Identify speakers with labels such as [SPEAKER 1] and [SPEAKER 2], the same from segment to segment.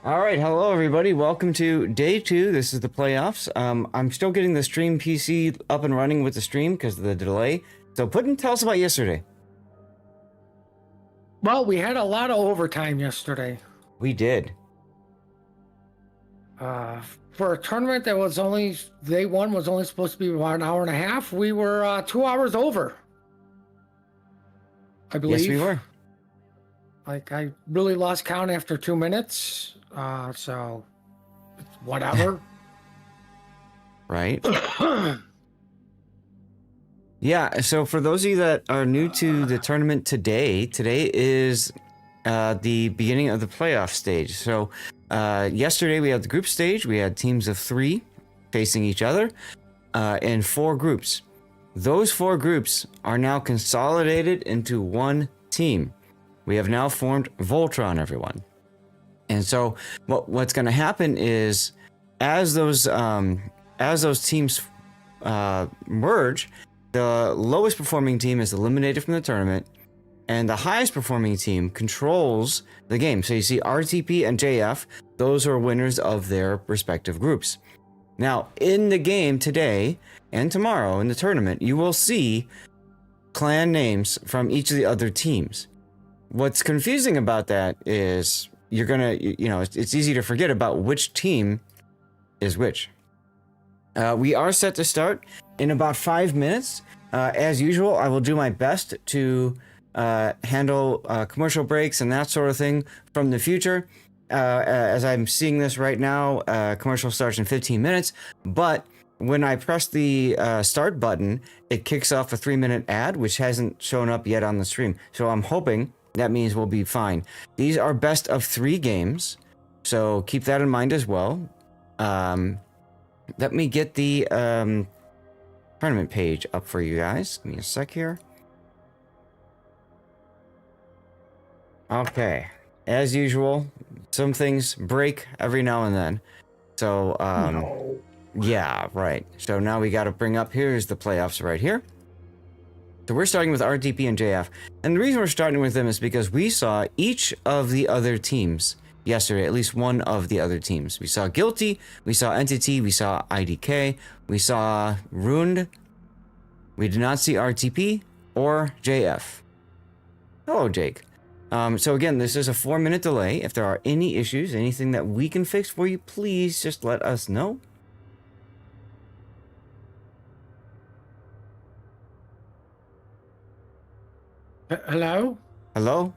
[SPEAKER 1] All right, hello everybody. Welcome to day 2. This is the playoffs. I'm still getting the stream PC up and running with the stream because of the delay. So, Puddin', tell us about yesterday.
[SPEAKER 2] Well, we had a lot of overtime yesterday.
[SPEAKER 1] We did.
[SPEAKER 2] For a tournament that was only, day one was only supposed to be about an hour and a half, we were 2 hours over. I believe.
[SPEAKER 1] Yes, we were.
[SPEAKER 2] Like, I really lost count after 2 minutes. So, whatever.
[SPEAKER 1] Right. Yeah, so for those of you that are new to the tournament today is the beginning of the playoff stage. So yesterday we had the group stage. We had teams of 3 facing each other in 4 groups. Those 4 groups are now consolidated into one team. We have now formed Voltron, everyone. And so what's going to happen is as those teams merge, the lowest performing team is eliminated from the tournament, and the highest performing team controls the game. So you see RTP and JF, those are winners of their respective groups. Now, in the game today and tomorrow in the tournament, you will see clan names from each of the other teams. What's confusing about that is you're gonna, it's easy to forget about which team is which. We are set to start in about 5 minutes. As usual, I will do my best to handle commercial breaks and that sort of thing from the future. As I'm seeing this right now, commercial starts in 15 minutes, but when I press the start button, it kicks off a 3-minute ad, which hasn't shown up yet on the stream. So I'm hoping that means we'll be fine. These are best of 3 games, so keep that in mind as well. Let me get the tournament page up for you guys. Give me a sec here. Okay. As usual, some things break every now and then. So,
[SPEAKER 2] No.
[SPEAKER 1] yeah, right. So now we got to bring up, here's the playoffs right here. So we're starting with RTP and JF. And the reason we're starting with them is because we saw each of the other teams yesterday, at least one of the other teams. We saw Guilty, we saw Entity, we saw IDK, we saw Ruined. We did not see RTP or JF. Hello, Jake. So again, this is a 4-minute delay. If there are any issues, anything that we can fix for you, please just let us know.
[SPEAKER 2] Hello?
[SPEAKER 1] Hello?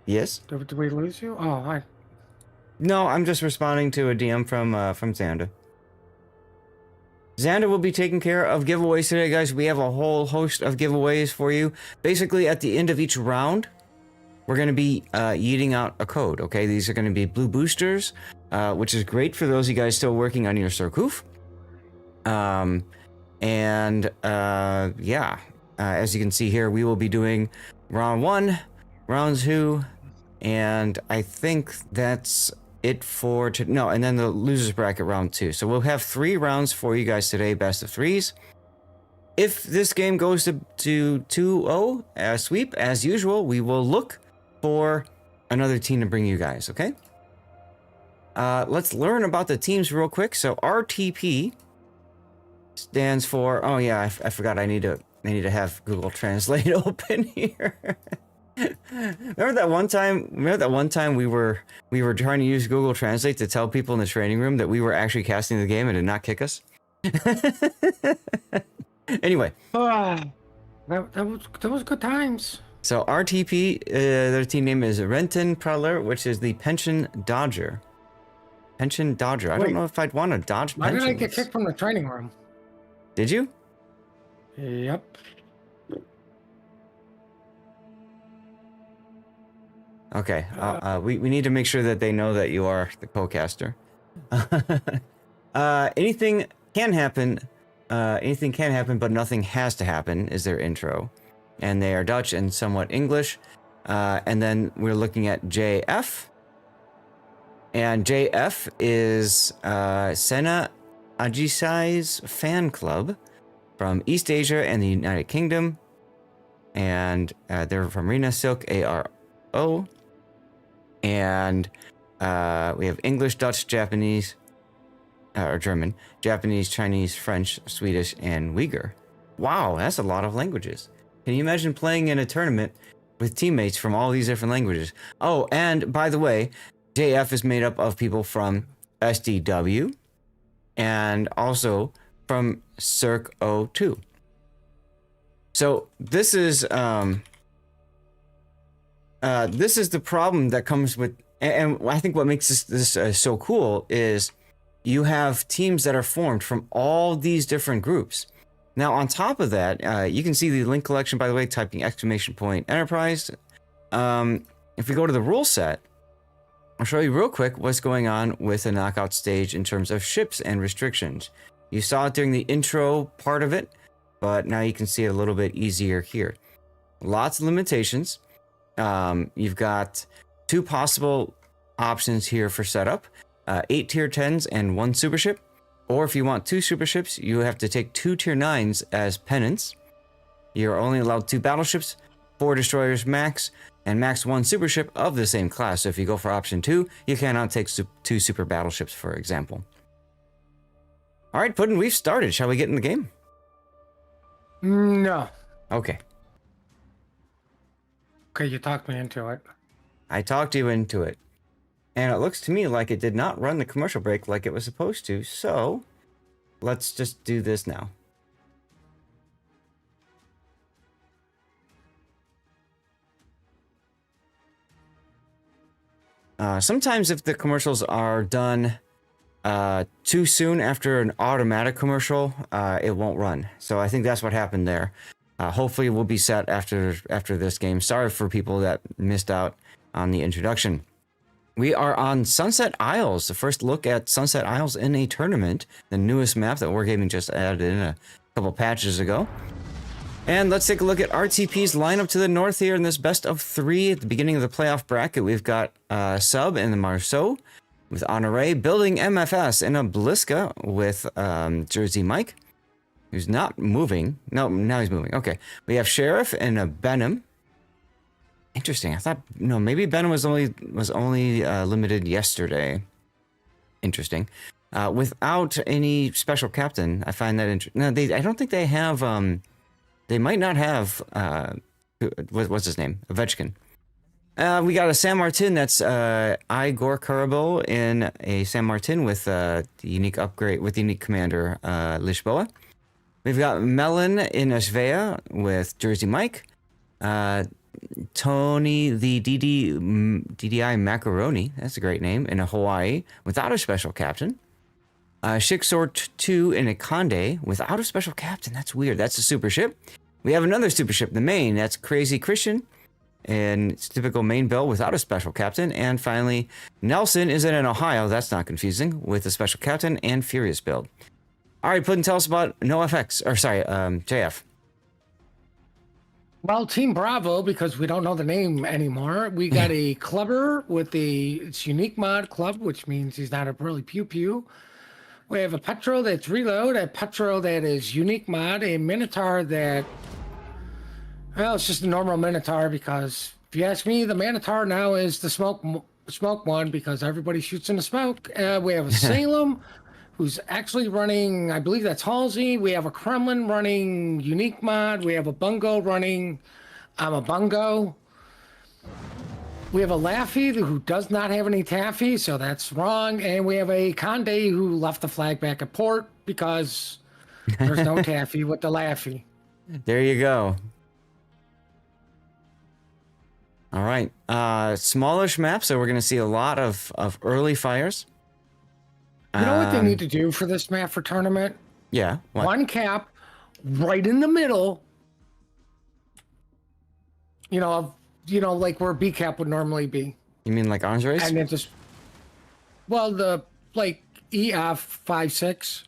[SPEAKER 1] Yes?
[SPEAKER 2] Did we lose you? Oh, hi.
[SPEAKER 1] No, I'm just responding to a DM from Xander. Xander will be taking care of giveaways today, guys. We have a whole host of giveaways for you. Basically, at the end of each round, we're going to be yeeting out a code, okay? These are going to be blue boosters, which is great for those of you guys still working on your Surkoof. Yeah, as you can see here, we will be doing round 1, round 2, and I think that's it for no, and then the losers bracket round 2. So we'll have 3 rounds for you guys today, best of 3s. If this game goes to 2-0 sweep, as usual, we will look for another team to bring you guys, okay? Let's learn about the teams real quick. So RTP stands for, oh yeah, I forgot I need to have Google Translate open here. Remember that one time we were trying to use Google Translate to tell people in the training room that we were actually casting the game and did not kick us? Anyway.
[SPEAKER 2] That was good times.
[SPEAKER 1] So RTP, their team name is Renton Preller, which is the Pension Dodger. Pension Dodger. I don't know if I'd want to dodge
[SPEAKER 2] Why
[SPEAKER 1] pensions.
[SPEAKER 2] did I get kicked from the training room?
[SPEAKER 1] Did you?
[SPEAKER 2] Yep.
[SPEAKER 1] Okay. We need to make sure that they know that you are the co-caster. Anything can happen, but nothing has to happen is their intro. And they are Dutch and somewhat English. And then we're looking at JF. And JF is Sena Ajisai's fan club from East Asia and the United Kingdom. And they're from Rena Silk ARO. And We have English, Dutch, Japanese, or German, Japanese, Chinese, French, Swedish, and Uyghur. Wow, that's a lot of languages. Can you imagine playing in a tournament with teammates from all these different languages? Oh, and by the way, JF is made up of people from SDW and also from Circ 02. So this is the problem that comes with, and I think what makes this so cool is you have teams that are formed from all these different groups. Now, on top of that, you can see the link collection, by the way, typing !enterprise. If we go to the rule set, I'll show you real quick what's going on with the knockout stage in terms of ships and restrictions. You saw it during the intro part of it, but now you can see it a little bit easier here. Lots of limitations. You've got 2 possible options here for setup, 8 tier 10s and 1 super ship. Or if you want 2 super ships, you have to take 2 tier 9s as penance. You're only allowed 2 battleships, 4 destroyers max, and max 1 super ship of the same class. So if you go for option 2, you cannot take 2 super battleships, for example. All right, Puddin', we've started. Shall we get in the game?
[SPEAKER 2] No.
[SPEAKER 1] Okay.
[SPEAKER 2] Okay, you talked me into it.
[SPEAKER 1] I talked you into it. And it looks to me like it did not run the commercial break like it was supposed to. So let's just do this now. Sometimes if the commercials are done too soon after an automatic commercial, it won't run. So I think that's what happened there. Hopefully we'll be set after this game. Sorry for people that missed out on the introduction. We are on Sunset Isles, the first look at Sunset Isles in a tournament, the newest map that Wargaming just added in a couple patches ago. And let's take a look at RTP's lineup to the north here in this best of 3 at the beginning of the playoff bracket. We've got Sub in the Marceau with Honore, building MFS in a Bliska with Jersey Mike, who's not moving. No, now he's moving. Okay. We have Sheriff and a Benham. Interesting. I thought maybe Benham was only limited yesterday. Interesting. Without any special captain, I find that interesting. No, I don't think they have. They might not have. What's his name? Ovechkin. We got a San Martin. That's Igor Karabo in a San Martin with the unique upgrade with the unique commander Lisboa. We've got Melon in a Svea with Jersey Mike. Tony the DDI Macaroni, that's a great name, in a Hawaii without a special captain. Shiksort 2 in a Conde without a special captain. That's weird. That's a super ship. We have another super ship, the Maine. That's Crazy Christian, and it's typical Maine Bell without a special captain. And finally, Nelson is in an Ohio. That's not confusing, with a special captain and Furious build. All right, Puddin', tell us about JF.
[SPEAKER 2] Well, Team Bravo, because we don't know the name anymore, we got a Clubber with its unique mod club, which means he's not a really pew-pew. We have a Petro that's reload, a Petro that is unique mod, a Minotaur that, well, it's just a normal Minotaur because, if you ask me, the Minotaur now is the smoke one because everybody shoots in the smoke. We have a Salem who's actually running, I believe that's Halsey. We have a Kremlin running unique mod. We have a Bungo running a Bungo. We have a Laffy who does not have any taffy, so that's wrong. And we have a Conde who left the flag back at port because there's no taffy with the Laffy.
[SPEAKER 1] There you go. All right. Smallish map, so we're going to see a lot of early fires.
[SPEAKER 2] You know what they need to do for this map for tournament?
[SPEAKER 1] Yeah. What?
[SPEAKER 2] One cap right in the middle. You know, like where B cap would normally be.
[SPEAKER 1] You mean like arms race?
[SPEAKER 2] And then just, well, the like EF 5-6.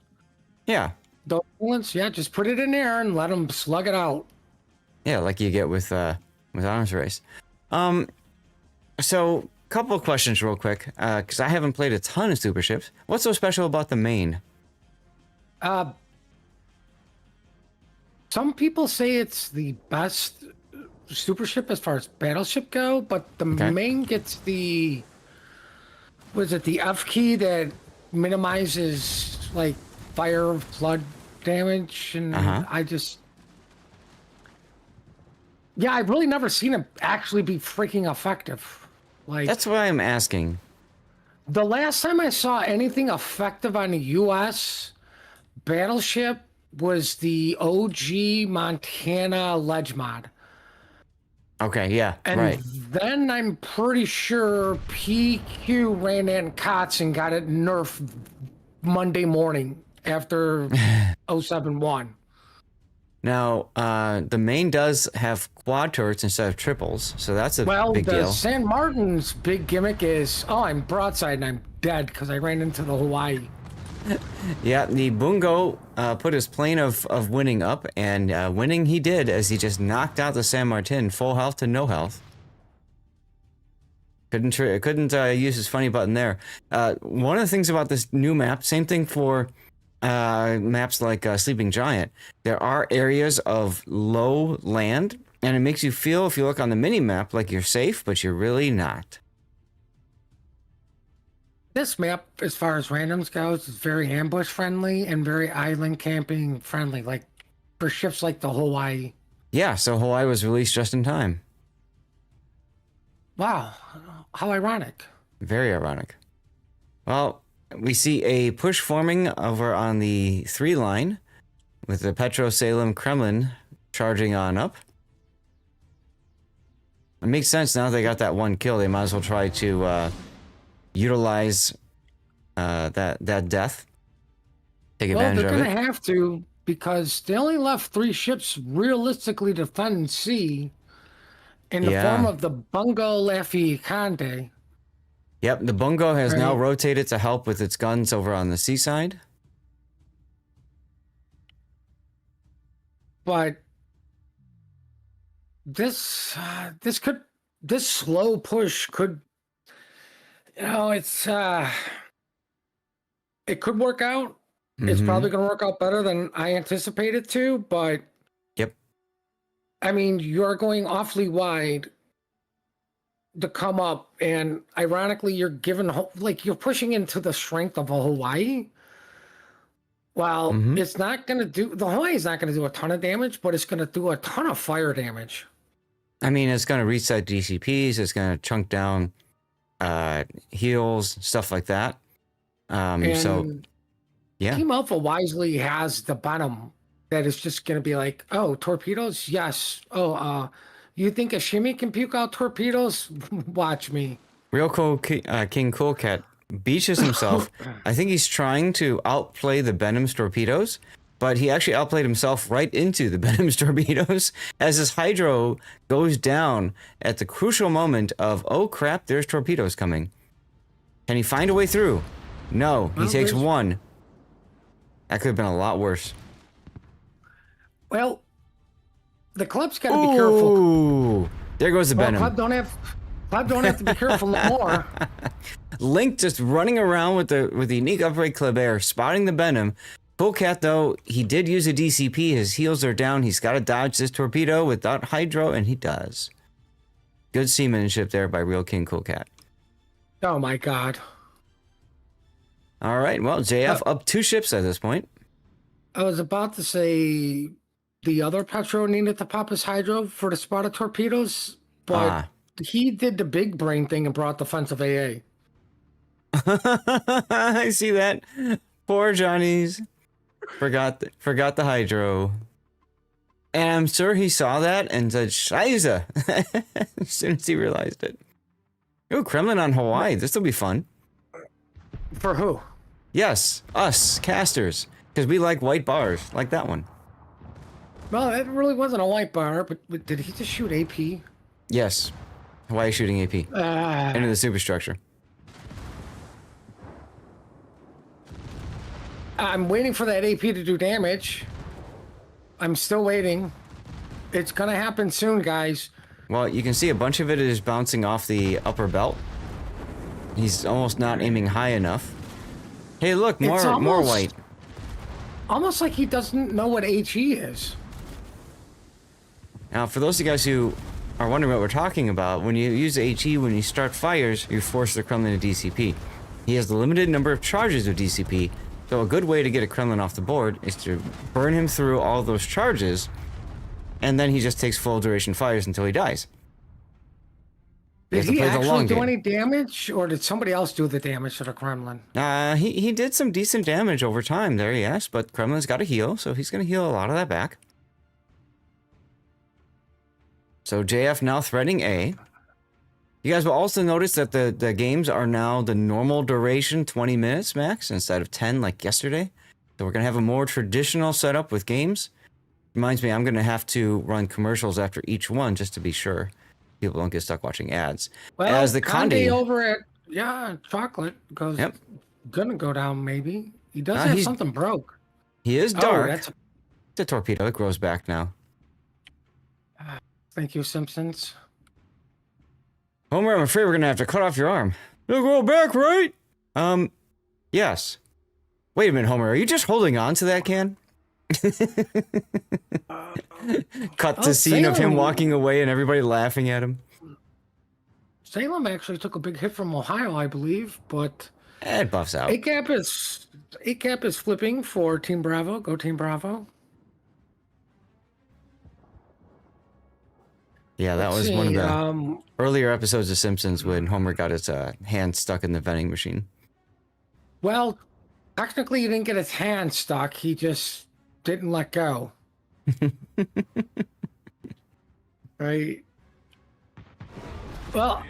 [SPEAKER 1] Yeah.
[SPEAKER 2] Those ones, yeah, just put it in there and let them slug it out.
[SPEAKER 1] Yeah, like you get with arms race. So couple of questions real quick, because I haven't played a ton of super ships. What's so special about the Maine?
[SPEAKER 2] Some people say it's the best super ship as far as battleship go, but the Maine gets the was it the F key that minimizes like fire flood damage? And yeah, I've really never seen it actually be freaking effective. Like,
[SPEAKER 1] That's why I'm asking.
[SPEAKER 2] the last time I saw anything effective on a U.S. battleship was the OG Montana ledge mod.
[SPEAKER 1] Okay, yeah,
[SPEAKER 2] And
[SPEAKER 1] right.
[SPEAKER 2] then I'm pretty sure PQ ran that in COTS and got it nerfed Monday morning after 071.
[SPEAKER 1] Now, the main does have quad turrets instead of triples, so that's a
[SPEAKER 2] Well,
[SPEAKER 1] big
[SPEAKER 2] the
[SPEAKER 1] deal.
[SPEAKER 2] San Martin's big gimmick is, oh, I'm broadside and I'm dead because I ran into the Hawaii.
[SPEAKER 1] Yeah, the Bungo put his plane of winning up, and winning he did as he just knocked out the San Martin, full health to no health. Couldn't use his funny button there. One of the things about this new map, same thing for maps like Sleeping Giant, there are areas of low land, and it makes you feel, if you look on the mini map, like you're safe, but you're really not.
[SPEAKER 2] This map, as far as randoms goes, is very ambush friendly and very island camping friendly, like for ships like the Hawaii.
[SPEAKER 1] Yeah, so Hawaii was released just in time.
[SPEAKER 2] Wow, how ironic.
[SPEAKER 1] Very ironic. Well, we see a push forming over on the 3 line with the Petro Salem Kremlin charging on up. It makes sense now they got that one kill. They might as well try to utilize that death. Take advantage
[SPEAKER 2] Well,
[SPEAKER 1] of
[SPEAKER 2] they're
[SPEAKER 1] it.
[SPEAKER 2] going to have to because they only left 3 ships realistically to defend sea in the form of the Bungo Laffy Conde.
[SPEAKER 1] Yep, the Bungo has now
[SPEAKER 2] Right.
[SPEAKER 1] rotated to help with its guns over on the seaside.
[SPEAKER 2] But this slow push could, it could work out. It's probably going to work out better than I anticipated to, but
[SPEAKER 1] Yep.
[SPEAKER 2] I mean, you're going awfully wide to come up, and ironically, you're given you're pushing into the strength of a Hawaii. Well, it's not going to do, the Hawaii's not going to do a ton of damage, but it's going to do a ton of fire damage.
[SPEAKER 1] I mean, it's going to reset DCPs. It's going to chunk down heals, stuff like that. So, yeah.
[SPEAKER 2] Team Alpha wisely has the bottom that is just going to be like, oh, torpedoes? Yes. Oh, you think a shimmy can puke out torpedoes? Watch me.
[SPEAKER 1] Real cool King Cool Cat beaches himself. I think he's trying to outplay the Benham's torpedoes, but he actually outplayed himself right into the Benham's torpedoes as his hydro goes down at the crucial moment of, oh crap, there's torpedoes coming. Can he find a way through? No, he takes one. That could have been a lot worse.
[SPEAKER 2] Well, the club's got to be careful.
[SPEAKER 1] Ooh, there goes the Benham.
[SPEAKER 2] Club don't have to be careful no more.
[SPEAKER 1] Link just running around with the unique upgrade Kleber, spotting the Benham. Cool Cat, though, he did use a DCP. His heels are down. He's got to dodge this torpedo without hydro, and he does. Good seamanship there by Real King Cool Cat.
[SPEAKER 2] Oh my God.
[SPEAKER 1] All right, well, JF up 2 ships at this point.
[SPEAKER 2] I was about to say the other Petro needed to pop his hydro for the spotted torpedoes, but he did the big brain thing and brought defensive AA.
[SPEAKER 1] I see that. Poor Johnny's. Forgot the hydro. And I'm sure he saw that and said, Scheiße, as soon as he realized it. Ooh, Kremlin on Hawaii. This will be fun.
[SPEAKER 2] For who?
[SPEAKER 1] Yes, us, casters. Because we like white bars, like that one.
[SPEAKER 2] Well, it really wasn't a white bar, but did he just shoot AP?
[SPEAKER 1] Yes. Hawaii shooting AP. Into the superstructure.
[SPEAKER 2] I'm waiting for that AP to do damage. I'm still waiting. It's going to happen soon, guys.
[SPEAKER 1] Well, you can see a bunch of it is bouncing off the upper belt. He's almost not aiming high enough. Hey, look, more white.
[SPEAKER 2] Almost like he doesn't know what HE is.
[SPEAKER 1] Now, for those of you guys who are wondering what we're talking about, when you use HE, when you start fires, you force the Kremlin to DCP. He has the limited number of charges of DCP, so a good way to get a Kremlin off the board is to burn him through all those charges, and then he just takes full duration fires until he dies.
[SPEAKER 2] Did he actually do any damage, or did somebody else do the damage to the Kremlin?
[SPEAKER 1] He did some decent damage over time there, yes, but Kremlin's got to heal, so he's going to heal a lot of that back. So JF now threatening A. You guys will also notice that the games are now the normal duration, 20 minutes max, instead of 10 like yesterday. So we're going to have a more traditional setup with games. Reminds me, I'm going to have to run commercials after each one just to be sure people don't get stuck watching ads.
[SPEAKER 2] Well, as the Conde over at Chocolate goes, gonna go down maybe. He does have something broke.
[SPEAKER 1] He is dark. It's a torpedo. It grows back now.
[SPEAKER 2] Thank you, Simpsons.
[SPEAKER 1] Homer, I'm afraid we're gonna have to cut off your arm. It'll grow back, right? Yes. Wait a minute, Homer. Are you just holding on to that can? Cut to scene of him walking away and everybody laughing at him.
[SPEAKER 2] Salem actually took a big hit from Ohio, I believe, but
[SPEAKER 1] it buffs out.
[SPEAKER 2] ACAP is flipping for Team Bravo. Go Team Bravo.
[SPEAKER 1] Yeah, that was one of the earlier episodes of Simpsons when Homer got his hand stuck in the vending machine.
[SPEAKER 2] Well, technically he didn't get his hand stuck. He just didn't let go. Right. Well,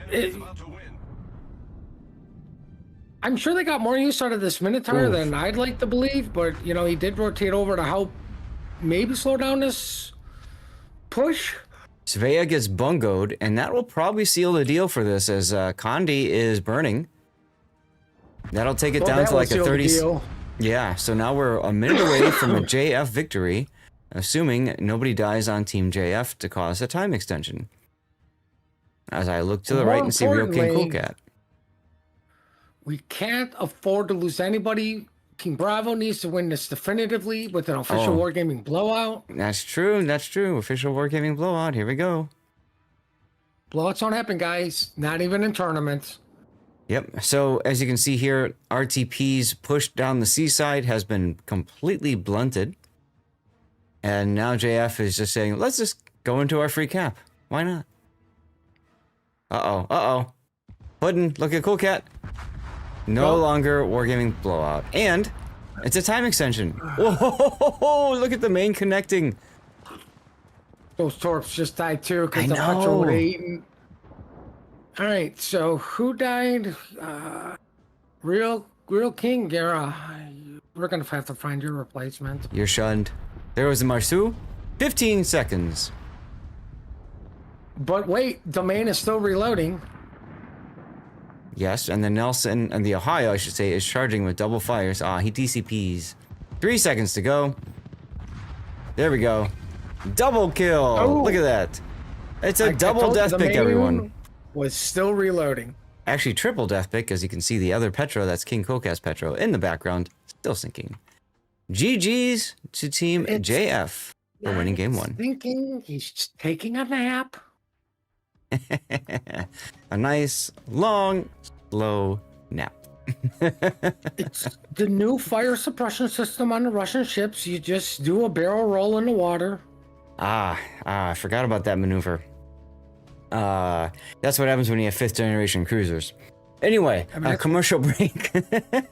[SPEAKER 2] I'm sure they got more use out of this Minotaur than I'd like to believe, but you know, he did rotate over to help maybe slow down this push.
[SPEAKER 1] Svea gets bungoed, and that will probably seal the deal for this as Conde is burning. That'll take it down to like a 30. Yeah, so now we're a minute away from a JF victory, assuming nobody dies on Team JF to cause a time extension. As I look to the right and see Real King Cool Cat.
[SPEAKER 2] We can't afford to lose anybody. Team Bravo needs to win this definitively with an official Wargaming blowout.
[SPEAKER 1] That's true. That's true. Official Wargaming blowout. Here we go.
[SPEAKER 2] Blowouts don't happen, guys. Not even in tournaments.
[SPEAKER 1] Yep. So as you can see here, RTP's push down the seaside has been completely blunted. And now JF is just saying, let's just go into our free cap. Why not? Uh-oh. Uh-oh. Puddin', look at Cool Cat. No longer Wargaming blowout. And it's a time extension. Whoa, look at the main connecting.
[SPEAKER 2] Those torps just died too because the petrol would have eaten. All right, so who died? Real King Gara. We're gonna have to find your replacement.
[SPEAKER 1] You're shunned. There was a Marsu. 15 seconds.
[SPEAKER 2] But wait, Domain is still reloading.
[SPEAKER 1] Yes, and the Nelson, and the Ohio, I should say, is charging with double fires. He DCPs. 3 seconds to go. There we go. Double kill. Oh. Look at that. It's a double death pick, everyone.
[SPEAKER 2] Was still reloading.
[SPEAKER 1] Actually, triple death pick, as you can see the other Petro, that's King Kokaz Petro, in the background, still sinking. GG's to Team JF for winning game 1.
[SPEAKER 2] Thinking he's just taking a nap.
[SPEAKER 1] A nice, long, slow nap.
[SPEAKER 2] It's the new fire suppression system on the Russian ships. You just do a barrel roll in the water.
[SPEAKER 1] I forgot about that maneuver. That's what happens when you have 5th generation cruisers. Anyway, a commercial break.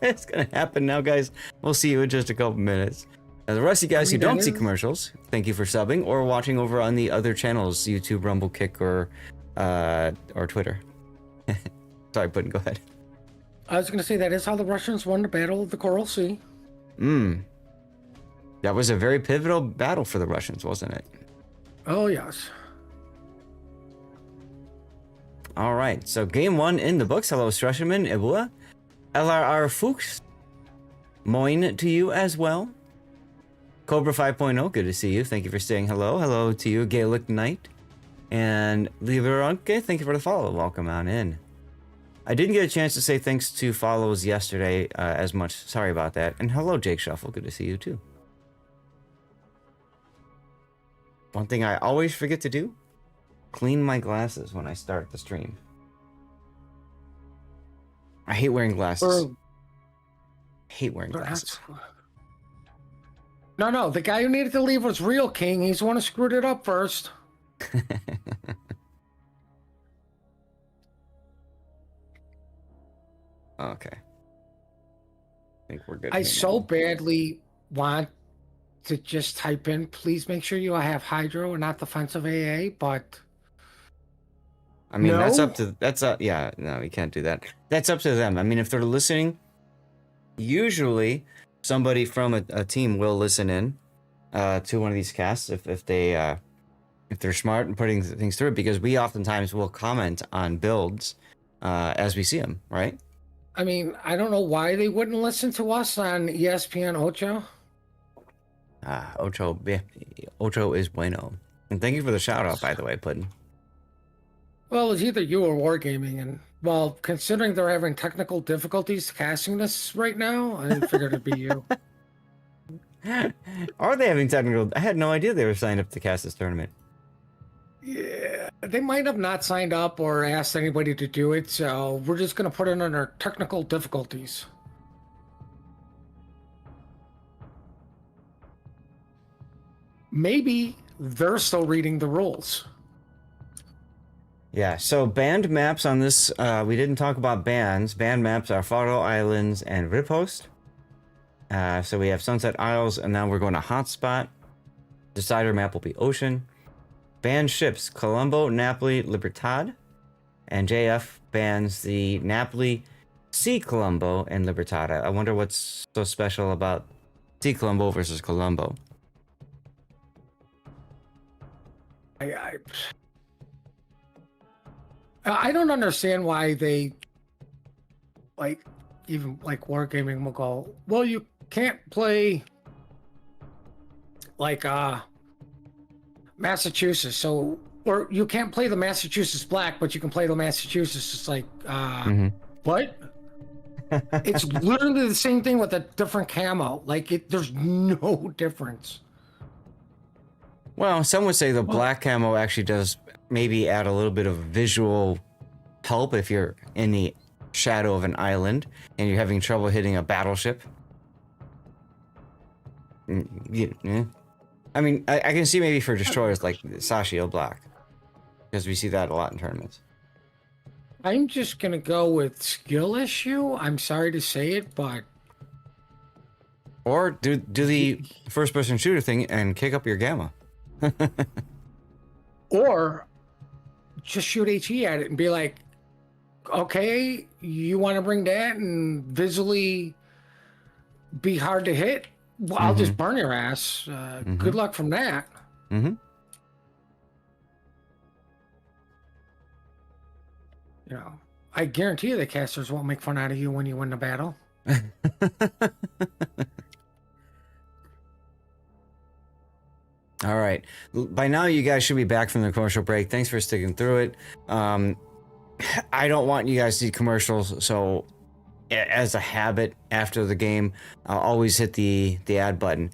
[SPEAKER 1] It's gonna happen now, guys. We'll see you in just a couple minutes. Now, the rest of you guys who don't see commercials, thank you for subbing or watching over on the other channels, YouTube, Rumble, Kick, or Twitter. Sorry, Puddin', go ahead.
[SPEAKER 2] I was gonna say that is how the Russians won the Battle of the Coral Sea.
[SPEAKER 1] That was a very pivotal battle for the Russians, wasn't it?
[SPEAKER 2] Oh, yes.
[SPEAKER 1] All right, so game 1 in the books. Hello, Strasherman, Ebua, LRR Fuchs. Moin to you as well. Cobra 5.0, good to see you. Thank you for saying hello. Hello to you, Gaelic Knight. And Liberanke, thank you for the follow. Welcome on in. I didn't get a chance to say thanks to follows yesterday as much. Sorry about that. And hello, Jake Shuffle. Good to see you too. One thing I always forget to do, clean my glasses when I start the stream. I hate wearing glasses.
[SPEAKER 2] Or
[SPEAKER 1] Hate wearing glasses.
[SPEAKER 2] no, the guy who needed to leave was Real King. He's the one who screwed it up first.
[SPEAKER 1] Okay. I think we're good.
[SPEAKER 2] I so badly want to just type in, please make sure you have Hydro and not defensive AA, but
[SPEAKER 1] I mean,
[SPEAKER 2] no?
[SPEAKER 1] that's up. Yeah, no, we can't do that. That's up to them. I mean, if they're listening, usually somebody from a team will listen in to one of these casts if they're smart and putting things through it, because we oftentimes will comment on builds as we see them, right?
[SPEAKER 2] I mean, I don't know why they wouldn't listen to us on ESPN Ocho.
[SPEAKER 1] Ocho is bueno. And thank you for the shout out, by the way, Puddin.
[SPEAKER 2] Well, it's either you or Wargaming, and well, considering they're having technical difficulties casting this right now, I figured it'd be you.
[SPEAKER 1] Are they having technical? I had no idea they were signed up to cast this tournament.
[SPEAKER 2] Yeah, they might have not signed up or asked anybody to do it, so we're just going to put it under technical difficulties. Maybe they're still reading the rules.
[SPEAKER 1] Yeah, so banned maps on this, we didn't talk about bans. Banned maps are Faro Islands and Riposte. So we have Sunset Isles, and now we're going to Hotspot. Decider map will be Ocean. Banned ships, Colombo, Napoli, Libertad. And JF bans the Napoli, Sea Colombo, and Libertad. I wonder what's so special about Sea Colombo versus Colombo.
[SPEAKER 2] I don't understand why they, like, even like Wargaming will go, well, you can't play like Massachusetts, so, or you can't play the Massachusetts Black, but you can play the Massachusetts. It's like, what? It's literally the same thing with a different camo. Like, there's no difference.
[SPEAKER 1] Well, some would say the black camo actually does maybe add a little bit of visual help if you're in the shadow of an island and you're having trouble hitting a battleship. Yeah. I mean, I can see maybe for destroyers like Sashio Black, because we see that a lot in tournaments.
[SPEAKER 2] I'm just going to go with skill issue. I'm sorry to say it, but...
[SPEAKER 1] Or do the first-person shooter thing and kick up your gamma.
[SPEAKER 2] Or just shoot HE at it and be like, okay, you want to bring that and visually be hard to hit? Well, I'll just burn your ass. Good luck from that. You know, I guarantee you the casters won't make fun out of you when you win the battle.
[SPEAKER 1] All right. By now, you guys should be back from the commercial break. Thanks for sticking through it. I don't want you guys to see commercials, so as a habit after the game, I'll always hit the ad button.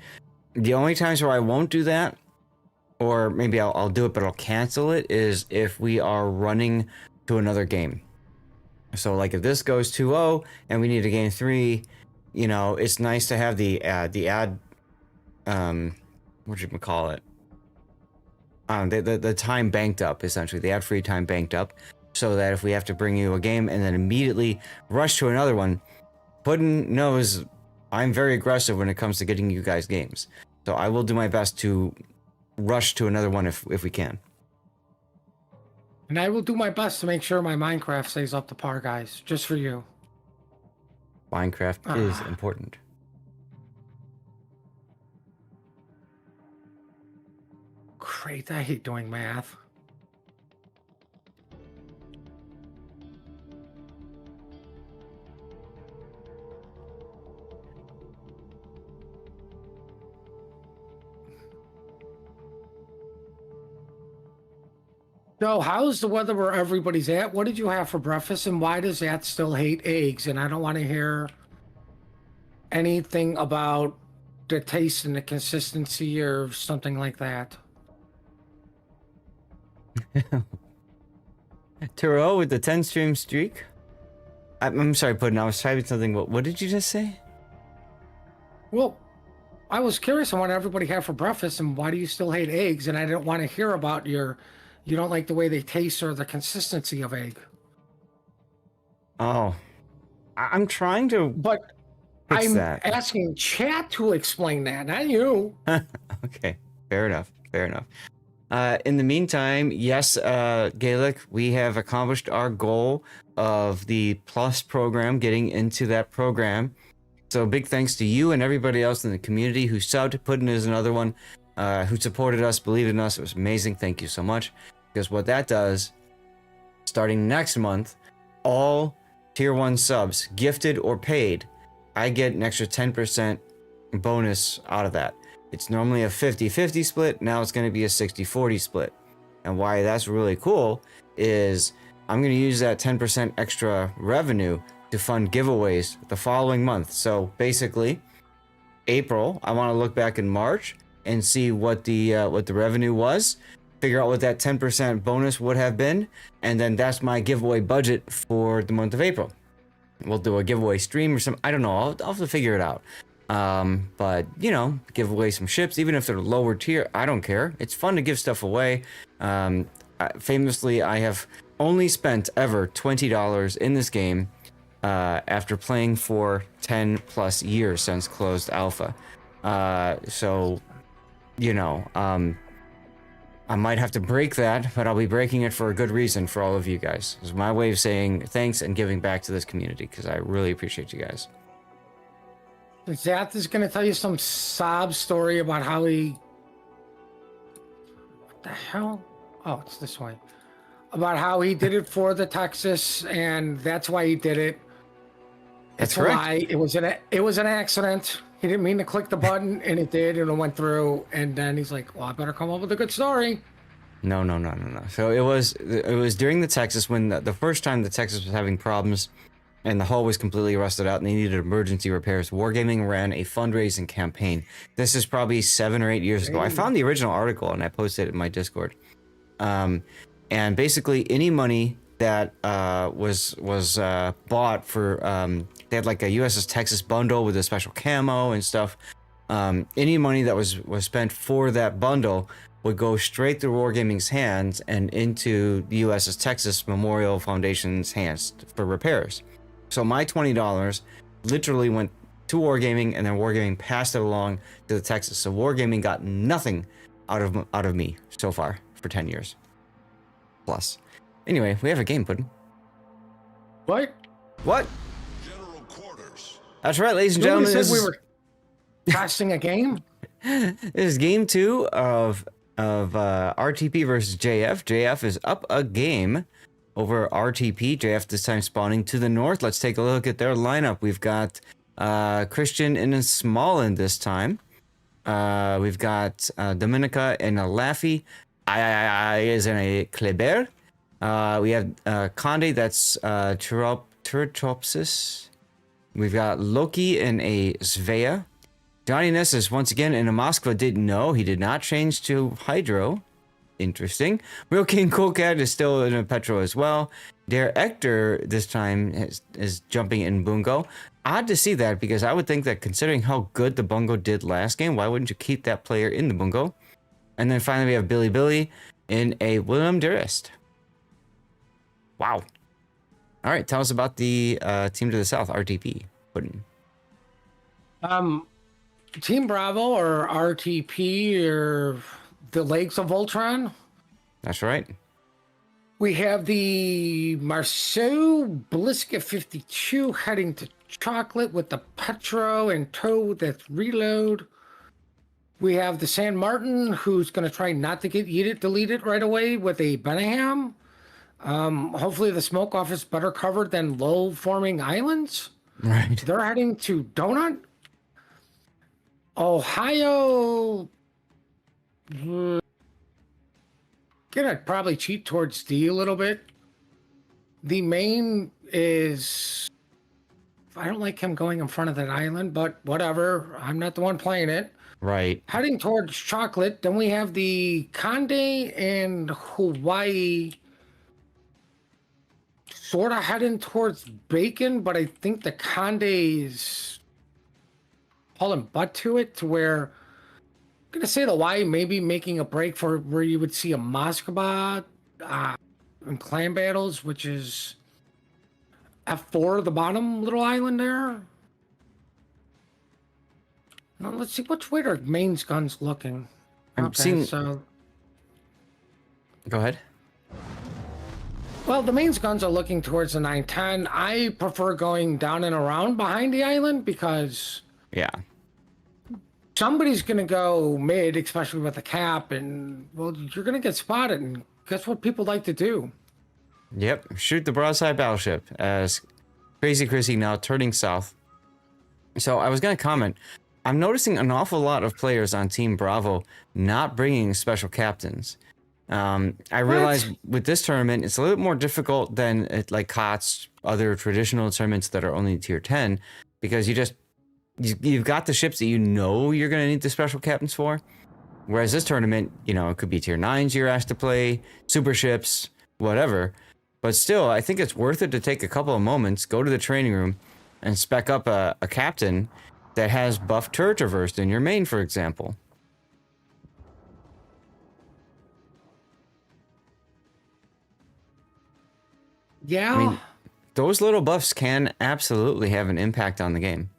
[SPEAKER 1] The only times where I won't do that, or maybe I'll do it but I'll cancel it, is if we are running to another game. So like if this goes 2-0 and we need a game 3, you know, it's nice to have the ad what you call it? The time banked up, essentially, the ad-free time banked up, so that if we have to bring you a game and then immediately rush to another one, Puddin knows I'm very aggressive when it comes to getting you guys games. So I will do my best to rush to another one if we can.
[SPEAKER 2] And I will do my best to make sure my Minecraft stays up to par, guys, just for you.
[SPEAKER 1] Minecraft is important.
[SPEAKER 2] Great, I hate doing math. So, how's the weather where everybody's at? What did you have for breakfast, and why does that still hate eggs? And I don't want to hear anything about the taste and the consistency or something like that.
[SPEAKER 1] Turo with the 10 stream streak. I'm sorry, Puddin. I was typing something. What did you just say?
[SPEAKER 2] Well, I was curious on what everybody had for breakfast and why do you still hate eggs? And I didn't want to hear about you don't like the way they taste or the consistency of egg.
[SPEAKER 1] Oh, I'm trying to
[SPEAKER 2] But
[SPEAKER 1] fix
[SPEAKER 2] I'm
[SPEAKER 1] that.
[SPEAKER 2] asking chat to explain that, not you.
[SPEAKER 1] Okay, fair enough. Fair enough. In the meantime, yes, Gaelic, we have accomplished our goal of the Plus program, getting into that program. So big thanks to you and everybody else in the community who subbed. Puddin is another one who supported us, believed in us. It was amazing. Thank you so much. Because what that does, starting next month, all tier 1 subs, gifted or paid, I get an extra 10% bonus out of that. It's normally a 50-50 split. Now it's going to be a 60-40 split. And why that's really cool is I'm going to use that 10% extra revenue to fund giveaways the following month. So basically, April, I want to look back in March and see what the revenue was, figure out what that 10% bonus would have been, and then that's my giveaway budget for the month of April. We'll do a giveaway stream or something. I don't know. I'll have to figure it out. But you know, give away some ships, even if they're lower tier. I don't care. It's fun to give stuff away. Famously, I have only spent ever $20 in this game after playing for 10 plus years since closed alpha. So, you know, I might have to break that, but I'll be breaking it for a good reason for all of you guys. It's my way of saying thanks and giving back to this community because I really appreciate you guys.
[SPEAKER 2] Zath is going to tell you some sob story about how he... What the hell? Oh, it's this way. About how he did it for the Texas, and that's why he did it.
[SPEAKER 1] That's
[SPEAKER 2] It's
[SPEAKER 1] correct.
[SPEAKER 2] why it was an accident. He didn't mean to click the button, and it did, and it went through. And then he's like, "Well, I better come up with a good story."
[SPEAKER 1] No. So it was during the Texas when the first time the Texas was having problems, and the hull was completely rusted out, and they needed emergency repairs. Wargaming ran a fundraising campaign. This is probably 7 or 8 years ago. I found the original article and I posted it in my Discord. And basically, any money that was bought for they had like a USS Texas bundle with a special camo and stuff. Any money that was spent for that bundle would go straight through Wargaming's hands and into the USS Texas Memorial Foundation's hands for repairs. So my $20 literally went to Wargaming, and then Wargaming passed it along to the Texas. So Wargaming got nothing out of me so far for 10 years plus. Anyway, we have a game, Puddin.
[SPEAKER 2] What?
[SPEAKER 1] What?
[SPEAKER 3] General quarters.
[SPEAKER 1] That's right, ladies and
[SPEAKER 2] Nobody
[SPEAKER 1] gentlemen.
[SPEAKER 2] said we were casting a game.
[SPEAKER 1] This is game 2 of RTP versus JF. JF is up a game over RTP. JF this time spawning to the north. Let's take a look at their lineup. We've got Christian in a Smallland this time. We've got Dominica in a Laffy. I is in a Kleber. We have Conde, that's Turritopsis. We've got Loki in a Svea. Johnny Ness is once again in a Moskva. Didn't know. He did not change to Hydro. Interesting. Real King Coolcat is still in a Petro as well. Der Ector this time is jumping in Bungo. Odd to see that, because I would think that considering how good the Bungo did last game, why wouldn't you keep that player in the Bungo? And then finally we have Billy in a William Durst. Wow. All right, tell us about the team to the south, RTP. Puddin.
[SPEAKER 2] Team Bravo or RTP or the Lakes of Voltron.
[SPEAKER 1] That's right.
[SPEAKER 2] We have the Marceau Bliska 52 heading to Chocolate with the Petro and Tow that's reload. We have the San Martin, who's going to try not to get deleted right away with a Benningham. Hopefully the smoke off is better covered than low forming islands.
[SPEAKER 1] Right.
[SPEAKER 2] They're heading to Donut. Ohio. Gonna probably cheat towards D a little bit. The main is... I don't like him going in front of that island, but whatever. I'm not the one playing it.
[SPEAKER 1] Right.
[SPEAKER 2] Heading towards Chocolate. Then we have the Conde and Hawaii sort of heading towards bacon, but I think the Conde's pulling butt to it to where I'm gonna say the Y maybe making a break for where you would see a Moskva in clan battles, which is F4, the bottom little island there. Now, let's see which way are main's guns looking.
[SPEAKER 1] I'm seeing.
[SPEAKER 2] So
[SPEAKER 1] Go ahead.
[SPEAKER 2] well, the main's guns are looking towards the 910. I prefer going down and around behind the island because
[SPEAKER 1] Yeah.
[SPEAKER 2] somebody's going to go mid, especially with a cap, and well, you're going to get spotted. And guess what people like to do?
[SPEAKER 1] Yep. Shoot the broadside battleship as Crazy Chrissy now turning south. So I was going to comment. I'm noticing an awful lot of players on Team Bravo not bringing special captains. I realize with this tournament, it's a little bit more difficult than like COTS, other traditional tournaments that are only tier 10, because you've got the ships that you know you're going to need the special captains for. Whereas this tournament, you know, it could be tier 9s you're asked to play, super ships, whatever. But still, I think it's worth it to take a couple of moments, go to the training room, and spec up a captain that has buff turret traversed in your main, for example.
[SPEAKER 2] Yeah.
[SPEAKER 1] I mean, those little buffs can absolutely have an impact on the game.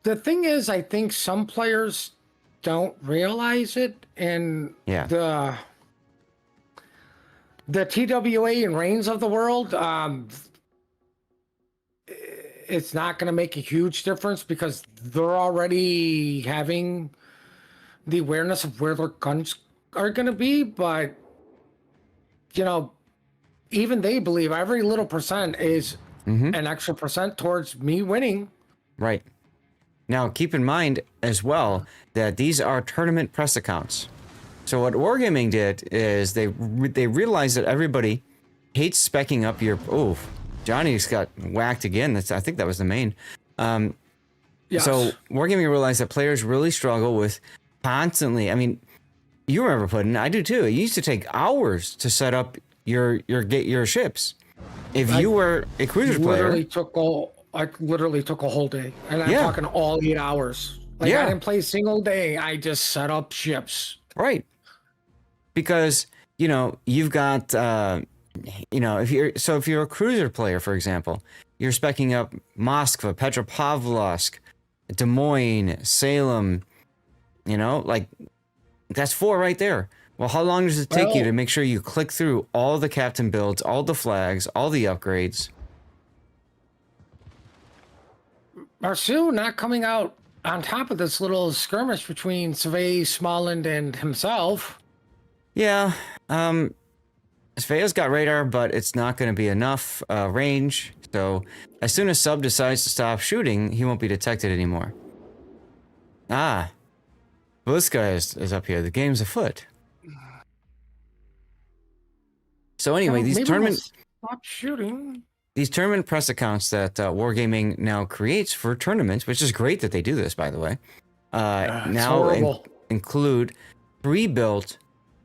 [SPEAKER 2] The thing is, I think some players don't realize it, and
[SPEAKER 1] Yeah.
[SPEAKER 2] the TWA and Reigns of the world, it's not going to make a huge difference because they're already having the awareness of where their guns are going to be. But, you know, even they believe every little percent is an extra percent towards me winning.
[SPEAKER 1] Right. Now, keep in mind as well that these are tournament press accounts. So what Wargaming did is they realized that everybody hates specking up your... Oh, Johnny's got whacked again. I think that was the main.
[SPEAKER 2] Yes.
[SPEAKER 1] So Wargaming realized that players really struggle with constantly... I mean, you remember Puddin', I do too. It used to take hours to set up your ships. If you were a cruiser player...
[SPEAKER 2] I literally took a whole day, and I'm
[SPEAKER 1] Yeah.
[SPEAKER 2] talking all 8 hours. Like
[SPEAKER 1] Yeah.
[SPEAKER 2] I didn't play a single day. I just set up ships.
[SPEAKER 1] Right. Because, you know, you've got, you know, if you're a cruiser player, for example, you're specking up Moskva, Petropavlovsk, Des Moines, Salem, you know, like that's 4 right there. Well, how long does it take you to make sure you click through all the captain builds, all the flags, all the upgrades?
[SPEAKER 2] Marceau not coming out on top of this little skirmish between Survey, Smallland, and himself.
[SPEAKER 1] Yeah, Svea's got radar, but it's not going to be enough range. So as soon as Sub decides to stop shooting, he won't be detected anymore. Ah, Bliska is up here. The game's afoot. So anyway,
[SPEAKER 2] Well,
[SPEAKER 1] these
[SPEAKER 2] maybe
[SPEAKER 1] tournament
[SPEAKER 2] we'll stop shooting.
[SPEAKER 1] these tournament press accounts that Wargaming now creates for tournaments, which is great that they do this, by the way, now include pre-built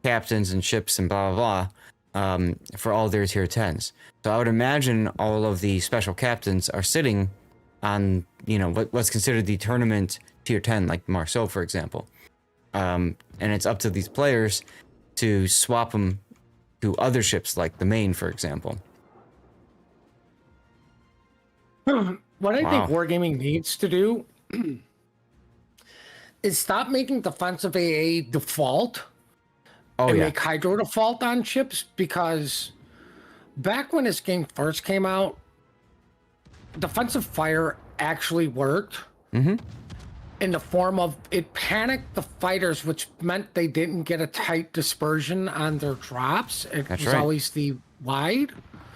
[SPEAKER 1] captains and ships and blah blah blah for all their tier 10s. So I would imagine all of the special captains are sitting on, you know, what's considered the tournament tier 10, like Marceau, for example. And it's up to these players to swap them to other ships, like the main, for example.
[SPEAKER 2] What I
[SPEAKER 1] Wow.
[SPEAKER 2] think Wargaming needs to do is stop making defensive AA default
[SPEAKER 1] Oh
[SPEAKER 2] and
[SPEAKER 1] yeah,
[SPEAKER 2] make Hydro default on ships, because back when this game first came out, defensive fire actually worked in the form of it panicked the fighters, which meant they didn't get a tight dispersion on their drops. It
[SPEAKER 1] That's
[SPEAKER 2] was
[SPEAKER 1] right.
[SPEAKER 2] always the wide.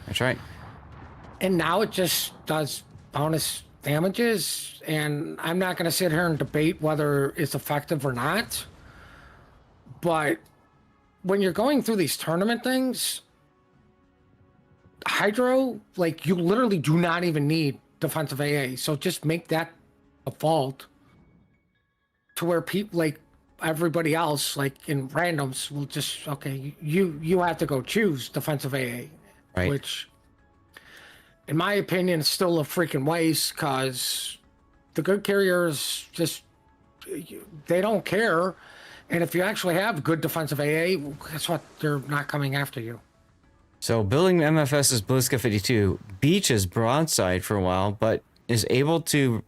[SPEAKER 1] that's right.
[SPEAKER 2] And now it just does bonus damages, and I'm not going to sit here and debate whether it's effective or not. But when you're going through these tournament things, Hydro, like, you literally do not even need defensive AA. So just make that default to where people, like everybody else, like in randoms, will just, okay, you have to go choose defensive AA.
[SPEAKER 1] Right.
[SPEAKER 2] which, in my opinion, is still a freaking waste because the good carriers just, they don't care. And if you actually have good defensive AA, guess what? They're not coming after you.
[SPEAKER 1] So building MFS's Blitzka 52 beaches broadside for a while, but is able to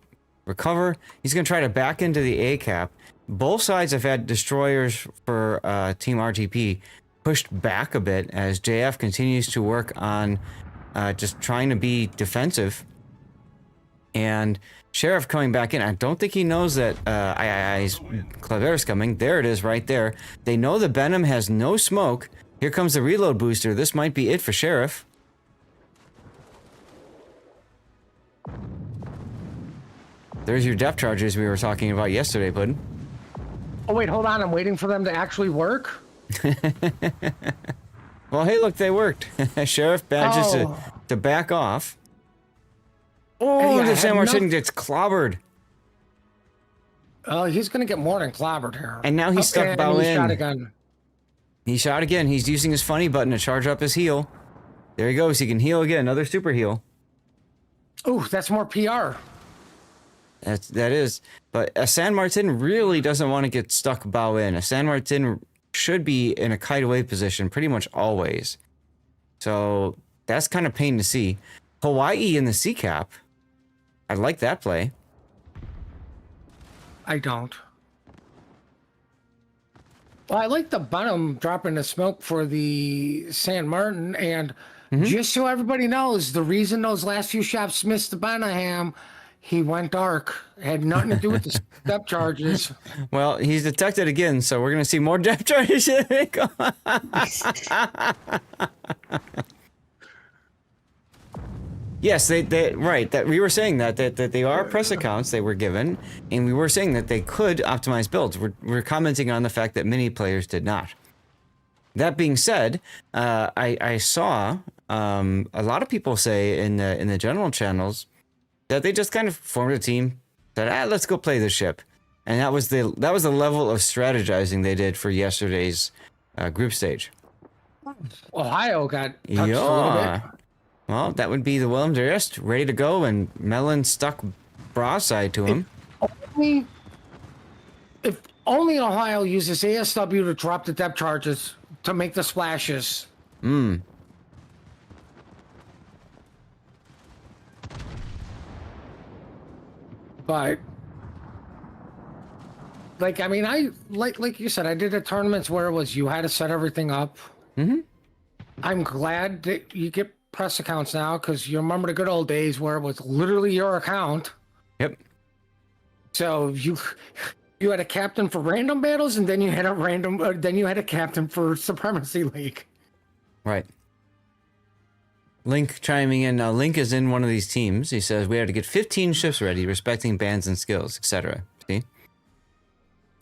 [SPEAKER 1] recover. He's going to try to back into the A cap. Both sides have had destroyers for Team RTP pushed back a bit as JF continues to work on just trying to be defensive. And Sheriff coming back in. I don't think he knows that III's Claver's coming. There it is right there. They know the Benham has no smoke. Here comes the reload booster. This might be it for Sheriff. There's your depth charges we were talking about yesterday, bud.
[SPEAKER 2] Oh, wait, hold on. I'm waiting for them to actually work.
[SPEAKER 1] Well, hey, look, they worked. Sheriff badges to back off. Oh,
[SPEAKER 2] Yeah,
[SPEAKER 1] the San Martin
[SPEAKER 2] no-
[SPEAKER 1] gets clobbered.
[SPEAKER 2] He's going to get more than clobbered here.
[SPEAKER 1] And now he's stuck
[SPEAKER 2] and
[SPEAKER 1] bow
[SPEAKER 2] he
[SPEAKER 1] in.
[SPEAKER 2] shot again.
[SPEAKER 1] He shot again. He's using his funny button to charge up his heal. There he goes. He can heal again. Another super heal.
[SPEAKER 2] Ooh, that's more PR.
[SPEAKER 1] That is. But a San Martin really doesn't want to get stuck bow in. A San Martin should be in a kite away position pretty much always. So that's kind of pain to see. Hawaii in the C cap. I like that play.
[SPEAKER 2] I don't. Well, I like the bottom dropping the smoke for the San Martin. And just so everybody knows, the reason those last few shots missed the Benham, he went dark. It had nothing to do with the step charges.
[SPEAKER 1] Well, he's detected again, so we're going to see more depth charges. Yes, they right. That we were saying that they are press accounts they were given, and we were saying that they could optimize builds. We're commenting on the fact that many players did not. That being said, I saw a lot of people say in the general channels that they just kind of formed a team, said, let's go play the ship, and that was the level of strategizing they did for yesterday's group stage.
[SPEAKER 2] Ohio got touched a little bit.
[SPEAKER 1] Well, that would be the Willem de Rest ready to go, and Melon stuck broadside to him.
[SPEAKER 2] If only Ohio uses ASW to drop the depth charges to make the splashes. But like, I mean, I like you said, I did a tournaments where it was you had to set everything up. I'm glad that you get press accounts now, because you remember the good old days where it was literally your account.
[SPEAKER 1] Yep.
[SPEAKER 2] So you had a captain for random battles, and then you had a captain for Supremacy League.
[SPEAKER 1] Right. Link chiming in. Now, Link is in one of these teams. He says we had to get 15 ships ready, respecting bans and skills, etc. See,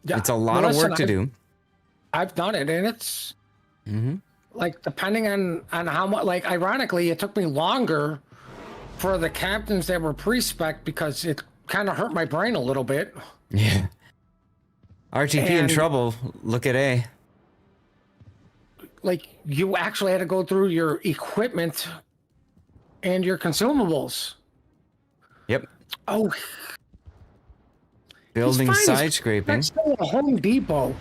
[SPEAKER 2] Yeah,
[SPEAKER 1] it's a lot of work to do.
[SPEAKER 2] I've done it, and it's like, depending on how much. Like, ironically, it took me longer for the captains that were pre-spec because it kind of hurt my brain a little bit.
[SPEAKER 1] Yeah. RTP in trouble. Look at A.
[SPEAKER 2] Like, you actually had to go through your equipment and your consumables.
[SPEAKER 1] Yep.
[SPEAKER 2] Oh,
[SPEAKER 1] Building
[SPEAKER 2] he's fine.
[SPEAKER 1] side scraping.
[SPEAKER 2] That's still a Home Depot.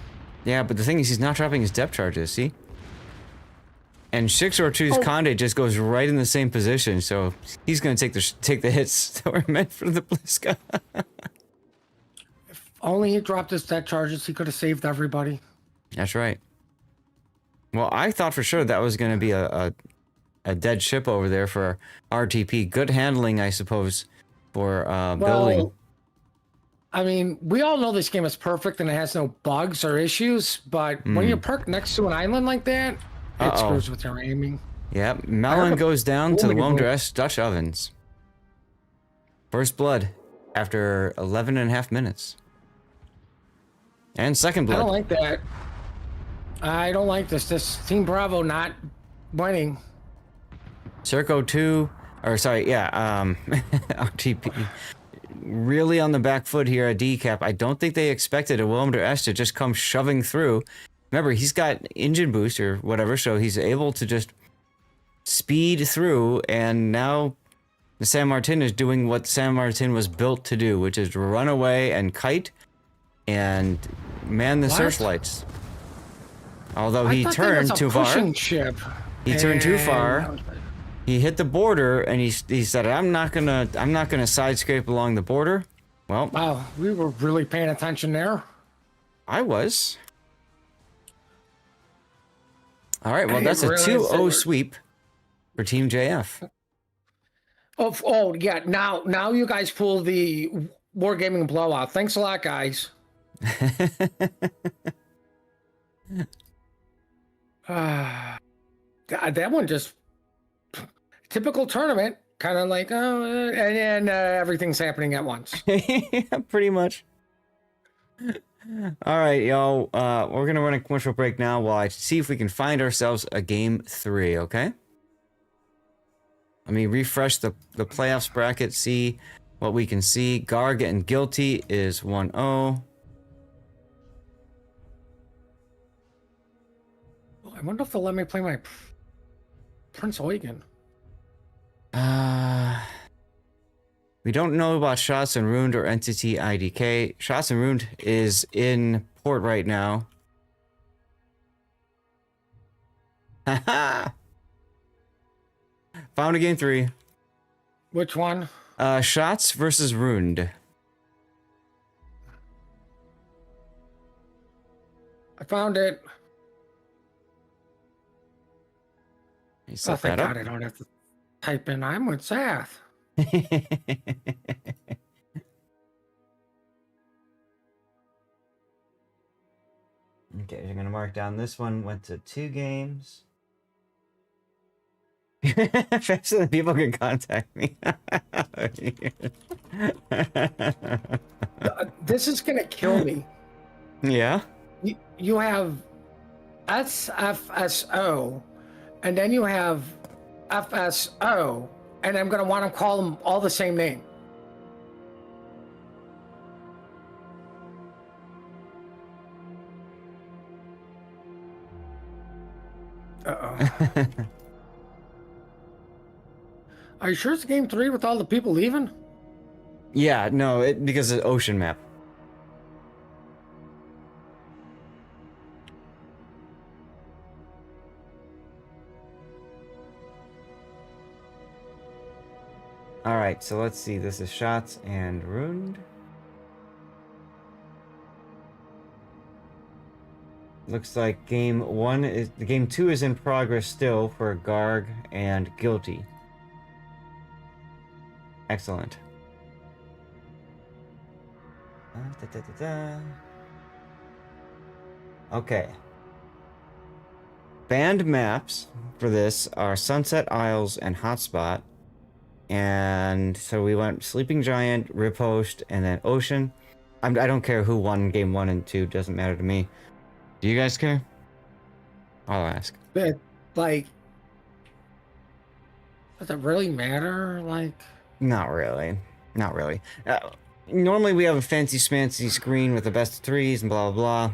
[SPEAKER 1] Yeah, but the thing is, he's not dropping his depth charges. See. And Shixor2's Conde just goes right in the same position, so he's going to take the hits that were meant for the Blitzka.
[SPEAKER 2] If only he dropped his debt charges, he could have saved everybody.
[SPEAKER 1] That's right. Well, I thought for sure that was going to be a dead ship over there for RTP. Good handling, I suppose, for building.
[SPEAKER 2] I mean, we all know this game is perfect and it has no bugs or issues, but when you're parked next to an island like that, it screws with your aiming.
[SPEAKER 1] Yep, Melon goes down to the Willem de Rest Dutch ovens. First blood after 11 and a half minutes. And second blood.
[SPEAKER 2] I don't like that. I don't like this. This Team Bravo not winning.
[SPEAKER 1] Circo 2, or sorry, yeah, RTP. Really on the back foot here at D-Cap. I don't think they expected a Willem de Rest to just come shoving through. Remember, he's got engine boost or whatever, so he's able to just speed through, and now the San Martin is doing what San Martin was built to do, which is run away and kite and man the
[SPEAKER 2] What?
[SPEAKER 1] searchlights. Although
[SPEAKER 2] I
[SPEAKER 1] he
[SPEAKER 2] thought that
[SPEAKER 1] turned
[SPEAKER 2] was a
[SPEAKER 1] too far.
[SPEAKER 2] pushing ship.
[SPEAKER 1] He turned too far.
[SPEAKER 2] And-
[SPEAKER 1] He hit the border, and he said, I'm not gonna side scrape along the border. Well,
[SPEAKER 2] Wow, we were really paying attention there.
[SPEAKER 1] I was. All right, well,
[SPEAKER 2] I
[SPEAKER 1] that's a
[SPEAKER 2] realized
[SPEAKER 1] 2-0
[SPEAKER 2] that we're-
[SPEAKER 1] sweep for Team JF.
[SPEAKER 2] Oh yeah. Now you guys pull the Wargaming blowout. Thanks a lot, guys. That one just typical tournament, kind of like and everything's happening at once.
[SPEAKER 1] Yeah, pretty much. All right, y'all. We're gonna run a commercial break now while I see if we can find ourselves a game 3. Okay. Let me refresh the playoffs bracket. See what we can see. Gar getting guilty is 1-0.
[SPEAKER 2] I wonder if they'll let me play my Prince Eugen.
[SPEAKER 1] We don't know about Shots and Ruined or Entity IDK. Shots and Ruined is in port right now. Haha! Found a game 3.
[SPEAKER 2] Which one?
[SPEAKER 1] Shots versus Ruined.
[SPEAKER 2] I found it.
[SPEAKER 1] You
[SPEAKER 2] Oh,
[SPEAKER 1] set
[SPEAKER 2] thank
[SPEAKER 1] that
[SPEAKER 2] God I don't have to type in. I'm with Seth.
[SPEAKER 1] up. Okay, you're gonna mark down this one. Went to 2 games. Faster than people can contact me.
[SPEAKER 2] This is gonna kill me.
[SPEAKER 1] Yeah.
[SPEAKER 2] You have SFSO, and then you have FSO, and I'm gonna want to call them all the same name. Uh-oh. Are you sure it's game 3 with all the people leaving?
[SPEAKER 1] Yeah, no, because it's ocean map. All right, so let's see. This is Shots and Ruined. Looks like game 2 is in progress still for Garg and Guilty. Excellent. Okay. Banned maps for this are Sunset Isles and Hotspot. And so we went Sleeping Giant, Riposte, and then Ocean. I don't care who won game 1 and 2. Doesn't matter to me. Do you guys care? I'll ask.
[SPEAKER 2] But, like, does it really matter? Like,
[SPEAKER 1] Not really. Not really. Normally we have a fancy smancy screen with the best of 3s and blah, blah, blah.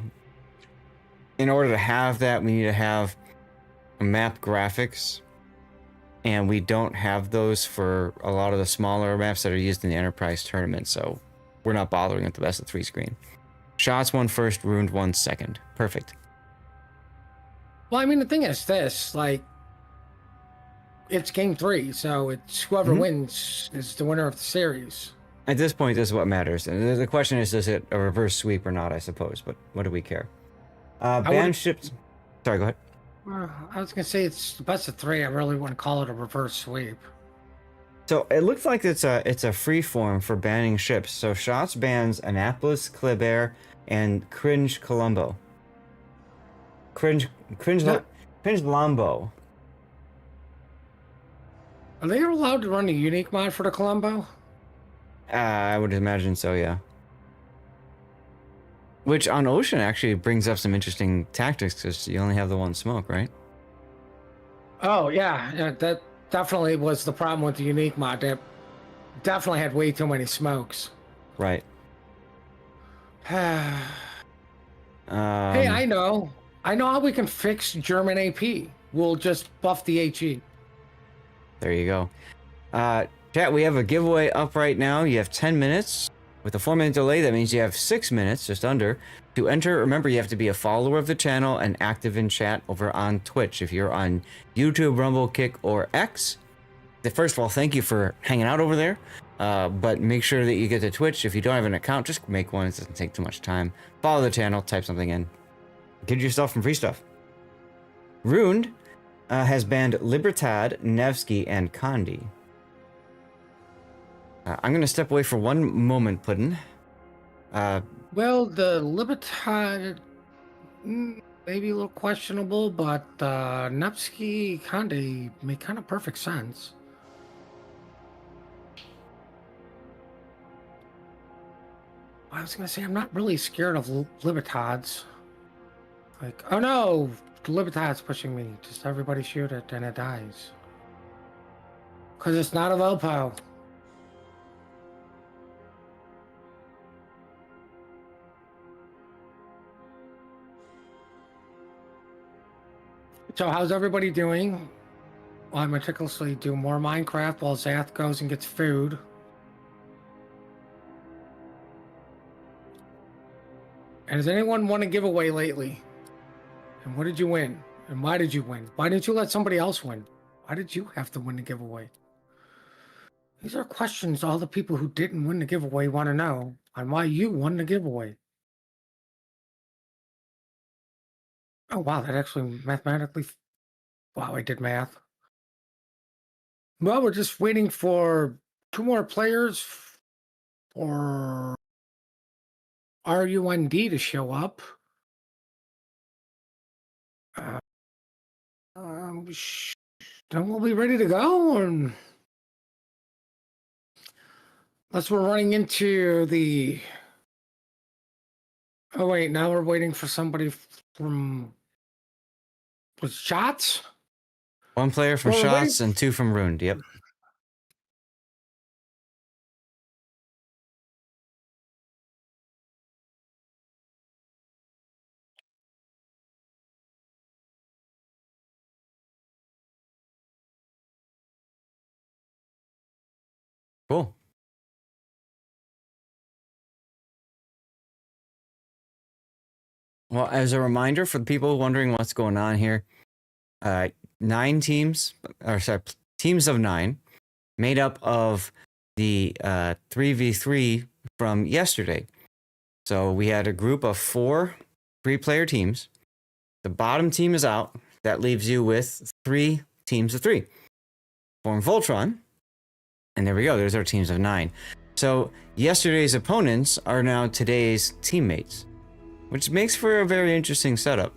[SPEAKER 1] In order to have that, we need to have map graphics. And we don't have those for a lot of the smaller maps that are used in the Enterprise tournament, so we're not bothering with the best of 3 screen. Shots won first, Ruined won second. Perfect.
[SPEAKER 2] well, I mean, the thing is this, like, it's game 3, so it's whoever wins is the winner of the series.
[SPEAKER 1] At this point, this is what matters. And the question is it a reverse sweep or not, I suppose, but what do we care? Banned ships... Sorry, go ahead.
[SPEAKER 2] I was gonna say it's the best of 3. I really wouldn't call it a reverse sweep.
[SPEAKER 1] So it looks like it's a free form for banning ships. So Shots bans Annapolis, Kleber, and Cringe Colombo. Cringe Lambo.
[SPEAKER 2] Are they allowed to run a unique mod for the Colombo?
[SPEAKER 1] I would imagine so, yeah. Which on Ocean actually brings up some interesting tactics because you only have the one smoke, right?
[SPEAKER 2] Oh yeah, that definitely was the problem with the unique mod. That definitely had way too many smokes.
[SPEAKER 1] Right.
[SPEAKER 2] Hey, I know how we can fix German AP. We'll just buff the HE.
[SPEAKER 1] There you go. Chat, we have a giveaway up right now. You have 10 minutes. With a 4-minute delay, that means you have 6 minutes, just under. To enter, remember, you have to be a follower of the channel and active in chat over on Twitch. If you're on YouTube, Rumble, Kick, or X, first of all, thank you for hanging out over there. But make sure that you get to Twitch. If you don't have an account, just make one. It doesn't take too much time. Follow the channel, type something in. Get yourself some free stuff. Ruined has banned Libertad, Nevsky, and Condi. I'm going to step away for one moment, Puddin.
[SPEAKER 2] Well, the Libertad maybe a little questionable, but Nevsky Conde make kind of perfect sense. I was going to say, I'm not really scared of Libertads. Like, oh no, the Libertad's pushing me. Just everybody shoot it and it dies. Because it's not a Velpo. So how's everybody doing? Well, I meticulously do more Minecraft while Zath goes and gets food. And has anyone won a giveaway lately? And what did you win? And why did you win? Why didn't you let somebody else win? Why did you have to win the giveaway? These are questions all the people who didn't win the giveaway want to know on why you won the giveaway. Oh, wow, that actually mathematically... Wow, I did math. Well, we're just waiting for 2 more players for RUND to show up. Then we'll be ready to go. And unless we're running into the... Oh, wait, now we're waiting for somebody from... With shots?
[SPEAKER 1] 1 player from Shots and 2 from Ruined, yep. Cool. Well, as a reminder for the people wondering what's going on here, 9 teams, or sorry, teams of 9, made up of the 3v3 from yesterday. So we had a group of 4 3-player teams. The bottom team is out. That leaves you with 3 teams of 3. Form Voltron. And there we go. There's our teams of 9. So yesterday's opponents are now today's teammates, which makes for a very interesting setup.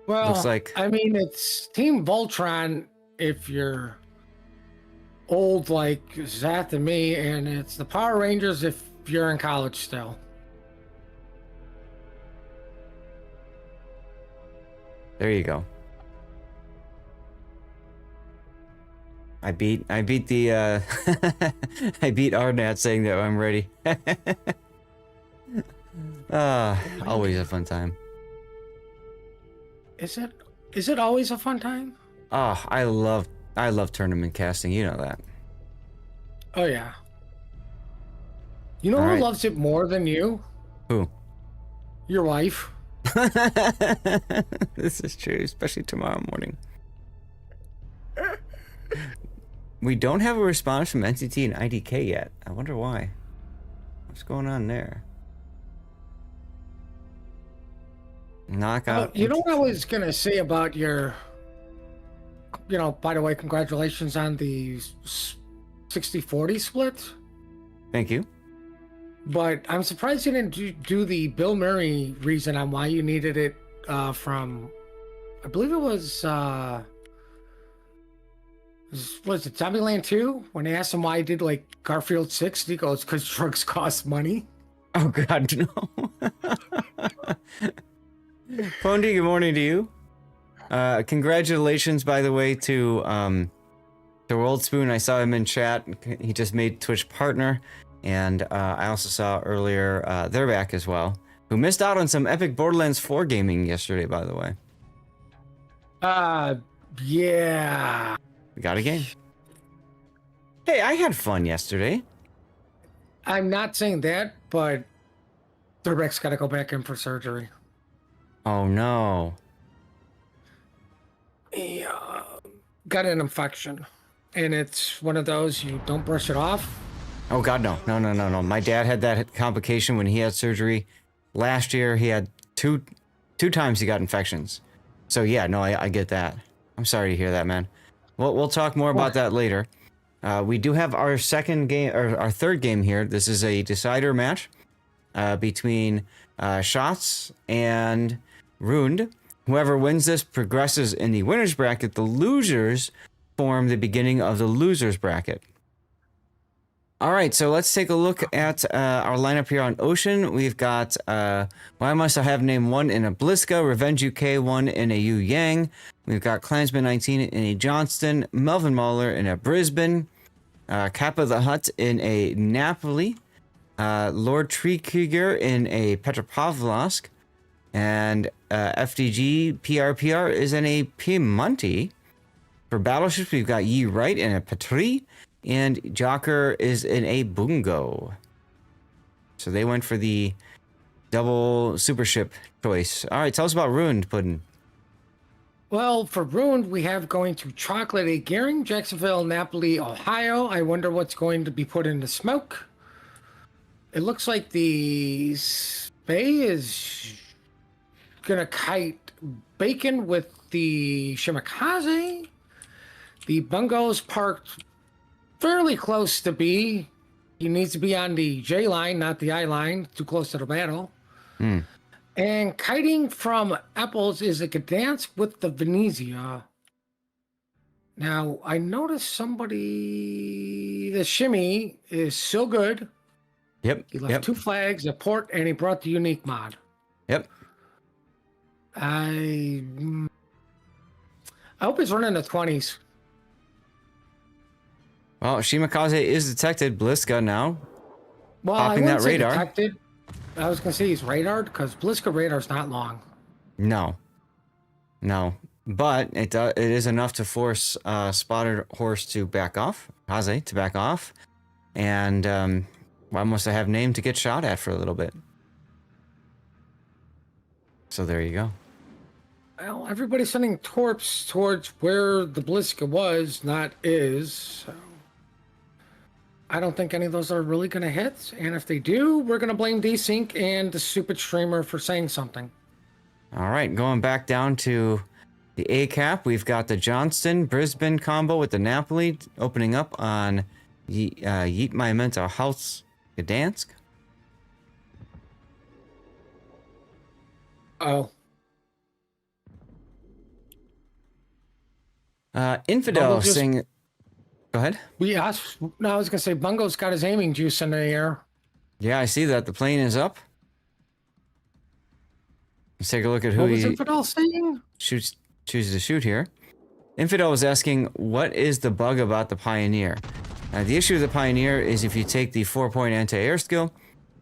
[SPEAKER 2] Well,
[SPEAKER 1] looks like...
[SPEAKER 2] I mean, it's Team Voltron if you're old like Zath and me, and it's the Power Rangers if you're in college still.
[SPEAKER 1] There you go. I beat the I beat Arnat saying that I'm ready. Always a fun time.
[SPEAKER 2] Is it always a fun time?
[SPEAKER 1] Oh, I love tournament casting, you know that.
[SPEAKER 2] Oh yeah. You know
[SPEAKER 1] All
[SPEAKER 2] who
[SPEAKER 1] right.
[SPEAKER 2] loves it more than you?
[SPEAKER 1] Who?
[SPEAKER 2] Your wife.
[SPEAKER 1] This is true, especially tomorrow morning. We don't have a response from NCT and IDK yet. I wonder why. What's going on there? Knockout.
[SPEAKER 2] You know what I was gonna say about your... You know, by the way, congratulations on the 60-40 split.
[SPEAKER 1] Thank you.
[SPEAKER 2] But I'm surprised you didn't do the Bill Murray reason on why you needed it from... I believe it was... was it Zombieland 2? When they asked him why he did like Garfield 6, he goes, because drugs cost money.
[SPEAKER 1] Oh God, no. Pondy, good morning to you. Congratulations, by the way, to World Spoon. I saw him in chat. He just made Twitch partner. And I also saw earlier, they're back as well, who missed out on some epic Borderlands 4 gaming yesterday, by the way.
[SPEAKER 2] Yeah.
[SPEAKER 1] We got a game. Hey, I had fun yesterday.
[SPEAKER 2] I'm not saying that, but Durbeck's got to go back in for surgery.
[SPEAKER 1] Oh no.
[SPEAKER 2] He got an infection, and it's one of those you don't brush it off.
[SPEAKER 1] Oh God, no. No. My dad had that complication when he had surgery last year. He had two times he got infections. So yeah, no, I get that. I'm sorry to hear that, man. We'll talk more about that later. We do have our second game, or our third game here. This is a decider match between Shots and Ruined. Whoever wins this progresses in the winner's bracket. The losers form the beginning of the loser's bracket. All right, so let's take a look at our lineup here on Ocean. We've got, why must I have name 1 in a Bliska, Revenge UK 1 in a Yu Yang. We've got Klansman 19 in a Johnston, Melvin Mahler in a Brisbane, Kappa the Hutt in a Napoli, Lord Treekrieger in a Petropavlovsk, and FDG PRPR is in a Piemonte. For Battleships, we've got Yi Wright in a Patrie, and Jocker is in a Bungo. So they went for the double super ship choice. All right, tell us about Ruined, Puddin'.
[SPEAKER 2] Well, for Ruined, we have going to Chocolate A. Gearing, Jacksonville, Napoli, Ohio. I wonder what's going to be put in the smoke. It looks like the Spey is going to kite bacon with the Shimakaze. The Bungo's parked fairly close to B. He needs to be on the J line, not the I line. Too close to the battle. And kiting from Apples is a Gdansk with the Venezia. Now, I noticed the shimmy is so good.
[SPEAKER 1] Yep.
[SPEAKER 2] He left 2 flags, a port, and he brought the unique mod.
[SPEAKER 1] Yep.
[SPEAKER 2] I hope he's running the 20s.
[SPEAKER 1] Well, Shimakaze is detected. Bliska now.
[SPEAKER 2] Well,
[SPEAKER 1] Popping that radar.
[SPEAKER 2] Detected. I was going to say he's radared because Bliska radar's not long.
[SPEAKER 1] No. But it is enough to force Spotted Horse to back off. Haze to back off. And why must I have name to get shot at for a little bit? So there you go.
[SPEAKER 2] Well, everybody's sending torps towards where the Bliska was, not is. So I don't think any of those are really going to hit. And if they do, we're going to blame Desync and the stupid streamer for saying something.
[SPEAKER 1] All right, going back down to the A cap, we've got the Johnston Brisbane combo with the Napoli opening up on Yeet My Mental Health Gdansk.
[SPEAKER 2] Oh.
[SPEAKER 1] Infidel saying, go ahead.
[SPEAKER 2] I was going to say Bungo's got his aiming juice in the air.
[SPEAKER 1] Yeah, I see that. The plane is up. Let's take a look at who
[SPEAKER 2] What was
[SPEAKER 1] he
[SPEAKER 2] Infidel saying?
[SPEAKER 1] chooses to shoot here. Infidel was asking, what is the bug about the Pioneer? The issue of the Pioneer is if you take the 4-point anti-air skill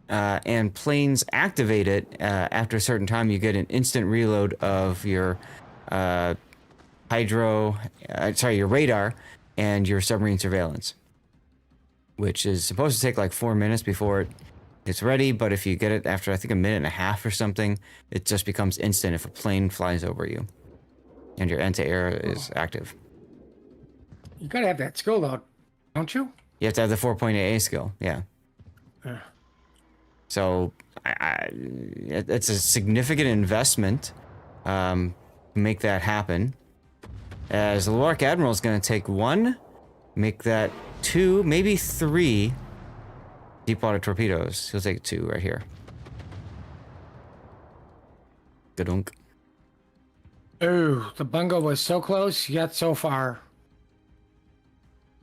[SPEAKER 1] and planes activate it, after a certain time you get an instant reload of your your radar and your submarine surveillance, which is supposed to take like 4 minutes before it's ready, but if you get it after I think a minute and a half or something, it just becomes instant if a plane flies over you and your anti-air is active.
[SPEAKER 2] You got to have that skill though, don't you?
[SPEAKER 1] You have to have the 4-point AA skill, yeah. So it's a significant investment to make that happen. As the Loark Admiral is going to take 1, make that 2, maybe 3 deep water torpedoes. He'll take 2 right here. Gadunk.
[SPEAKER 2] Ooh, the Bungo was so close, yet so far.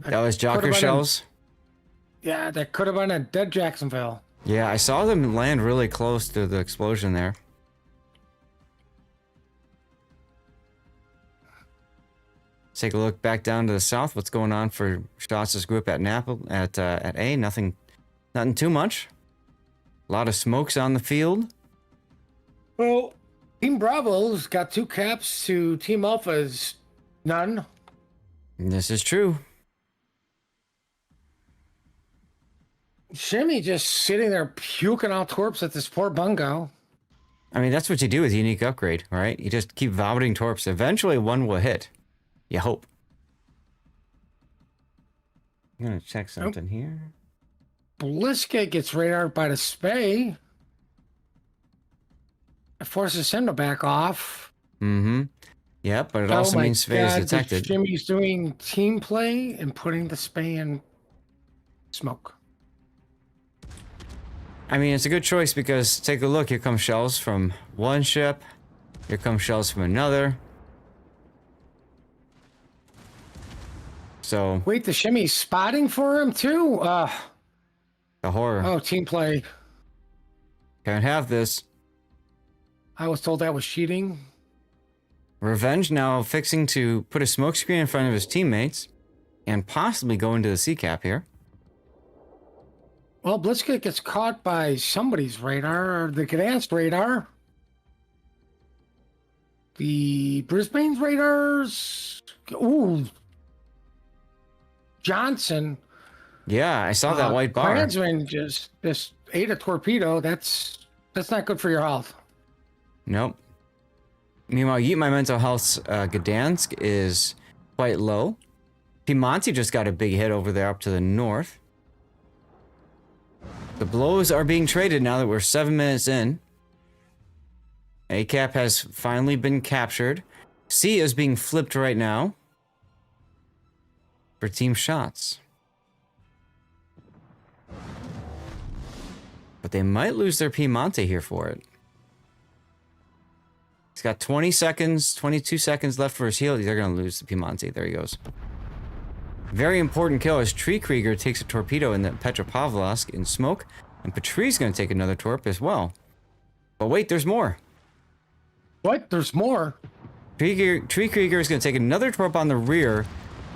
[SPEAKER 1] That was Jocker shells.
[SPEAKER 2] Yeah, that could have been a dead Jacksonville.
[SPEAKER 1] Yeah, I saw them land really close to the explosion there. Let's take a look back down to the south. What's going on for Shots' group at at A? Nothing too much. A lot of smokes on the field.
[SPEAKER 2] Well, Team Bravo's got 2 caps to Team Alpha's none.
[SPEAKER 1] This is true.
[SPEAKER 2] Shimmy just sitting there puking out torps at this poor bungo.
[SPEAKER 1] I mean, that's what you do with Unique Upgrade, right? You just keep vomiting torps. Eventually, one will hit. You hope. I'm gonna check something here.
[SPEAKER 2] Bliska gets radared by the Spay. It forces him to back off.
[SPEAKER 1] Mm-hmm. Yep, but it also means Spay is detected.
[SPEAKER 2] Jimmy's doing team play and putting the Spay in smoke.
[SPEAKER 1] I mean, it's a good choice because take a look. Here come shells from one ship. Here come shells from another. So
[SPEAKER 2] Wait, the Shimmy's spotting for him too?
[SPEAKER 1] the horror.
[SPEAKER 2] Oh, team play.
[SPEAKER 1] Can't have this.
[SPEAKER 2] I was told that was cheating.
[SPEAKER 1] Revenge now fixing to put a smoke screen in front of his teammates and possibly go into the C cap here.
[SPEAKER 2] Well, Blitzkrieg gets caught by somebody's radar, or the Gdansk radar. The Brisbane's radars. Ooh. Johnson.
[SPEAKER 1] Yeah, I saw that white bar.
[SPEAKER 2] Klansman just ate a torpedo. That's not good for your health.
[SPEAKER 1] Nope. Meanwhile, Yeet My Mental Health's Gdansk is quite low. Piemonte just got a big hit over there up to the north. The blows are being traded now that we're 7 minutes in. A-cap has finally been captured. C is being flipped right now for team shots. But they might lose their Piemonte here for it. He's got 20 seconds, 22 seconds left for his heal. They're going to lose the Piemonte. There he goes. Very important kill as Tree Krieger takes a torpedo in the Petropavlovsk in smoke. And Patri's going to take another torp as well. But wait, there's more.
[SPEAKER 2] What? There's more?
[SPEAKER 1] Tree Krieger is going to take another torp on the rear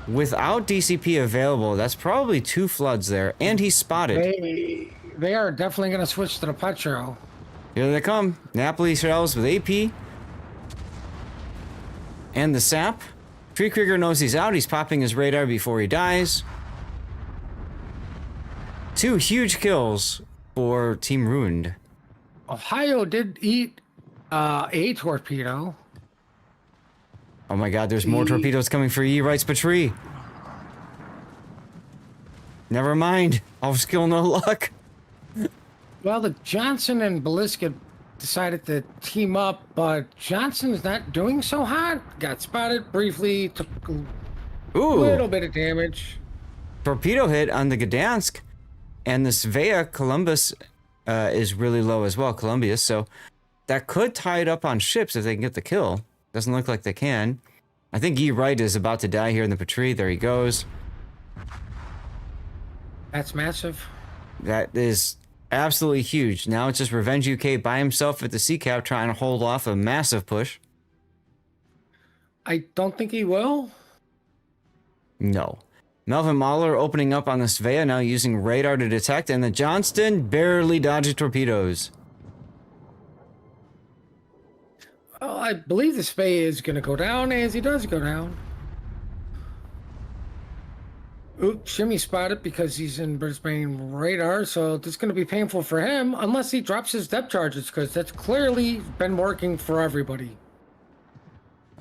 [SPEAKER 1] without DCP available. That's probably 2 floods there. And he's spotted.
[SPEAKER 2] They are definitely going to switch to the Petro.
[SPEAKER 1] Here they come. Napoli shells with AP. And the sap. Tree Krieger knows he's out. He's popping his radar before he dies. 2 huge kills for Team Ruined.
[SPEAKER 2] Ohio did eat a torpedo.
[SPEAKER 1] Oh my god, there's more torpedoes coming for E, writes Patri. Never mind. All skill, no luck.
[SPEAKER 2] Well, the Johnson and Beliska decided to team up, but Johnson is not doing so hot. Got spotted briefly, took a little bit of damage.
[SPEAKER 1] Torpedo hit on the Gdansk, and the Svea Columbus is really low as well, Columbia, so that could tie it up on ships if they can get the kill. Doesn't look like they can. I think E. Wright is about to die here in the Patri. There he goes.
[SPEAKER 2] That's massive.
[SPEAKER 1] That is absolutely huge. Now it's just Revenge UK by himself at the C-Cap trying to hold off a massive push.
[SPEAKER 2] I don't think he will.
[SPEAKER 1] No. Melvin Mahler opening up on the Svea, now using radar to detect, and the Johnston barely dodging torpedoes.
[SPEAKER 2] Well, I believe the Spay is going to go down as he does go down. Oops, Shimmy spotted because he's in Brisbane radar, so this is going to be painful for him unless he drops his depth charges, because that's clearly been working for everybody.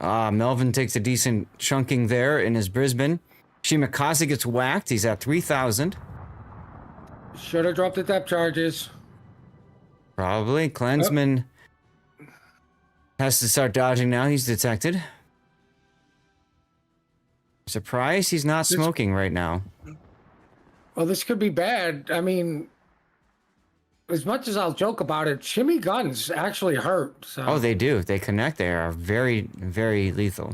[SPEAKER 1] Melvin takes a decent chunking there in his Brisbane. Shimakaze gets whacked. He's at 3,000.
[SPEAKER 2] Should have dropped the depth charges.
[SPEAKER 1] Probably. Clansman has to start dodging now. He's detected. Surprised he's not smoking right now.
[SPEAKER 2] Well, this could be bad. I mean, as much as I'll joke about it, shimmy guns actually hurt. So.
[SPEAKER 1] Oh, they do. They connect. They are very, very lethal.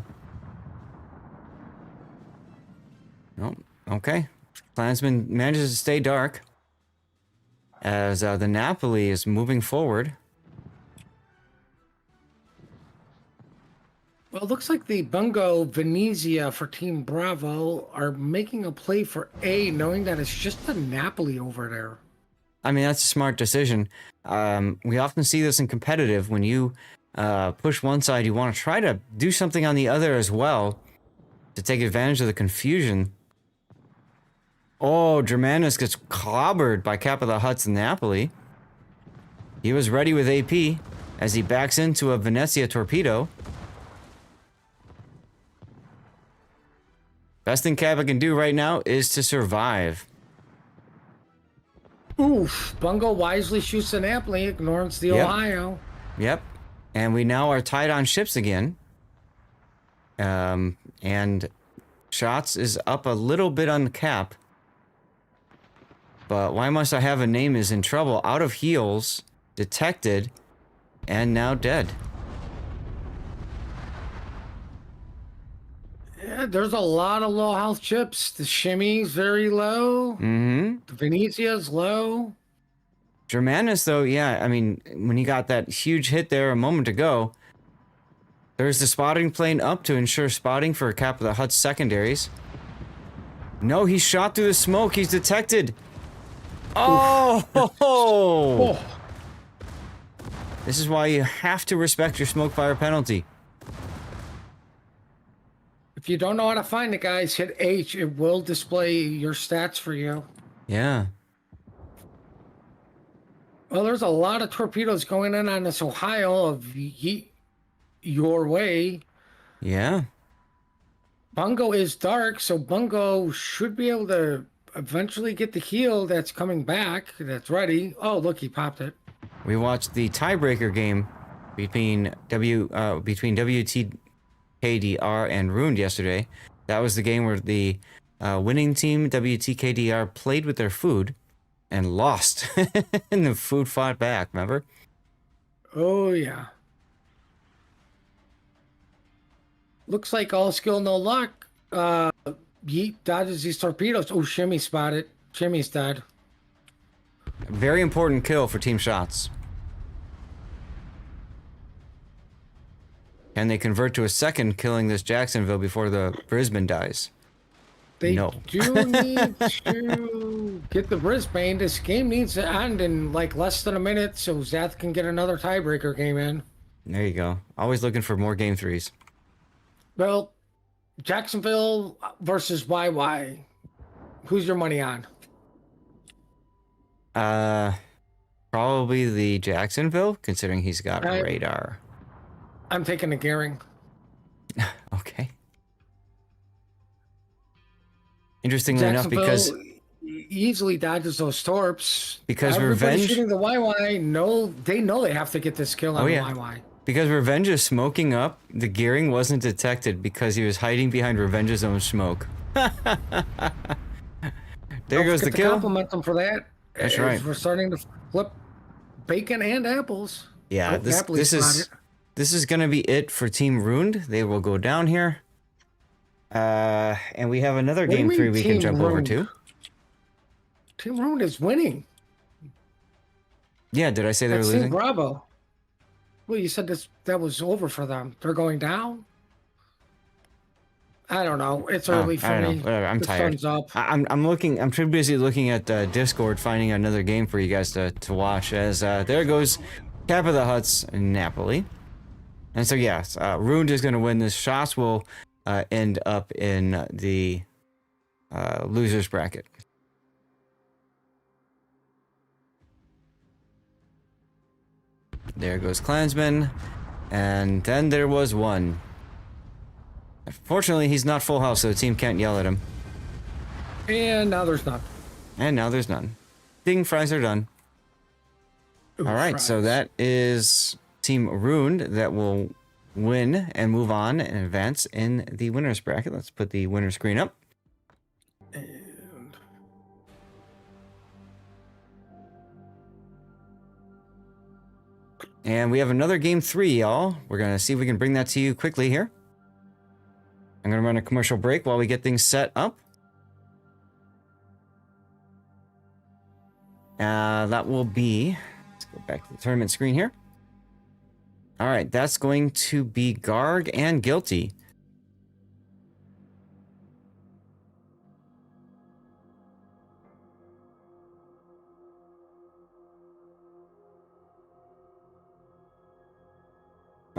[SPEAKER 1] Oh, okay. Klansman manages to stay dark as the Napoli is moving forward.
[SPEAKER 2] Well, it looks like the Bungo Venezia for Team Bravo are making a play for A, knowing that it's just the Napoli over there.
[SPEAKER 1] I mean, that's a smart decision. We often see this in competitive when you push one side, you want to try to do something on the other as well to take advantage of the confusion. Oh, Germanus gets clobbered by Kappa the Hutt's Napoli. He was ready with AP as he backs into a Venezia torpedo. Best thing Kappa can do right now is to survive.
[SPEAKER 2] Oof. Bungo wisely shoots the Napoli, ignores the Ohio.
[SPEAKER 1] Yep. And we now are tied on ships again. And Shots is up a little bit on the cap. But Why Must I Have a Name is in trouble. Out of heals. Detected. And now dead.
[SPEAKER 2] Yeah, there's a lot of low health chips. The Shimmy's very low.
[SPEAKER 1] Mm-hmm.
[SPEAKER 2] The Venezia's low.
[SPEAKER 1] Germanus, though, yeah, I mean, when he got that huge hit there a moment ago, there's the spotting plane up to ensure spotting for Kappa the Hutt's secondaries. No, he's shot through the smoke. He's detected. Oh!
[SPEAKER 2] Oh.
[SPEAKER 1] This is why you have to respect your smoke fire penalty.
[SPEAKER 2] If you don't know how to find it, guys, hit H. It will display your stats for you.
[SPEAKER 1] Yeah.
[SPEAKER 2] Well, there's a lot of torpedoes going in on this Ohio of yeet your way.
[SPEAKER 1] Yeah.
[SPEAKER 2] Bungo is dark, so Bungo should be able to eventually get the heal that's coming back, that's ready. Oh, look, he popped it.
[SPEAKER 1] We watched the tiebreaker game between WTKDR and Ruined yesterday. That was the game where the winning team, WTKDR, played with their food and lost. And the food fought back, remember?
[SPEAKER 2] Oh, yeah. Looks like all skill, no luck. Yeet dodges these torpedoes. Oh, Shimmy spotted. Shimmy's dead.
[SPEAKER 1] Very important kill for Team Shots. Can they convert to a second, killing this Jacksonville before the Brisbane dies?
[SPEAKER 2] They
[SPEAKER 1] No.
[SPEAKER 2] do need to get the Brisbane. This game needs to end in like less than a minute so Zath can get another tiebreaker game in.
[SPEAKER 1] There you go. Always looking for more game threes.
[SPEAKER 2] Well, Jacksonville versus YY. Who's your money on?
[SPEAKER 1] Probably the Jacksonville, considering he's got radar.
[SPEAKER 2] I'm taking the Gearing.
[SPEAKER 1] Okay. Interestingly enough, because
[SPEAKER 2] easily dodges those torps.
[SPEAKER 1] Because
[SPEAKER 2] Everybody
[SPEAKER 1] Revenge
[SPEAKER 2] shooting the YY, they know they have to get this kill on the YY.
[SPEAKER 1] Because Revenge is smoking up, the Gearing wasn't detected because he was hiding behind Revenge's own smoke. There goes the kill.
[SPEAKER 2] Compliment them for that.
[SPEAKER 1] That's right.
[SPEAKER 2] We're starting to flip bacon and apples.
[SPEAKER 1] Yeah, this is gonna be it for Team Ruined. They will go down here. And we have another game 3 we can jump over to.
[SPEAKER 2] Team Ruined is winning.
[SPEAKER 1] Yeah, did I say they were
[SPEAKER 2] Team
[SPEAKER 1] losing?
[SPEAKER 2] Bravo. Well, you said that was over for them. They're going down. I don't know. It's early for
[SPEAKER 1] I don't
[SPEAKER 2] me.
[SPEAKER 1] know. Whatever. I'm tired.
[SPEAKER 2] Sun's up.
[SPEAKER 1] I'm too busy looking at Discord, finding another game for you guys to watch. As there goes Kappa the Hutt's Napoli. And so yes, Ruined is going to win this. Shots will end up in the losers bracket. There goes Klansman, and then there was one. Fortunately, he's not full house, so the team can't yell at him.
[SPEAKER 2] And now there's none.
[SPEAKER 1] And now there's none. Ding, fries are done.
[SPEAKER 2] Ooh,
[SPEAKER 1] all right,
[SPEAKER 2] fries.
[SPEAKER 1] so that is Team Ruined that will win and move on and advance in the winners bracket. Let's put the winner screen up. And we have another game 3, y'all. We're going to see if we can bring that to you quickly here. I'm going to run a commercial break while we get things set up. That will be... Let's go back to the tournament screen here. All right, that's going to be Garg and Guilty.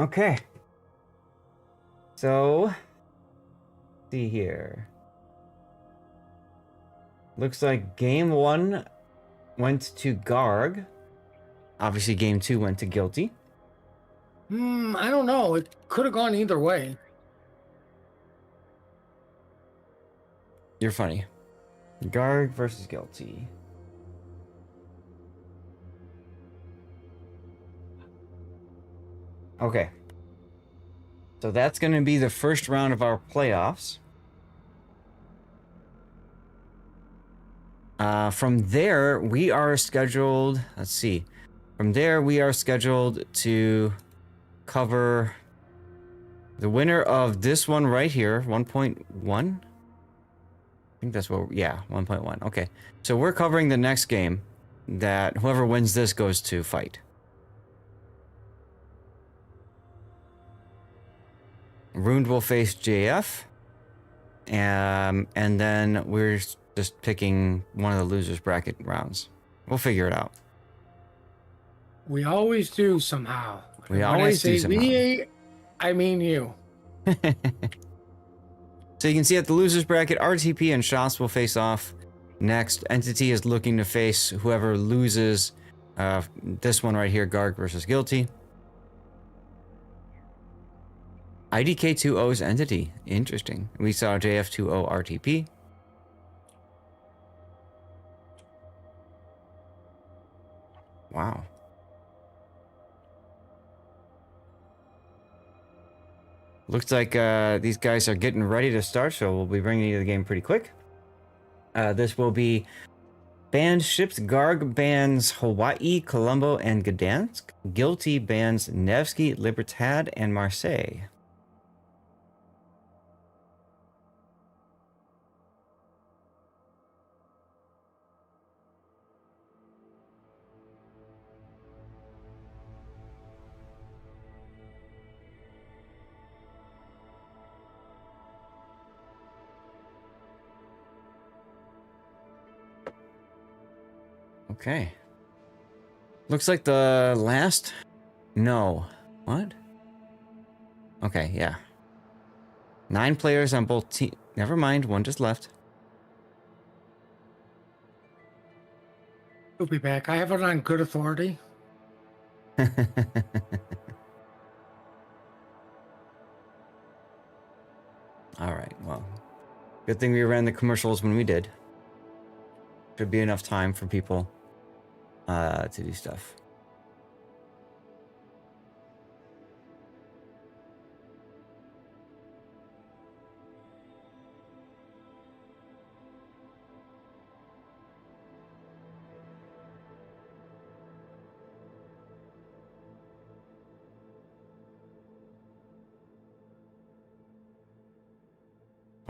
[SPEAKER 1] Okay. So, see here. Looks like game 1 went to Garg. Obviously, game 2 went to Guilty.
[SPEAKER 2] I don't know. It could have gone either way.
[SPEAKER 1] You're funny. Garg versus Guilty. Okay. So that's going to be the first round of our playoffs. From there, we are scheduled... Let's see. From there, we are scheduled to cover the winner of this one right here, 1.1. I think that's what... Yeah, 1.1. Okay. So we're covering the next game that whoever wins this goes to fight. Ruined will face JF. And then we're just picking one of the losers bracket rounds. We'll figure it out.
[SPEAKER 2] We always do somehow.
[SPEAKER 1] We
[SPEAKER 2] When
[SPEAKER 1] always
[SPEAKER 2] I
[SPEAKER 1] do
[SPEAKER 2] say
[SPEAKER 1] somehow.
[SPEAKER 2] we, I mean you.
[SPEAKER 1] So you can see at the losers bracket, RTP and Shots will face off. Next, Entity is looking to face whoever loses this one right here, Garg versus Guilty. IDK2O's Entity. Interesting. We saw JF2O RTP. Wow. Looks like these guys are getting ready to start, so we'll be bringing you the game pretty quick. This will be banned ships. Garg bans Hawaii, Colombo, and Gdansk. Guilty bans Nevsky, Libertad, and Marseille. Okay. Looks like the last... No. What? Okay, yeah. 9 players on both teams. Never mind, one just left.
[SPEAKER 2] We'll be back. I have it on good authority.
[SPEAKER 1] Alright, well. Good thing we ran the commercials when we did. Should be enough time for people to do stuff.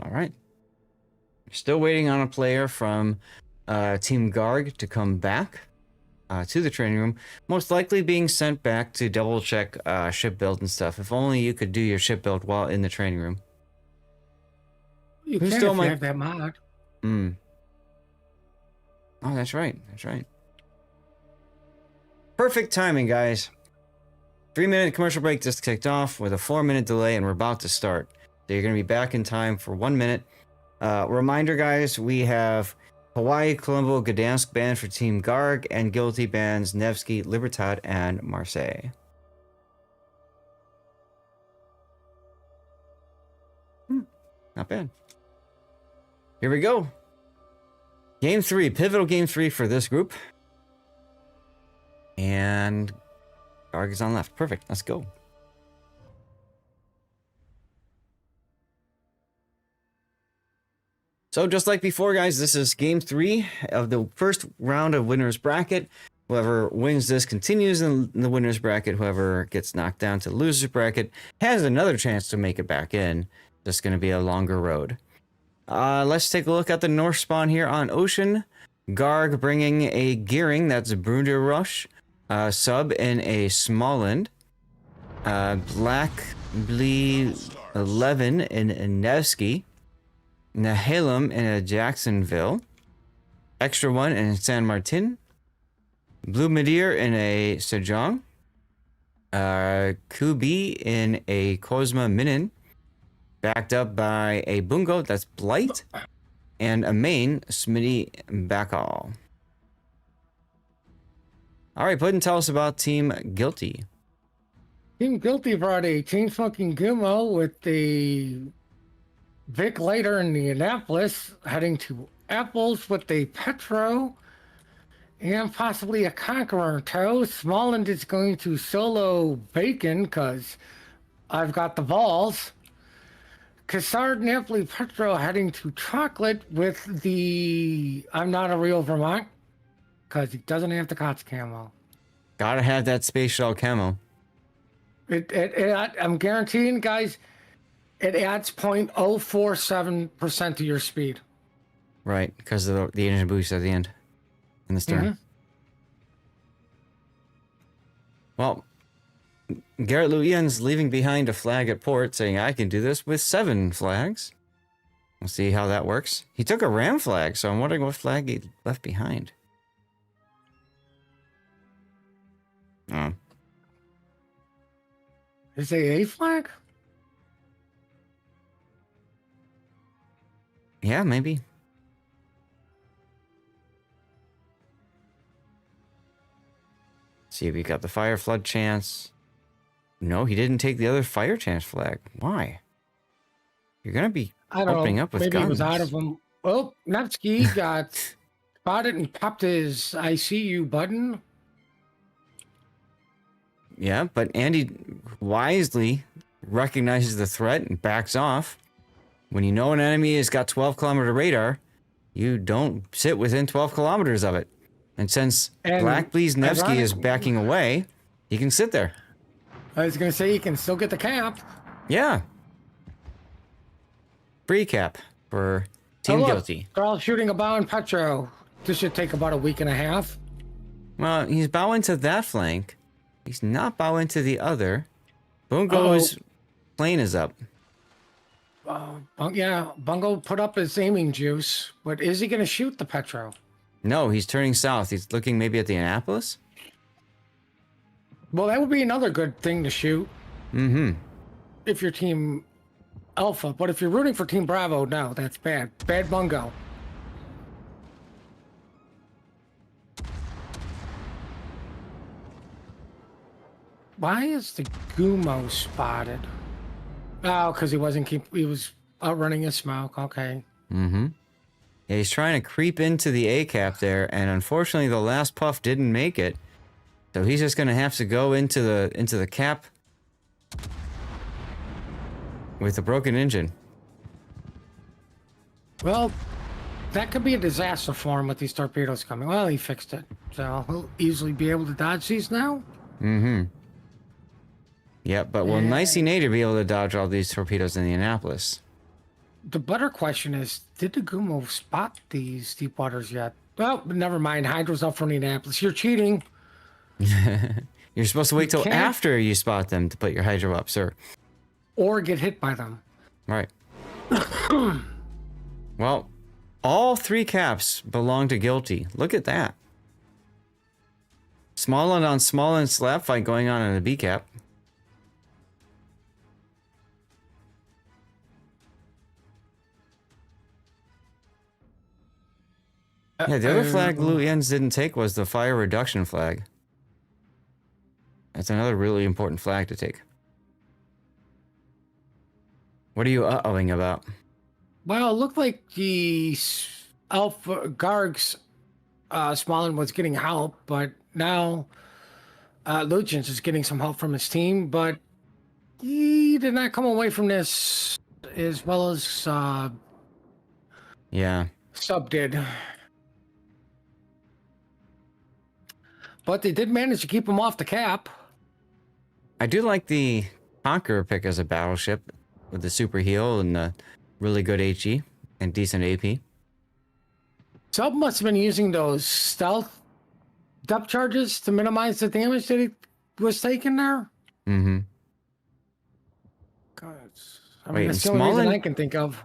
[SPEAKER 1] All right. Still waiting on a player from Team Garg to come back to the training room. Most likely being sent back to double check ship build and stuff. If only you could do your ship build while in the training room.
[SPEAKER 2] You
[SPEAKER 1] Who
[SPEAKER 2] can
[SPEAKER 1] still
[SPEAKER 2] if
[SPEAKER 1] might-
[SPEAKER 2] you have that mod.
[SPEAKER 1] Hmm. Oh, that's right. That's right. Perfect timing, guys. 3-minute commercial break just kicked off with a 4-minute delay, and we're about to start. So you're going to be back in time for 1 minute. Reminder, guys, we have Hawaii, Colombo, Gdansk banned for Team Garg, and Guilty bans Nevsky, Libertad, and Marseille. Not bad. Here we go. Game 3, pivotal game 3 for this group. And Garg is on left. Perfect. Let's go. So just like before, guys, this is game 3 of the first round of winner's bracket. Whoever wins this continues in the winner's bracket. Whoever gets knocked down to the loser's bracket has another chance to make it back in. Just going to be a longer road. Let's take a look at the north spawn here on Ocean. Garg bringing a Gearing, that's Brunder Rush. Sub in a Smalland. Black Blee 11 in Nevsky. Nahalem in a Jacksonville. Extra 1 in San Martin. Blue Meteor in a Sejong. Kubi in a Kozma Minin, backed up by a Bungo, that's Blight, and a main, Smitty Backall. All right, Puddin, tell us about Team Guilty.
[SPEAKER 2] Team Guilty brought a Team fucking Gumo with the Vic later in the Annapolis, heading to Apples with a Petro and possibly a Conqueror in tow. Smallland is going to solo Bacon because I've got the balls. Cassard, Napoli, Petro heading to Chocolate with the I'm Not a Real Vermont because he doesn't have the COTS camo.
[SPEAKER 1] Gotta have that space shell camo.
[SPEAKER 2] I'm guaranteeing, guys, it adds 0.047% to your speed.
[SPEAKER 1] Right, because of the engine boost at the end in the stern. Well, Garrett Luian's leaving behind a flag at port saying, I can do this with 7 flags. We'll see how that works. He took a ram flag, so I'm wondering what flag he left behind. Oh.
[SPEAKER 2] Is it a flag?
[SPEAKER 1] Yeah, maybe. See if we got the fire flood chance. No, he didn't take the other fire chance flag. Why? You're gonna be opening up with
[SPEAKER 2] maybe
[SPEAKER 1] guns.
[SPEAKER 2] Maybe it was out of him. Oh, Nevsky got spotted and popped his I see you button.
[SPEAKER 1] Yeah, but Andy wisely recognizes the threat and backs off. When you know an enemy has got 12-kilometer radar, you don't sit within 12 kilometers of it. And since Black Bleeze Nevsky is backing away, he can sit there.
[SPEAKER 2] I was going to say he can still get the cap.
[SPEAKER 1] Yeah. Free cap for Team Guilty.
[SPEAKER 2] They're all shooting a bow in Petro. This should take about a week and a half.
[SPEAKER 1] Well, he's bowing to that flank. He's not bowing to the other. Bungo's plane is up.
[SPEAKER 2] Yeah, Bungo put up his aiming juice, but is he going to shoot the Petro?
[SPEAKER 1] No, he's turning south. He's looking maybe at the Annapolis.
[SPEAKER 2] Well, that would be another good thing to shoot.
[SPEAKER 1] Mm-hmm.
[SPEAKER 2] If you're Team Alpha, but if you're rooting for Team Bravo, no, that's bad. Bad Bungo. Why is the Gumo spotted? Oh, because he was outrunning his smoke. Okay.
[SPEAKER 1] Mm-hmm. Yeah, he's trying to creep into the A cap there, and unfortunately the last puff didn't make it. So he's just gonna have to go into the cap with a broken engine.
[SPEAKER 2] Well, that could be a disaster for him with these torpedoes coming. Well, he fixed it, so he'll easily be able to dodge these now.
[SPEAKER 1] Mm-hmm. Yeah, but will Nicey Nader be able to dodge all these torpedoes in the Annapolis?
[SPEAKER 2] The better question is, did the Gumo spot these deep waters yet? Well, never mind. Hydro's up from the Annapolis. You're cheating.
[SPEAKER 1] You're supposed to wait till after you spot them to put your hydro up, sir.
[SPEAKER 2] Or get hit by them.
[SPEAKER 1] Right. Well, all 3 caps belong to Guilty. Look at that. Smallland on Smallland slap fight going on in the B cap. Yeah, the other flag Luians didn't take was the fire reduction flag. That's another really important flag to take. What are you uh-ohing about?
[SPEAKER 2] Well, it looked like the Alpha Garg's Smallland was getting help, but now Lucian's is getting some help from his team, but he did not come away from this as well as Sub did. But they did manage to keep him off the cap.
[SPEAKER 1] I do like the Conqueror pick as a battleship with the super heal and the really good HE and decent AP.
[SPEAKER 2] Sub must have been using those stealth depth charges to minimize the damage that he was taking there.
[SPEAKER 1] Mm-hmm.
[SPEAKER 2] God, I mean, that's the only reason I can think of.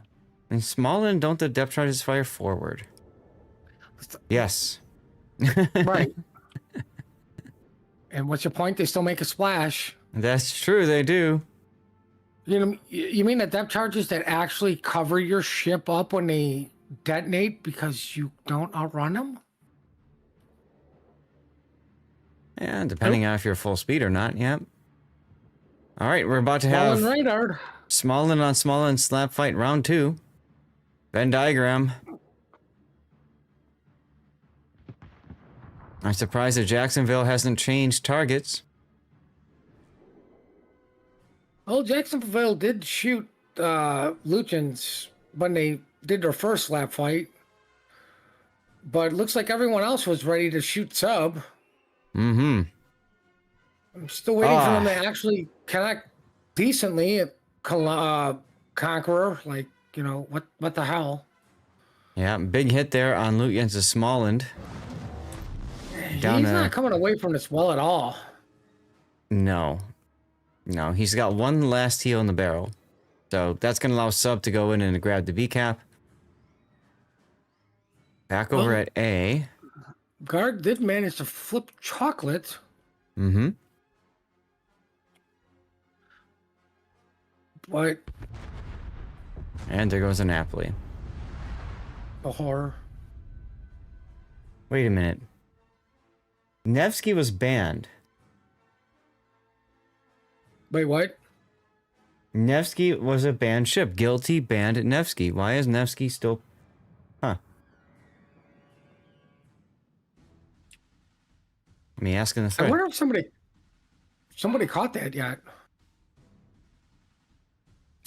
[SPEAKER 1] In Smallland, don't the depth charges fire forward? Yes.
[SPEAKER 2] Right. And what's your point? They still make a splash.
[SPEAKER 1] That's true, they do.
[SPEAKER 2] You know, you mean the depth charges that actually cover your ship up when they detonate because you don't outrun them?
[SPEAKER 1] Yeah, depending on if you're full speed or not, yep. All right, we're about to have
[SPEAKER 2] radar.
[SPEAKER 1] Smallland on Smallland slap fight round 2. Venn diagram. I'm surprised that Jacksonville hasn't changed targets.
[SPEAKER 2] Well, Jacksonville did shoot Luchans when they did their first lap fight. But it looks like everyone else was ready to shoot sub.
[SPEAKER 1] Mm-hmm.
[SPEAKER 2] I'm still waiting for them to actually connect decently at Conqueror. Like, you know, what the hell?
[SPEAKER 1] Yeah, big hit there on Lutyens' Smallland.
[SPEAKER 2] He's not coming away from this well at all.
[SPEAKER 1] No. No, he's got one last heal in the barrel. So that's going to allow Sub to go in and grab the V-cap. Back over at A.
[SPEAKER 2] Guard did manage to flip Chocolate.
[SPEAKER 1] Mm-hmm.
[SPEAKER 2] But...
[SPEAKER 1] And there goes a Napoli.
[SPEAKER 2] The horror.
[SPEAKER 1] Wait a minute. Nevsky was banned.
[SPEAKER 2] Wait, what?
[SPEAKER 1] Nevsky was a banned ship. Guilty banned Nevsky. Why is Nevsky still... Huh. Me asking the thread.
[SPEAKER 2] I wonder if somebody caught that yet.
[SPEAKER 1] I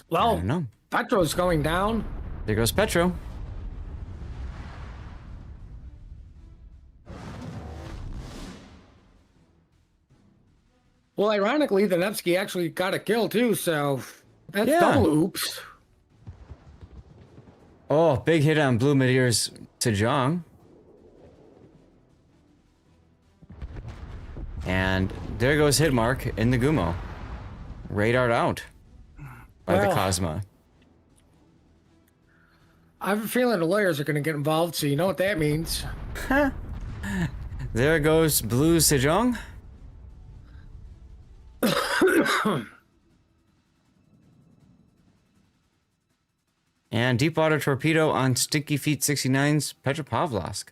[SPEAKER 2] Well,
[SPEAKER 1] don't know.
[SPEAKER 2] Petro's going down.
[SPEAKER 1] There goes Petro.
[SPEAKER 2] Well, ironically, the Nevsky actually got a kill too, so that's
[SPEAKER 1] Yeah.
[SPEAKER 2] double oops.
[SPEAKER 1] Oh, big hit on Blue Meteor's Sejong. And there goes Hitmark in the Gumo. Radared out by the
[SPEAKER 2] Well,
[SPEAKER 1] Cosma.
[SPEAKER 2] I have a feeling the lawyers are going to get involved, so you know what that means.
[SPEAKER 1] There goes Blue Sejong. And Deepwater Torpedo on Stinky Feet 69's Petropavlovsk.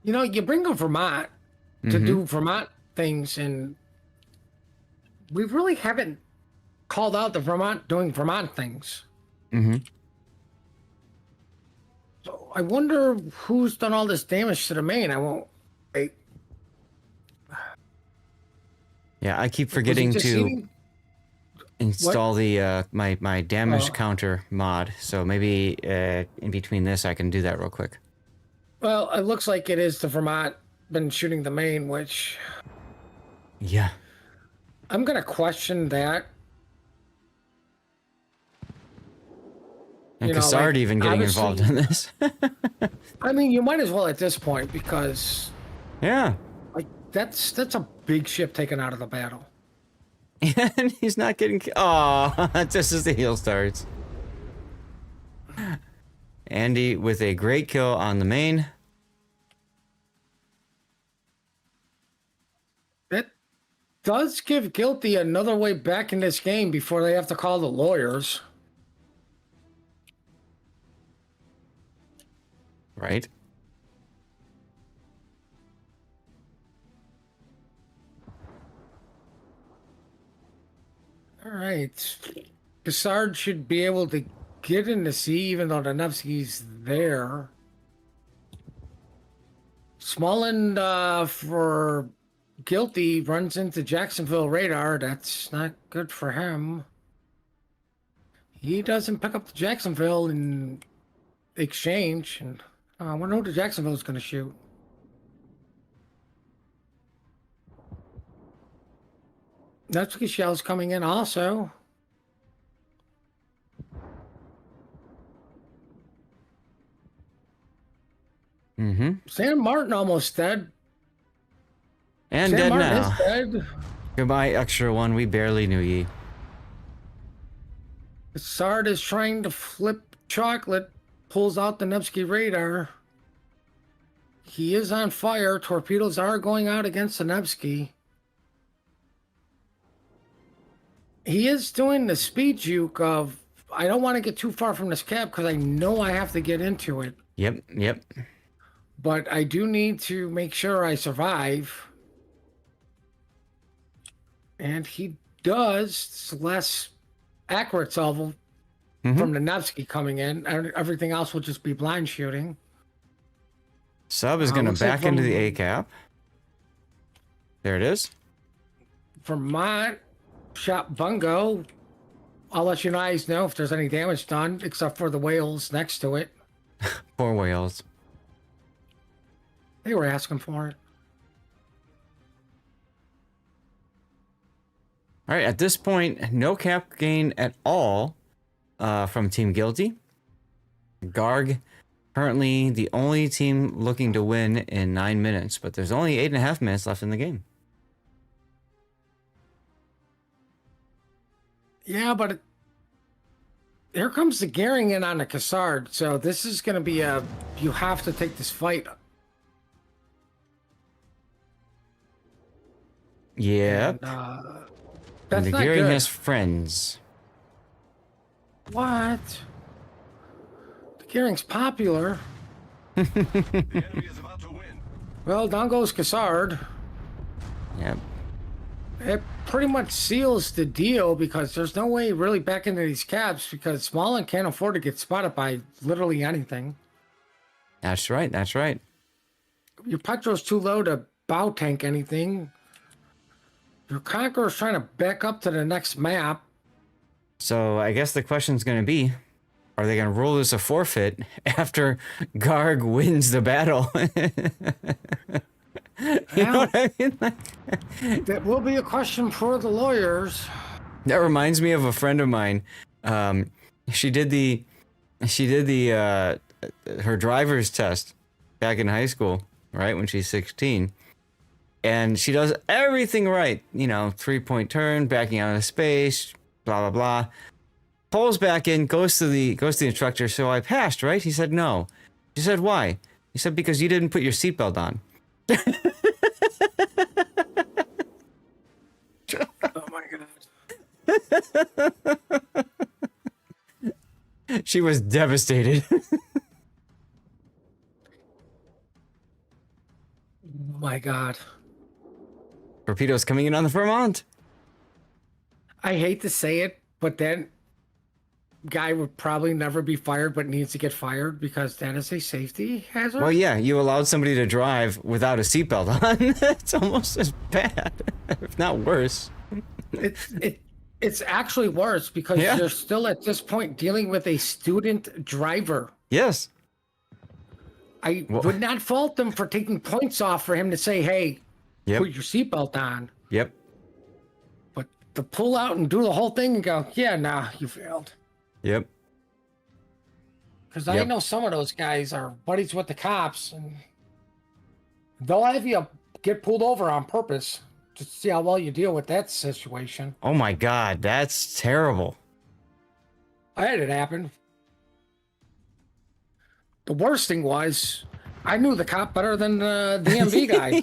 [SPEAKER 2] You know, you bring them Vermont to do Vermont things, and we really haven't called out the Vermont doing Vermont things.
[SPEAKER 1] Mm-hmm.
[SPEAKER 2] So I wonder who's done all this damage to the main.
[SPEAKER 1] Yeah, I keep forgetting to install the my damage
[SPEAKER 2] Oh.
[SPEAKER 1] counter mod. So maybe in between this, I can do that real quick.
[SPEAKER 2] Well, it looks like it is the Vermont been shooting the main, which
[SPEAKER 1] Yeah.
[SPEAKER 2] I'm going to question that.
[SPEAKER 1] And
[SPEAKER 2] You know,
[SPEAKER 1] Cassard
[SPEAKER 2] like,
[SPEAKER 1] even getting
[SPEAKER 2] obviously-
[SPEAKER 1] involved in this.
[SPEAKER 2] I mean, you might as well at this point because
[SPEAKER 1] Yeah.
[SPEAKER 2] like that's a big ship taken out of the battle.
[SPEAKER 1] And he's not getting... Oh, just as the heal starts. Andy with a great kill on the main.
[SPEAKER 2] It does give Guilty another way back in this game before they have to call the lawyers.
[SPEAKER 1] Right.
[SPEAKER 2] All right. Cassard should be able to get in the sea even though the Nevsky's there. Smallland for Guilty runs into Jacksonville radar. That's not good for him. He doesn't pick up the Jacksonville in exchange. And I wonder who the Jacksonville's going to shoot. Nevsky shell's coming in also.
[SPEAKER 1] Mm-hmm.
[SPEAKER 2] Sam Martin almost dead.
[SPEAKER 1] And
[SPEAKER 2] Sam
[SPEAKER 1] dead
[SPEAKER 2] Martin
[SPEAKER 1] now.
[SPEAKER 2] is dead.
[SPEAKER 1] Goodbye, extra one. We barely knew ye.
[SPEAKER 2] Sard is trying to flip chocolate, pulls out the Nevsky radar. He is on fire. Torpedoes are going out against the Nevsky. He is doing the speed juke of, I don't want to get too far from this cap because I know I have to get into it.
[SPEAKER 1] Yep, yep.
[SPEAKER 2] But I do need to make sure I survive. And he does. It's less accurate salvo from the Nevsky coming in. Everything else will just be blind shooting.
[SPEAKER 1] Sub is going to back into the A cap. There it is.
[SPEAKER 2] Vermont shot Bungo. I'll let you guys know if there's any damage done, except for the whales next to it.
[SPEAKER 1] Poor whales.
[SPEAKER 2] They were asking for it.
[SPEAKER 1] All right, at this point, no cap gain at all from Team Guilty. Garg, currently the only team looking to win in 9 minutes, but there's only 8.5 minutes left in the game.
[SPEAKER 2] Yeah, but here comes the gearing in on the Cassard. So this is going to be you have to take this fight.
[SPEAKER 1] Yep.
[SPEAKER 2] That's
[SPEAKER 1] And the
[SPEAKER 2] not
[SPEAKER 1] gearing
[SPEAKER 2] good.
[SPEAKER 1] has friends.
[SPEAKER 2] What? The gearing's popular.
[SPEAKER 3] The enemy is about to win.
[SPEAKER 2] Well, down goes Cassard.
[SPEAKER 1] Yep.
[SPEAKER 2] It pretty much seals the deal because there's no way really back into these caps because Smallland can't afford to get spotted by literally anything.
[SPEAKER 1] That's right. That's right.
[SPEAKER 2] Your petrol's too low to bow tank anything. Your Conqueror's trying to back up to the next map.
[SPEAKER 1] So I guess the question's going to be, are they going to rule this a forfeit after Garg wins the battle? You know what I mean?
[SPEAKER 2] That will be a question for the lawyers.
[SPEAKER 1] That reminds me of a friend of mine. She did her driver's test back in high school, right? When she's 16. And she does everything right. You know, 3-point turn, backing out of space, blah, blah, blah. Pulls back in, goes to the instructor. So I passed, right? He said, no. She said, why? He said, because you didn't put your seatbelt on.
[SPEAKER 2] Oh my god.
[SPEAKER 1] She was devastated.
[SPEAKER 2] Oh my god.
[SPEAKER 1] Torpedoes coming in on the Vermont.
[SPEAKER 2] I hate to say it, but that guy would probably never be fired, but needs to get fired because that is a safety hazard.
[SPEAKER 1] Well, yeah, you allowed somebody to drive without a seatbelt on. It's almost as bad, if not worse.
[SPEAKER 2] It's actually worse because
[SPEAKER 1] Yeah.
[SPEAKER 2] you're still at this point dealing with a student driver.
[SPEAKER 1] Yes.
[SPEAKER 2] I would not fault them for taking points off for him to say, hey,
[SPEAKER 1] Yep.
[SPEAKER 2] put your seatbelt on.
[SPEAKER 1] Yep.
[SPEAKER 2] But to pull out and do the whole thing and go, yeah, nah, you failed.
[SPEAKER 1] Yep.
[SPEAKER 2] Because I
[SPEAKER 1] Yep.
[SPEAKER 2] know some of those guys are buddies with the cops, and they'll have you get pulled over on purpose to see how well you deal with that situation.
[SPEAKER 1] Oh my God, that's terrible.
[SPEAKER 2] I had it happen. The worst thing was, I knew the cop better than the DMV guy.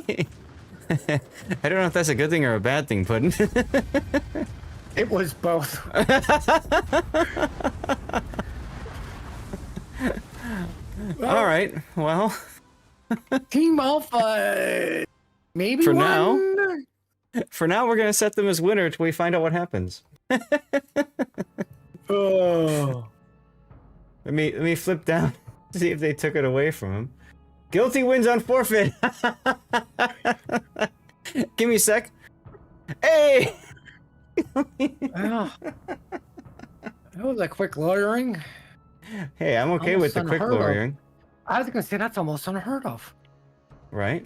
[SPEAKER 1] I don't know if that's a good thing or a bad thing, Puddin'.
[SPEAKER 2] It was both.
[SPEAKER 1] All right, well,
[SPEAKER 2] Team Alpha, maybe
[SPEAKER 1] For
[SPEAKER 2] won.
[SPEAKER 1] now. For now, we're gonna set them as winner till we find out what happens.
[SPEAKER 2] Oh.
[SPEAKER 1] Let me flip down, see if they took it away from him. Guilty wins on forfeit. Give me a sec. Hey.
[SPEAKER 2] Well, that was a quick lawyering.
[SPEAKER 1] Hey, I'm okay with
[SPEAKER 2] Almost
[SPEAKER 1] the quick
[SPEAKER 2] unheard of.
[SPEAKER 1] lawyering,
[SPEAKER 2] I was gonna say that's almost unheard of.
[SPEAKER 1] right?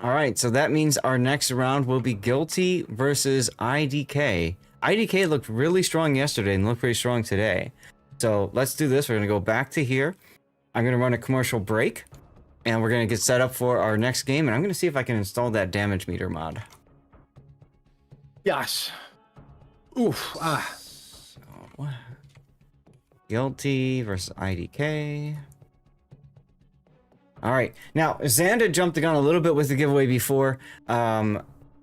[SPEAKER 1] All right, so that means our next round will be Guilty versus IDK. IDK looked really strong yesterday and looked pretty strong today. So let's do this. We're going to go back to here. I'm going to run a commercial break, and we're going to get set up for our next game, and I'm going to see if I can install that damage meter mod.
[SPEAKER 2] Yes. Oof.
[SPEAKER 1] Guilty versus IDK. All right. Now, Xanda jumped the gun a little bit with the giveaway before.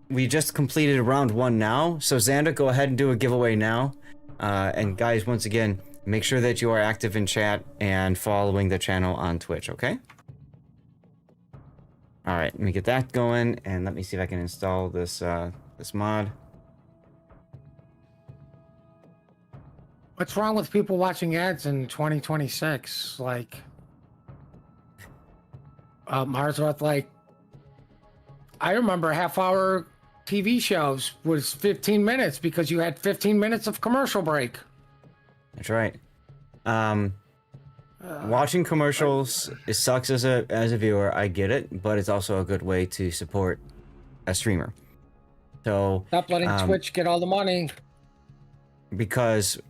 [SPEAKER 1] We just completed round 1 now. So, Xanda, go ahead and do a giveaway now. And guys, once again, make sure that you are active in chat and following the channel on Twitch, okay? All right, let me get that going, and let me see if I can install this this mod.
[SPEAKER 2] What's wrong with people watching ads in 2026? Like, Marsworth, like, I remember half-hour TV shows was 15 minutes because you had 15 minutes of commercial break.
[SPEAKER 1] That's right. Watching commercials, it sucks as a viewer, I get it, but it's also a good way to support a streamer. So
[SPEAKER 2] Stop letting Twitch get all the money.
[SPEAKER 1] Because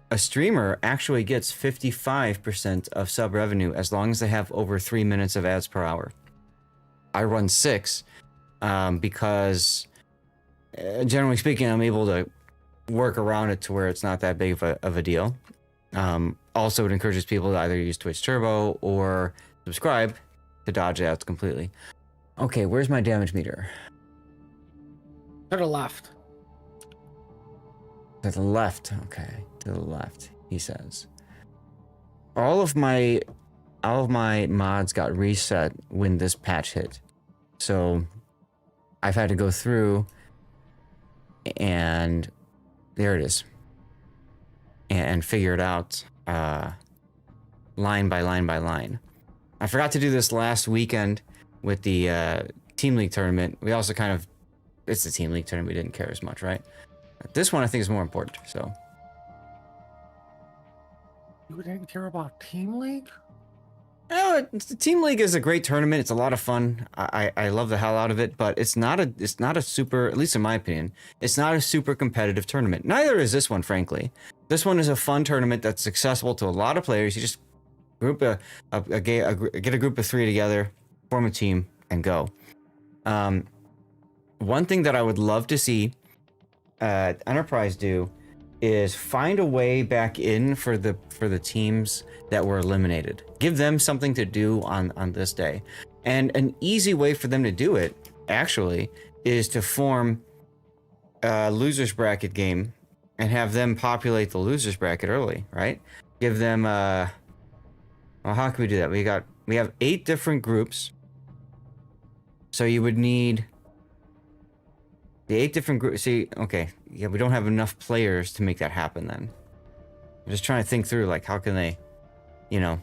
[SPEAKER 1] a streamer actually gets 55% of sub revenue as long as they have over 3 minutes of ads per hour. I run 6 because generally speaking, I'm able to work around it to where it's not that big of a deal. Also, it encourages people to either use Twitch Turbo or subscribe to dodge ads completely. Okay, where's my damage meter?
[SPEAKER 2] To the left.
[SPEAKER 1] To the left. Okay, to the left, he says. All of my mods got reset when this patch hit. So I've had to go through and there it is. And figure it out line by line by line. I forgot to do this last weekend with the Team League tournament. We also kind of, it's the Team League tournament, we didn't care as much, right? This one I think is more important, so.
[SPEAKER 2] You didn't care about Team League?
[SPEAKER 1] Oh, the Team League is a great tournament. It's a lot of fun. I love the hell out of it, but it's not a super, at least in my opinion, it's not a super competitive tournament. Neither is this one, frankly. This one is a fun tournament that's accessible to a lot of players. You just group get a group of 3 together, form a team, and go. One thing that I would love to see Enterprise do is find a way back in for the teams that were eliminated. Give them something to do on this day. And an easy way for them to do it, actually, is to form a losers bracket game and have them populate the losers bracket early, right? Give them well, how can we do that? We have 8 different groups. So you would need the 8 different groups. See, okay, yeah, we don't have enough players to make that happen then. I'm just trying to think through, like, how can they, you know,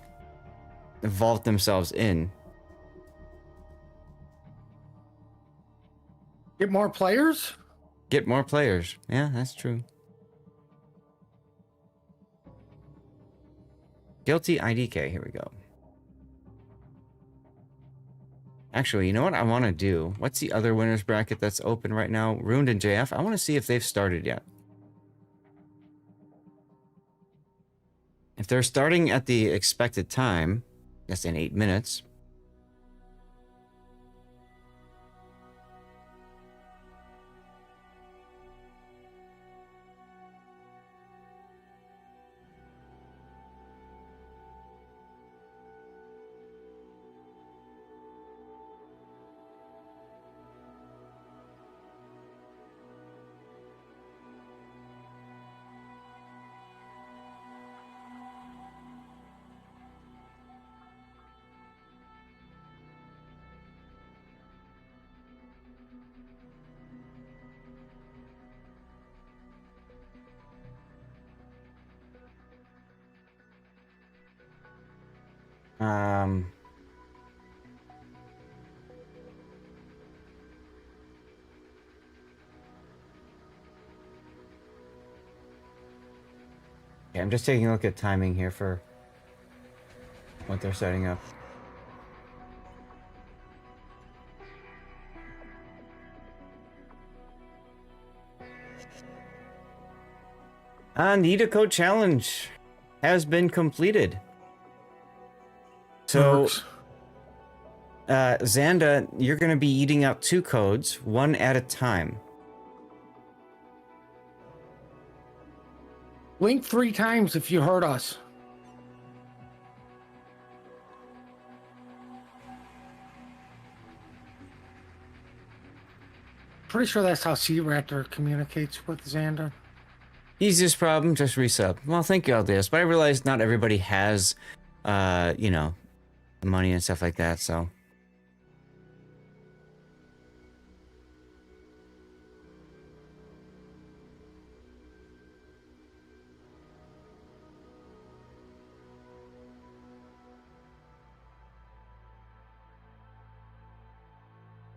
[SPEAKER 1] vault themselves in.
[SPEAKER 2] Get more players?
[SPEAKER 1] Get more players. Yeah, that's true. Guilty IDK, here we go. Actually, you know what I want to do? What's the other winners bracket that's open right now? Ruined and JF. I want to see if they've started yet. If they're starting at the expected time, that's in 8 minutes. Okay, I'm just taking a look at timing here for what they're setting up. The Code challenge has been completed. So, Xanda, you're going to be eating out 2 codes, one at a time.
[SPEAKER 2] Blink 3 times if you heard us. Pretty sure that's how Sea Raptor communicates with Xander.
[SPEAKER 1] Easiest problem, just resub. Well, thank you, Aldeus. But I realize not everybody has, you know, the money and stuff like that, so.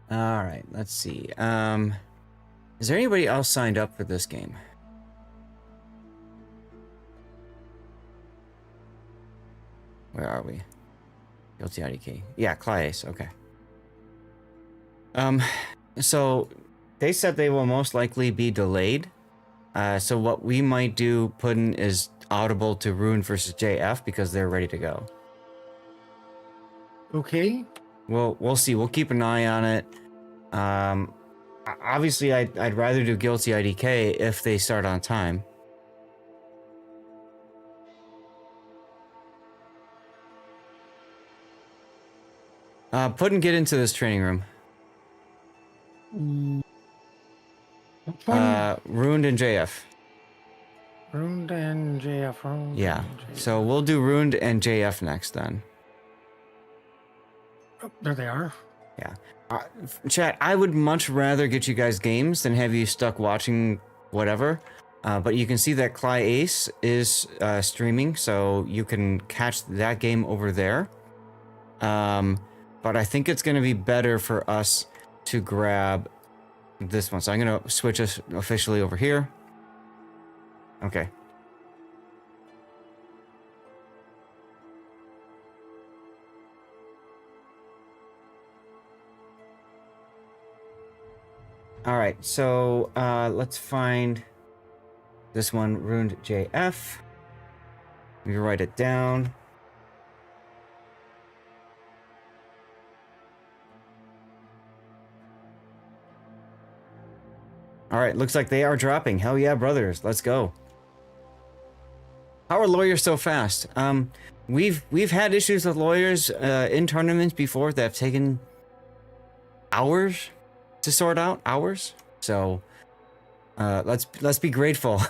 [SPEAKER 1] All right, let's see. Is there anybody else signed up for this game? Where are we? Guilty IDK. Yeah, Claes. Okay. So they said they will most likely be delayed. So what we might do, Puddin, is audible to Rune versus JF because they're ready to go.
[SPEAKER 2] Okay.
[SPEAKER 1] Well, we'll see. We'll keep an eye on it. Obviously, I'd rather do Guilty IDK if they start on time. Puddin, get into this training room.
[SPEAKER 2] Which one?
[SPEAKER 1] Ruined and JF.
[SPEAKER 2] Ruined and JF. Ruined
[SPEAKER 1] Yeah.
[SPEAKER 2] and JF.
[SPEAKER 1] So we'll do Ruined and JF next then.
[SPEAKER 2] Oh, there they are.
[SPEAKER 1] Yeah. Chat, I would much rather get you guys games than have you stuck watching whatever. But you can see that Cly Ace is streaming, so you can catch that game over there. But I think it's going to be better for us to grab this one. So I'm going to switch us officially over here. Okay. All right, so let's find this one, Ruined JF. We write it down. All right, looks like they are dropping. Hell yeah, brothers, let's go. How are lawyers so fast? We've had issues with lawyers in tournaments before that have taken hours to sort out. Hours. So let's be grateful.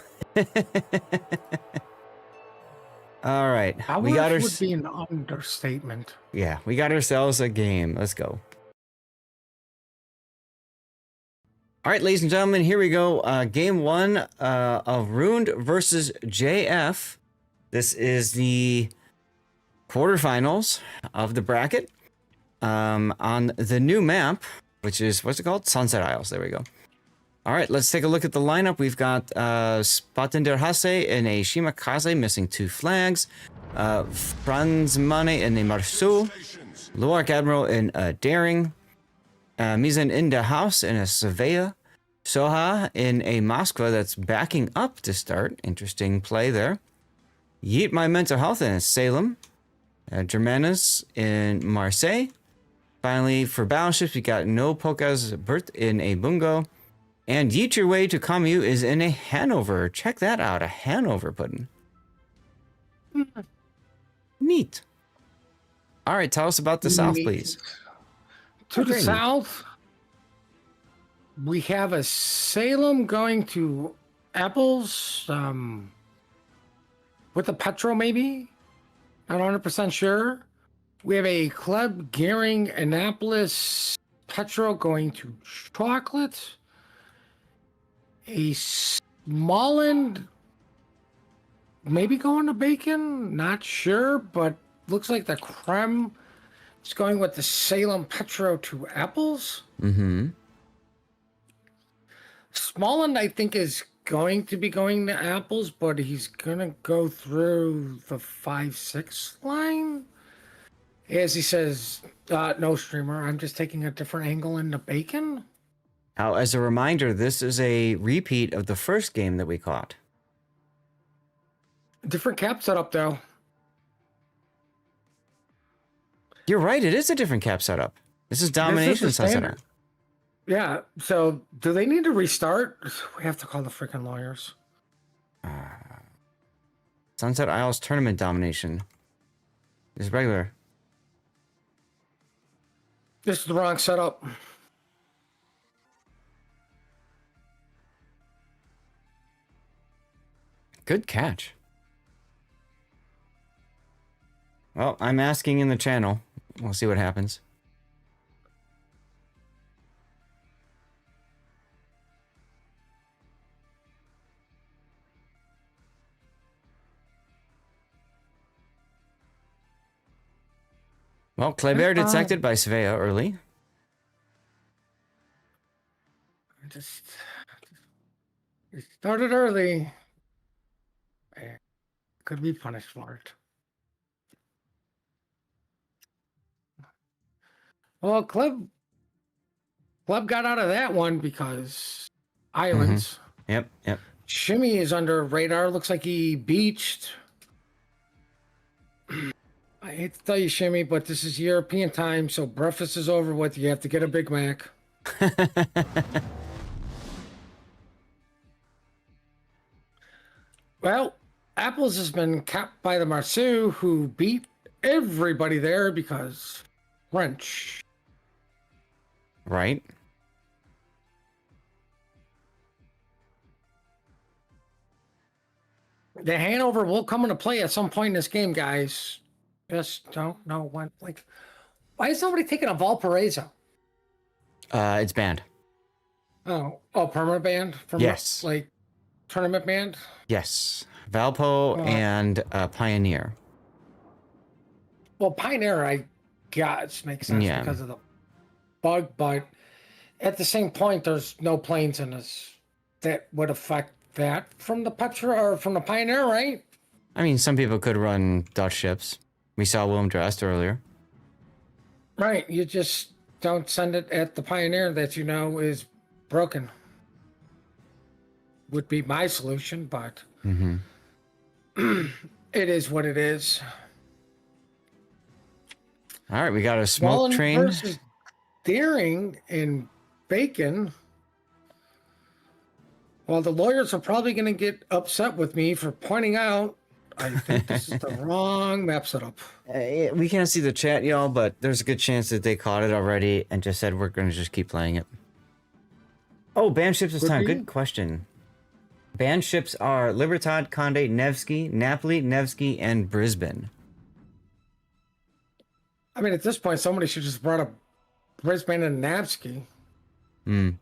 [SPEAKER 1] All right, we got
[SPEAKER 2] Ours would be an understatement.
[SPEAKER 1] Yeah, we got ourselves a game. Let's go. All right, ladies and gentlemen, here we go. Game one of Ruined versus JF. This is the quarterfinals of the bracket on the new map, which is, what's it called? Sunset Isles. There we go. All right, let's take a look at the lineup. We've got Spatinder Hase and a Shimakaze missing 2 flags. Franz Mane and a Marceau. Luark Admiral and a Daring. Mizan in the house in a Savea. Soha in a Moskva that's backing up to start. Interesting play there. Yeet My Mental Health in a Salem. Germanas in Marseille. Finally, for Battleships, we got No Pokas Bert in a Bungo. And Yeet Your Way to Camus is in a Hanover. Check that out, a Hanover Puddin. Neat. All right, tell us about the South, please.
[SPEAKER 2] To the
[SPEAKER 1] Okay.
[SPEAKER 2] south, we have a Salem going to Apples, with a Petro maybe. Not 100% sure. We have a Club Gearing Annapolis Petro going to Chocolate. A Smolland maybe going to Bacon. Not sure, but looks like the Creme is going with the Salem Petro to Apples.
[SPEAKER 1] Mm-hmm.
[SPEAKER 2] Smolland, I think, is going to be going to Apples, but he's going to go through the 5-6 line. As he says, no, streamer, I'm just taking a different angle into Bacon.
[SPEAKER 1] Now, as a reminder, this is a repeat of the first game that we caught.
[SPEAKER 2] Different cap setup, though.
[SPEAKER 1] You're right, it is a different cap setup. This is Domination
[SPEAKER 2] the
[SPEAKER 1] setup.
[SPEAKER 2] standard. Yeah, so do they need to restart? We have to call the freaking lawyers.
[SPEAKER 1] Sunset Isles tournament domination. Is regular.
[SPEAKER 2] This is the wrong setup.
[SPEAKER 1] Good catch. Well, I'm asking in the channel. We'll see what happens. Well, Kleber detected by Svea early.
[SPEAKER 2] Just it started early. Could be punished for it. Well, Club got out of that one because islands.
[SPEAKER 1] Yep.
[SPEAKER 2] Shimmy is under radar. Looks like he beached. I hate to tell you, Shimmy, but this is European time, so breakfast is over with. You have to get a Big Mac. Well, Apples has been capped by the Marceau, who beat everybody there because French.
[SPEAKER 1] Right.
[SPEAKER 2] The Hanover will come into play at some point in this game, guys. Just don't know when. Like, why is nobody taking a Valparaiso?
[SPEAKER 1] It's banned.
[SPEAKER 2] Oh, permanent band from
[SPEAKER 1] Yes.
[SPEAKER 2] like tournament band.
[SPEAKER 1] Yes. Valpo and Pioneer.
[SPEAKER 2] Well, Pioneer, I guess, makes sense because of the bug, but at the same point, there's no planes in this that would affect that from the Petra or from the Pioneer, right?
[SPEAKER 1] I mean, some people could run Dutch ships. We saw Willem Drest earlier.
[SPEAKER 2] Right. You just don't send it at the Pioneer that you know is broken. Would be my solution, but it is what it is.
[SPEAKER 1] All right, we got a smoke
[SPEAKER 2] Mullen
[SPEAKER 1] train.
[SPEAKER 2] versus Deering in Bacon. Well, the lawyers are probably going to get upset with me for pointing out I think this is the wrong map setup.
[SPEAKER 1] We can't see the chat, y'all, but there's a good chance that they caught it already and just said we're going to just keep playing it. Oh, banned ships this time. Good question. Banned ships are Libertad, Conde, Nevsky, Napoli, Nevsky, and Brisbane.
[SPEAKER 2] I mean, at this point, somebody should just brought up Brisbane and Nevsky. One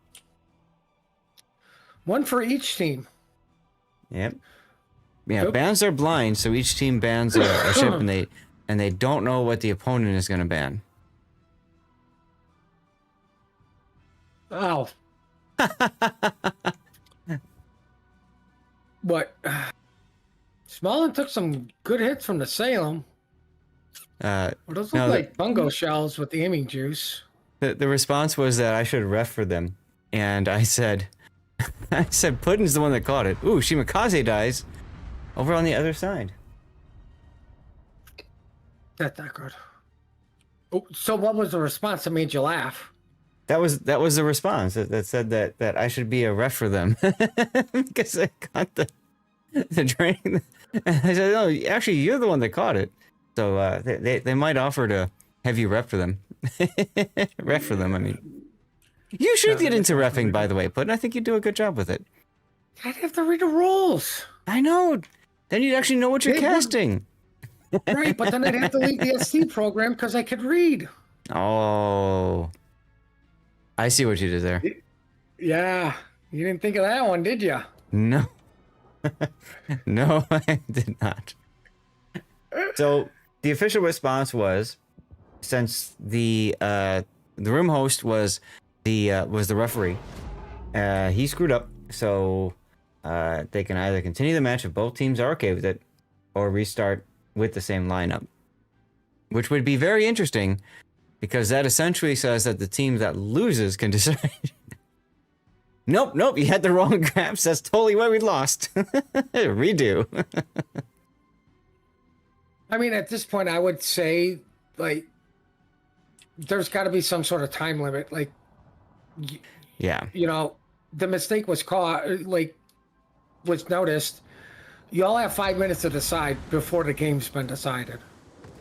[SPEAKER 2] for each team.
[SPEAKER 1] Yep. Yeah, bans are blind, so each team bans a ship, and they don't know what the opponent is going to ban.
[SPEAKER 2] Oh. But Smallin took some good hits from the Salem. Well, those look like bungo shells with the aiming juice.
[SPEAKER 1] The response was that I should ref for them, and I said, Puddin's the one that caught it. Ooh, Shimakaze dies over on the other side.
[SPEAKER 2] That's not good. Oh, so what was the response that made you laugh?
[SPEAKER 1] That was the response that said that I should be a ref for them because I caught the drain. I said, no, actually, you're the one that caught it. So they might offer to have you ref for them. Ref for them, I mean. You should get into reffing, by the way, Puddin. I think you do a good job with it.
[SPEAKER 2] I'd have to read the rules.
[SPEAKER 1] I know. Then you'd actually know what you're casting.
[SPEAKER 2] Right, but then I'd have to leave the SC program because I could read.
[SPEAKER 1] Oh. I see what you did there.
[SPEAKER 2] Yeah. You didn't think of that one, did you?
[SPEAKER 1] No. No, I did not. So the official response was, since the room host was the referee, he screwed up. So they can either continue the match if both teams are okay with it, or restart with the same lineup, which would be very interesting because that essentially says that the team that loses can decide. Nope, you had the wrong graphs. That's totally why we lost. Redo.
[SPEAKER 2] I mean, at this point, I would say, like, there's got to be some sort of time limit. Like,
[SPEAKER 1] yeah,
[SPEAKER 2] you know, the mistake was caught, like, was noticed. You all have 5 minutes to decide before the game's been decided.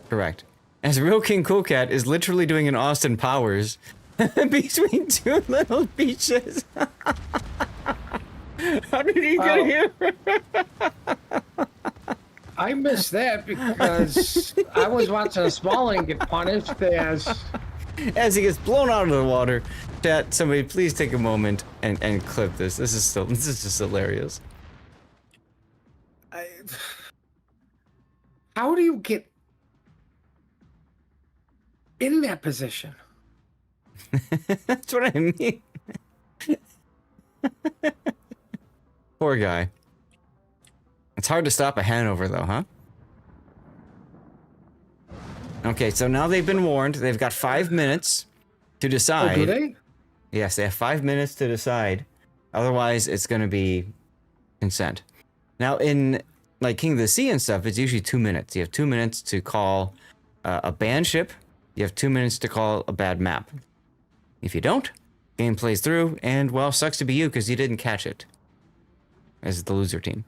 [SPEAKER 1] Correct. As Real King Cool Cat is literally doing an Austin Powers between two little beaches. How did he get here?
[SPEAKER 2] I missed that because I was watching a Smalling get punished
[SPEAKER 1] As he gets blown out of the water. Chat, somebody please take a moment and clip this. This is just hilarious.
[SPEAKER 2] How do you get in that position?
[SPEAKER 1] That's what I mean. Poor guy. It's hard to stop a Hanover though, huh? Okay, so now they've been warned. They've got 5 minutes to decide.
[SPEAKER 2] Oh, do they?
[SPEAKER 1] Yes, they have 5 minutes to decide. Otherwise, it's going to be consent. Now, in like King of the Sea and stuff, it's usually 2 minutes. You have 2 minutes to call a banned ship. You have 2 minutes to call a bad map. If you don't, game plays through, and well, sucks to be you because you didn't catch it. As the loser team.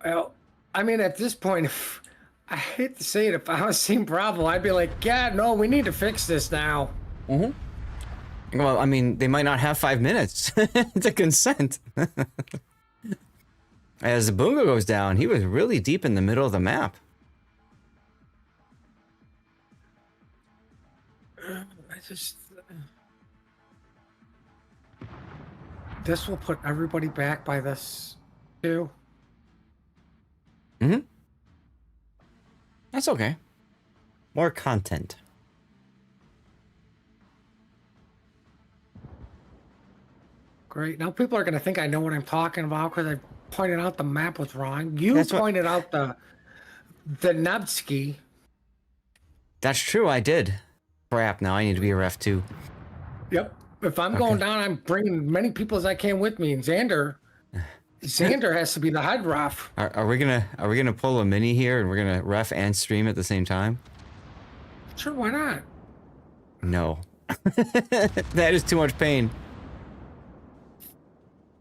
[SPEAKER 2] Well, I mean, at this point, if, I hate to say it, if I was Team Bravo, I'd be like, yeah, no, we need to fix this now.
[SPEAKER 1] Mm-hmm. Well, I mean, they might not have 5 minutes to consent. As the Bungo goes down, he was really deep in the middle of the map.
[SPEAKER 2] This will put everybody back by this, too.
[SPEAKER 1] Mm-hmm. That's okay. More content.
[SPEAKER 2] Great. Now people are going to think I know what I'm talking about because I pointed out the map was wrong. You
[SPEAKER 1] That's
[SPEAKER 2] pointed out the Nevsky.
[SPEAKER 1] That's true, I did. Crap, now I need to be a ref too.
[SPEAKER 2] Yep. If I'm going down, I'm bringing many people as I can with me. And Xander has to be the head ref.
[SPEAKER 1] Are we gonna pull a mini here and we're gonna ref and stream at the same time?
[SPEAKER 2] Sure, why not?
[SPEAKER 1] No. That is too much pain.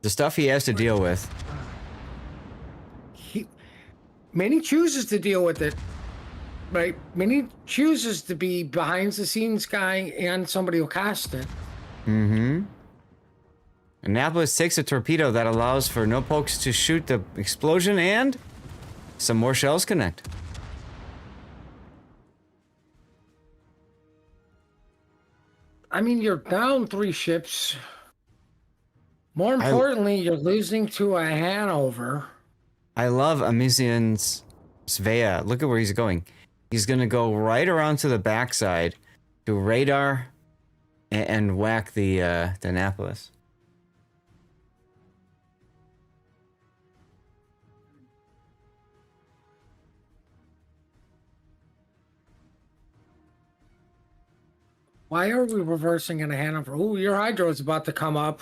[SPEAKER 1] The stuff he has to deal with.
[SPEAKER 2] Manny chooses to deal with it, right? Manny chooses to be behind the scenes guy and somebody who cast it.
[SPEAKER 1] Mm-hmm. Annapolis takes a torpedo that allows for no pokes to shoot the explosion and some more shells connect.
[SPEAKER 2] I mean, you're down 3 ships. More importantly, you're losing to a Hanover.
[SPEAKER 1] I love Amizian's Svea. Look at where he's going. He's gonna go right around to the backside to radar and whack the Annapolis.
[SPEAKER 2] Why are we reversing in a Hanover? Oh, your hydro is about to come up.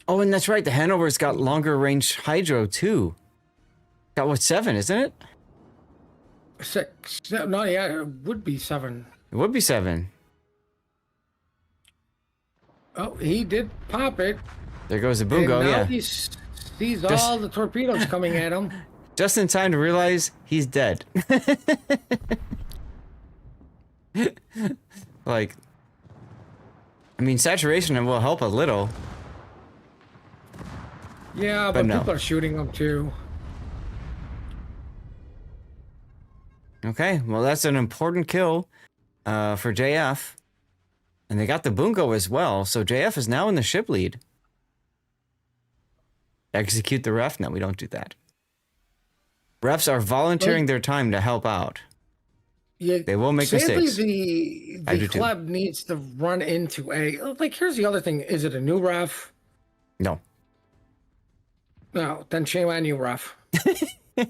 [SPEAKER 1] Oh, and that's right. The Hanover's got longer range hydro too. Got what, 7, isn't it?
[SPEAKER 2] 6. No, yeah, it would be 7.
[SPEAKER 1] It would be 7.
[SPEAKER 2] Oh, he did pop it.
[SPEAKER 1] There goes the Bungo,
[SPEAKER 2] and now
[SPEAKER 1] yeah.
[SPEAKER 2] he sees all the torpedoes coming at him.
[SPEAKER 1] Just in time to realize he's dead. Like, I mean, saturation will help a little.
[SPEAKER 2] Yeah, but
[SPEAKER 1] no.
[SPEAKER 2] people are shooting them too.
[SPEAKER 1] Okay, well, that's an important kill for JF. And they got the Bungo as well, so JF is now in the ship lead. Execute the ref? No, we don't do that. Refs are volunteering their time to help out.
[SPEAKER 2] Yeah,
[SPEAKER 1] They will make
[SPEAKER 2] sadly,
[SPEAKER 1] mistakes.
[SPEAKER 2] the club needs to run into a... Like, here's the other thing. Is it a new ref?
[SPEAKER 1] No.
[SPEAKER 2] No, then shame on you, ref. If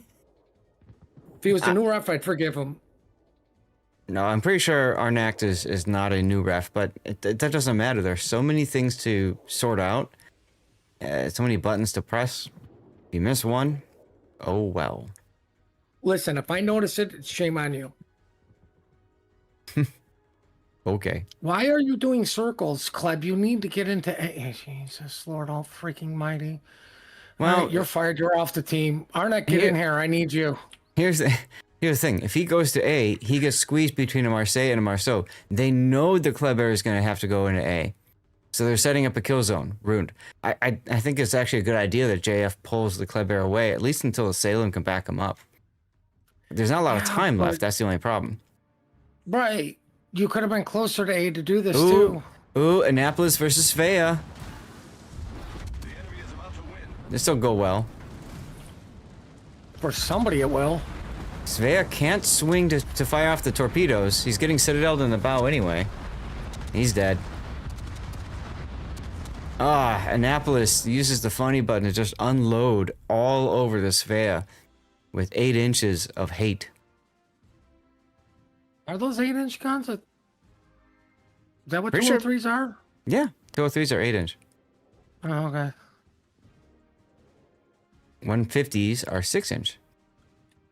[SPEAKER 2] he was the new ref, I'd forgive him.
[SPEAKER 1] No, I'm pretty sure Arnact is not a new ref, but that doesn't matter. There's so many things to sort out. So many buttons to press. If you miss one, oh well.
[SPEAKER 2] Listen, if I notice it, it's shame on you.
[SPEAKER 1] Okay.
[SPEAKER 2] Why are you doing circles, Kleb? You need to get into... Jesus, Lord all freaking mighty.
[SPEAKER 1] Well,
[SPEAKER 2] All right, you're fired. You're off the team. Arnett, get in here. I need you.
[SPEAKER 1] here's the thing. If he goes to A, he gets squeezed between a Marseille and a Marceau. They know the Kleber is going to have to go into A. So they're setting up a kill zone. Ruined. I think it's actually a good idea that JF pulls the Kleber away, at least until the Salem can back him up. There's not a lot of time left. That's the only problem.
[SPEAKER 2] Right. You could have been closer to A to do this, too.
[SPEAKER 1] Ooh, Annapolis versus Svea.
[SPEAKER 3] The enemy is about to win.
[SPEAKER 1] This will go well.
[SPEAKER 2] For somebody, it will.
[SPEAKER 1] Svea can't swing to fire off the torpedoes. He's getting citadeled in the bow anyway. He's dead. Ah, Annapolis uses the funny button to just unload all over the Svea with 8 inches of hate.
[SPEAKER 2] Are those 8-inch guns? Is that what
[SPEAKER 1] Pretty sure.
[SPEAKER 2] 203s are?
[SPEAKER 1] Yeah, 203s are 8 inch.
[SPEAKER 2] Oh, okay.
[SPEAKER 1] 150s are 6 inch.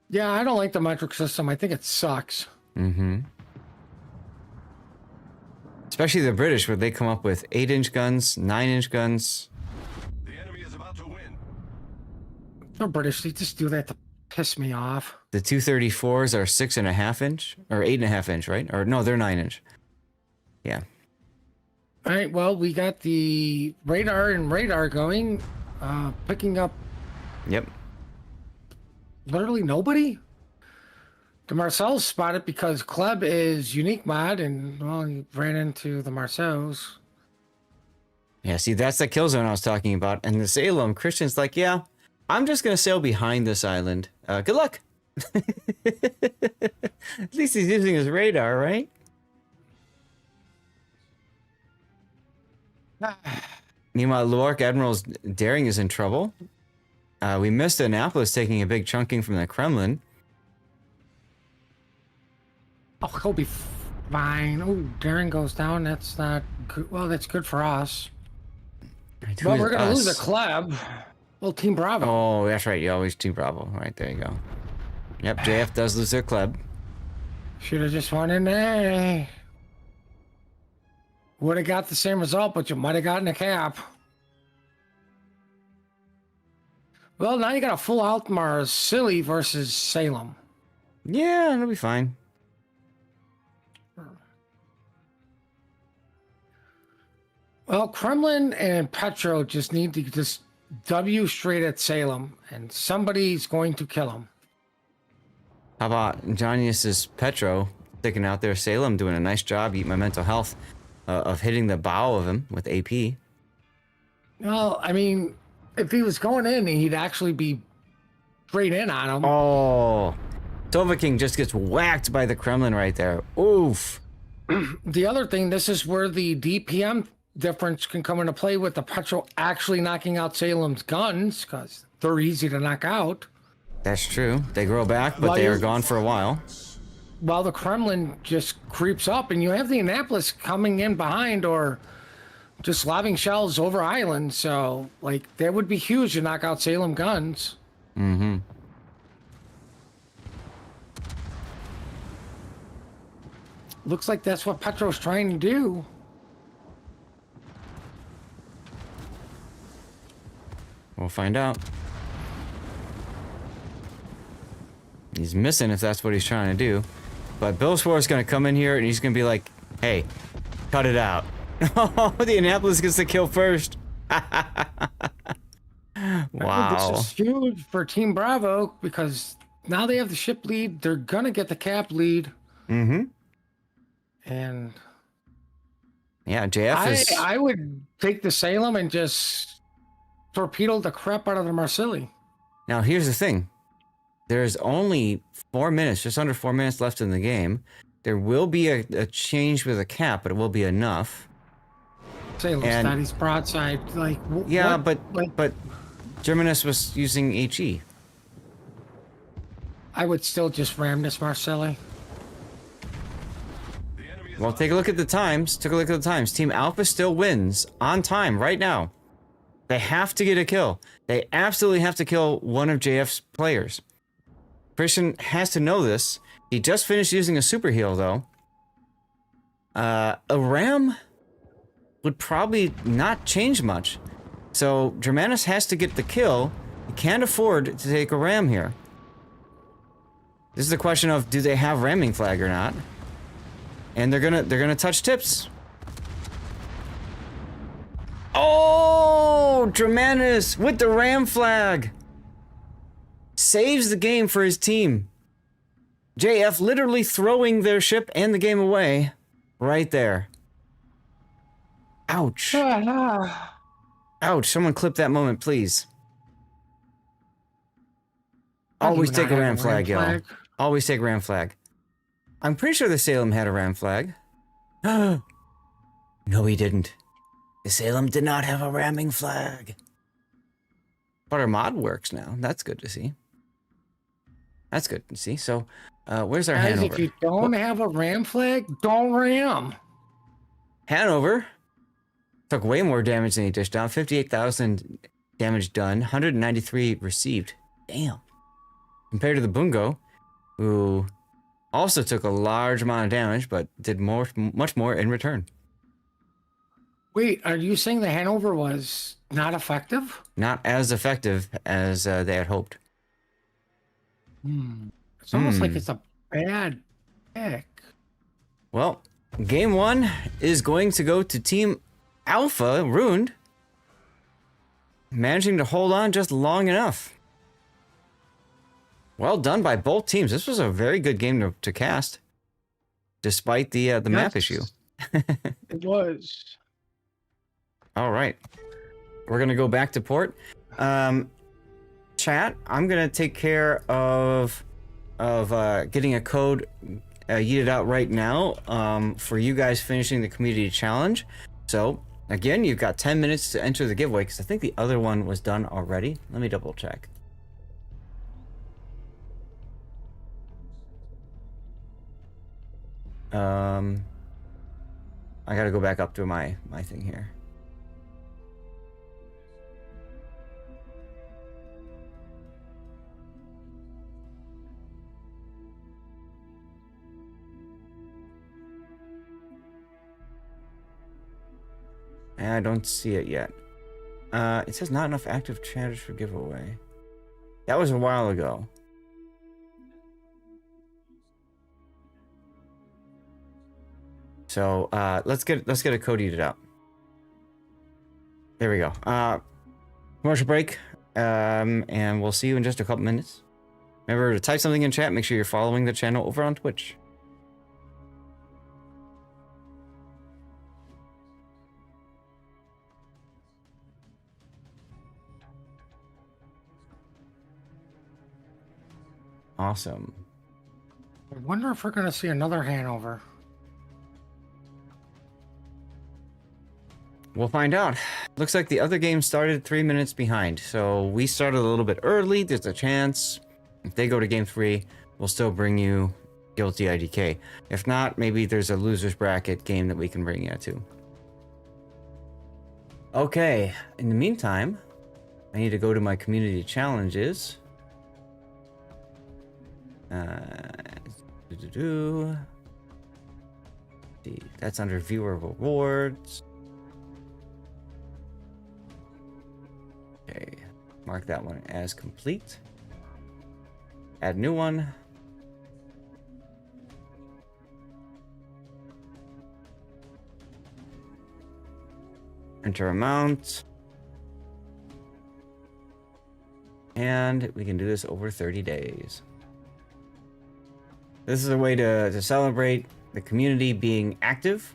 [SPEAKER 2] Yeah, I don't like the metric system. I think it sucks.
[SPEAKER 1] Mm-hmm. Especially the British, where they come up with 8-inch guns, 9-inch guns.
[SPEAKER 3] The enemy is about to win.
[SPEAKER 2] The British, they just do that to piss me off.
[SPEAKER 1] The 234s are 6.5 inch or 8.5 inch, right? Or no, they're 9 inch. Yeah.
[SPEAKER 2] All right, well, we got the radar going, picking up
[SPEAKER 1] Yep.
[SPEAKER 2] literally nobody. The Marcel's spotted because Club is unique mod, and well, he ran into the Marceaus.
[SPEAKER 1] Yeah, see, that's the kill zone I was talking about. And the Salem, Christian's like, yeah, I'm just going to sail behind this island. Good luck. At least he's using his radar, right? Meanwhile, Luark Admiral's daring is in trouble. We missed Annapolis taking a big chunking from the Kremlin.
[SPEAKER 2] Oh, he'll be fine. Oh, Darren goes down. That's not good. Well, that's good for us.
[SPEAKER 1] Right,
[SPEAKER 2] Well,
[SPEAKER 1] who
[SPEAKER 2] we're
[SPEAKER 1] is
[SPEAKER 2] going to lose
[SPEAKER 1] us?
[SPEAKER 2] a Club. Well, Team Bravo.
[SPEAKER 1] Oh, that's right. You always Team Bravo. Right, there you go. Yep, JF does lose their club.
[SPEAKER 2] Should have just won in A. Would have got the same result, but you might have gotten a cap. Well, now you got a full out Marsilli versus Salem.
[SPEAKER 1] Yeah, it'll be fine.
[SPEAKER 2] Well, Kremlin and Petro just need to just W straight at Salem, and somebody's going to kill him.
[SPEAKER 1] How about Janius's Petro sticking out there? Salem doing a nice job. Eat my mental health of hitting the bow of him with AP.
[SPEAKER 2] Well, I mean, if he was going in, he'd actually be straight in on him.
[SPEAKER 1] Oh, Tova King just gets whacked by the Kremlin right there. Oof.
[SPEAKER 2] The other thing, this is where the DPM difference can come into play with the Petro actually knocking out Salem's guns, because they're easy to knock out.
[SPEAKER 1] That's true. They grow back, but
[SPEAKER 2] Well,
[SPEAKER 1] they
[SPEAKER 2] you-
[SPEAKER 1] are gone for a while.
[SPEAKER 2] While the Kremlin just creeps up, and you have the Annapolis coming in behind or just lobbing shells over islands. So, like, that would be huge to knock out Salem guns.
[SPEAKER 1] Mm-hmm.
[SPEAKER 2] Looks like that's what Petro's trying to do.
[SPEAKER 1] We'll find out. He's missing if that's what he's trying to do. But Billswar is going to come in here and he's going to be like, hey, cut it out. Oh, the Annapolis gets the kill first. Wow.
[SPEAKER 2] This is huge for Team Bravo because now they have the ship lead. They're going to get the cap lead.
[SPEAKER 1] Mm-hmm.
[SPEAKER 2] And
[SPEAKER 1] Yeah, JF is...
[SPEAKER 2] I would take the Salem and just torpedo the crap out of the Marsilli.
[SPEAKER 1] Now, here's the thing. There's only 4 minutes, just under 4 minutes left in the game. There will be a change with a cap, but it will be enough.
[SPEAKER 2] Salem's
[SPEAKER 1] And-
[SPEAKER 2] got his broadside. Like,
[SPEAKER 1] Yeah,
[SPEAKER 2] what?
[SPEAKER 1] but Germanus was using HE.
[SPEAKER 2] I would still just ram this Marsilli.
[SPEAKER 3] The enemy is
[SPEAKER 1] Well, take a look at the times. Take a look at the times. Team Alpha still wins on time right now. They have to get a kill. They absolutely have to kill one of JF's players. Christian has to know this. He just finished using a super heal, though. A ram would probably not change much. So Germanus has to get the kill. He can't afford to take a ram here. This is a question of, do they have ramming flag or not? And they're gonna touch tips. Oh, Germanus with the ram flag saves the game for his team. JF literally throwing their ship and the game away right there. Ouch. Ouch, someone clip that moment, please. Always take a ram flag, y'all. Always take a ram flag. I'm pretty sure the Salem had a ram flag. No, he didn't. The Salem did not have a ramming flag. But our mod works now. That's good to see. That's good to see. So, where's our
[SPEAKER 2] Guys,
[SPEAKER 1] Hanover?
[SPEAKER 2] if you don't have a ram flag, don't ram.
[SPEAKER 1] Hanover took way more damage than he dished down. 58,000 damage done. 193 received. Damn. Compared to the Bungo, who also took a large amount of damage, but did much more in return.
[SPEAKER 2] Wait, are you saying the Hanover was not effective?
[SPEAKER 1] Not as effective as they had hoped.
[SPEAKER 2] It's almost like it's a bad pick.
[SPEAKER 1] Well, game one is going to go to Team Alpha, Ruined, managing to hold on just long enough. Well done by both teams. This was a very good game to cast, despite the map issue.
[SPEAKER 2] It was.
[SPEAKER 1] All right, we're gonna go back to port. Chat, I'm gonna take care of getting a code yeeted out right now for you guys finishing the community challenge. So again, you've got 10 minutes to enter the giveaway because I think the other one was done already. Let me double check. I gotta go back up to my thing here. I don't see it yet. It says not enough active chatters for giveaway. That was a while ago. So let's get a code edited out. There we go. Commercial break, and we'll see you in just a couple minutes. Remember to type something in chat. Make sure you're following the channel over on Twitch. Awesome.
[SPEAKER 2] I wonder if we're going to see another Hanover.
[SPEAKER 1] We'll find out. Looks like the other game started 3 minutes behind, so we started a little bit early. There's a chance if they go to game 3, we'll still bring you Guilty IDK. If not, maybe there's a loser's bracket game that we can bring you to. Okay, in the meantime, I need to go to my community challenges. That's under viewer rewards. Okay, mark that one as complete. Add new one. Enter amount. And we can do this over 30 days. This is a way to celebrate the community being active.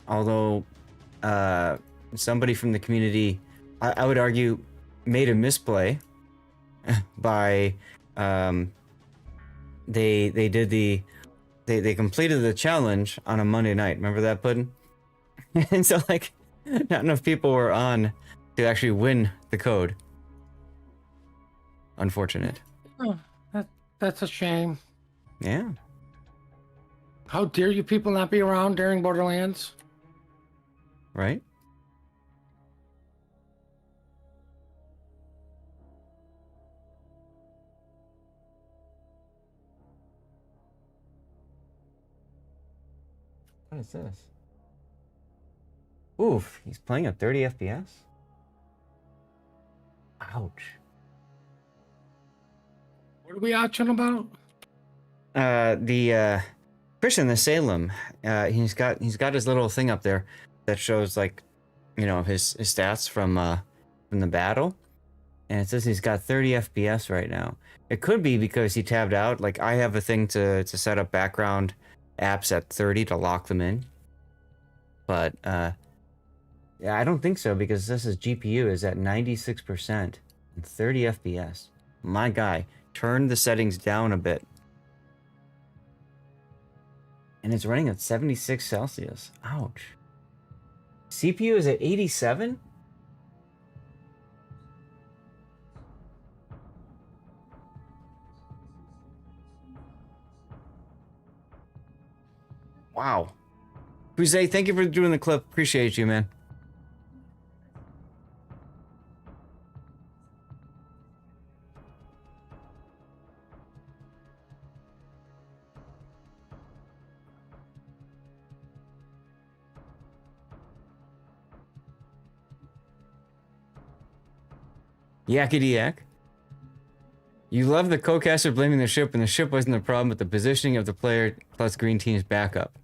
[SPEAKER 1] Although somebody from the community, I would argue, made a misplay by they completed the challenge on a Monday night. Remember that, Puddin'? And so like not enough people were on to actually win the code. Unfortunate.
[SPEAKER 2] Oh, that's a shame.
[SPEAKER 1] Yeah.
[SPEAKER 2] How dare you people not be around during Borderlands?
[SPEAKER 1] Right? What is this? Oof, he's playing at 30 FPS? Ouch.
[SPEAKER 2] What are we ouching about?
[SPEAKER 1] The Christian, the Salem, he's got his little thing up there that shows, like, you know, his stats from the battle, and it says he's got 30 FPS right now. It could be because he tabbed out. Like, I have a thing to set up background apps at 30 to lock them in, but yeah, I don't think so, because this is GPU is at 96% and 30 FPS. My guy, turn the settings down a bit. And it's running at 76 Celsius. Ouch. CPU is at 87? Wow. Jose, thank you for doing the clip. Appreciate you, man. Yakety yak. You love the co-caster blaming the ship when the ship wasn't the problem, but the positioning of the player plus green team's backup.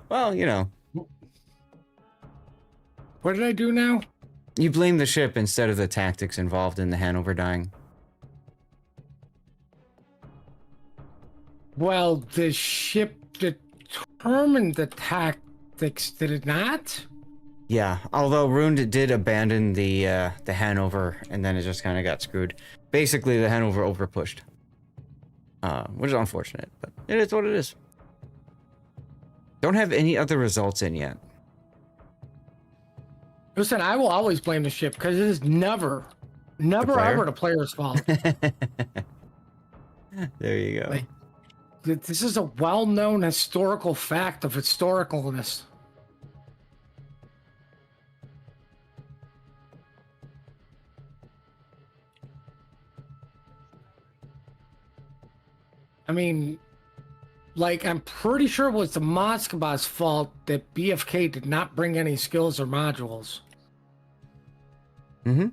[SPEAKER 1] Well, you know.
[SPEAKER 2] What did I do now?
[SPEAKER 1] You blame the ship instead of the tactics involved in the Hanover dying.
[SPEAKER 2] Well, the ship determined the tactics, did it not?
[SPEAKER 1] Yeah, although Ruined did abandon the Hanover, and then it just kind of got screwed. Basically, the Hanover overpushed. Which is unfortunate, but it is what it is. Don't have any other results in yet.
[SPEAKER 2] Listen, I will always blame the ship, because it is never ever the player's fault.
[SPEAKER 1] There you go.
[SPEAKER 2] Like, this is a well-known historical fact of historicalness. I mean, like, I'm pretty sure it was the Moskva's fault that BFK did not bring any skills or modules.
[SPEAKER 1] Mm-hmm.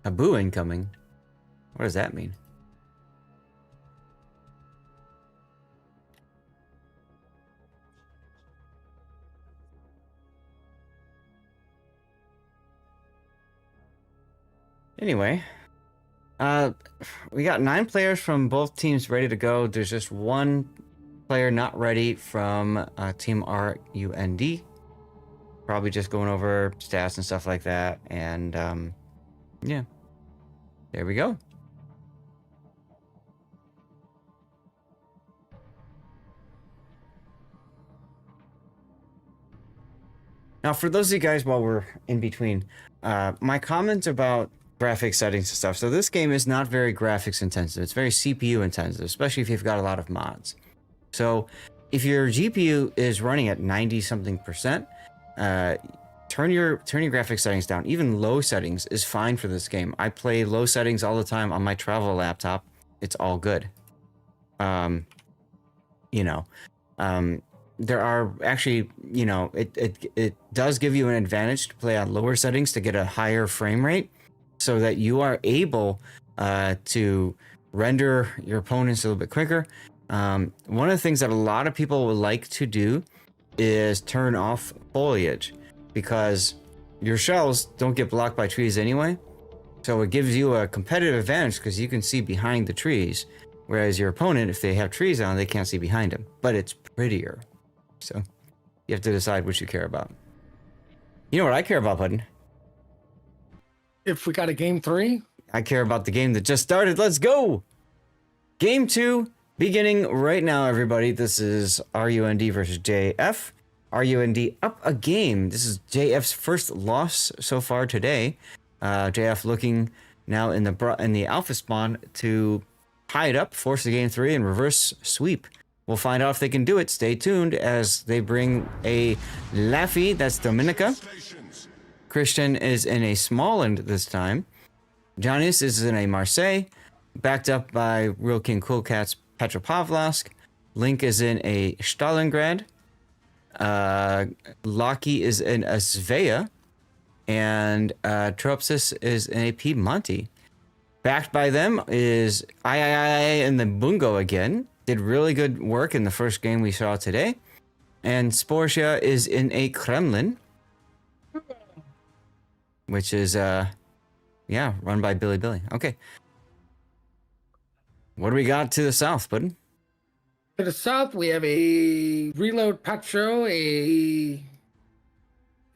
[SPEAKER 1] Abu incoming. What does that mean? Anyway, we got 9 players from both teams ready to go. There's just one player not ready from Team RUND. Probably just going over stats and stuff like that. And yeah, there we go. Now, for those of you guys, while we're in between, my comments about graphics settings and stuff. So this game is not very graphics intensive. It's very CPU intensive, especially if you've got a lot of mods. So if your GPU is running at 90 something percent, turn your graphics settings down. Even low settings is fine for this game. I play low settings all the time on my travel laptop. It's all good. There are actually, it does give you an advantage to play on lower settings to get a higher frame rate, so that you are able to render your opponents a little bit quicker. One of the things that a lot of people would like to do is turn off foliage, because your shells don't get blocked by trees anyway. So it gives you a competitive advantage because you can see behind the trees, whereas your opponent, if they have trees on, they can't see behind them. But it's prettier. So you have to decide what you care about. You know what I care about, Puddin?
[SPEAKER 2] If we got a game 3?
[SPEAKER 1] I care about the game that just started. Let's go! Game 2, beginning right now, everybody. This is RUND versus JF. RUND up a game. This is JF's first loss so far today. JF looking now in the alpha spawn to tie it up, force the game 3, and reverse sweep. We'll find out if they can do it. Stay tuned as they bring a Laffy. That's Dominica. Christian is in a Smalland this time. Janis is in a Marseille, backed up by Real King Coolcat's Petropavlovsk. Link is in a Stalingrad. Loki is in a Svea, and Tropsis is in a Piedmonte. Backed by them is I and the Bungo again. Did really good work in the first game we saw today. And Sportia is in a Kremlin, which is, run by Billy. Okay. What do we got to the south, Puddin?
[SPEAKER 2] To the south, we have a Reload Petro, a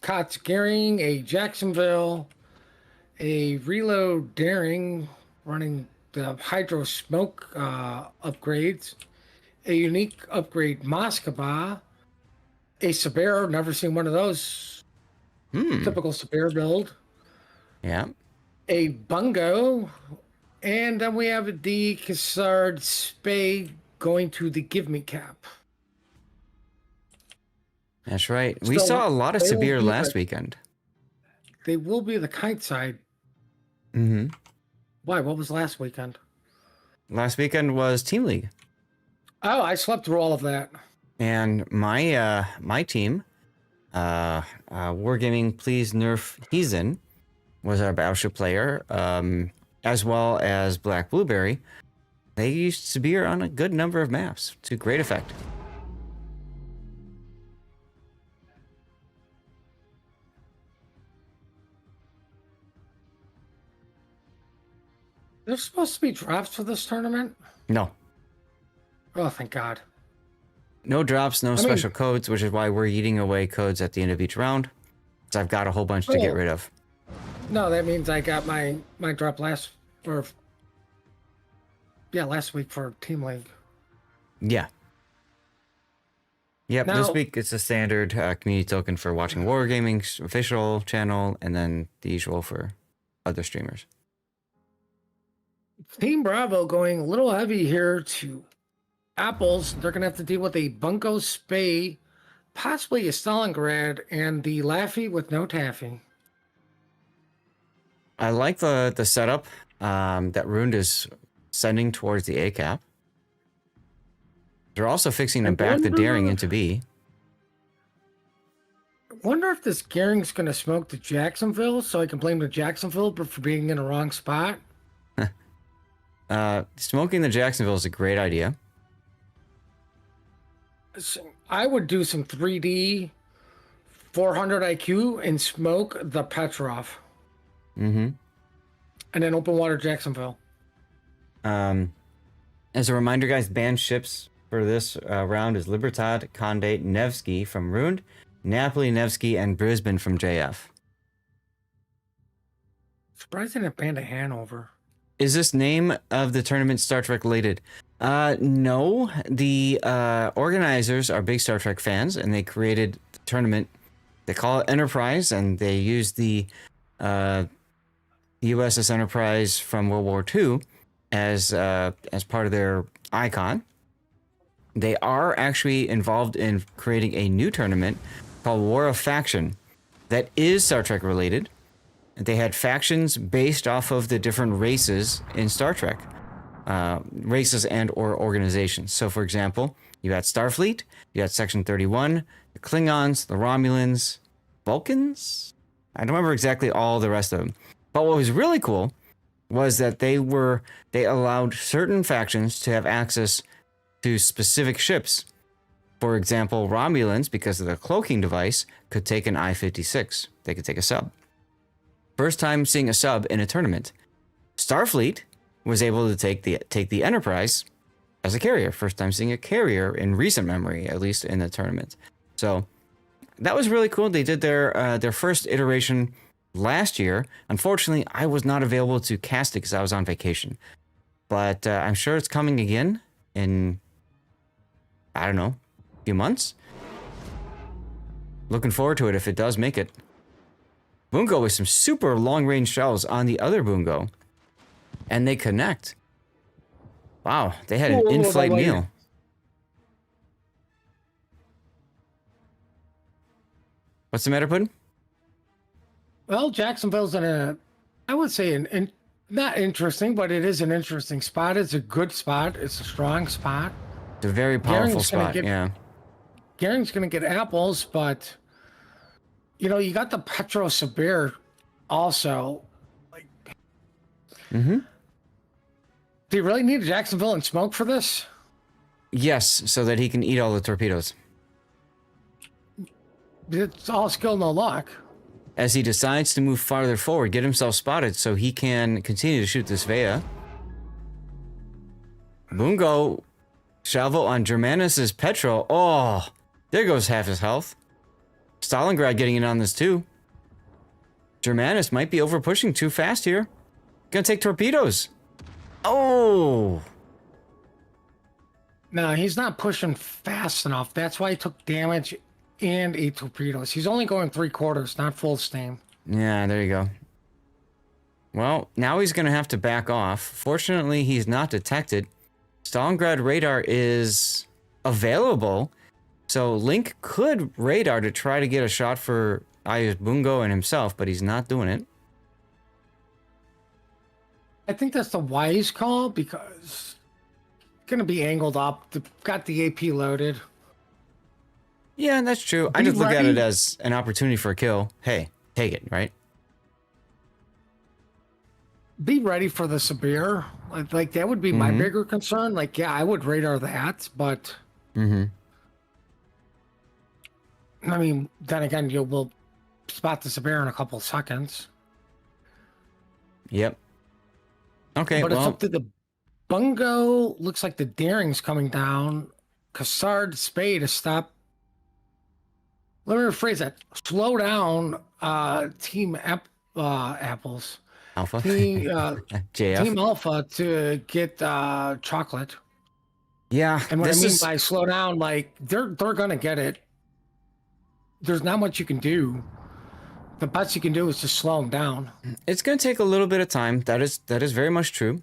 [SPEAKER 2] Cots Gearing, a Jacksonville, a Reload Daring running the Hydro Smoke upgrades, a unique upgrade Moskva, a Sabero, never seen one of those. Typical Sabero build.
[SPEAKER 1] Yeah.
[SPEAKER 2] A Bungo, and then we have the Cassard Spade going to the Give Me Cap.
[SPEAKER 1] That's right. We
[SPEAKER 2] So
[SPEAKER 1] saw a lot of
[SPEAKER 2] they will
[SPEAKER 1] Sabir
[SPEAKER 2] be
[SPEAKER 1] last
[SPEAKER 2] the-
[SPEAKER 1] weekend.
[SPEAKER 2] They will be the kite side.
[SPEAKER 1] Mm-hmm.
[SPEAKER 2] Why? What was last weekend?
[SPEAKER 1] Last weekend was Team League.
[SPEAKER 2] Oh, I slept through all of that.
[SPEAKER 1] And my team, Wargaming Please Nerf Heathen, was our Battleship player, as well as Black Blueberry. They used Sabir on a good number of maps to great effect.
[SPEAKER 2] There's supposed to be drops for this tournament.
[SPEAKER 1] No.
[SPEAKER 2] Oh, thank God.
[SPEAKER 1] No drops, no
[SPEAKER 2] mean-
[SPEAKER 1] special codes, which is why we're eating away codes at the end of each round. So I've got a whole bunch to get
[SPEAKER 2] Oh.
[SPEAKER 1] rid of.
[SPEAKER 2] No, that means I got my drop last week for Team League.
[SPEAKER 1] Yeah. Yep, this
[SPEAKER 2] Now-
[SPEAKER 1] week it's a standard community token for watching Wargaming's official channel, and then the usual for other streamers.
[SPEAKER 2] Team Bravo going a little heavy here to Apples. They're going to have to deal with a Bunko Spay, possibly a Stalingrad, and the Laffy with no taffy.
[SPEAKER 1] I like the setup that Rund is sending towards the A cap. They're also fixing to
[SPEAKER 2] I
[SPEAKER 1] back the
[SPEAKER 2] wonder-
[SPEAKER 1] daring into B.
[SPEAKER 2] Wonder if this Gearing's going to smoke to Jacksonville, so I can blame the Jacksonville for being in the wrong spot.
[SPEAKER 1] Smoking the Jacksonville is a great idea.
[SPEAKER 2] So I would do some 3D 400 IQ and smoke the Petrov,
[SPEAKER 1] Mm-hmm.
[SPEAKER 2] and then open water Jacksonville.
[SPEAKER 1] As a reminder, guys, banned ships for this round is Libertad, Condé, Nevsky from Rund, Napoli, Nevsky, and Brisbane from JF.
[SPEAKER 2] Surprised they didn't ban to Hanover.
[SPEAKER 1] Is this name of the tournament Star Trek related? No. The organizers are big Star Trek fans, and they created the tournament. They call it Enterprise, and they use the USS Enterprise from World War II as part of their icon. They are actually involved in creating a new tournament called War of Faction that is Star Trek related. They had factions based off of the different races in Star Trek, races and or organizations. So, for example, you had Starfleet, you had Section 31, the Klingons, the Romulans, Vulcans. I don't remember exactly all the rest of them. But what was really cool was that they allowed certain factions to have access to specific ships. For example, Romulans, because of the cloaking device, could take an I-56. They could take a sub. First time seeing a sub in a tournament. Starfleet was able to take the Enterprise as a carrier. First time seeing a carrier in recent memory, at least in the tournament. So that was really cool. They did their first iteration last year. Unfortunately, I was not available to cast it because I was on vacation. But I'm sure it's coming again in, I don't know, a few months. Looking forward to it if it does make it. Bungo with some super long-range shells on the other Bungo. And they connect. Wow, they had an
[SPEAKER 2] Whoa,
[SPEAKER 1] in-flight
[SPEAKER 2] wait.
[SPEAKER 1] meal. What's the matter, Puddin?
[SPEAKER 2] Well, Jacksonville's I would say not interesting, but it is an interesting spot. It's a good spot. It's a strong spot.
[SPEAKER 1] It's a very powerful
[SPEAKER 2] Garing's gonna
[SPEAKER 1] spot,
[SPEAKER 2] get-
[SPEAKER 1] yeah.
[SPEAKER 2] Garing's going to get apples, but you got the Petro Sabir also. Like,
[SPEAKER 1] Mm-hmm.
[SPEAKER 2] do you really need Jacksonville and smoke for this?
[SPEAKER 1] Yes, so that he can eat all the torpedoes.
[SPEAKER 2] It's all skill, no luck.
[SPEAKER 1] As he decides to move farther forward, get himself spotted so he can continue to shoot this Vea. Bungo, salvo on Germanus's Petro. Oh, there goes half his health. Stalingrad getting in on this too. Germanus might be over pushing too fast here. Gonna take torpedoes. Oh.
[SPEAKER 2] No, he's not pushing fast enough. That's why he took damage and 8 torpedoes. He's only going 3/4, not full steam.
[SPEAKER 1] Yeah, there you go. Well, now he's gonna have to back off. Fortunately, he's not detected. Stalingrad radar is available, so Link could radar to try to get a shot for Ayus Bungo and himself, but he's not doing it.
[SPEAKER 2] I think that's the wise call because it's going to be angled up. Got the AP loaded.
[SPEAKER 1] Yeah, that's true. I
[SPEAKER 2] Be
[SPEAKER 1] just look at
[SPEAKER 2] ready.
[SPEAKER 1] it as an opportunity for a kill. Hey, take it, right?
[SPEAKER 2] Be ready for the Sabir. Like that would be my
[SPEAKER 1] Mhm.
[SPEAKER 2] bigger concern. Like, yeah, I would radar that, but
[SPEAKER 1] Mm-hmm.
[SPEAKER 2] I mean, then again, you will spot the Sabir in a couple seconds.
[SPEAKER 1] Yep. Okay,
[SPEAKER 2] But it's
[SPEAKER 1] well,
[SPEAKER 2] up to the Bungo. Looks like the Daring's coming down. Cassard Spade to stop. Let me rephrase that. Slow down, Team Apples.
[SPEAKER 1] Alpha.
[SPEAKER 2] Team,
[SPEAKER 1] JF.
[SPEAKER 2] Team Alpha to get chocolate.
[SPEAKER 1] Yeah,
[SPEAKER 2] And what I
[SPEAKER 1] this
[SPEAKER 2] mean
[SPEAKER 1] is...
[SPEAKER 2] by slow down, like they're gonna get it. There's not much you can do. The best you can do is just slow them down.
[SPEAKER 1] It's going to take a little bit of time. That is very much true.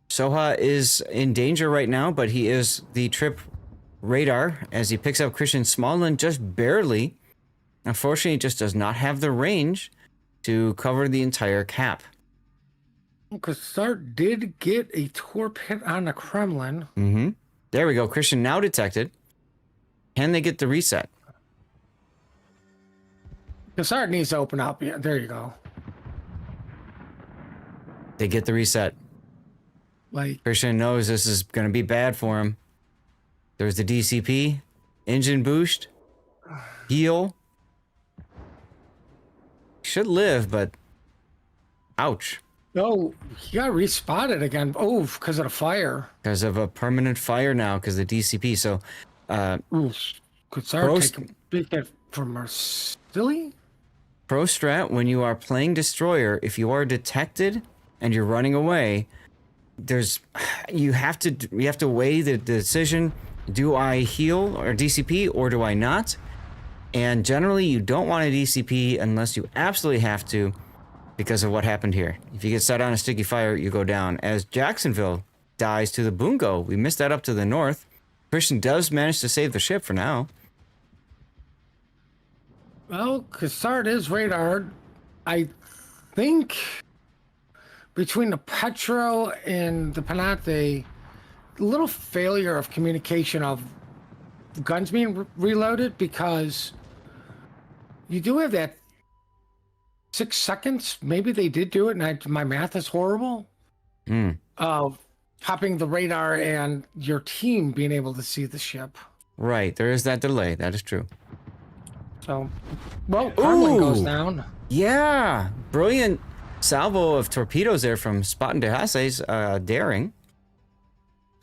[SPEAKER 1] Soha is in danger right now, but he is the trip radar as he picks up Christian Smallland just barely. Unfortunately, he just does not have the range to cover the entire cap.
[SPEAKER 2] Cassard did get a torp hit on the Kremlin.
[SPEAKER 1] Mm-hmm. There we go. Christian now detected. Can they get the reset?
[SPEAKER 2] Cassard needs to open up. Yeah, there you go.
[SPEAKER 1] They get the reset.
[SPEAKER 2] Like,
[SPEAKER 1] Christian knows this is going to be bad for him. There's the DCP, engine boost, heal. Should live, but ouch.
[SPEAKER 2] oh, he got respotted again. Oh, because of the fire.
[SPEAKER 1] Because of a permanent fire now, because of the DCP. So,
[SPEAKER 2] Ooh, Cassard
[SPEAKER 1] Prost-
[SPEAKER 2] taking a big hit from Marsilli?
[SPEAKER 1] pro strat, when you are playing Destroyer, if you are detected and you're running away, you have to weigh the decision. Do I heal or DCP or do I not? And generally, you don't want a DCP unless you absolutely have to because of what happened here. If you get set on a sticky fire, you go down. As Jacksonville dies to the Bungo, we missed that up to the north. Christian does manage to save the ship for now.
[SPEAKER 2] Well, Cassard is radar. I think between the Petro and the Panate, a little failure of communication of guns being reloaded because you do have that 6 seconds. Maybe they did do it, and my math is horrible. Of popping the radar and your team being able to see the ship.
[SPEAKER 1] Right, there is that delay. That is true.
[SPEAKER 2] So, well, Kremlin goes
[SPEAKER 1] Ooh.
[SPEAKER 2] down.
[SPEAKER 1] Yeah, brilliant salvo of torpedoes there from Spot and DeHasse's daring.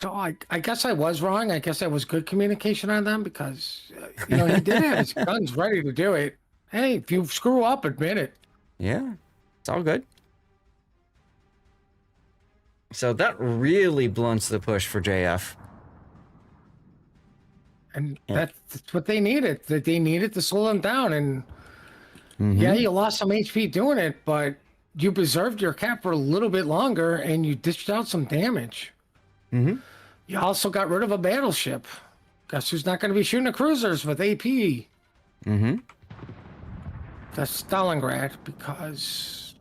[SPEAKER 2] So I guess I was wrong. I guess that was good communication on them because, he did have his guns ready to do it. Hey, if you screw up, admit it.
[SPEAKER 1] Yeah, it's all good. So that really blunts the push for JF.
[SPEAKER 2] And
[SPEAKER 1] Yeah.
[SPEAKER 2] that's what they needed. That they needed to slow them down. And yeah, you lost some HP doing it, but you preserved your cap for a little bit longer and you dished out some damage.
[SPEAKER 1] Mm-hmm.
[SPEAKER 2] You also got rid of a battleship. Guess who's not going to be shooting the cruisers with AP?
[SPEAKER 1] Mm-hmm.
[SPEAKER 2] That's Stalingrad, because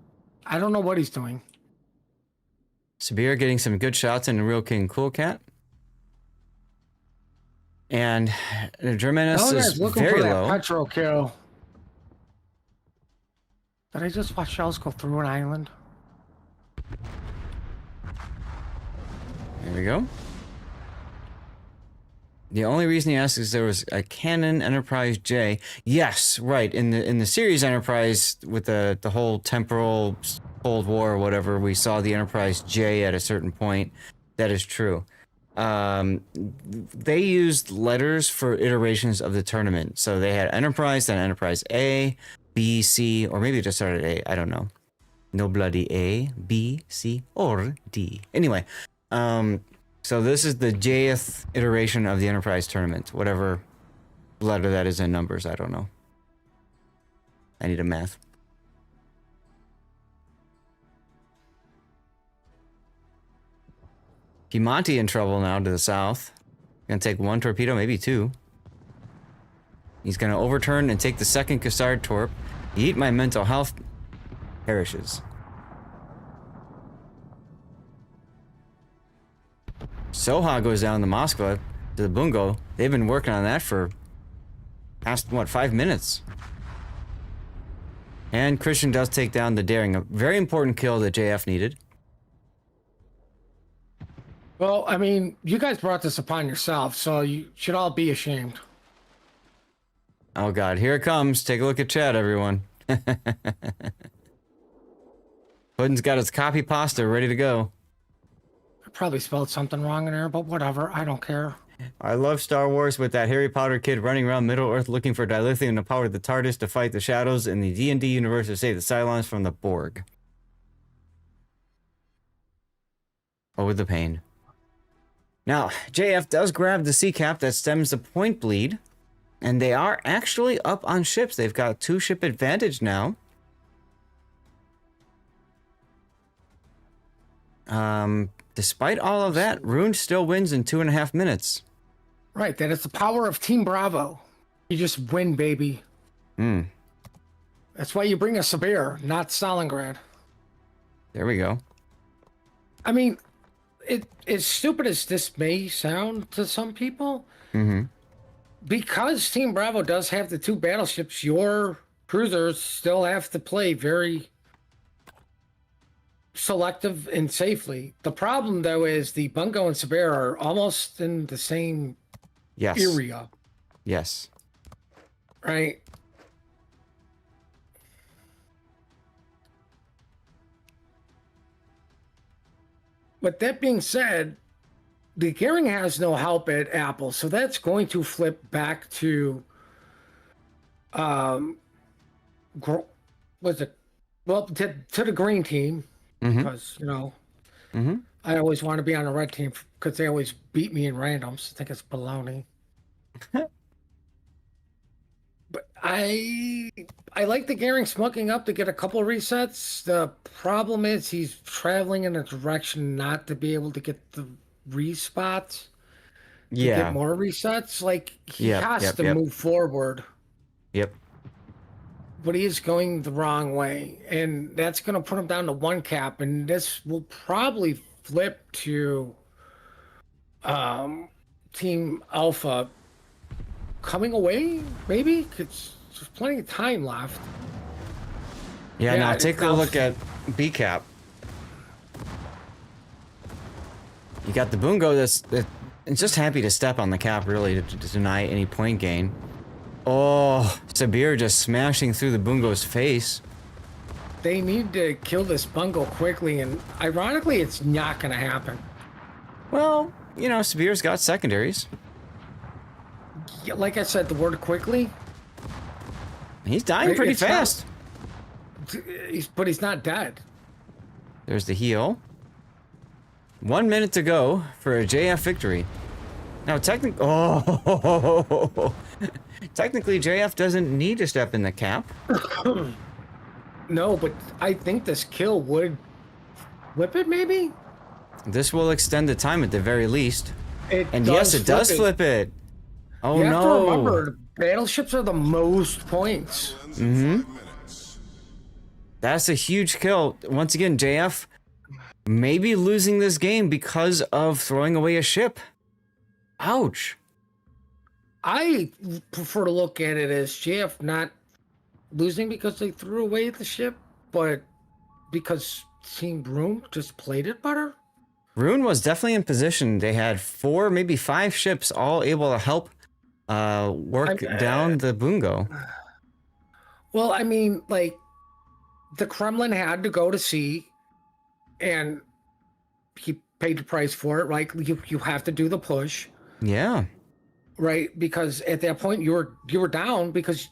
[SPEAKER 2] I don't know what he's doing.
[SPEAKER 1] Sabir getting some good shots in the Real King Cool Cat. And the Germanus
[SPEAKER 2] Oh,
[SPEAKER 1] is
[SPEAKER 2] guys, looking
[SPEAKER 1] very
[SPEAKER 2] for that
[SPEAKER 1] low.
[SPEAKER 2] petrol kill. Did I just watch shells go through an island?
[SPEAKER 1] There we go. The only reason he asks is there was a Canon Enterprise J. Yes, right. In the series Enterprise with the whole temporal Cold War or whatever, we saw the Enterprise J at a certain point. That is true. They used letters for iterations of the tournament. So they had Enterprise, then Enterprise A, B, C, or maybe it just started A. I don't know. No bloody A, B, C, or D. Anyway, so this is the Jth iteration of the Enterprise tournament. Whatever letter that is in numbers, I don't know. I need a math. Piemonte in trouble now to the south. Gonna take one torpedo, maybe two. He's gonna overturn and take the second Cassard torp. Yeet, my mental health perishes. Soha goes down to Moskva to the Bungo. They've been working on that for past, what, 5 minutes. And Christian does take down the Daring, a very important kill that JF needed.
[SPEAKER 2] Well, I mean, you guys brought this upon yourself, so you should all be ashamed.
[SPEAKER 1] Oh god, here it comes. Take a look at chat, everyone. Puddin's got his copy pasta ready to go.
[SPEAKER 2] I probably spelled something wrong in there, but whatever. I don't care.
[SPEAKER 1] I love Star Wars with that Harry Potter kid running around Middle-earth looking for dilithium to power the TARDIS to fight the shadows in the D&D universe to save the Cylons from the Borg. Oh, with the pain. Now, JF does grab the C-cap that stems the point bleed, and they are actually up on ships. They've got a 2-ship advantage now. Despite all of that, Rune still wins in 2.5 minutes.
[SPEAKER 2] Right, that is the power of Team Bravo. You just win, baby. That's why you bring a Sabir, not Stalingrad.
[SPEAKER 1] There we go.
[SPEAKER 2] I mean, as stupid as this may sound to some people, because Team Bravo does have the 2 battleships, your cruisers still have to play very selective and safely. The problem, though, is the Bungo and Sabir are almost in the same area.
[SPEAKER 1] Yes.
[SPEAKER 2] Right? But that being said, the Gearing has no help at Apple, so that's going to flip back to to the green team, because I always want to be on the red team because they always beat me in randoms. I think it's baloney. But I like the Gearing smoking up to get a couple resets. The problem is he's traveling in a direction not to be able to get the respots. To get more resets. Like he has to move forward.
[SPEAKER 1] Yep.
[SPEAKER 2] But he is going the wrong way, and that's going to put him down to 1 cap, and this will probably flip to Team Alpha coming away, maybe? Because there's plenty of time left.
[SPEAKER 1] Yeah, now take a look at B cap. You got the Bungo that's just happy to step on the cap, really, to deny any point gain. Oh, Sabir just smashing through the Bungo's face.
[SPEAKER 2] They need to kill this Bungo quickly, and ironically, it's not going to happen.
[SPEAKER 1] Well, you know, Sabir's got secondaries.
[SPEAKER 2] Yeah, like I said, the word quickly.
[SPEAKER 1] He's dying pretty fast.
[SPEAKER 2] But he's not dead.
[SPEAKER 1] There's the heal. 1 minute to go for a JF victory. Now, technically JF doesn't need to step in the cap.
[SPEAKER 2] No, but I think this kill would flip it, maybe?
[SPEAKER 1] This will extend the time at the very least.
[SPEAKER 2] And
[SPEAKER 1] yes, it does flip it. Oh, no.
[SPEAKER 2] You have to remember, battleships are the most points.
[SPEAKER 1] That's a huge kill. Once again, JF maybe losing this game because of throwing away a ship. Ouch.
[SPEAKER 2] I prefer to look at it as JF not losing because they threw away the ship, but because Team Broom just played it better.
[SPEAKER 1] Rune was definitely in position. They had 4, maybe 5 ships all able to help work down the Bungo.
[SPEAKER 2] Well, I mean, like, the Kremlin had to go to sea, and he paid the price for it, right? You have to do the push,
[SPEAKER 1] Yeah.
[SPEAKER 2] right? Because at that point you were down because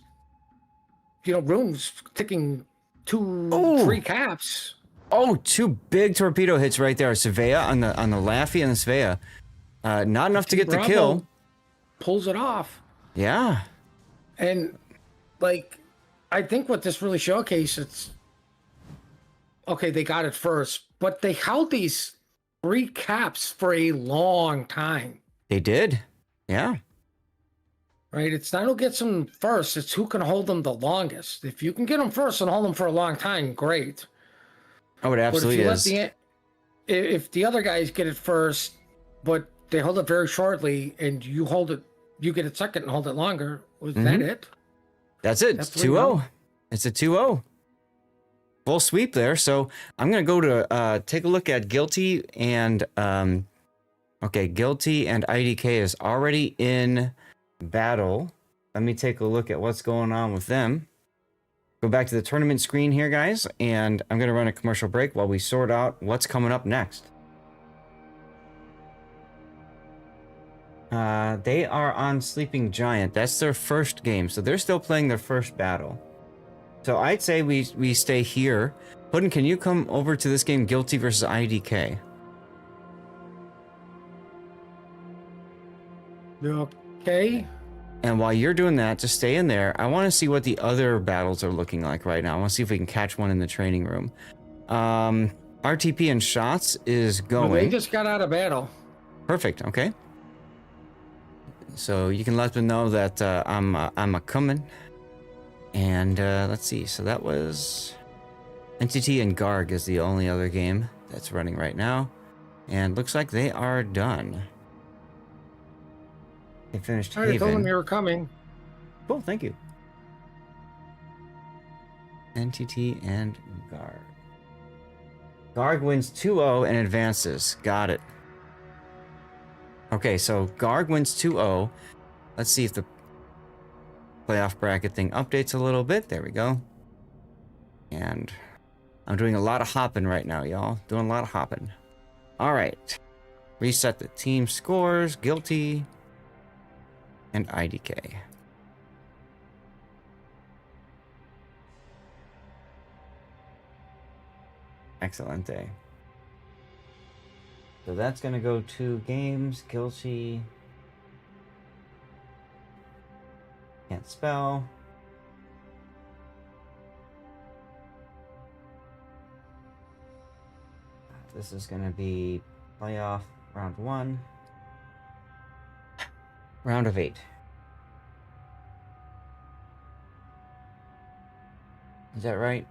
[SPEAKER 2] Room's ticking 3 caps.
[SPEAKER 1] Oh, 2 big torpedo hits right there. Svea on the Laffy and the Svea. Not enough to get the
[SPEAKER 2] Bravo
[SPEAKER 1] kill.
[SPEAKER 2] pulls it off.
[SPEAKER 1] Yeah.
[SPEAKER 2] And like, I think what this really showcases, okay, they got it first, but they held these 3 caps for a long time.
[SPEAKER 1] They did. Yeah.
[SPEAKER 2] Right? It's not who gets them first, it's who can hold them the longest. If you can get them first and hold them for a long time, great.
[SPEAKER 1] Oh, it absolutely is.
[SPEAKER 2] If the other guys get it first, but they hold it very shortly, and you hold it, you get it second and hold it longer, was that it?
[SPEAKER 1] That's it. It's 2-0. It's a 2-0. Full sweep there. So I'm going to go to take a look at Guilty and okay, Guilty and IDK is already in battle. Let me take a look at what's going on with them. Go back to the tournament screen here, guys, and I'm going to run a commercial break while we sort out what's coming up next. They are on Sleeping Giant. That's their first game, so they're still playing their first battle. So I'd say we stay here. Puddin', can you come over to this game, Guilty versus IDK?
[SPEAKER 2] Okay.
[SPEAKER 1] And while you're doing that, just stay in there. I want to see what the other battles are looking like right now. I want to see if we can catch one in the training room. RTP and shots is going.
[SPEAKER 2] Well, they just got out of battle.
[SPEAKER 1] Perfect. Okay. So you can let them know that I'm a coming. And let's see. So that was NTT and Garg is the only other game that's running right now, and looks like they are done. They finished
[SPEAKER 2] I told them
[SPEAKER 1] Haven.
[SPEAKER 2] you were coming.
[SPEAKER 1] Cool, thank you. NTT and Garg. Garg wins 2-0 and advances. Got it. Okay, so Garg wins 2-0. Let's see if the playoff bracket thing updates a little bit. There we go. And I'm doing a lot of hopping right now, y'all. Doing a lot of hopping. All right. Reset the team scores. Guilty and IDK. Excellent day. So that's going to go 2 games. Guilty. Can't spell. This is going to be playoff round 1. Round of 8. Is that right?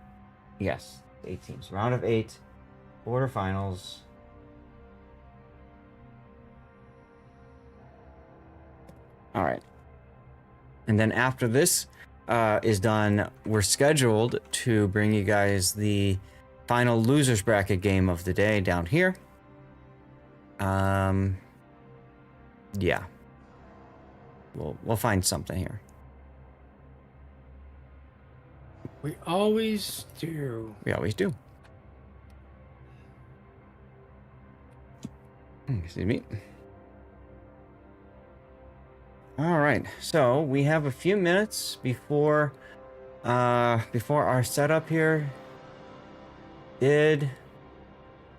[SPEAKER 1] Yes, 8 teams. Round of 8. Quarterfinals. All right. And then after this is done, we're scheduled to bring you guys the final losers bracket game of the day down here. Yeah. We'll find something here.
[SPEAKER 2] We always do.
[SPEAKER 1] We always do. Excuse me. All right, so we have a few minutes before our setup here. Did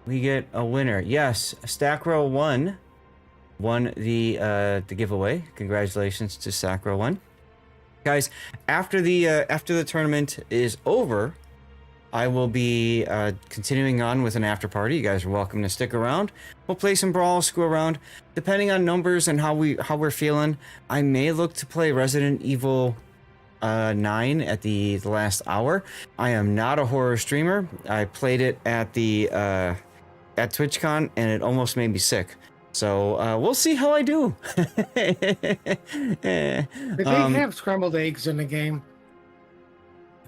[SPEAKER 1] we get a winner? Yes, Stackrow won the giveaway. Congratulations to Stackrow 1. Guys, after the tournament is over, I will be continuing on with an after party. You guys are welcome to stick around. We'll play some brawl, screw around. Depending on numbers and how we're feeling, I may look to play Resident Evil 9 at the last hour. I am not a horror streamer. I played it at the at TwitchCon and it almost made me sick. So we'll see how I do.
[SPEAKER 2] Did they have scrambled eggs in the game?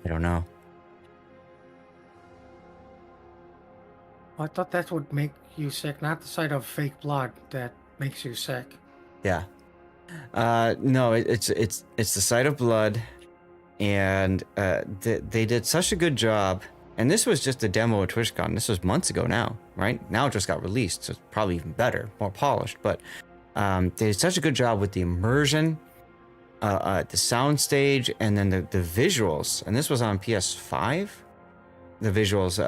[SPEAKER 1] I don't know.
[SPEAKER 2] I thought that's what make you sick, not the sight of fake blood that makes you sick.
[SPEAKER 1] Yeah. No, it's the sight of blood, and they did such a good job. And this was just a demo at TwitchCon. This was months ago now, right? Now it just got released, so it's probably even better, more polished. But they did such a good job with the immersion, the sound stage, and then the visuals. And this was on PS5. The visuals,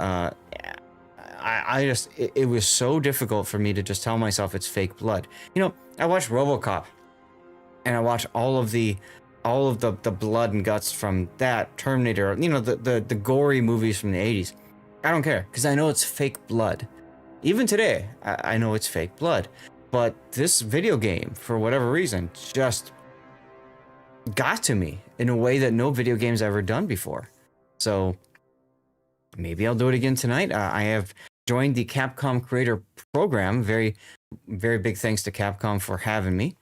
[SPEAKER 1] it was so difficult for me to just tell myself it's fake blood. You know, I watched RoboCop, and I watched all of the blood and guts from that, Terminator, you know, the gory movies from the 80s. I don't care, because I know it's fake blood. Even today, I know it's fake blood. But this video game, for whatever reason, just got to me in a way that no video game's ever done before. So maybe I'll do it again tonight. I have joined the Capcom Creator Program. Very, very big thanks to Capcom for having me.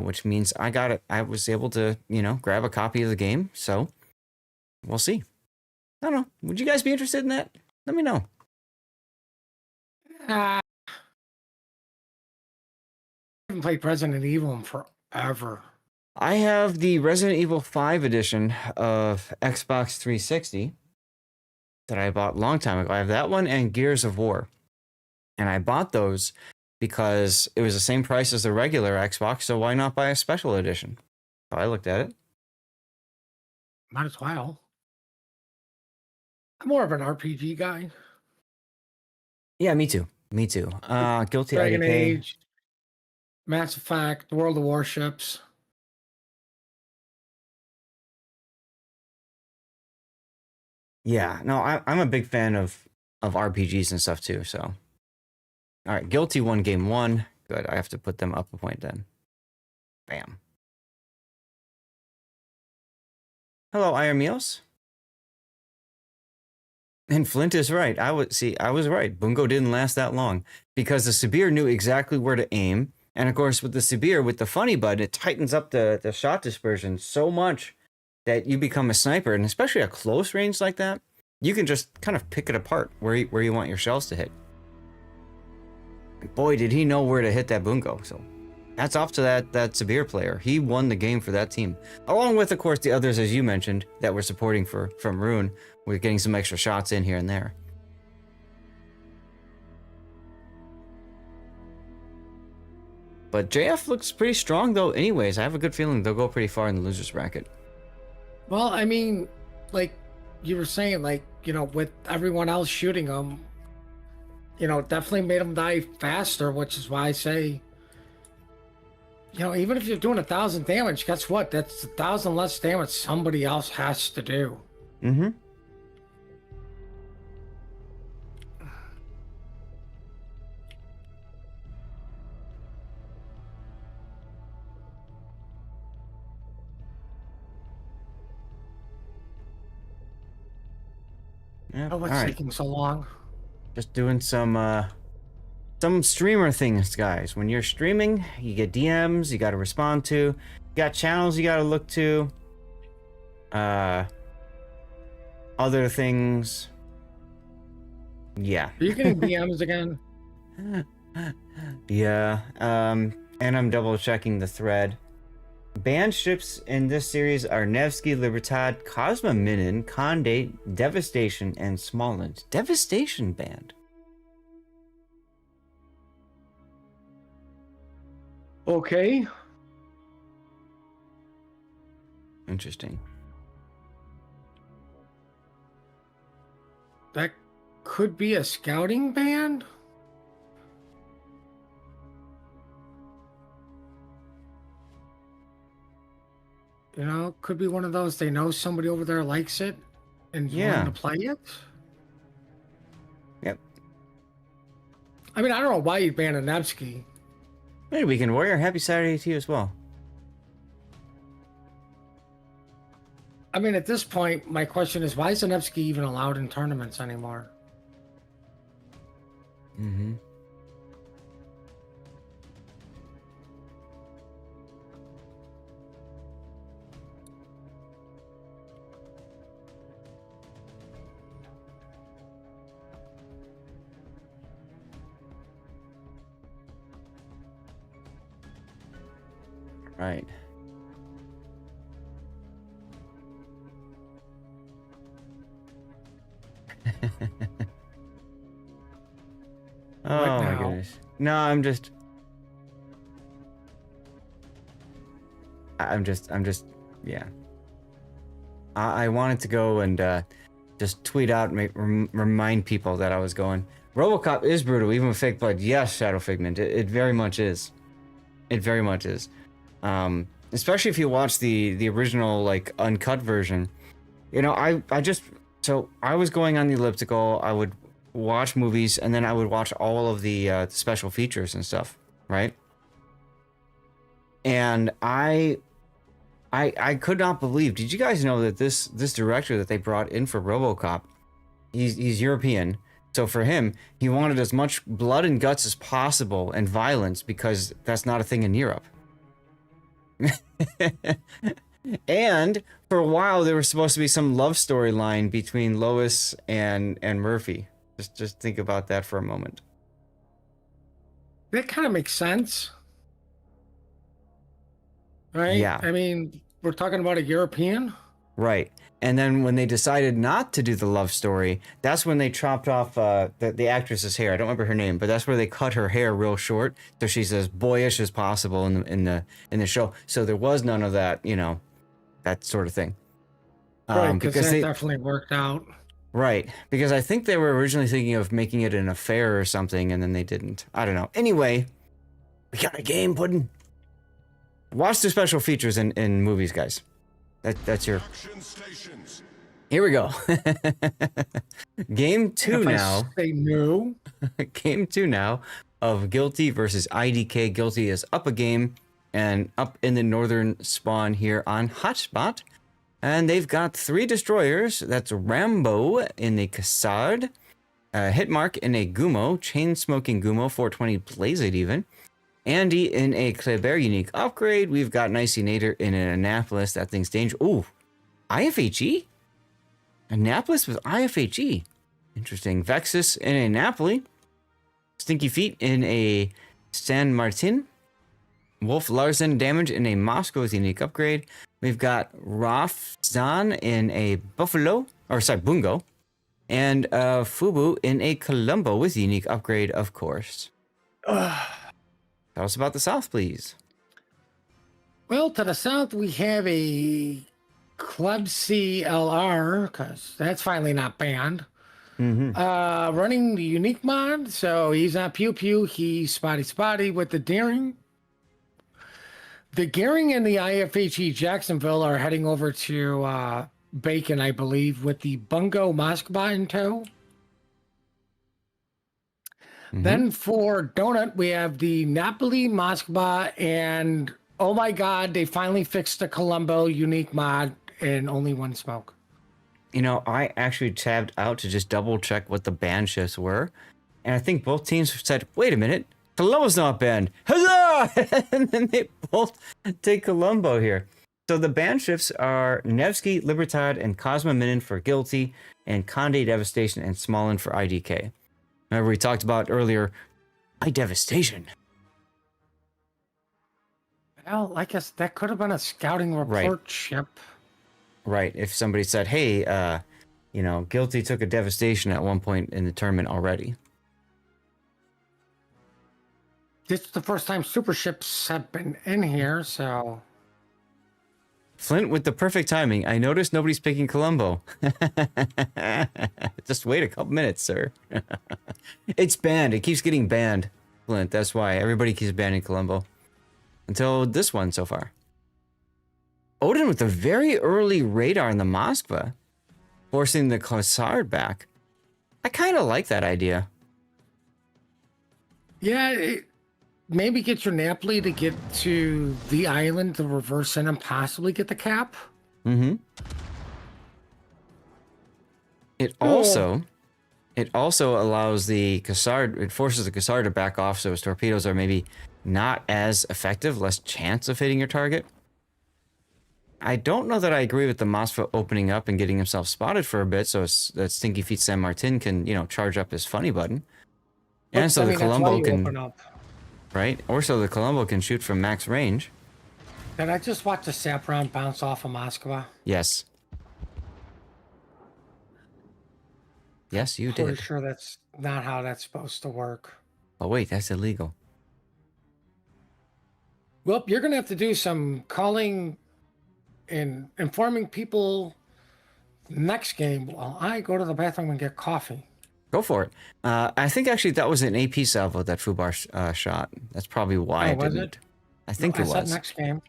[SPEAKER 1] Which means I was able to, you know, grab a copy of the game. So we'll see. I don't know. Would you guys be interested in that? Let me know.
[SPEAKER 2] I haven't played Resident Evil in forever.
[SPEAKER 1] I have the Resident Evil 5 edition of Xbox 360 that I bought a long time ago. I have that one and Gears of War. And I bought those because it was the same price as the regular Xbox, so why not buy a special edition? So I looked at it.
[SPEAKER 2] Might as well. I'm more of an RPG guy.
[SPEAKER 1] Yeah, me too. Me too. Guilty
[SPEAKER 2] Dragon
[SPEAKER 1] IDK.
[SPEAKER 2] Age, Mass Effect, World of Warships.
[SPEAKER 1] Yeah, no, I'm a big fan of RPGs and stuff too, so. All right, Guilty won game 1. Good, I have to put them up a point then. Bam. Hello, Iron Meals. And Flint is right. I was right. Bungo didn't last that long because the Sabir knew exactly where to aim. And of course, with the Sabir, with the funny button, it tightens up the shot dispersion so much that you become a sniper. And especially at close range like that, you can just kind of pick it apart where you want your shells to hit. Boy, did he know where to hit that Bungo. So that's off to that Sabir player. He won the game for that team. Along with, of course, the others, as you mentioned, that were supporting from Rune. We're getting some extra shots in here and there. But JF looks pretty strong, though, anyways. I have a good feeling they'll go pretty far in the losers bracket.
[SPEAKER 2] Well, I mean, like you were saying, like, you know, with everyone else shooting them, you know, definitely made them die faster, which is why I say, you know, even if you're doing 1,000 damage, guess what? That's 1,000 less damage somebody else has to do.
[SPEAKER 1] Mm-hmm. Yeah,
[SPEAKER 2] Oh, what's
[SPEAKER 1] all right.
[SPEAKER 2] taking so long?
[SPEAKER 1] Just doing some streamer things, guys. When you're streaming, you get DMs you got to respond to. You got channels you got to look to. Other things. Yeah.
[SPEAKER 2] Are you getting DMs again?
[SPEAKER 1] Yeah. And I'm double checking the thread. Banned ships in this series are Nevsky, Libertad, Cosma Minin, Condate, Devastation, and Smallland. Devastation banned.
[SPEAKER 2] Okay.
[SPEAKER 1] Interesting.
[SPEAKER 2] That could be a scouting band? You know, could be one of those, they know somebody over there likes it and
[SPEAKER 1] Yeah.
[SPEAKER 2] willing to play it.
[SPEAKER 1] Yep.
[SPEAKER 2] I mean, I don't know why you'd ban a Nevsky.
[SPEAKER 1] Hey, Weekend Warrior, happy Saturday to you as well.
[SPEAKER 2] I mean, at this point, my question is, why is a Nevsky even allowed in tournaments anymore?
[SPEAKER 1] Mm-hmm. Right. Oh my
[SPEAKER 2] now?
[SPEAKER 1] goodness. No, I'm just, yeah. I wanted to go and just tweet out and remind people that I was going. RoboCop is brutal, even with fake blood. Yes, Shadow Figment. It very much is. It very much is. Especially if you watch the original, like, uncut version. You know, so I was going on the elliptical, I would watch movies, and then I would watch all of the special features and stuff, right? And I could not believe. Did you guys know that this director that they brought in for RoboCop, he's European. So for him, he wanted as much blood and guts as possible and violence because that's not a thing in Europe. And for a while, there was supposed to be some love storyline between Lois and Murphy. Just think about that for a moment.
[SPEAKER 2] That kind of makes sense. Right?
[SPEAKER 1] Yeah.
[SPEAKER 2] I mean, we're talking about a European.
[SPEAKER 1] Right. And then when they decided not to do the love story, that's when they chopped off the actress's hair. I don't remember her name, but that's where they cut her hair real short, so she's as boyish as possible in the show. So there was none of that, you know, that sort of thing.
[SPEAKER 2] Right, because that definitely worked out.
[SPEAKER 1] Right, because I think they were originally thinking of making it an affair or something, and then they didn't. I don't know. Anyway, we got a game, Puddin'. Watch the special features in movies, guys. That's your...
[SPEAKER 3] Action stations.
[SPEAKER 1] Here we go. Game 2 now.
[SPEAKER 2] They knew.
[SPEAKER 1] Game 2 now of Guilty versus IDK. Guilty is up a game and up in the northern spawn here on Hotspot. And they've got 3 destroyers. That's Rambo in the Cassard, Hitmark in a Gumo, Chain Smoking Gumo, 420 Blaze It even. Andy in a Kleber unique upgrade. We've got Nicey Nader in an Annapolis. That thing's dangerous. Ooh, IFHE? Annapolis with IFHE. Interesting. Vexus in a Napoli. Stinky Feet in a San Martin. Wolf Larsen damage in a Moscow with unique upgrade. We've got Rafzan in a Buffalo, or sorry, Bungo. And Fubu in a Colombo with unique upgrade, of course. Tell us about the South, please.
[SPEAKER 2] Well, to the south, we have a Club CLR, because that's finally not banned. Running the unique mod, so he's not Pew Pew, he's Spotty with the Daring. The Gearing and the IFHE Jacksonville are heading over to Bacon, I believe, with the Bungo Moskva in tow. Then for Donut, we have the Napoli Moskva, and oh my god, they finally fixed the Colombo unique mod in only one smoke.
[SPEAKER 1] You know, I actually tabbed out to just double check what the ban shifts were, and I think both teams said, wait a minute, Colombo's not banned. Huzzah! And then they both take Colombo here. So the ban shifts are Nevsky, Libertad, and Cosmo Minin for Guilty, and Conde Devastation and Smolin for IDK. Remember we talked about earlier, Devastation.
[SPEAKER 2] Well, I guess that could have been a scouting report ship.
[SPEAKER 1] Right. If somebody said, hey, you know, Guilty took a Devastation at one point in the tournament already.
[SPEAKER 2] This is the first time super ships have been in here, so...
[SPEAKER 1] Flint with the perfect timing. I noticed nobody's picking Colombo. Just wait a couple minutes, sir. It's banned. It keeps getting banned, Flint. That's why everybody keeps banning Colombo. Until this one so far. Odin with a very early radar in the Moskva, forcing the Cassard back. I kind of like that idea.
[SPEAKER 2] Yeah, maybe get your Napoli to get to the island to reverse in and possibly get the cap.
[SPEAKER 1] It also allows the Cassard, it forces the Cassard to back off so his torpedoes are maybe not as effective, less chance of hitting your target. I don't know that I agree with the Moskva opening up and getting himself spotted for a bit so that Stinky Feet San Martin can, you know, charge up his funny button. And so the Colombo can... Right? Or so the Colombo can shoot from max range.
[SPEAKER 2] Did I just watch a sap round bounce off of Moskva?
[SPEAKER 1] Yes. Yes, you
[SPEAKER 2] Pretty
[SPEAKER 1] did.
[SPEAKER 2] sure that's not how that's supposed to work.
[SPEAKER 1] Oh, wait, that's illegal.
[SPEAKER 2] Well, you're going to have to do some calling and informing people next game while I go to the bathroom and get coffee.
[SPEAKER 1] Go for it. I think actually that was an AP salvo that Fubar shot. That's probably why
[SPEAKER 2] Oh,
[SPEAKER 1] it
[SPEAKER 2] was
[SPEAKER 1] didn't.
[SPEAKER 2] it?
[SPEAKER 1] I think
[SPEAKER 2] No,
[SPEAKER 1] it
[SPEAKER 2] I said
[SPEAKER 1] was.
[SPEAKER 2] next game.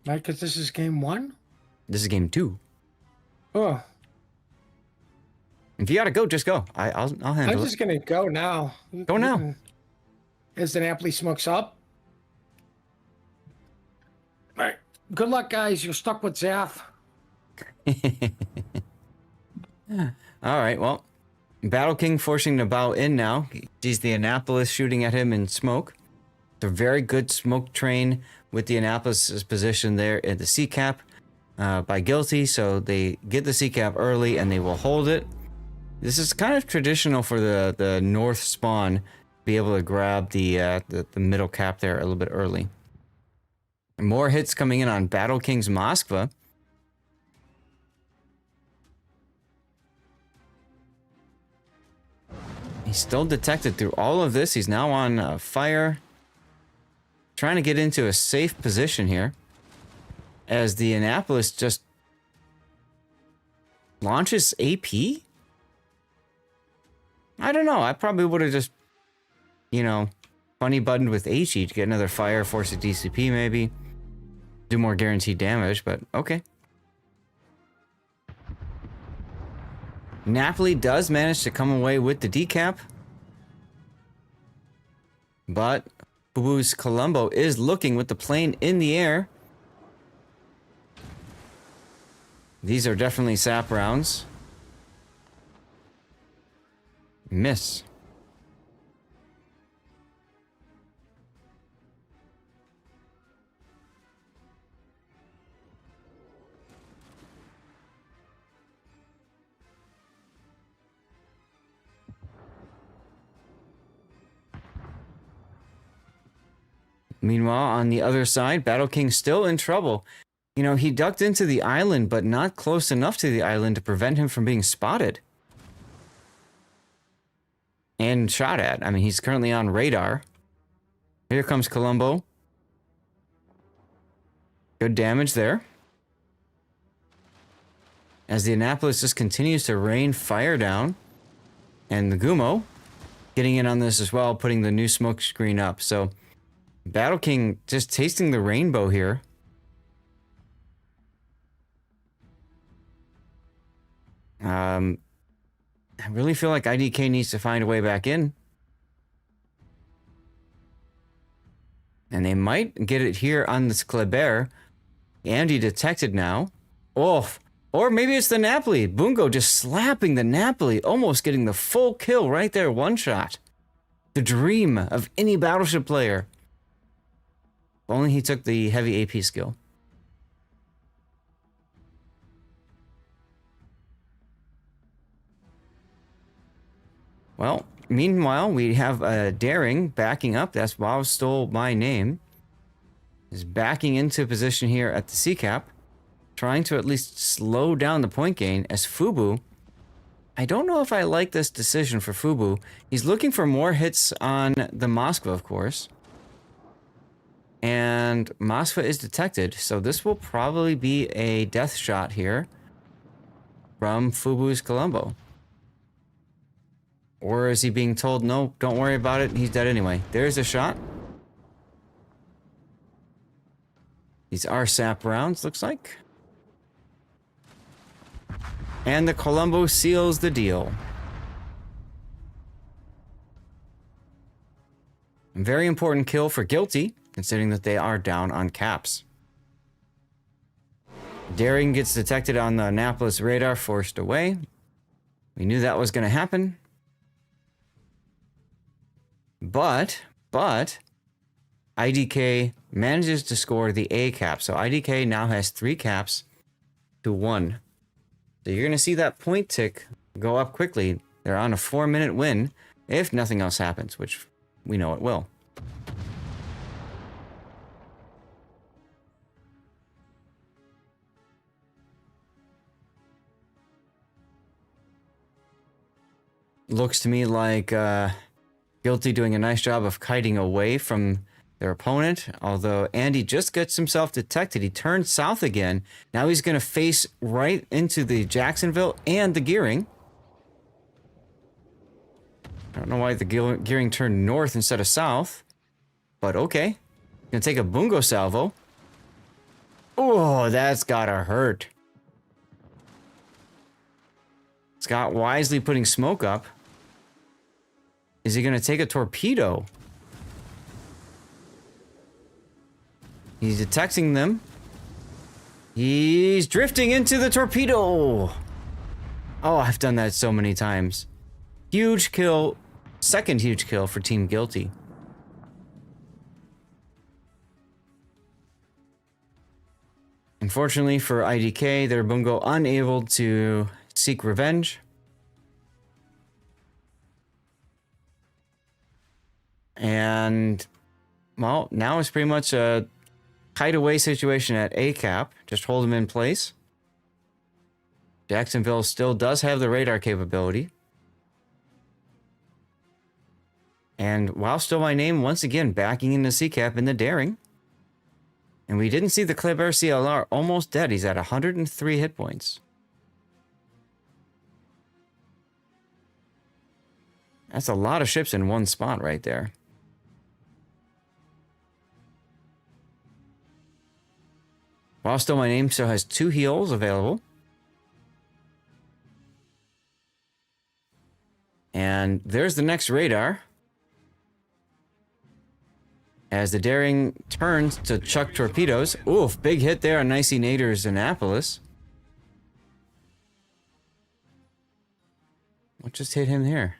[SPEAKER 2] Right, because this is game 1?
[SPEAKER 1] This is game 2.
[SPEAKER 2] Oh,
[SPEAKER 1] If you gotta go, just go. I'll
[SPEAKER 2] I'm
[SPEAKER 1] handle
[SPEAKER 2] just
[SPEAKER 1] it.
[SPEAKER 2] going to go now.
[SPEAKER 1] Go now.
[SPEAKER 2] As the Napoli smokes up. All right. Good luck, guys. You're stuck with Zath.
[SPEAKER 1] All right, well, Battle King forcing the bow in now. He sees the Annapolis shooting at him in smoke. It's a very good smoke train with the Annapolis position there at the C cap by Guilty, so they get the C cap early and they will hold it. This is kind of traditional for the north spawn to be able to grab the middle cap there a little bit early. More hits coming in on Battle King's Moskva. He's still detected through all of this. He's now on fire. Trying to get into a safe position here. As the Annapolis just launches AP? I don't know. I probably would have just, you know, funny buttoned with HE to get another fire, force a DCP maybe. Do more guaranteed damage, but okay. Napoli does manage to come away with the decap. But Fubu's Colombo is looking with the plane in the air. These are definitely sap rounds. Miss. Meanwhile, on the other side, Battle King still in trouble. You know, he ducked into the island, but not close enough to the island to prevent him from being spotted. And shot at. I mean, he's currently on radar. Here comes Colombo. Good damage there. As the Annapolis just continues to rain fire down. And the Gumo getting in on this as well, putting the new smoke screen up. So Battle King just tasting the rainbow here. I really feel like IDK needs to find a way back in. And they might get it here on this Kleber. Andy detected now. Oh, or maybe it's the Napoli. Bungo just slapping the Napoli, almost getting the full kill right there, one shot. The dream of any Battleship player. If only he took the heavy AP skill. Well, meanwhile, we have Daring backing up. That's WoW Stole My Name. Is backing into position here at the C-cap. Trying to at least slow down the point gain as Fubu. I don't know if I like this decision for Fubu. He's looking for more hits on the Moskva, of course. And Moskva is detected, so this will probably be a death shot here from Fubu's Colombo. Or is he being told, no, don't worry about it, he's dead anyway. There's a shot. These are sap rounds, looks like. And the Colombo seals the deal. A very important kill for Guilty, considering that they are down on caps. Daring gets detected on the Annapolis radar, forced away. We knew that was going to happen. But IDK manages to score the A cap. So IDK now has 3 caps to 1. So you're going to see that point tick go up quickly. They're on a 4-minute win if nothing else happens, which we know it will. looks to me like Guilty doing a nice job of kiting away from their opponent. Although Andy just gets himself detected. He turns south again. Now he's going to face right into the Jacksonville and the gearing. I don't know why the gearing turned north instead of south. But okay. Gonna take a bungo salvo. Oh, that's gotta hurt. Scott wisely putting smoke up. Is he gonna take a torpedo? He's detecting them. He's drifting into the torpedo. Oh, I've done that so many times. Huge kill. Second huge kill for Team Guilty. Unfortunately for IDK, their bungo unable to seek revenge. And, well, now it's pretty much a hideaway situation at ACAP. Just hold them in place. Jacksonville still does have the radar capability. And while still my name, once again, backing into CCAP in the daring. And we didn't see the Kleber CLR almost dead. He's at 103 hit points. That's a lot of ships in one spot right there. While still my name still has 2 heals available. And there's the next radar. As the daring turns to chuck torpedoes. Oof, big hit there on Nicey Nader's Annapolis. What just hit him here?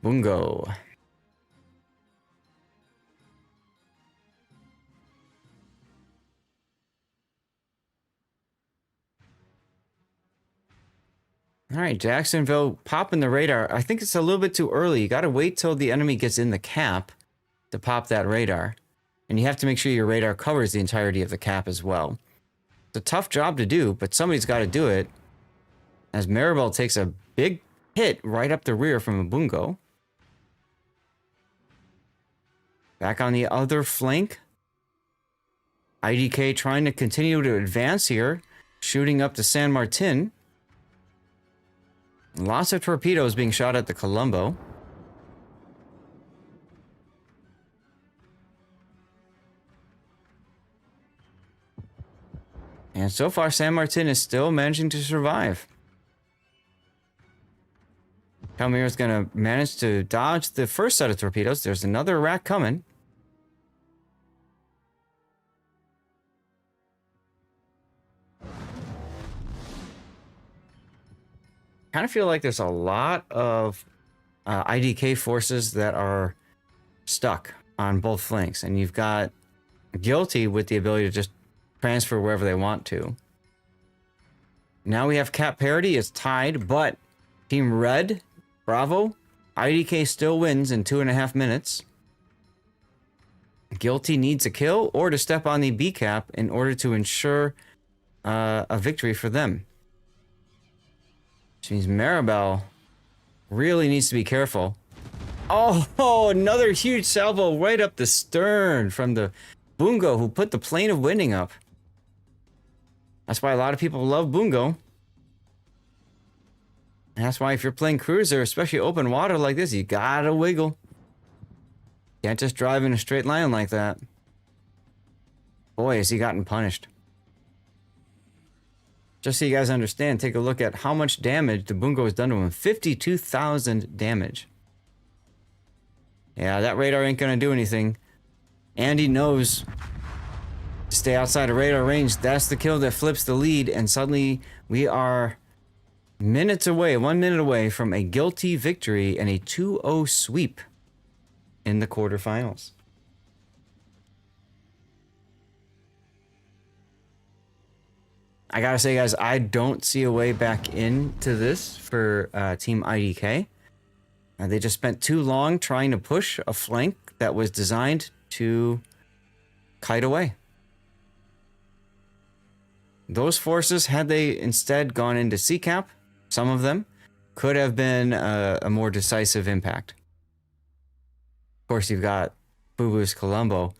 [SPEAKER 1] Bungo. All right, Jacksonville popping the radar. I think it's a little bit too early. You got to wait till the enemy gets in the cap to pop that radar. And you have to make sure your radar covers the entirety of the cap as well. It's a tough job to do, but somebody's got to do it. As Maribel takes a big hit right up the rear from a bungo. Back on the other flank. IDK trying to continue to advance here. Shooting up to San Martin. Lots of torpedoes being shot at the Colombo. And so far, San Martin is still managing to survive. Calmir is going to manage to dodge the first set of torpedoes. There's another rack coming. Kind of feel like there's a lot of IDK forces that are stuck on both flanks. And you've got Guilty with the ability to just transfer wherever they want to. Now we have cap parity. It's tied, but Team Red, Bravo, IDK still wins in 2.5 minutes. Guilty needs a kill or to step on the B cap in order to ensure a victory for them. Which means Maribel really needs to be careful. Oh, another huge salvo right up the stern from the bungo who put the plane of winding up. That's why a lot of people love bungo. And that's why if you're playing cruiser, especially open water like this, you gotta wiggle. Can't just drive in a straight line like that. Boy, has he gotten punished. Just so you guys understand, take a look at how much damage the bungo has done to him. 52,000 damage. Yeah, that radar ain't gonna do anything. Andy knows to stay outside of radar range. That's the kill that flips the lead, and suddenly we are minutes away, 1 minute away from a Guilty victory and a 2-0 sweep in the quarterfinals. I gotta say, guys, I don't see a way back into this for Team IDK. They just spent too long trying to push a flank that was designed to kite away. Those forces, had they instead gone into CCAP, some of them, could have been a more decisive impact. Of course, you've got Boo Boo's Columbo,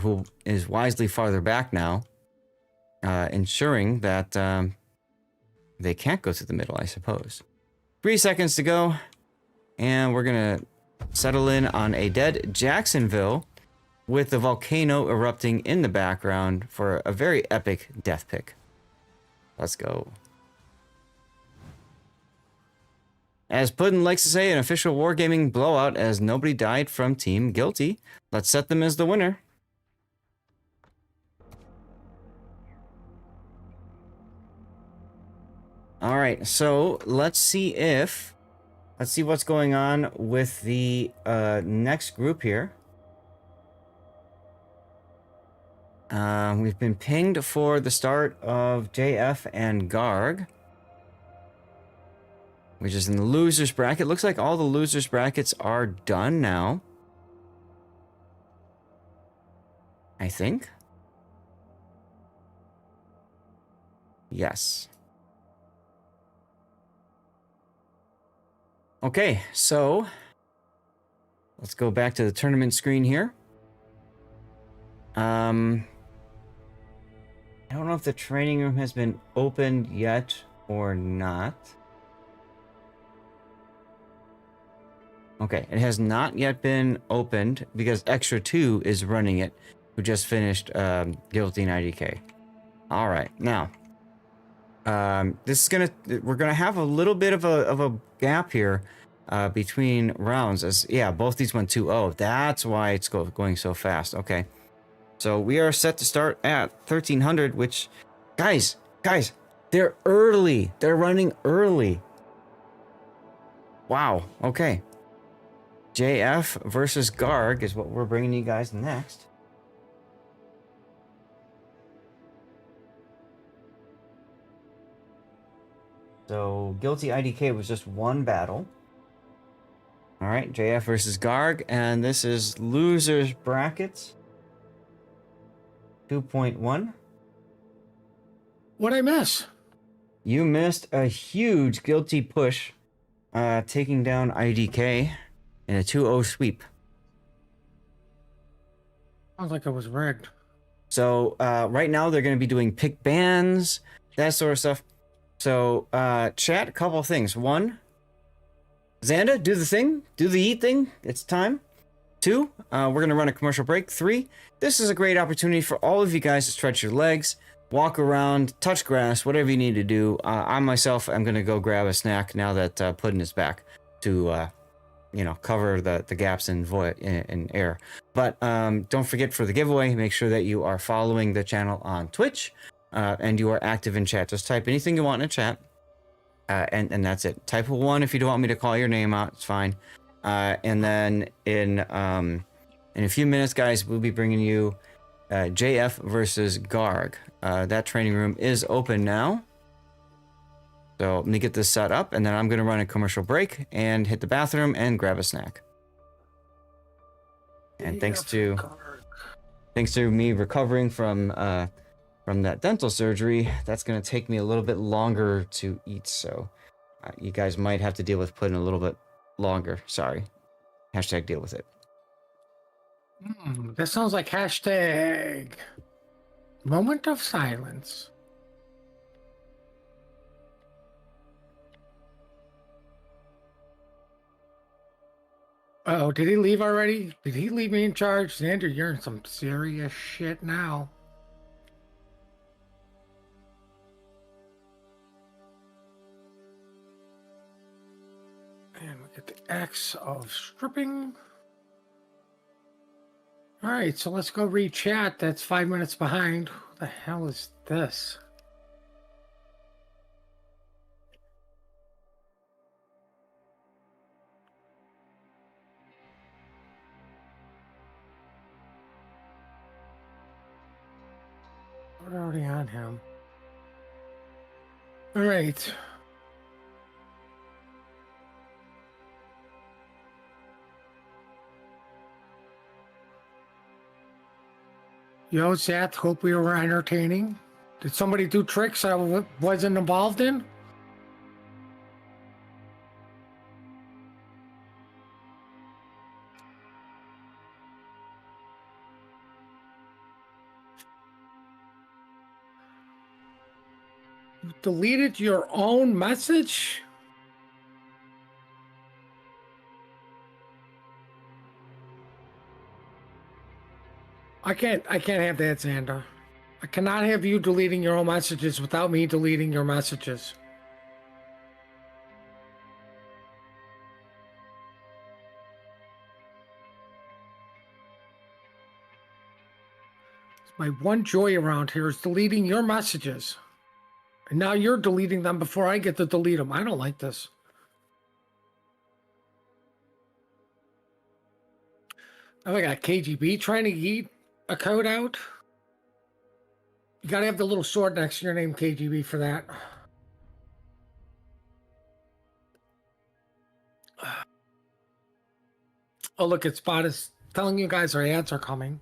[SPEAKER 1] who is wisely farther back now, ensuring that they can't go to the middle, I suppose. 3 seconds to go, and we're going to settle in on a dead Jacksonville with the volcano erupting in the background for a very epic death pick. Let's go. As Puddin likes to say, an official wargaming blowout as nobody died from Team Guilty. Let's set them as the winner. All right, so let's see what's going on with the next group here. We've been pinged for the start of JF and Garg, which is in the losers bracket. Looks like all the losers brackets are done now, I think. Yes. Okay, so let's go back to the tournament screen here. I don't know if the training room has been opened yet or not. Okay, it has not yet been opened because Extra 2 is running it, who just finished Guilty and IDK. All right, now this is we're gonna have a little bit of a gap here between rounds. As yeah, both these went 2-0. That's why it's going so fast. Okay, so we are set to start at 1300. Which, guys, they're early. They're running early. Wow. Okay. JF versus Garg is what we're bringing you guys next. So, Guilty IDK was just one battle. Alright, JF versus Garg, and this is Losers Brackets 2.1.
[SPEAKER 2] What'd I miss?
[SPEAKER 1] You missed a huge Guilty push, taking down IDK in a 2-0 sweep.
[SPEAKER 2] Sounds like it was rigged.
[SPEAKER 1] So, right now they're going to be doing pick bans, that sort of stuff. So, chat, a couple of things. One, Xanda, do the thing. Do the eat thing. It's time. Two, we're going to run a commercial break. Three, this is a great opportunity for all of you guys to stretch your legs, walk around, touch grass, whatever you need to do. I myself am going to go grab a snack now that Puddin is back to, cover the gaps in air. But don't forget for the giveaway, make sure that you are following the channel on Twitch. And you are active in chat. Just type anything you want in chat, and that's it. Type 1 if you don't want me to call your name out. It's fine. And then in a few minutes, guys, we'll be bringing you JF versus Garg. That training room is open now. So let me get this set up, and then I'm going to run a commercial break and hit the bathroom and grab a snack. And thanks to me recovering from that dental surgery, that's going to take me a little bit longer to eat, so you guys might have to deal with Puddin a little bit longer. Sorry. Hashtag deal with it.
[SPEAKER 2] That sounds like hashtag moment of silence. Oh, did he leave already? Did he leave me in charge? Xander, you're in some serious shit now. And we get the X of stripping. All right, so let's go read chat. That's 5 minutes behind. Who the hell is this? We're already on him. All right. Yo, Seth, hope we were entertaining. Did somebody do tricks I wasn't involved in? You deleted your own message? I can't have that, Xander. I cannot have you deleting your own messages without me deleting your messages. My one joy around here is deleting your messages. And now you're deleting them before I get to delete them. I don't like this. Oh, I got KGB trying to eat a code out. You gotta have the little sword next to your name, KGB, for that. Oh, look, it's Spot is telling you guys our ads are coming.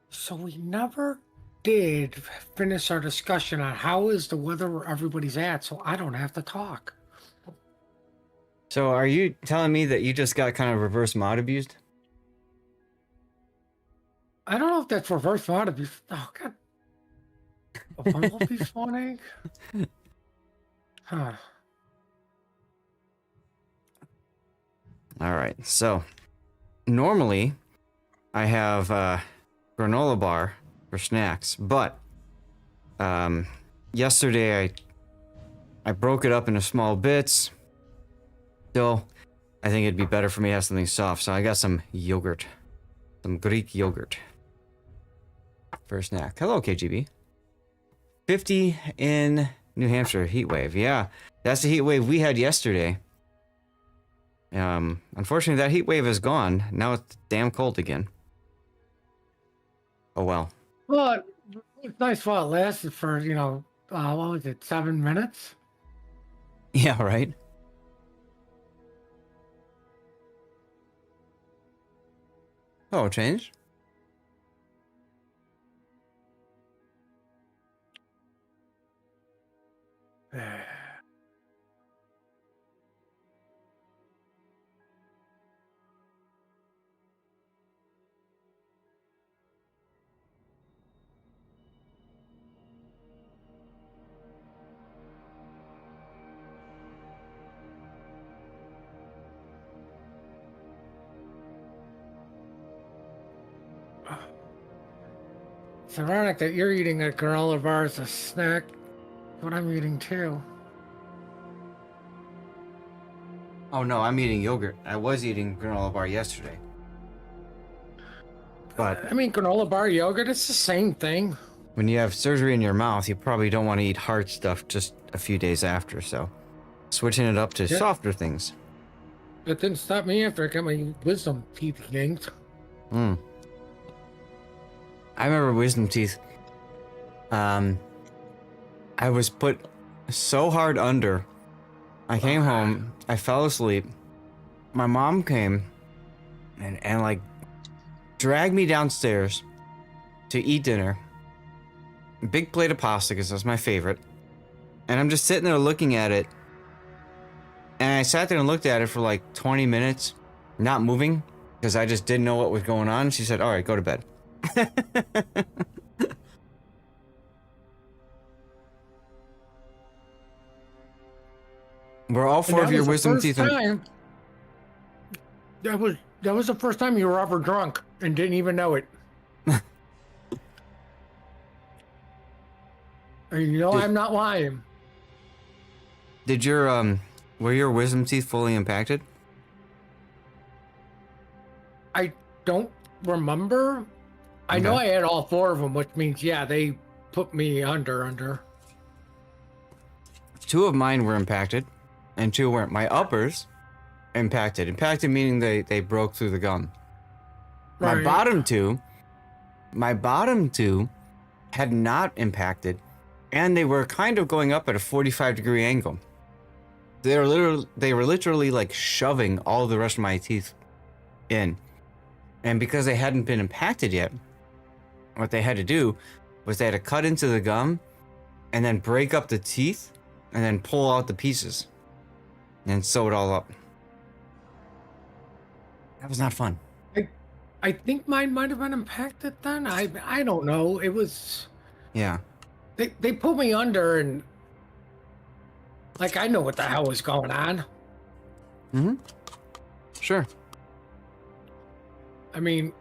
[SPEAKER 2] So we never did finish our discussion on how is the weather where everybody's at, so I don't have to talk.
[SPEAKER 1] So are you telling me that you just got kind of reverse mod abused?
[SPEAKER 2] I don't know if that's reverse mod abuse. Oh, God. A bumblebee spawning? Huh.
[SPEAKER 1] All right. So normally I have granola bar for snacks, but yesterday I broke it up into small bits. Still, I think it'd be better for me to have something soft, so I got some yogurt. Some Greek yogurt for a snack. Hello, KGB. 50 in New Hampshire, heat wave. Yeah, that's the heat wave we had yesterday. Unfortunately, that heat wave is gone. Now it's damn cold again. Oh, well.
[SPEAKER 2] Well, it's nice while it lasted for, what was it, 7 minutes?
[SPEAKER 1] Yeah, right? Oh, change?
[SPEAKER 2] It's ironic that you're eating a granola bar as a snack. What I'm eating too.
[SPEAKER 1] Oh, no, I'm eating yogurt. I was eating granola bar yesterday. But
[SPEAKER 2] I mean, granola bar yogurt, it's the same thing.
[SPEAKER 1] when you have surgery in your mouth, you probably don't want to eat hard stuff just a few days after, so switching it up to
[SPEAKER 2] Yeah.
[SPEAKER 1] softer things.
[SPEAKER 2] It didn't stop me after I got my wisdom teeth yanked.
[SPEAKER 1] I remember wisdom teeth. I was put so hard under. I came home. I fell asleep. My mom came and like dragged me downstairs to eat dinner. Big plate of pasta because that's my favorite. And I'm just sitting there looking at it. And I sat there and looked at it for like 20 minutes, not moving because I just didn't know what was going on. She said, "All right, go to bed." Were all four of your wisdom teeth in?
[SPEAKER 2] That was the first time you were ever drunk and didn't even know it. And I'm not lying.
[SPEAKER 1] Did your were your wisdom teeth fully impacted?
[SPEAKER 2] I don't remember. I know I had all four of them, which means, yeah, they put me under.
[SPEAKER 1] Two of mine were impacted, and two weren't. My uppers impacted. Impacted meaning they broke through the gum. My
[SPEAKER 2] Right.
[SPEAKER 1] bottom two had not impacted, and they were kind of going up at a 45-degree angle. They were literally like shoving all the rest of my teeth in. And because they hadn't been impacted yet, what they had to do was they had to cut into the gum and then break up the teeth and then pull out the pieces and sew it all up. That was not fun.
[SPEAKER 2] I think mine might have been impacted then. I don't know. It was
[SPEAKER 1] Yeah.
[SPEAKER 2] they pulled me under and like I know what the hell was going on.
[SPEAKER 1] Mm-hmm. Sure.
[SPEAKER 2] I mean,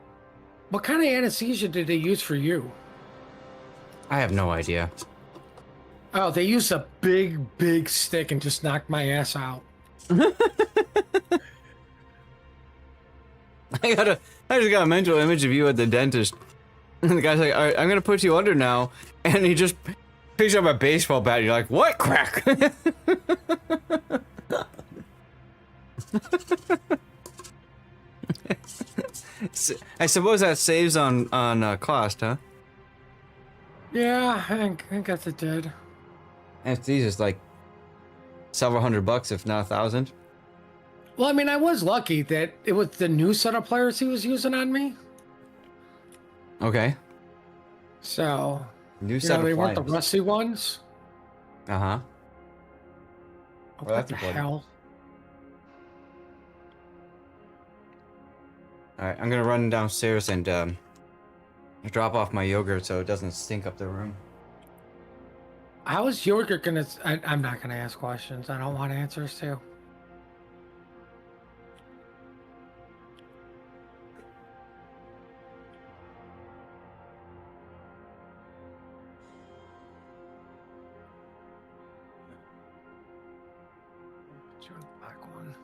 [SPEAKER 2] what kind of anesthesia did they use for you?
[SPEAKER 1] I have no idea.
[SPEAKER 2] Oh, they used a big stick and just knocked my ass out.
[SPEAKER 1] I just got a mental image of you at the dentist. And the guy's like, all right, I'm gonna put you under now. And he just picks up a baseball bat and you're like, what crack? I suppose that saves on cost, huh?
[SPEAKER 2] Yeah, I guess it did.
[SPEAKER 1] It's just like several $100, if not 1,000.
[SPEAKER 2] Well, I mean, I was lucky that it was the new set of players he was using on me.
[SPEAKER 1] Okay.
[SPEAKER 2] So,
[SPEAKER 1] New
[SPEAKER 2] you
[SPEAKER 1] set
[SPEAKER 2] know, they
[SPEAKER 1] of
[SPEAKER 2] weren't the
[SPEAKER 1] players.
[SPEAKER 2] rusty ones.
[SPEAKER 1] Uh-huh.
[SPEAKER 2] Oh,
[SPEAKER 1] Well,
[SPEAKER 2] what
[SPEAKER 1] that's
[SPEAKER 2] the
[SPEAKER 1] important.
[SPEAKER 2] hell?
[SPEAKER 1] Alright, I'm gonna run downstairs and drop off my yogurt so it doesn't stink up the room.
[SPEAKER 2] How is yogurt gonna? I'm not gonna ask questions. I don't want answers to. Put you in the black one.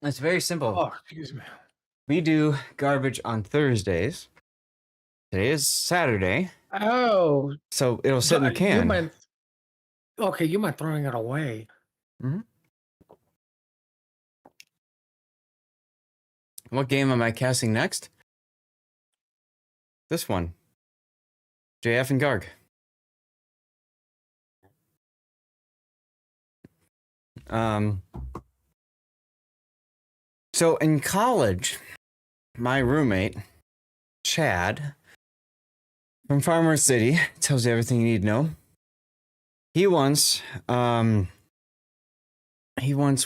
[SPEAKER 1] It's very simple.
[SPEAKER 2] Oh, excuse me.
[SPEAKER 1] We do garbage on Thursdays. Today is Saturday,
[SPEAKER 2] Oh,
[SPEAKER 1] so it'll sit in the
[SPEAKER 2] you
[SPEAKER 1] can.
[SPEAKER 2] meant okay. You meant throwing it away.
[SPEAKER 1] Mhm. What game am I casting next? This one. JF and Garg. So in college, my roommate, Chad, from Farmer City, tells you everything you need to know. He once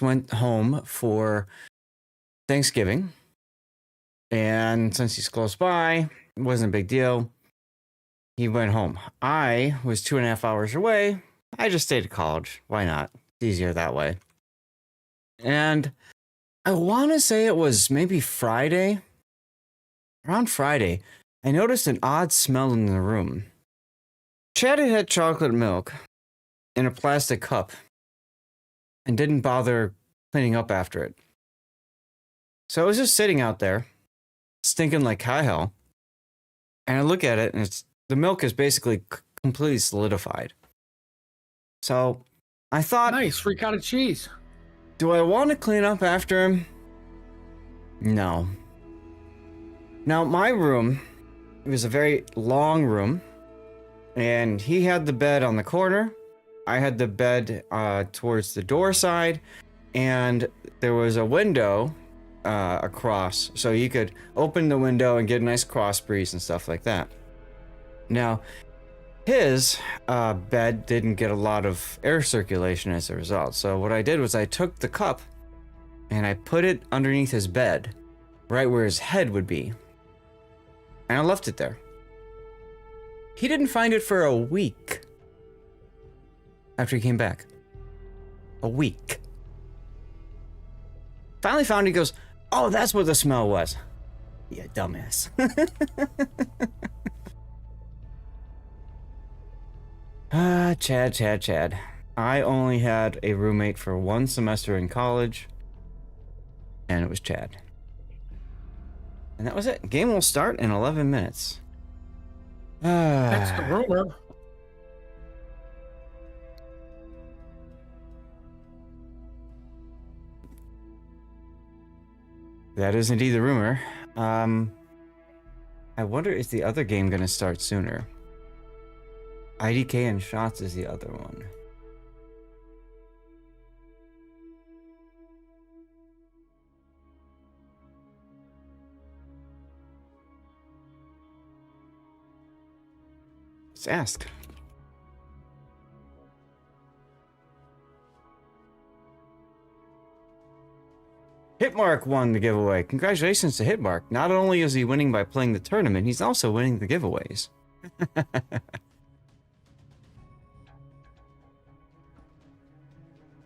[SPEAKER 1] went home for Thanksgiving, and since he's close by, it wasn't a big deal. He went home. I was 2.5 hours away. I just stayed at college. Why not? It's easier that way. And I want to say it was maybe Friday. Around Friday, I noticed an odd smell in the room. Chad had chocolate milk in a plastic cup and didn't bother cleaning up after it. So it was just sitting out there, stinking like hell. And I look at it, and the milk is basically completely solidified. So I thought,
[SPEAKER 2] Nice ricotta cheese.
[SPEAKER 1] do I want to clean up after him? No. Now, my room, it was a very long room, and he had the bed on the corner. I had the bed towards the door side, and there was a window across, so you could open the window and get a nice cross breeze and stuff like that. Now, his bed didn't get a lot of air circulation as a result, so what I did was I took the cup and I put it underneath his bed, right where his head would be, and I left it there. He didn't find it for a week after he came back. A week. Finally found it, he goes, oh, that's what the smell was. Yeah, dumbass. Chad. I only had a roommate for one semester in college, and it was Chad. And that was it. Game will start in 11 minutes.
[SPEAKER 2] That's the rumor.
[SPEAKER 1] That is indeed the rumor. I wonder, is the other game going to start sooner? IDK and shots is the other one. Let's ask. Hitmark won the giveaway. Congratulations to Hitmark. Not only is he winning by playing the tournament, he's also winning the giveaways.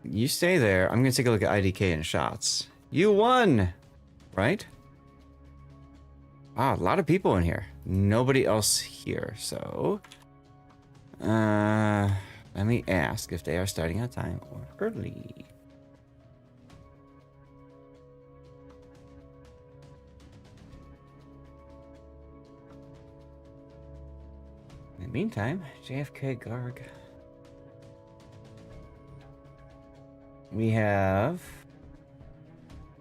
[SPEAKER 1] You stay there. I'm going to take a look at IDK and shots. You won! Right? Wow, a lot of people in here. Nobody else here, so... let me ask if they are starting on time or early. In the meantime, JFK Garg. We have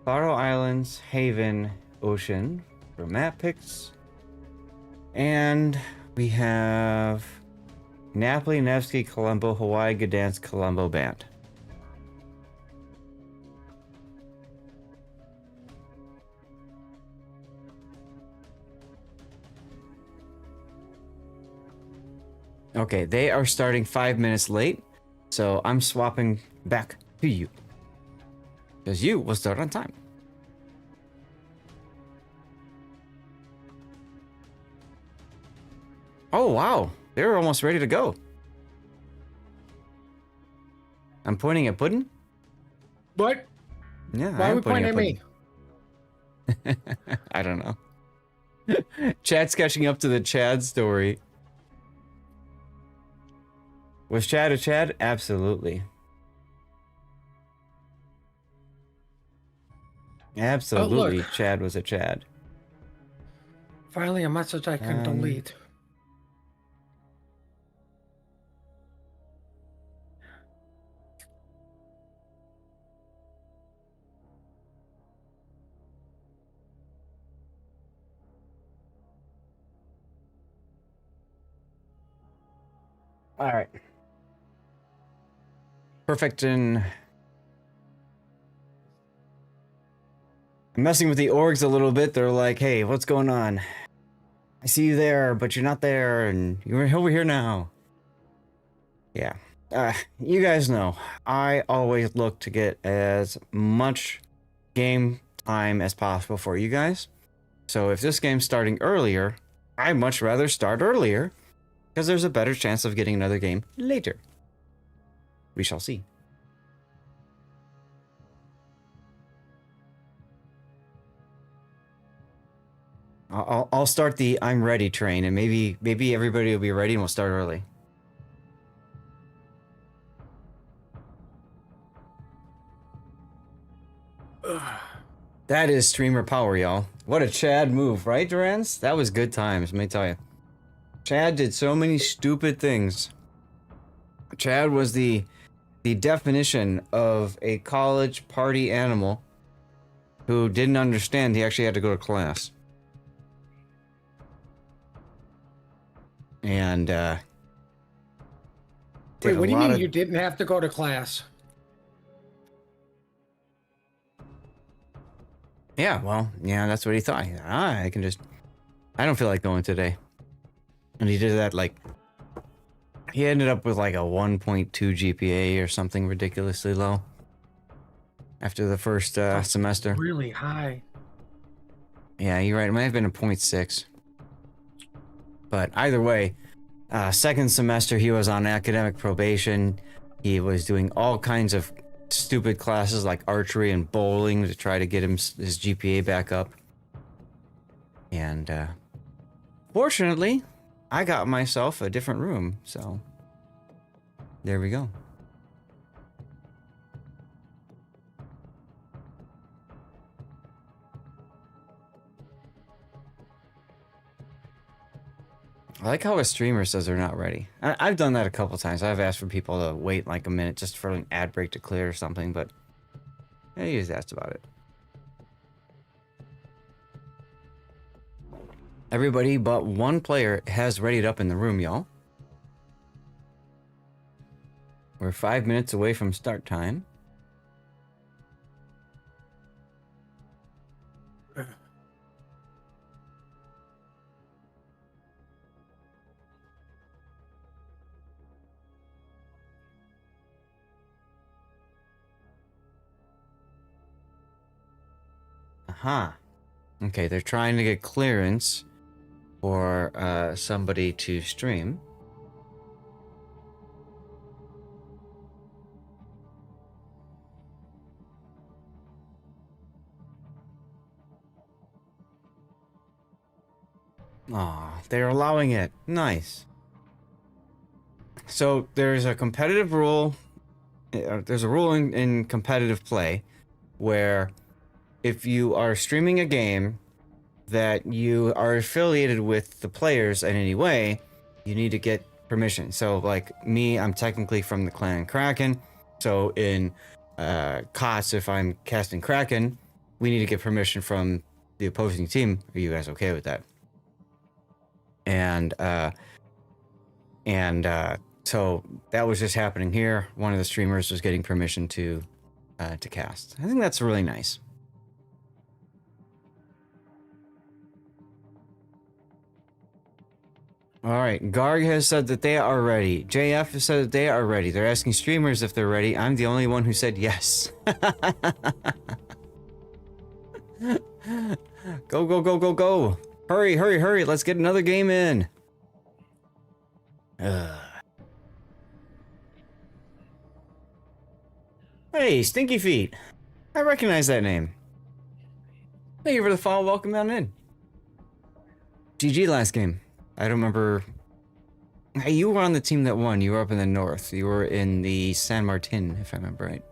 [SPEAKER 1] Faro Islands, Haven, Ocean for map picks. And we have Napoli, Nevsky, Colombo, Hawaii, Gdansk, Colombo Band. Okay, they are starting 5 minutes late, so I'm swapping back to you. Because you will start on time. Oh, wow. They're almost ready to go. I'm pointing at Puddin'?
[SPEAKER 2] What?
[SPEAKER 1] Yeah,
[SPEAKER 2] Why are we pointing at me?
[SPEAKER 1] I don't know. Chad's catching up to the Chad story. Was Chad a Chad? Absolutely. Absolutely,
[SPEAKER 2] look.
[SPEAKER 1] Chad was a Chad.
[SPEAKER 2] Finally, a message I can delete.
[SPEAKER 1] All right. Perfect. And I'm messing with the orgs a little bit. They're like, hey, what's going on? I see you there, but you're not there, and you're over here now. Yeah. You guys know, I always look to get as much game time as possible for you guys. So if this game's starting earlier, I'd much rather start earlier, because there's a better chance of getting another game later. We shall see. I'll start the I'm ready train, and maybe everybody will be ready and we'll start early. That is streamer power, y'all. What a Chad move, right, Durans? That was good times, let me tell you. Chad did so many stupid things. Chad was the definition of a college party animal who didn't understand he actually had to go to class. And,
[SPEAKER 2] Wait, what do you mean you didn't have to go to class?
[SPEAKER 1] Yeah, well, yeah, that's what he thought. I can just... I don't feel like going today. And he did that, like... He ended up with like a 1.2 GPA or something ridiculously low. After the first semester.
[SPEAKER 2] Really high.
[SPEAKER 1] Yeah, you're right. It might have been a 0.6. But either way, second semester he was on academic probation. He was doing all kinds of stupid classes like archery and bowling to try to get his GPA back up. And fortunately, I got myself a different room, so there we go. I like how a streamer says they're not ready. I've done that a couple times. I've asked for people to wait like a minute just for an ad break to clear or something, but yeah, you just asked about it. Everybody but one player has readied up in the room, y'all. We're 5 minutes away from start time. Aha. Okay, they're trying to get clearance for somebody to stream. Aw, they're allowing it. Nice. So there's a competitive rule. There's a rule in competitive play where if you are streaming a game that you are affiliated with the players in any way, you need to get permission. So like me, I'm technically from the clan Kraken. So in COTS, if I'm casting Kraken, we need to get permission from the opposing team. Are you guys okay with that? And so that was just happening here. One of the streamers was getting permission to cast. I think that's really nice. All right, Garg has said that they are ready. JF has said that they are ready. They're asking streamers if they're ready. I'm the only one who said yes. Go, go, go, go, go. Hurry, hurry, hurry. Let's get another game in. Hey, Stinky Feet. I recognize that name. Thank you for the follow. Welcome on in. GG last game. I don't remember. Hey, you were on the team that won. You were up in the north. You were in the San Martin, if I remember right.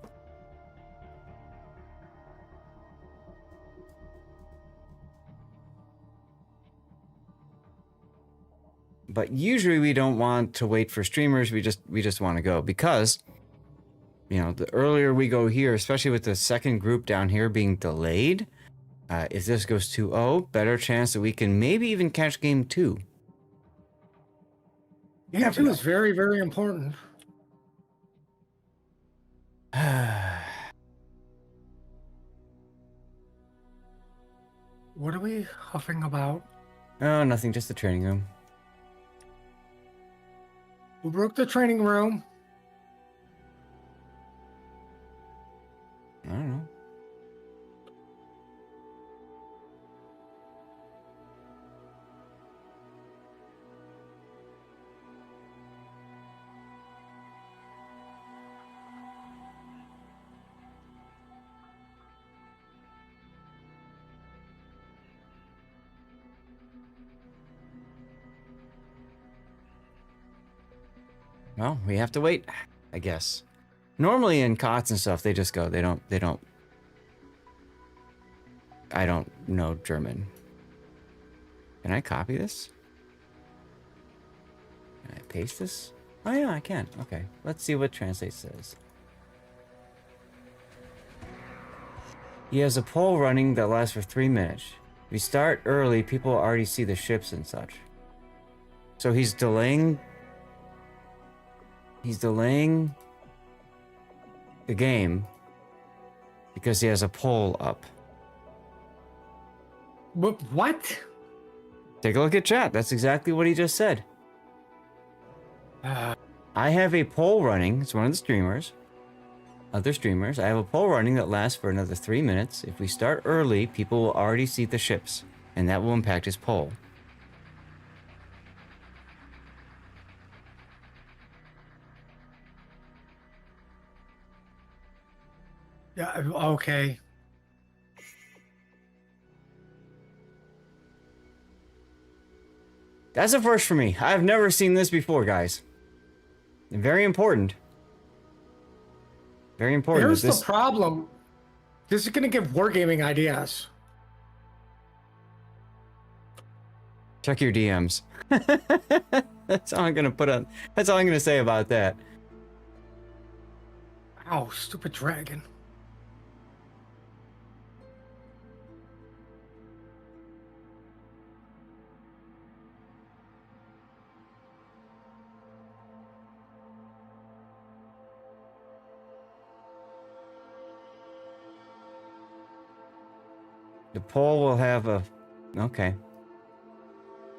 [SPEAKER 1] But usually we don't want to wait for streamers. We just want to go because, you know, the earlier we go here, especially with the second group down here being delayed, if this goes 2-0, better chance that we can maybe even catch game 2.
[SPEAKER 2] Yeah, 2 is very, very important. What are we huffing about?
[SPEAKER 1] Oh, nothing, just the training room.
[SPEAKER 2] Who broke the training room?
[SPEAKER 1] I don't know. Well, we have to wait, I guess. Normally in COTS and stuff, they just go. They don't. I don't know German. Can I copy this? Can I paste this? Oh yeah, I can. Okay, let's see what translate says. He has a poll running that lasts for 3 minutes. If we start early, people already see the ships and such. So he's delaying. He's delaying the game because he has a poll up.
[SPEAKER 2] What?
[SPEAKER 1] Take a look at chat. That's exactly what he just said. I have a poll running. It's one of the streamers. Other streamers. I have a poll running that lasts for another 3 minutes. If we start early, people will already see the ships, and that will impact his poll.
[SPEAKER 2] Yeah, okay.
[SPEAKER 1] That's a first for me. I've never seen this before, guys. Very important. Very important.
[SPEAKER 2] Here's the problem. This is going to give wargaming ideas.
[SPEAKER 1] Check your DMs. That's all I'm gonna put on. That's all I'm gonna say about that.
[SPEAKER 2] Ow, stupid dragon.
[SPEAKER 1] The poll will have a... Okay.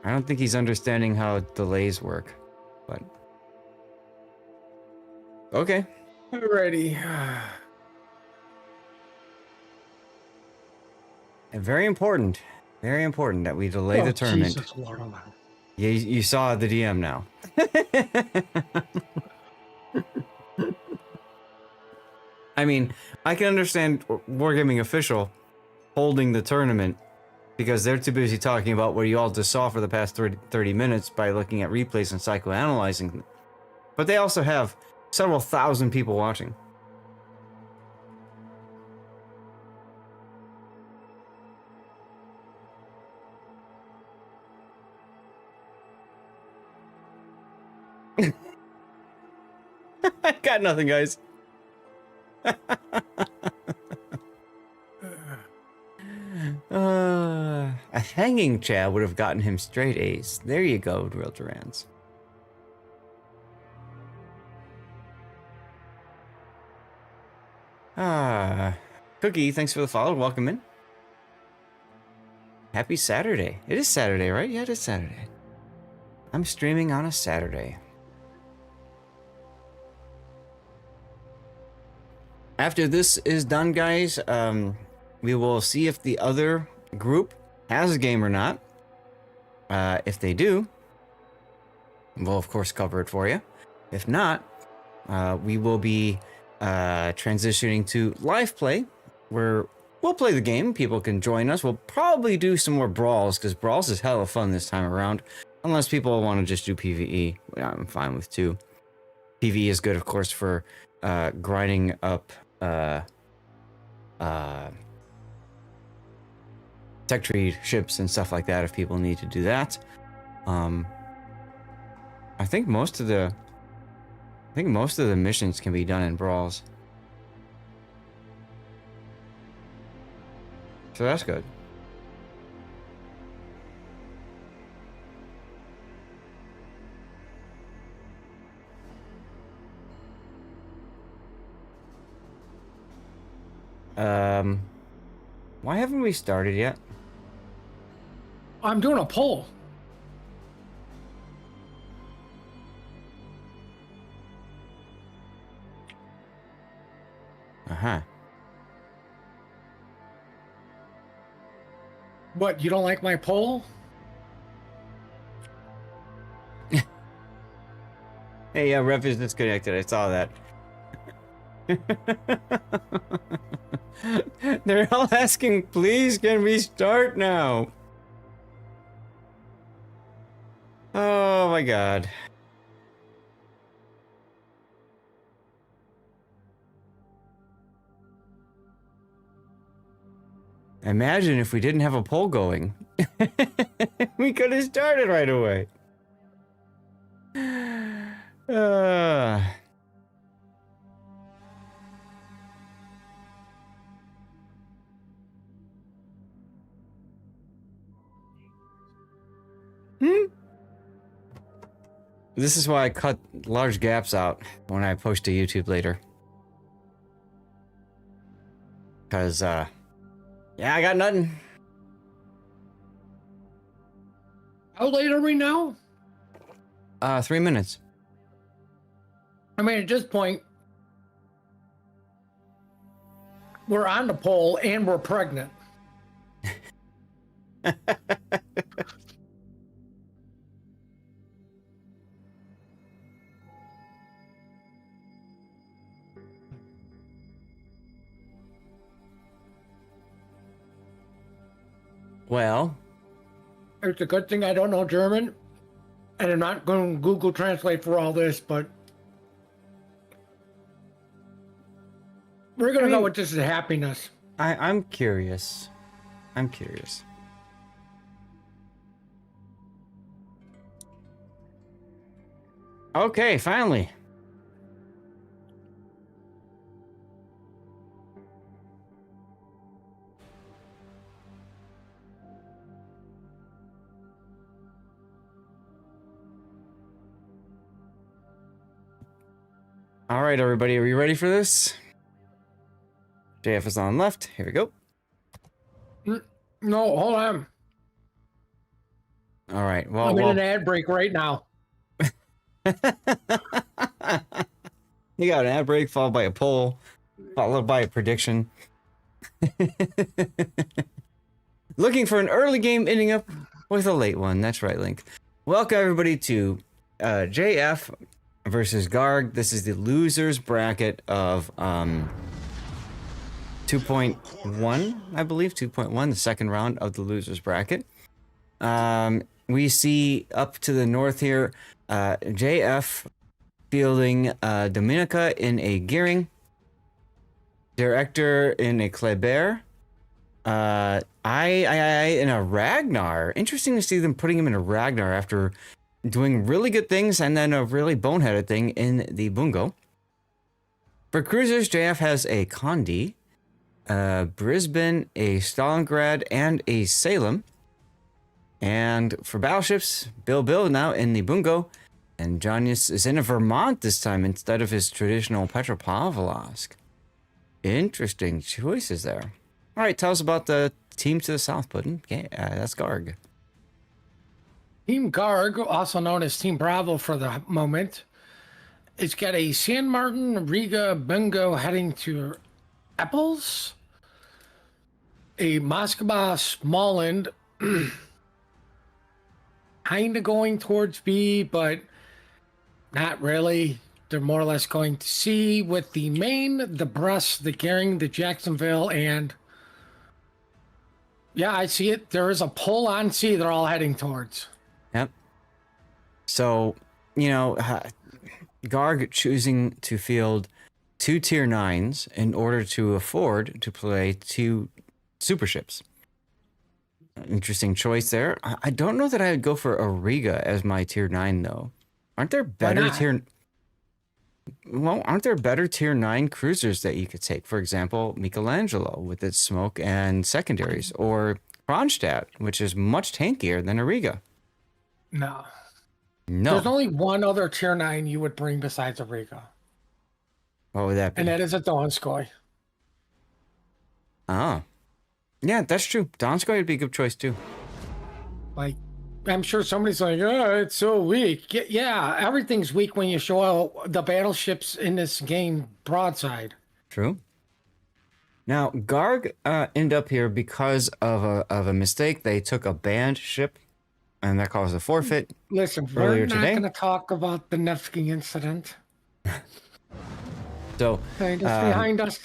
[SPEAKER 1] I don't think he's understanding how delays work, but... Okay.
[SPEAKER 2] Alrighty.
[SPEAKER 1] And very important that we delay the tournament.
[SPEAKER 2] Jesus, Lord alone.
[SPEAKER 1] You saw the DM now. I mean, I can understand Wargaming Official holding the tournament because they're too busy talking about what you all just saw for the past 30 minutes by looking at replays and psychoanalyzing them. But they also have several thousand people watching. I got nothing, guys. A hanging Chad would have gotten him straight A's. There you go, Real Durans. Cookie, thanks for the follow. Welcome in. Happy Saturday. It is Saturday, right? Yeah, it is Saturday. I'm streaming on a Saturday. After this is done, guys, we will see if the other group has a game or not. If they do, we'll of course cover it for you. If not, we will be transitioning to live play, where we'll play the game. People can join us. We'll probably do some more brawls, because brawls is hella fun this time around. Unless people want to just do PvE, I'm fine with too. PvE is good, of course, for grinding up tech tree ships and stuff like that if people need to do that. I think most of the missions can be done in brawls. So that's good. Why haven't we started yet?
[SPEAKER 2] I'm doing a poll.
[SPEAKER 1] Uh-huh.
[SPEAKER 2] What, you don't like my poll?
[SPEAKER 1] Hey, yeah, ref is disconnected. I saw that. They're all asking, please, can we start now? Oh my god. Imagine if we didn't have a poll going. We could have started right away. This is why I cut large gaps out when I post to YouTube later. Cause, yeah, I got nothing.
[SPEAKER 2] How late are we now?
[SPEAKER 1] 3 minutes.
[SPEAKER 2] I mean, at this point, we're on the poll and we're pregnant.
[SPEAKER 1] Well,
[SPEAKER 2] It's a good thing I don't know German, and I'm not going to Google Translate for all this, but we're going to go with this as happiness.
[SPEAKER 1] I'm curious. I'm curious. Okay, finally. All right, everybody, are you ready for this? JF is on left. Here we go.
[SPEAKER 2] No, hold on.
[SPEAKER 1] All right. Well,
[SPEAKER 2] I'm in an ad break right now.
[SPEAKER 1] you got an ad break followed by a poll, followed by a prediction. Looking for an early game ending up with a late one. That's right, Link. Welcome everybody to JF versus Garg. This is the losers bracket of 2.1, I believe, 2.1, the second round of the losers bracket. We see up to the north here, JF fielding Dominica in a Gearing, Director in a Kleber, I in a Ragnar. Interesting to see them putting him in a Ragnar after doing really good things and then a really boneheaded thing in the Bungo. For cruisers, JF has a Condi, Brisbane, a Stalingrad, and a Salem. And for battleships, Bill now in the Bungo, and Janius is in a Vermont this time instead of his traditional Petropavlovsk. Interesting choices there. All right, tell us about the team to the south, Puddin. Okay, that's Garg.
[SPEAKER 2] Team Garg, also known as Team Bravo for the moment, it's got a San Martin, Riga, Bungo heading to Apples, a Moskva, Småland, kind of going towards B, but not really. They're more or less going to C with the Maine, the Brest, the Gering, the Jacksonville, and yeah, I see it. There is a pull on C they're all heading towards.
[SPEAKER 1] Yep. So, you know, Garg choosing to field 2 tier 9s in order to afford to play 2 super ships. Interesting choice there. I don't know that I would go for a Riga as my tier 9 though. Aren't there better tier? Well, aren't there better tier 9 cruisers that you could take? For example, Michelangelo with its smoke and secondaries, or Kronstadt, which is much tankier than a Riga.
[SPEAKER 2] No.
[SPEAKER 1] No.
[SPEAKER 2] There's only one other tier 9 you would bring besides a Riga.
[SPEAKER 1] What would that be?
[SPEAKER 2] And that is a Donskoy.
[SPEAKER 1] Oh. Yeah, that's true. Donskoy would be a good choice too.
[SPEAKER 2] Like, I'm sure somebody's like, oh, it's so weak. Yeah, everything's weak when you show out the battleships in this game broadside.
[SPEAKER 1] True. Now, Garg ended up here because of a mistake. They took a banned ship, and that caused a forfeit.
[SPEAKER 2] Listen,
[SPEAKER 1] earlier
[SPEAKER 2] we're not
[SPEAKER 1] today.
[SPEAKER 2] going to talk about the Nevsky incident.
[SPEAKER 1] So,
[SPEAKER 2] Behind us.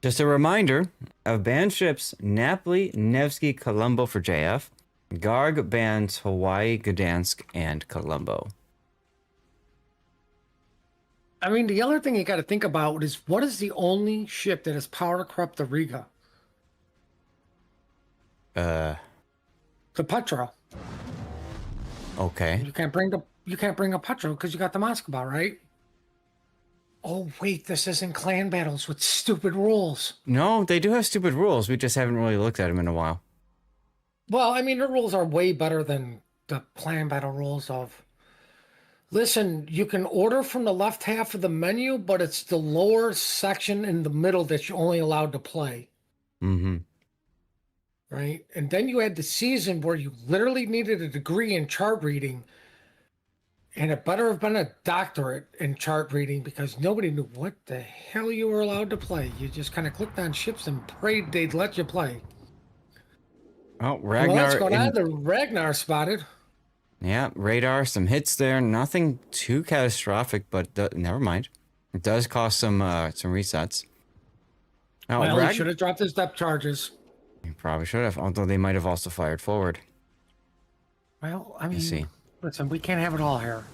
[SPEAKER 1] just a reminder of banned ships: Napoli, Nevsky, Colombo for JF. Garg bans Hawaii, Gdansk, and Colombo.
[SPEAKER 2] I mean, the other thing you got to think about is what is the only ship that has power to corrupt the Riga? The Petra.
[SPEAKER 1] Okay.
[SPEAKER 2] You can't bring a Petra because you got the Moskva, right? Oh wait, this isn't clan battles with stupid rules.
[SPEAKER 1] No, they do have stupid rules. We just haven't really looked at them in a while.
[SPEAKER 2] Well, I mean, the rules are way better than the clan battle rules of. Listen, you can order from the left half of the menu, but it's the lower section in the middle that you're only allowed to play.
[SPEAKER 1] Mm-hmm.
[SPEAKER 2] Right? And then you had the season where you literally needed a degree in chart reading. And it better have been a doctorate in chart reading because nobody knew what the hell you were allowed to play. You just kind of clicked on ships and prayed they'd let you play.
[SPEAKER 1] Oh, Ragnar.
[SPEAKER 2] Well, what's going on? The Ragnar spotted.
[SPEAKER 1] Yeah, radar, some hits there. Nothing too catastrophic, but never mind. It does cost some resets. Oh,
[SPEAKER 2] Well, he should have dropped his depth charges.
[SPEAKER 1] He probably should have, although they might have also fired forward.
[SPEAKER 2] Well, I mean,
[SPEAKER 1] see.
[SPEAKER 2] Listen, we can't have it all here.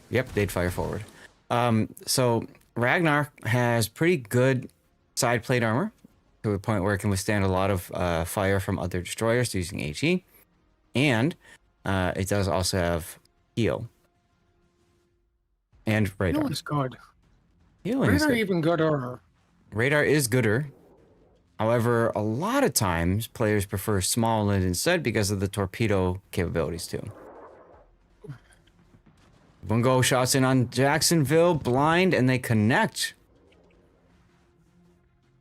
[SPEAKER 1] Yep, they'd fire forward. So Ragnar has pretty good side plate armor to a point where it can withstand a lot of fire from other destroyers using HE. And it does also have heal. And radar.
[SPEAKER 2] Heal is good.
[SPEAKER 1] Healing is
[SPEAKER 2] Radar
[SPEAKER 1] good.
[SPEAKER 2] even gooder.
[SPEAKER 1] Radar is gooder. However, a lot of times players prefer small lid instead because of the torpedo capabilities too. Bungo shots in on Jacksonville, blind, and they connect.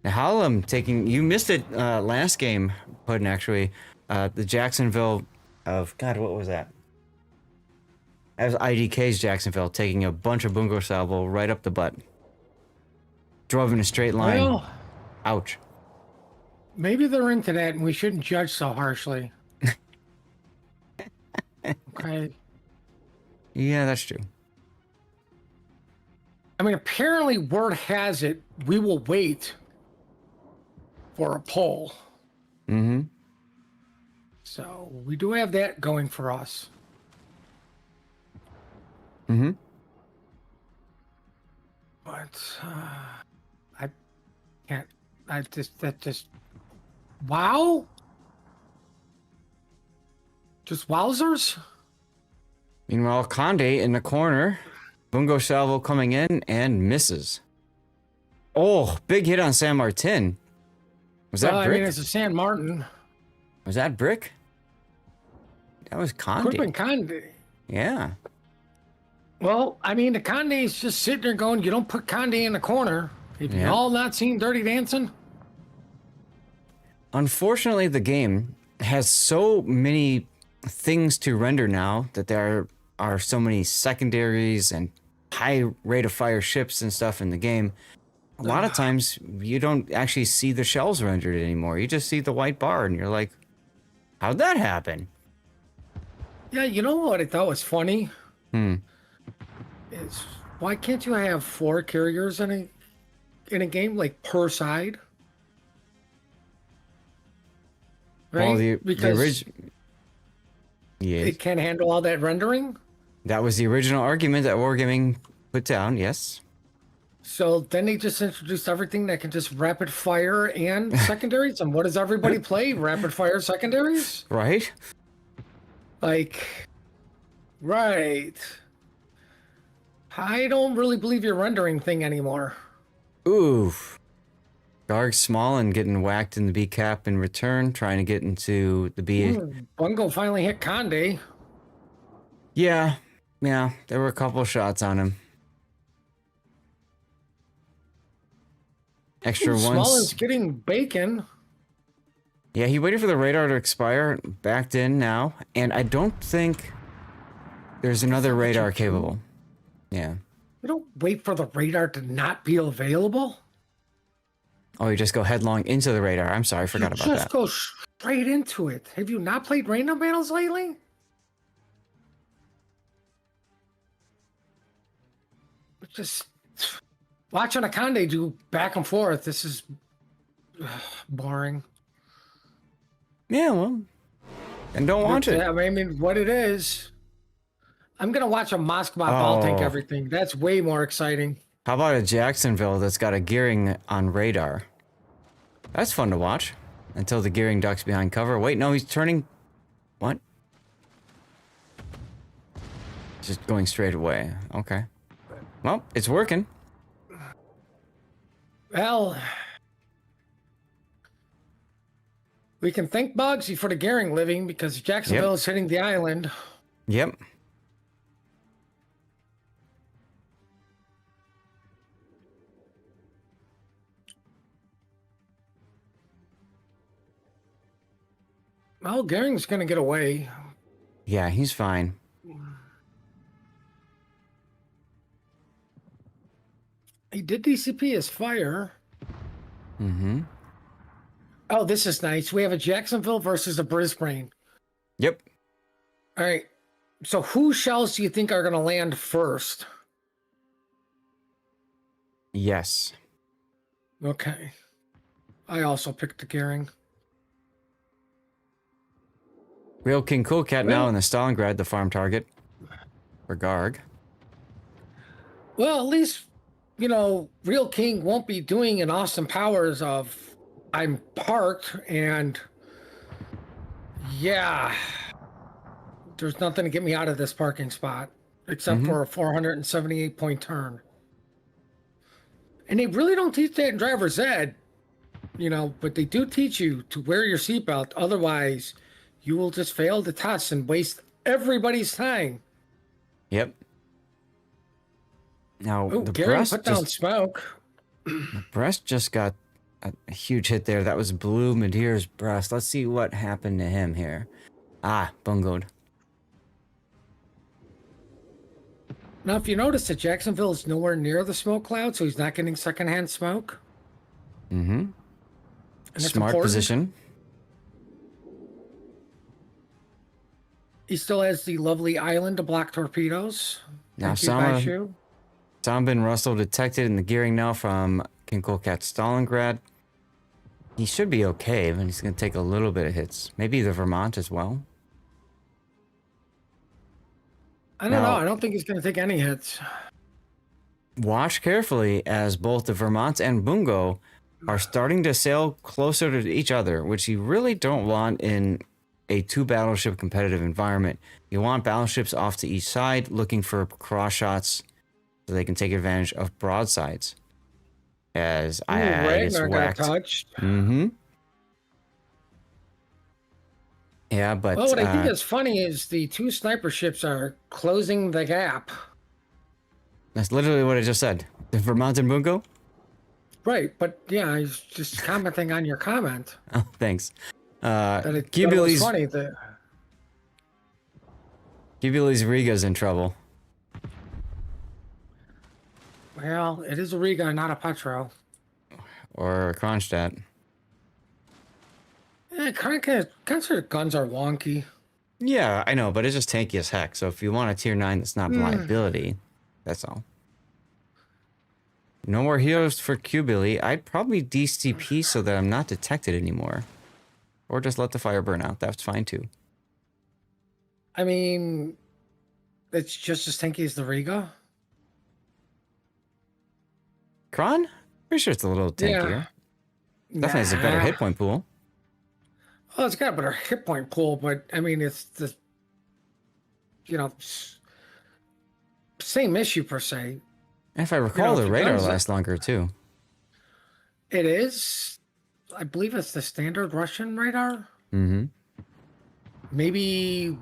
[SPEAKER 1] Now, Hallam taking, you missed it last game, Puddin, actually. The Jacksonville of God, what was that? That was IDK's Jacksonville taking a bunch of bungo salvo right up the butt. Drove in a straight line.
[SPEAKER 2] Well,
[SPEAKER 1] Ouch.
[SPEAKER 2] maybe they're into that, and we shouldn't judge so harshly. Okay.
[SPEAKER 1] Yeah, that's true.
[SPEAKER 2] I mean, apparently, word has it we will wait for a poll.
[SPEAKER 1] Mm-hmm.
[SPEAKER 2] So we do have that going for us.
[SPEAKER 1] Mm-hmm.
[SPEAKER 2] But I can't. Wow. Just wowzers.
[SPEAKER 1] Meanwhile, Conde in the corner. Bungo salvo coming in and misses. Oh, big hit on San Martin. Was that
[SPEAKER 2] Well,
[SPEAKER 1] Brick?
[SPEAKER 2] I mean, it's a San Martin.
[SPEAKER 1] Was that Brick? That was Conde.
[SPEAKER 2] Could have been Conde.
[SPEAKER 1] Yeah.
[SPEAKER 2] Well, I mean, the Conde's just sitting there going, you don't put Conde in the corner. Have you
[SPEAKER 1] Yeah.
[SPEAKER 2] all not seen Dirty Dancing?
[SPEAKER 1] Unfortunately, the game has so many things to render now that there are so many secondaries and high rate of fire ships and stuff in the game. A lot of times you don't actually see the shells rendered anymore. You just see the white bar and you're like, how'd that happen?
[SPEAKER 2] Yeah, you know what I thought was funny?
[SPEAKER 1] Hmm.
[SPEAKER 2] Is why can't you have 4 carriers in a game, like per side? Right?
[SPEAKER 1] Well, the
[SPEAKER 2] because
[SPEAKER 1] original. Yes.
[SPEAKER 2] it can't handle all that rendering.
[SPEAKER 1] That was the original argument that Wargaming put down, yes.
[SPEAKER 2] So then they just introduced everything that can just rapid fire and secondaries. And what does everybody play? Rapid fire secondaries?
[SPEAKER 1] Right?
[SPEAKER 2] Like, right. I don't really believe your rendering thing anymore.
[SPEAKER 1] Oof. Garg small and getting whacked in the B cap in return, trying to get into the B.
[SPEAKER 2] Bungo finally hit Conde.
[SPEAKER 1] Yeah, there were a couple shots on him. Extra
[SPEAKER 2] Smollen's
[SPEAKER 1] ones.
[SPEAKER 2] getting bacon.
[SPEAKER 1] Yeah, he waited for the radar to expire, backed in now, and I don't think there's another radar capable. Yeah.
[SPEAKER 2] You don't wait for the radar to not be available.
[SPEAKER 1] Oh, you just go headlong into the radar. I'm sorry, I forgot about
[SPEAKER 2] Just
[SPEAKER 1] that.
[SPEAKER 2] go straight into it. Have you not played random battles lately? Just watching a Conde do back and forth. This is boring.
[SPEAKER 1] Yeah, well, and don't watch it.
[SPEAKER 2] I mean, what it is. I'm gonna watch a Moskva ball tank
[SPEAKER 1] Oh.
[SPEAKER 2] everything. That's way more exciting.
[SPEAKER 1] How about a Jacksonville that's got a gearing on radar? That's fun to watch. Until the gearing ducks behind cover. Wait, no, he's turning. What? Just going straight away. Okay. Well, it's working.
[SPEAKER 2] Well, we can thank Bugsy for the gearing living because Jacksonville is hitting the island.
[SPEAKER 1] Yep.
[SPEAKER 2] Well, Gearing's gonna get away.
[SPEAKER 1] Yeah, he's fine.
[SPEAKER 2] He did DCP his fire.
[SPEAKER 1] Mm-hmm.
[SPEAKER 2] Oh, this is nice. We have a Jacksonville versus a Brisbane.
[SPEAKER 1] Yep.
[SPEAKER 2] All right. So whose shells do you think are gonna land first?
[SPEAKER 1] Yes.
[SPEAKER 2] Okay. I also picked the Gearing.
[SPEAKER 1] Real King Cool Cat now
[SPEAKER 2] Well-
[SPEAKER 1] in the Stalingrad, the farm target. For Garg.
[SPEAKER 2] Well, at least, you know, Real King won't be doing an Austin Powers of I'm parked and yeah, there's nothing to get me out of this parking spot except for a 478 point turn. And they really don't teach that in driver's ed, you know, but they do teach you to wear your seatbelt. Otherwise, you will just fail the test and waste everybody's time.
[SPEAKER 1] Yep. Now
[SPEAKER 2] Oh,
[SPEAKER 1] the
[SPEAKER 2] Gary
[SPEAKER 1] breast
[SPEAKER 2] put down
[SPEAKER 1] just,
[SPEAKER 2] smoke.
[SPEAKER 1] the breast just got a huge hit there. That was Blue Madeira's breast. Let's see what happened to him here. Ah, bungoed.
[SPEAKER 2] Now, if you notice that Jacksonville is nowhere near the smoke cloud, so he's not getting secondhand smoke.
[SPEAKER 1] Mm-hmm.
[SPEAKER 2] And it's
[SPEAKER 1] Smart
[SPEAKER 2] important.
[SPEAKER 1] position.
[SPEAKER 2] He still has the lovely island to block torpedoes.
[SPEAKER 1] Now,
[SPEAKER 2] Thank you, Baishu.
[SPEAKER 1] Sambin Russell detected in the gearing now from King Kolkat Stalingrad. He should be okay, but he's going to take a little bit of hits. Maybe the Vermont as well.
[SPEAKER 2] I don't know. I don't think he's going to take any hits.
[SPEAKER 1] Watch carefully as both the Vermont and Bungo are starting to sail closer to each other, which you really don't want in a two battleship competitive environment. You want battleships off to each side looking for cross shots so they can take advantage of broadsides. As I just whacked.
[SPEAKER 2] Touched.
[SPEAKER 1] Mm-hmm. Yeah, but
[SPEAKER 2] well, what I think is funny is the two sniper ships are closing the gap.
[SPEAKER 1] That's literally what I just said. The Vermont and Bungo?
[SPEAKER 2] Right, but yeah, I was just commenting on your comment.
[SPEAKER 1] Oh, thanks.
[SPEAKER 2] That it was funny that
[SPEAKER 1] Cubuli's Riga's in trouble.
[SPEAKER 2] Well, it is a Riga, not a Petro.
[SPEAKER 1] Or Kronstadt.
[SPEAKER 2] Yeah, kind of guns are wonky.
[SPEAKER 1] Yeah, I know, but it's just tanky as heck. So if you want a tier 9 that's not liability, that's all. No more heroes for Cubili. I'd probably DCP so that I'm not detected anymore. Or just let the fire burn out. That's fine too.
[SPEAKER 2] I mean, it's just as tanky as the Riga.
[SPEAKER 1] Kron? Pretty sure it's a little tankier.
[SPEAKER 2] Yeah.
[SPEAKER 1] Definitely has a better hit point pool.
[SPEAKER 2] Oh, it's got a better hit point pool, but I mean, it's the, same issue per se.
[SPEAKER 1] If I recall, the radar lasts longer too.
[SPEAKER 2] It is. I believe it's the standard Russian radar.
[SPEAKER 1] Mm-hmm.
[SPEAKER 2] Maybe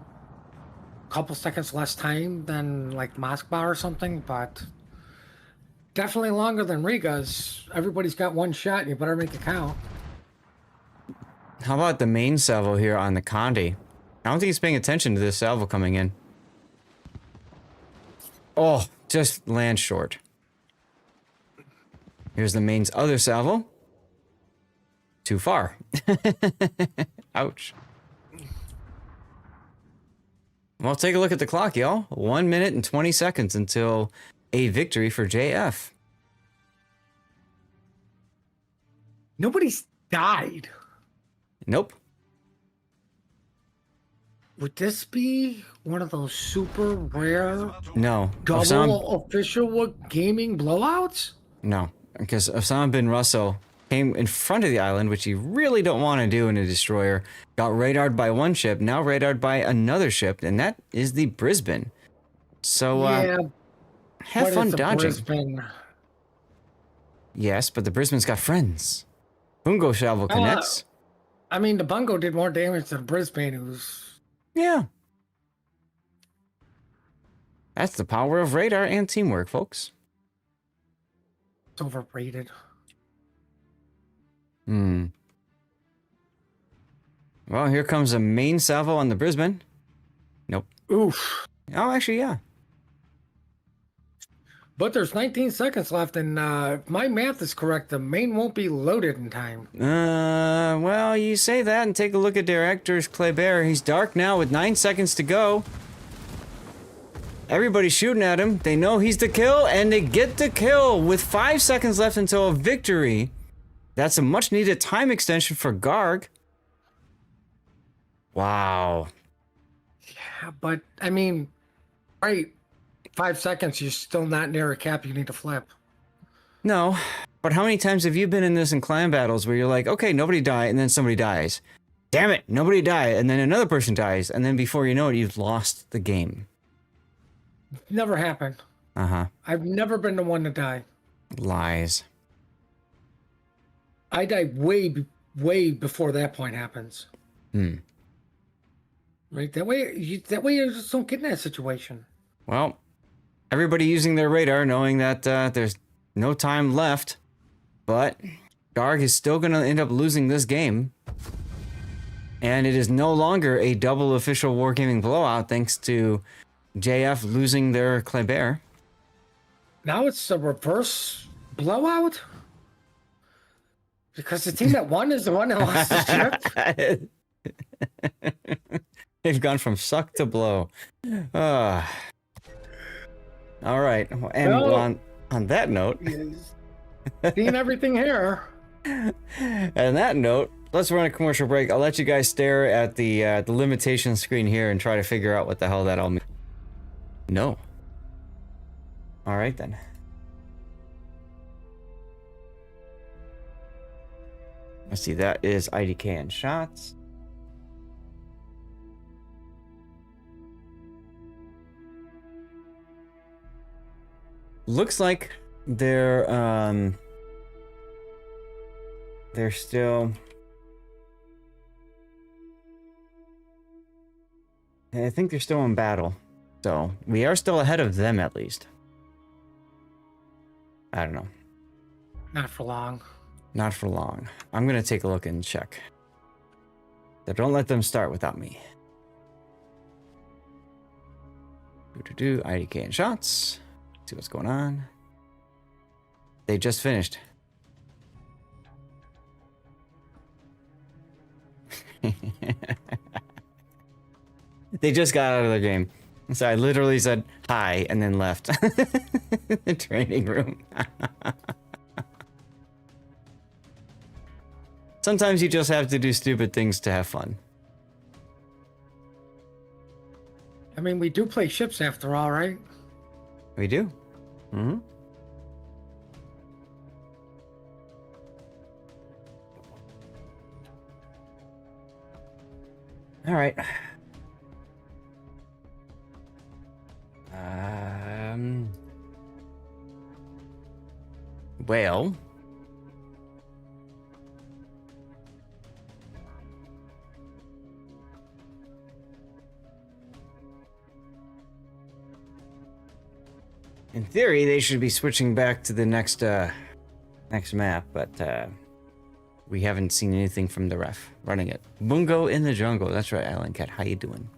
[SPEAKER 2] a couple seconds less time than like Moskva or something, but definitely longer than Riga's. Everybody's got one shot, and you better make it count.
[SPEAKER 1] How about the main salvo here on the Conde? I don't think he's paying attention to this salvo coming in. Oh, just land short. Here's the main's other salvo. Too far. Ouch. Well, take a look at the clock, y'all. 1 minute and 20 seconds until a victory for JF.
[SPEAKER 2] Nobody's died.
[SPEAKER 1] Nope.
[SPEAKER 2] Would this be one of those super rare
[SPEAKER 1] No.
[SPEAKER 2] double official gaming blowouts?
[SPEAKER 1] No, because Osama bin Russell came in front of the island, which you really don't want to do in a destroyer. Got radared by one ship, now radared by another ship, and that is the Brisbane. So, have fun dodging.
[SPEAKER 2] Brisbane?
[SPEAKER 1] Yes, but the Brisbane's got friends. Bungo Salvo connects.
[SPEAKER 2] I mean, the Bungo did more damage than Brisbane, who's...
[SPEAKER 1] Yeah. That's the power of radar and teamwork, folks.
[SPEAKER 2] It's overrated.
[SPEAKER 1] Well, here comes a main salvo on the Brisbane. Nope.
[SPEAKER 2] Oof.
[SPEAKER 1] Oh, actually, yeah.
[SPEAKER 2] But there's 19 seconds left, and if my math is correct, the main won't be loaded in time.
[SPEAKER 1] Well, you say that and take a look at director's Kleber. He's dark now with 9 seconds to go. Everybody's shooting at him. They know he's the kill, and they get the kill with 5 seconds left until a victory. That's a much-needed time extension for Garg. Wow.
[SPEAKER 2] Yeah, but, I mean, right, 5 seconds, you're still not near a cap you need to flip.
[SPEAKER 1] No, but how many times have you been in this in clan battles where you're like, okay, nobody died, and then somebody dies. Damn it, nobody died, and then another person dies, and then before you know it, you've lost the game.
[SPEAKER 2] Never happened.
[SPEAKER 1] Uh-huh.
[SPEAKER 2] I've never been the one to die.
[SPEAKER 1] Lies.
[SPEAKER 2] I die way before that point happens. Right? That way you just don't get in that situation.
[SPEAKER 1] Well, everybody using their radar, knowing that there's no time left, but Garg is still going to end up losing this game. And it is no longer a double official Wargaming blowout thanks to JF losing their Kleber.
[SPEAKER 2] Now it's a reverse blowout? Because the team that won is the one that lost the ship?
[SPEAKER 1] They've gone from suck to blow. All right. And
[SPEAKER 2] Well,
[SPEAKER 1] on that note...
[SPEAKER 2] Seeing everything here.
[SPEAKER 1] On that note, let's run a commercial break. I'll let you guys stare at the limitation screen here and try to figure out what the hell that all means. No. All right then. Let's see. That is IDK and shots. Looks like they're still. I think they're still in battle. So we are still ahead of them at least. I don't know.
[SPEAKER 2] Not for long.
[SPEAKER 1] Not for long. I'm gonna take a look and check. So don't let them start without me. IDK and shots. See what's going on. They just finished. They just got out of the game. So I literally said hi and then left the training room. Sometimes you just have to do stupid things to have fun.
[SPEAKER 2] I mean, we do play ships after all, right?
[SPEAKER 1] We do. Mm-hmm. All right. Well. In theory, they should be switching back to the next map, but we haven't seen anything from the ref running it. Bungo in the jungle. That's right, Alan Cat. How you doing?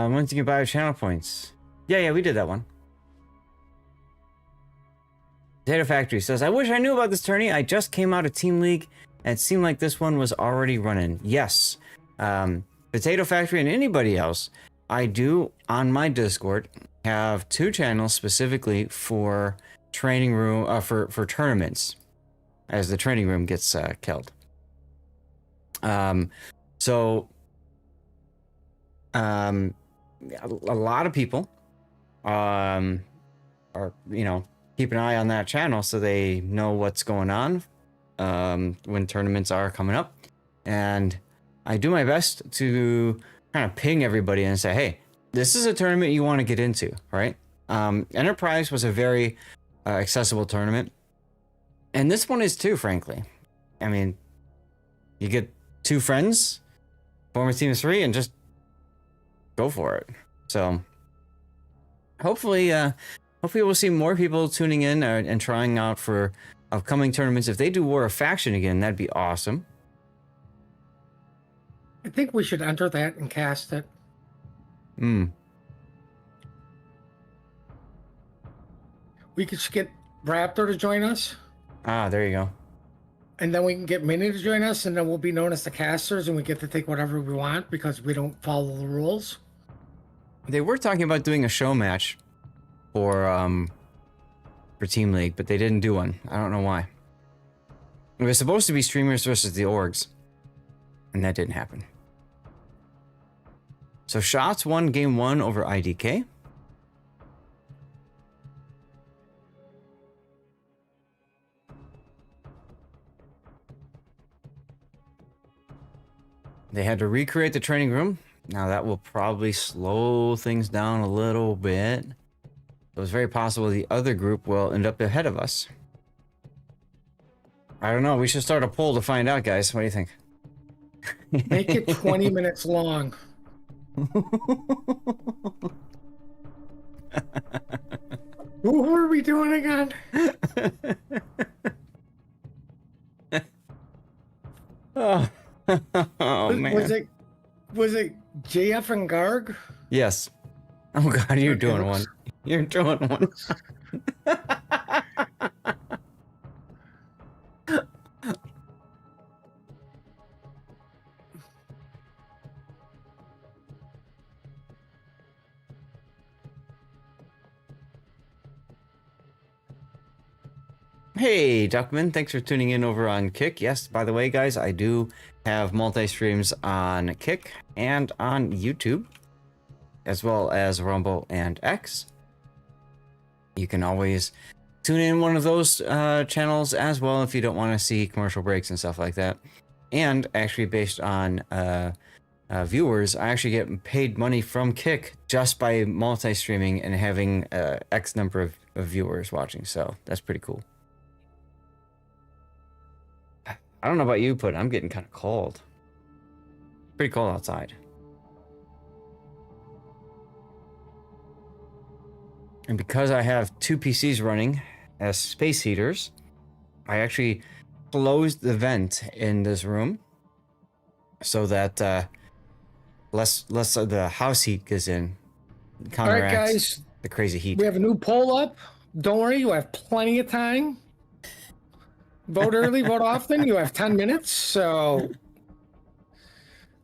[SPEAKER 1] Once you can buy channel points. Yeah, we did that one. Potato Factory says, I wish I knew about this tourney. I just came out of Team League and it seemed like this one was already running. Yes. Potato Factory and anybody else, I do on my Discord have 2 channels specifically for training room, for tournaments as the training room gets killed. A lot of people are, keep an eye on that channel so they know what's going on when tournaments are coming up. And I do my best to kind of ping everybody and say, hey, this is a tournament you want to get into, right? Enterprise was a very accessible tournament. And this one is too, frankly. I mean, you get 2 friends, form a team of 3, and just go for it. So hopefully we'll see more people tuning in and trying out for upcoming tournaments. If they do War of Faction again, that'd be awesome.
[SPEAKER 2] I think we should enter that and cast it. We could get Raptor to join us.
[SPEAKER 1] Ah, there you go.
[SPEAKER 2] And then we can get Minnie to join us, and then we'll be known as the casters, and we get to take whatever we want because we don't follow the rules.
[SPEAKER 1] They were talking about doing a show match for Team League, but they didn't do one. I don't know why. It was supposed to be streamers versus the orgs, and that didn't happen. So Shots won game 1 over IDK. They had to recreate the training room. Now that will probably slow things down a little bit. So it's very possible the other group will end up ahead of us. I don't know. We should start a poll to find out, guys. What do you think?
[SPEAKER 2] Make it 20 minutes long. Who are we doing again?
[SPEAKER 1] Oh, oh man.
[SPEAKER 2] Was it JF and Garg?
[SPEAKER 1] Yes. Oh god, you're
[SPEAKER 2] Okay,
[SPEAKER 1] doing
[SPEAKER 2] looks-
[SPEAKER 1] one. You're doing one. Hey, Duckman, thanks for tuning in over on Kick. Yes, by the way, guys, I do have multi-streams on Kick and on YouTube, as well as Rumble and X. You can always tune in one of those channels as well if you don't want to see commercial breaks and stuff like that. And actually, based on viewers, I actually get paid money from Kick just by multi-streaming and having X number of viewers watching. So that's pretty cool. I don't know about you, but I'm getting kind of cold. Pretty cold outside. And because I have two PCs running as space heaters, I actually closed the vent in this room so that less of the house heat goes in.
[SPEAKER 2] All right,
[SPEAKER 1] Counteracts
[SPEAKER 2] guys.
[SPEAKER 1] the crazy heat.
[SPEAKER 2] We have a new poll up. Don't worry, you have plenty of time. Vote early, vote often. You have 10 minutes, so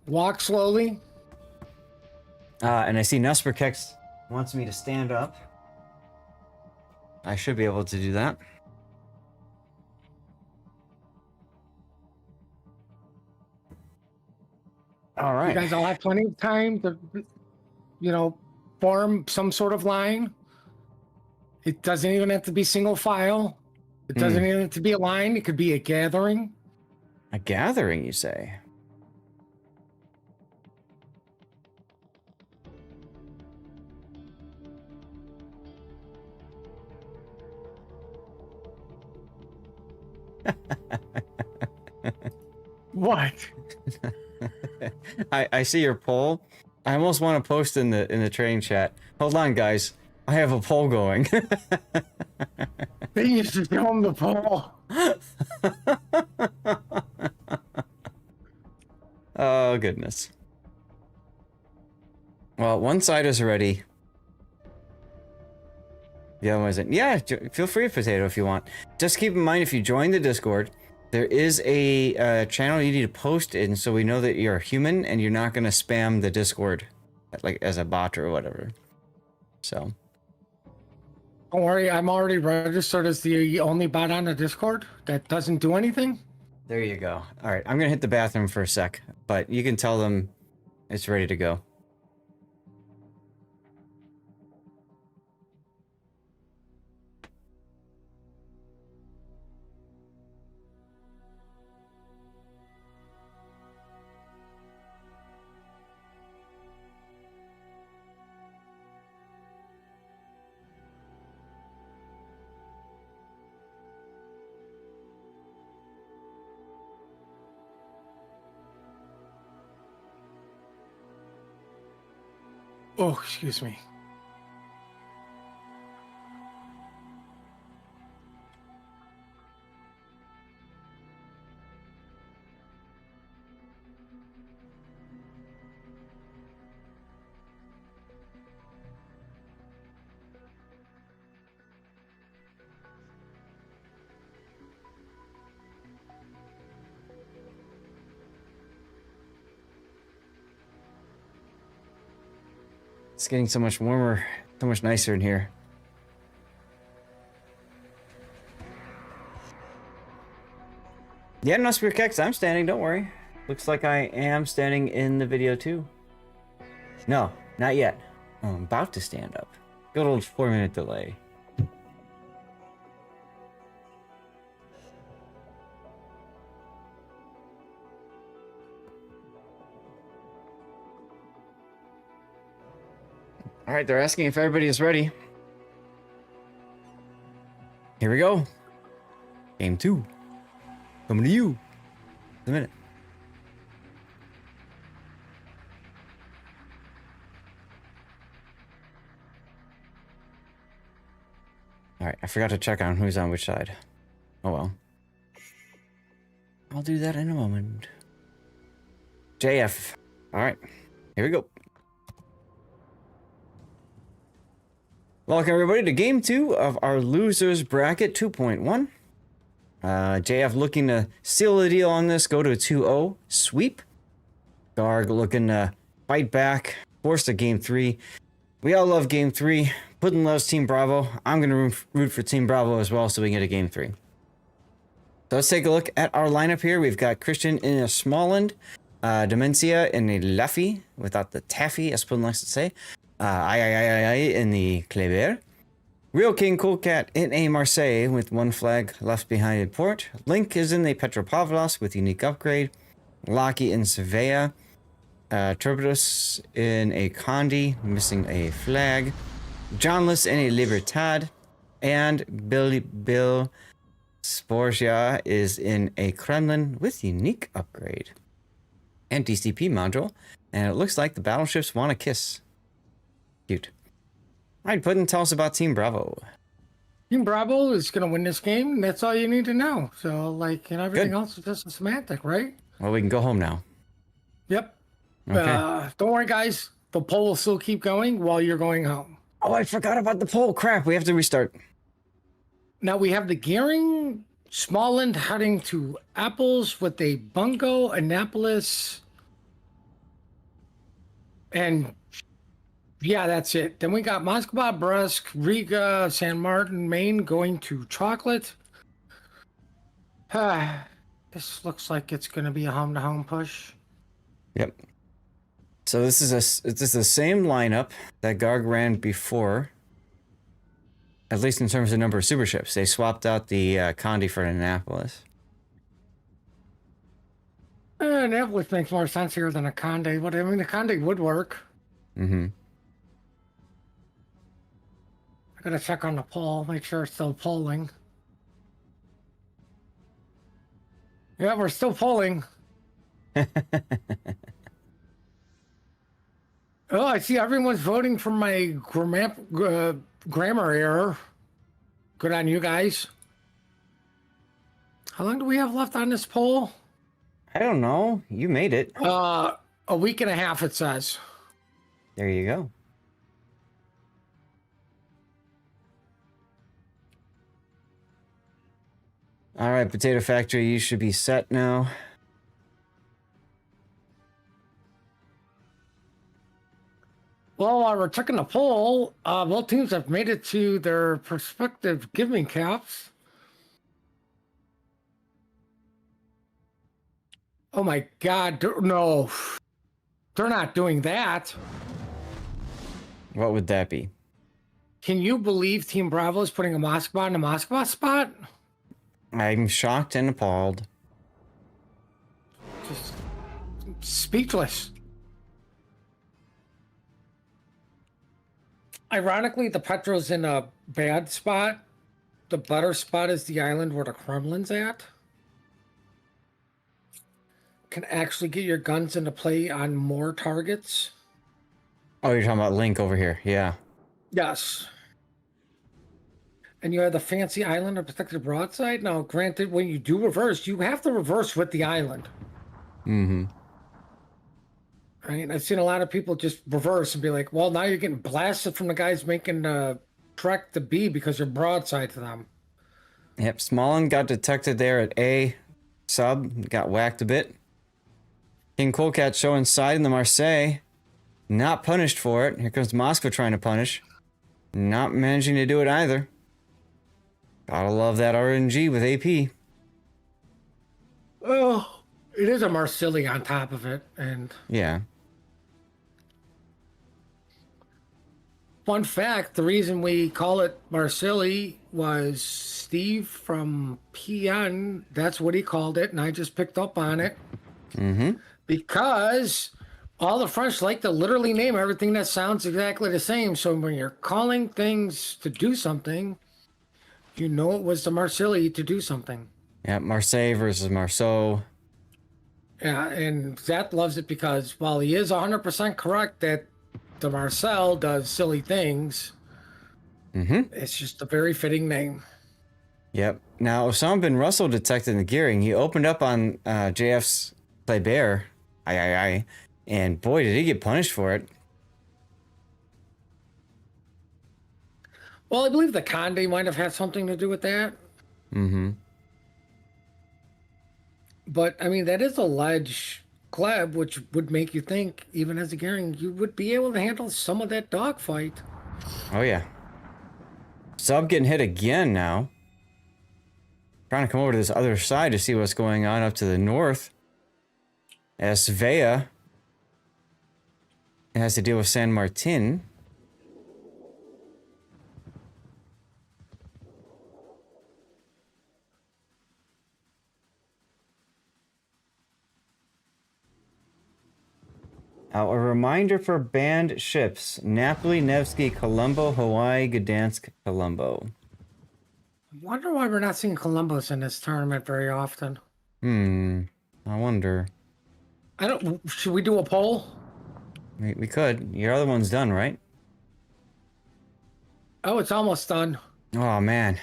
[SPEAKER 2] walk slowly.
[SPEAKER 1] And I see Nusperkex wants me to stand up. I should be able to do that. All right.
[SPEAKER 2] You guys all have plenty of time to, form some sort of line. It doesn't even have to be single file. It doesn't even have to be a line. It could be a gathering.
[SPEAKER 1] A gathering, you say?
[SPEAKER 2] What?
[SPEAKER 1] I see your poll. I almost want to post in the train chat. Hold on, guys. I have a poll going.
[SPEAKER 2] They used to show them the poll.
[SPEAKER 1] Oh, goodness. Well, one side is ready. The other one isn't. Yeah, feel free to potato if you want. Just keep in mind, if you join the Discord, there is a channel you need to post in so we know that you're a human and you're not going to spam the Discord like as a bot or whatever. So.
[SPEAKER 2] Don't worry, I'm already registered as the only bot on the Discord that doesn't do anything.
[SPEAKER 1] There you go. All right, I'm going to hit the bathroom for a sec, but you can tell them it's ready to go.
[SPEAKER 2] Oh, excuse me.
[SPEAKER 1] It's getting so much warmer, so much nicer in here. Yeah, no spear kicks. I'm standing. Don't worry. Looks like I am standing in the video too. No, not yet. Oh, I'm about to stand up. Good old 4-minute delay. All right, they're asking if everybody is ready. Here we go. Game 2. Coming to you. In a minute. All right, I forgot to check on who's on which side. Oh well. I'll do that in a moment. JF. All right, here we go. Welcome everybody to game 2 of our losers bracket 2.1. JF looking to seal the deal on this, go to a 2-0 sweep. Garg looking to fight back, force to game 3. We all love game 3. Puddin loves Team Bravo. I'm going to root for Team Bravo as well so we can get a game 3. So let's take a look at our lineup here. We've got Christian in a Smallland, Demencia in a Laffy, without the taffy, as Puddin likes to say. I in the Kleber. Real King Cool Cat in a Marseille with one flag left behind in port. Link is in the Petropavlos with unique upgrade. Locky in Sevilla. Turbidus in a Condi, missing a flag. Johnless in a Libertad. And Bill Sportia is in a Kremlin with unique upgrade. And DCP module. And it looks like the battleships want to kiss. Cute. All right, Puddin, tell us about Team Bravo.
[SPEAKER 2] Team Bravo is going to win this game. That's all you need to know. So, like, and everything else is just a semantic, right?
[SPEAKER 1] Well, we can go home now.
[SPEAKER 2] Yep.
[SPEAKER 1] Okay.
[SPEAKER 2] Don't worry, guys. The poll will still keep going while you're going home.
[SPEAKER 1] Oh, I forgot about the poll. Crap, we have to restart.
[SPEAKER 2] Now we have the Gearing Smallland heading to Apples with a Bungo, Annapolis, and yeah, that's it. Then we got Moskva, Brest, Riga, San Martin, Maine going to Chocolate. This looks like it's going to be a home-to-home push.
[SPEAKER 1] Yep. So this is the same lineup that Garg ran before, at least in terms of number of super ships. They swapped out the Condi for Annapolis.
[SPEAKER 2] Annapolis makes more sense here than a Conde, but I mean, the Conde would work.
[SPEAKER 1] Mm-hmm.
[SPEAKER 2] I gotta check on the poll, make sure it's still polling. Yeah, we're still polling. Oh, I see everyone's voting for my grammar error. Good on you guys. How long do we have left on this poll?
[SPEAKER 1] I don't know. You made it.
[SPEAKER 2] A week and a half, it says.
[SPEAKER 1] There you go. All right, Potato Factory, you should be set now.
[SPEAKER 2] Well, while we're checking the poll, both teams have made it to their prospective giving caps. Oh my God, no. They're not doing that.
[SPEAKER 1] What would that be?
[SPEAKER 2] Can you believe Team Bravo is putting a Moskva in a Moskva spot?
[SPEAKER 1] I'm shocked and appalled.
[SPEAKER 2] Just speechless. Ironically, the Petro's in a bad spot. The better spot is the island where the Kremlin's at. Can actually get your guns into play on more targets.
[SPEAKER 1] Oh, you're talking about Link over here. Yeah.
[SPEAKER 2] Yes. And you have the fancy island of protected broadside. Now, granted, when you do reverse, you have to reverse with the island.
[SPEAKER 1] Mm-hmm.
[SPEAKER 2] Right? I've seen a lot of people just reverse and be like, well, now you're getting blasted from the guys making trek to B because you're broadside to them.
[SPEAKER 1] Yep, Smallland got detected there at A. Sub, got whacked a bit. King Coolcat showing side in the Marseille. Not punished for it. Here comes Moscow trying to punish. Not managing to do it either. Gotta love that RNG with AP.
[SPEAKER 2] Oh, it is a Marsilli on top of it. And
[SPEAKER 1] Yeah.
[SPEAKER 2] fun fact, the reason we call it Marsilli was Steve from PN. That's what he called it, and I just picked up on it.
[SPEAKER 1] Mm-hmm.
[SPEAKER 2] Because All the French like to literally name everything that sounds exactly the same. So when you're calling things to do something, you know it was the Marseille to do something.
[SPEAKER 1] Yeah, Marseille versus Marceau.
[SPEAKER 2] Yeah, and Zap loves it because while he is 100% correct that the Marcel does silly things, it's just a very fitting name.
[SPEAKER 1] Yep. Now, Osama bin Russell detected the gearing. He opened up on JF's Kleber. Aye. And boy, did he get punished for it.
[SPEAKER 2] Well, I believe the Conde might have had something to do with that. But, I mean, that is a ledge Kleb, which would make you think, even as a Gearing, you would be able to handle some of that dogfight.
[SPEAKER 1] Oh, yeah. Sub getting hit again now. Trying to come over to this other side to see what's going on up to the north. As Svea has to deal with San Martin. Now, a reminder for banned ships. Napoli, Nevsky, Colombo, Hawaii, Gdansk, Colombo.
[SPEAKER 2] I wonder why we're not seeing Columbus in this tournament very often.
[SPEAKER 1] I wonder.
[SPEAKER 2] Should we do a poll?
[SPEAKER 1] We could. Your other one's done, right?
[SPEAKER 2] Oh, it's almost done.
[SPEAKER 1] Oh, man.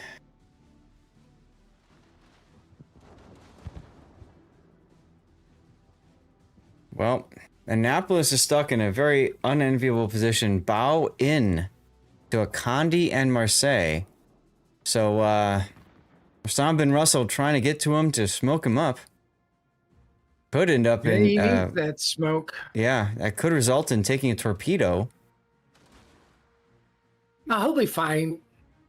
[SPEAKER 1] Well, Annapolis is stuck in a very unenviable position. Bow in to a Conde and Marseille. So, Osama bin Russell trying to get to him to smoke him up. Could end up in...
[SPEAKER 2] He needs that smoke.
[SPEAKER 1] Yeah, that could result in taking a torpedo.
[SPEAKER 2] No, he'll be fine.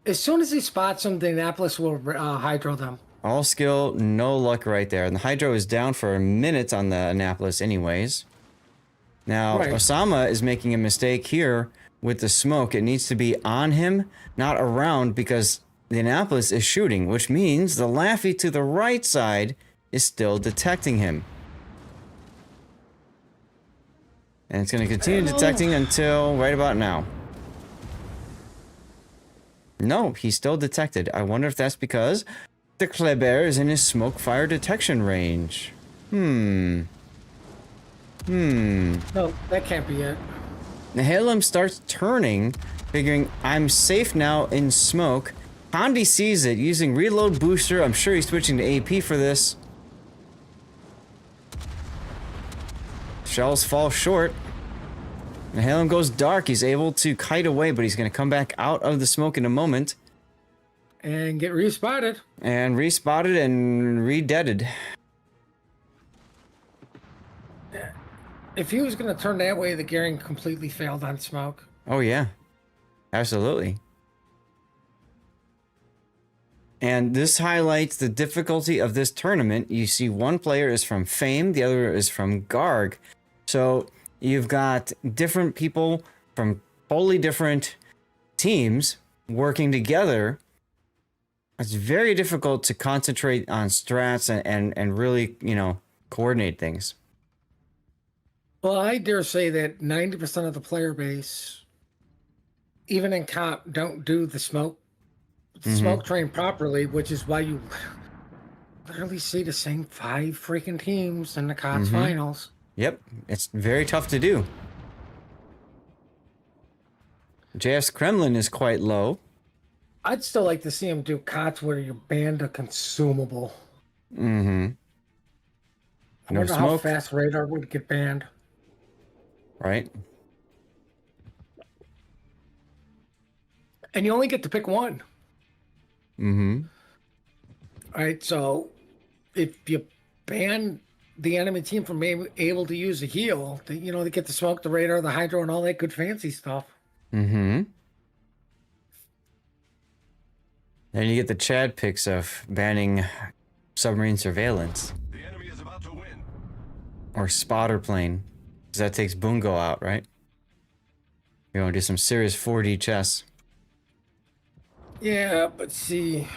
[SPEAKER 2] As soon as he spots them, the Annapolis will hydro them.
[SPEAKER 1] All skill, no luck right there. And the hydro is down for a minute on the Annapolis anyways. Now,
[SPEAKER 2] Right.
[SPEAKER 1] Osama is making a mistake here with the smoke. It needs to be on him, not around, because the Annapolis is shooting, which means the Laffy to the right side is still detecting him. And it's going to continue detecting until right about now. No, he's still detected. I wonder if that's because the Kleber is in his smoke fire detection range.
[SPEAKER 2] No, that can't be it.
[SPEAKER 1] Nahilum starts turning, figuring I'm safe now in smoke. Conde sees it, using reload booster. I'm sure he's switching to AP for this. Shells fall short. Nahilum goes dark. He's able to kite away, but he's going to come back out of the smoke in a moment.
[SPEAKER 2] And get respotted.
[SPEAKER 1] And respotted and redeaded.
[SPEAKER 2] If he was going to turn that way, the Gearing completely failed on smoke.
[SPEAKER 1] Oh, yeah. Absolutely. And this highlights the difficulty of this tournament. You see one player is from Fame, the other is from Garg. So you've got different people from totally different teams working together. It's very difficult to concentrate on strats and really, coordinate things.
[SPEAKER 2] Well, I dare say that 90% of the player base, even in comp, don't do the smoke train properly, which is why you literally see the same 5 freaking teams in the COTS finals.
[SPEAKER 1] Yep, it's very tough to do. JF's Kremlin is quite low.
[SPEAKER 2] I'd still like to see him do COTS where you banned a consumable. I
[SPEAKER 1] No
[SPEAKER 2] wonder how
[SPEAKER 1] smoke.
[SPEAKER 2] fast radar would get banned.
[SPEAKER 1] Right?
[SPEAKER 2] And you only get to pick one. All right, so if you ban the enemy team from being able to use a heal, they get the smoke, the radar, the hydro, and all that good fancy stuff.
[SPEAKER 1] Then you get the Chad picks of banning submarine surveillance.
[SPEAKER 3] The enemy is about to win.
[SPEAKER 1] Or spotter plane. Because that takes Bungo out, right? You're going to do some serious 4D chess.
[SPEAKER 2] Yeah, but see,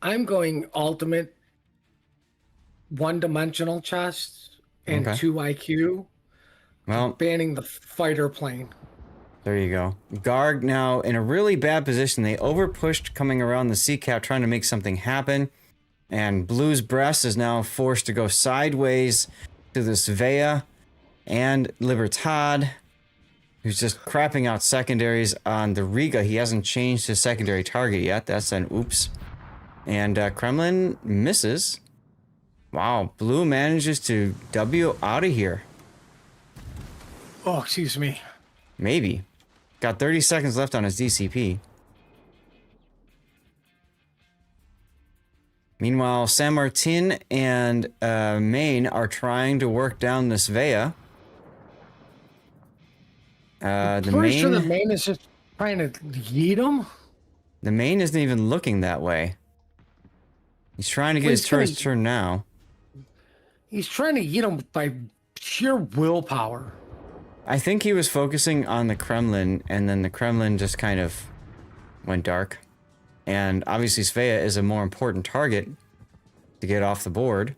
[SPEAKER 2] I'm going ultimate one-dimensional chess and
[SPEAKER 1] Okay.
[SPEAKER 2] 2 IQ,
[SPEAKER 1] Well,
[SPEAKER 2] banning the fighter plane.
[SPEAKER 1] there you go. Garg now in a really bad position. They overpushed coming around the sea cap trying to make something happen. And Blue's Breast is now forced to go sideways to the Svea and Libertad, who's just crapping out secondaries on the Riga. He hasn't changed his secondary target yet. That's an oops. And Kremlin misses. Wow, Blue manages to W out of here.
[SPEAKER 2] Oh, excuse me.
[SPEAKER 1] Maybe. Got 30 seconds left on his DCP. Meanwhile, San Martin and Maine are trying to work down this Vea. The
[SPEAKER 2] Pretty sure the
[SPEAKER 1] main,
[SPEAKER 2] main is just trying to yeet him.
[SPEAKER 1] the main isn't even looking that way. He's trying to get
[SPEAKER 2] Well,
[SPEAKER 1] his
[SPEAKER 2] he's gonna-
[SPEAKER 1] turret turn now.
[SPEAKER 2] He's trying to yeet him by sheer willpower.
[SPEAKER 1] I think he was focusing on the Kremlin, and then the Kremlin just kind of went dark. And obviously, Svea is a more important target to get off the board.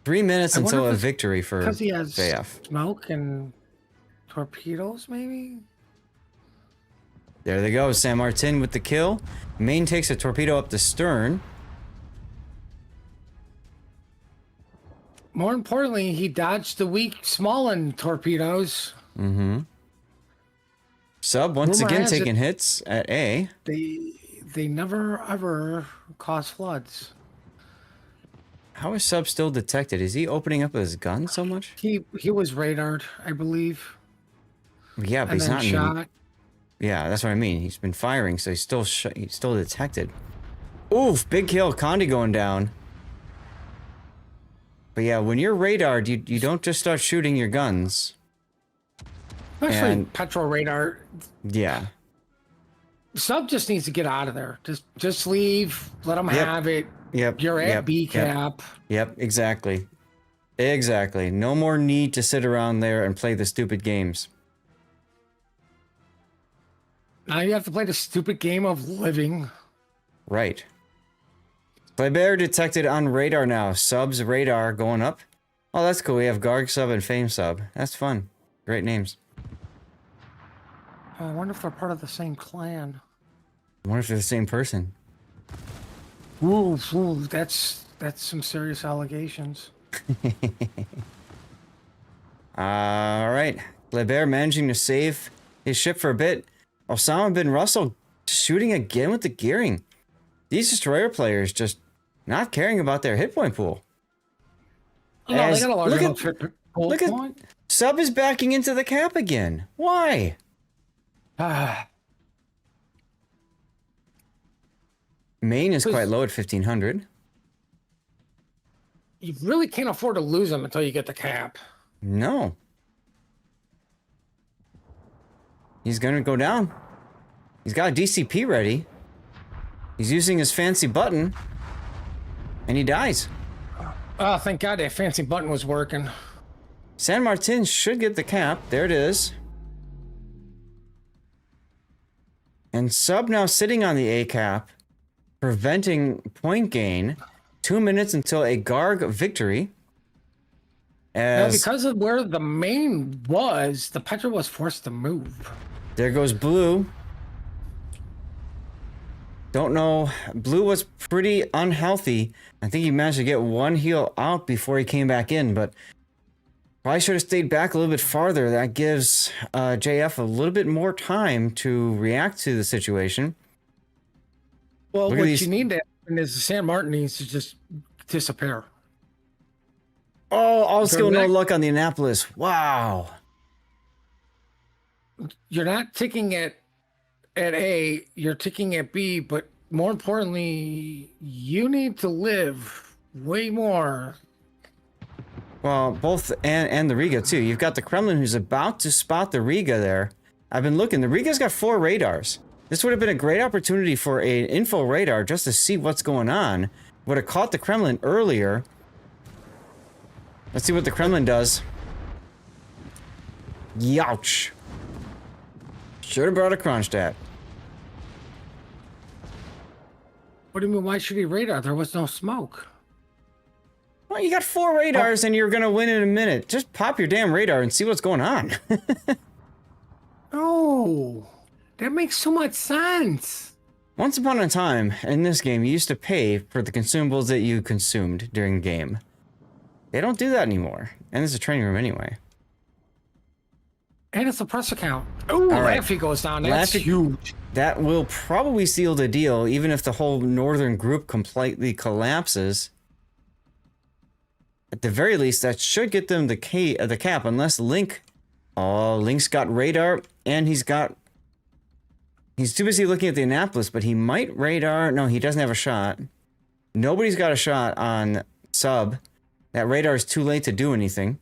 [SPEAKER 1] 3 minutes
[SPEAKER 2] I wonder
[SPEAKER 1] until
[SPEAKER 2] if
[SPEAKER 1] a
[SPEAKER 2] it's
[SPEAKER 1] victory for
[SPEAKER 2] Because he has
[SPEAKER 1] Sveaf.
[SPEAKER 2] smoke and torpedoes, maybe?
[SPEAKER 1] There they go. San Martin with the kill. Maine takes a torpedo up the stern.
[SPEAKER 2] More importantly, he dodged the weak Smolin torpedoes.
[SPEAKER 1] Sub once
[SPEAKER 2] Rumor
[SPEAKER 1] again
[SPEAKER 2] has it-
[SPEAKER 1] taking hits at A.
[SPEAKER 2] They never ever cause floods.
[SPEAKER 1] How is Sub still detected? Is he opening up his gun so much?
[SPEAKER 2] He was radared, I believe,
[SPEAKER 1] Yeah, but
[SPEAKER 2] and
[SPEAKER 1] he's
[SPEAKER 2] then
[SPEAKER 1] not.
[SPEAKER 2] shot.
[SPEAKER 1] Yeah, that's what I mean. He's been firing, so he's still detected. Oof! Big kill. Condi going down. But yeah, when you're radared, you don't just start shooting your guns.
[SPEAKER 2] Especially
[SPEAKER 1] And-
[SPEAKER 2] petrol radar.
[SPEAKER 1] Yeah.
[SPEAKER 2] Sub just needs to get out of there. Just leave. Let him
[SPEAKER 1] Yep.
[SPEAKER 2] have it.
[SPEAKER 1] Yep.
[SPEAKER 2] You're at
[SPEAKER 1] yep,
[SPEAKER 2] B
[SPEAKER 1] yep,
[SPEAKER 2] cap.
[SPEAKER 1] Yep. Exactly. Exactly. No more need to sit around there and play the stupid games.
[SPEAKER 2] Now you have to play the stupid game of living.
[SPEAKER 1] Right. Kleber detected on radar now. Sub's radar going up. Oh, that's cool. We have Garg Sub and Fame Sub. That's fun. Great names.
[SPEAKER 2] I wonder if they're part of the same clan.
[SPEAKER 1] I wonder if they're the same person.
[SPEAKER 2] Ooh, that's some serious allegations.
[SPEAKER 1] All right. Kleber managing to save his ship for a bit. Osama bin Russell shooting again with the gearing. These destroyer players just not caring about their hit point pool.
[SPEAKER 2] No, they
[SPEAKER 1] As-
[SPEAKER 2] got a large
[SPEAKER 1] look
[SPEAKER 2] enough gold
[SPEAKER 1] look at-
[SPEAKER 2] point.
[SPEAKER 1] Sub is backing into the cap again. Why?
[SPEAKER 2] Ah,
[SPEAKER 1] Maine is
[SPEAKER 2] Cause-
[SPEAKER 1] quite low at 1500.
[SPEAKER 2] you really can't afford to lose them until you get the cap.
[SPEAKER 1] No. He's gonna go down. He's got a DCP ready. He's using his fancy button. And he dies.
[SPEAKER 2] Oh, thank God that fancy button was working.
[SPEAKER 1] San Martin should get the cap. There it is. And Sub now sitting on the A cap, preventing point gain. 2 minutes until a Garg victory.
[SPEAKER 2] Now,
[SPEAKER 1] As
[SPEAKER 2] because of where the main was, the Petra was forced to move.
[SPEAKER 1] there goes Blue. Don't know. Blue was pretty unhealthy. I think he managed to get one heal out before he came back in, but probably should have stayed back a little bit farther. That gives JF a little bit more time to react to the situation.
[SPEAKER 2] Well,
[SPEAKER 1] Look at
[SPEAKER 2] what
[SPEAKER 1] these-
[SPEAKER 2] you need to happen is San Martin needs to just disappear.
[SPEAKER 1] Oh, all skill, no
[SPEAKER 2] next-
[SPEAKER 1] luck on the Annapolis. Wow.
[SPEAKER 2] You're not ticking at A, you're ticking at B, but more importantly, you need to live way more.
[SPEAKER 1] Well, both and the Riga too. You've got the Kremlin who's about to spot the Riga there. I've been looking. The Riga's got 4 radars. This would have been a great opportunity for an info radar just to see what's going on. Would have caught the Kremlin earlier. Let's see what the Kremlin does. Youch. Should have brought a Kronstadt.
[SPEAKER 2] What do you mean, why should he radar? There was no smoke.
[SPEAKER 1] Well, you got 4 radars and you're gonna win in a minute. Just pop your damn radar and see what's going on.
[SPEAKER 2] Oh, that makes so much sense.
[SPEAKER 1] Once upon a time, in this game, you used to pay for the consumables that you consumed during the game. They don't do that anymore. And this is a training room anyway.
[SPEAKER 2] And it's a press account. Oh, Laffy goes down. That's huge.
[SPEAKER 1] That will probably seal the deal, even if the whole northern group completely collapses. At the very least, that should get them the cap, unless Link... Oh, Link's got radar, and he's too busy looking at the Annapolis, but he might radar... No, he doesn't have a shot. Nobody's got a shot on Sub. That radar is too late to do anything.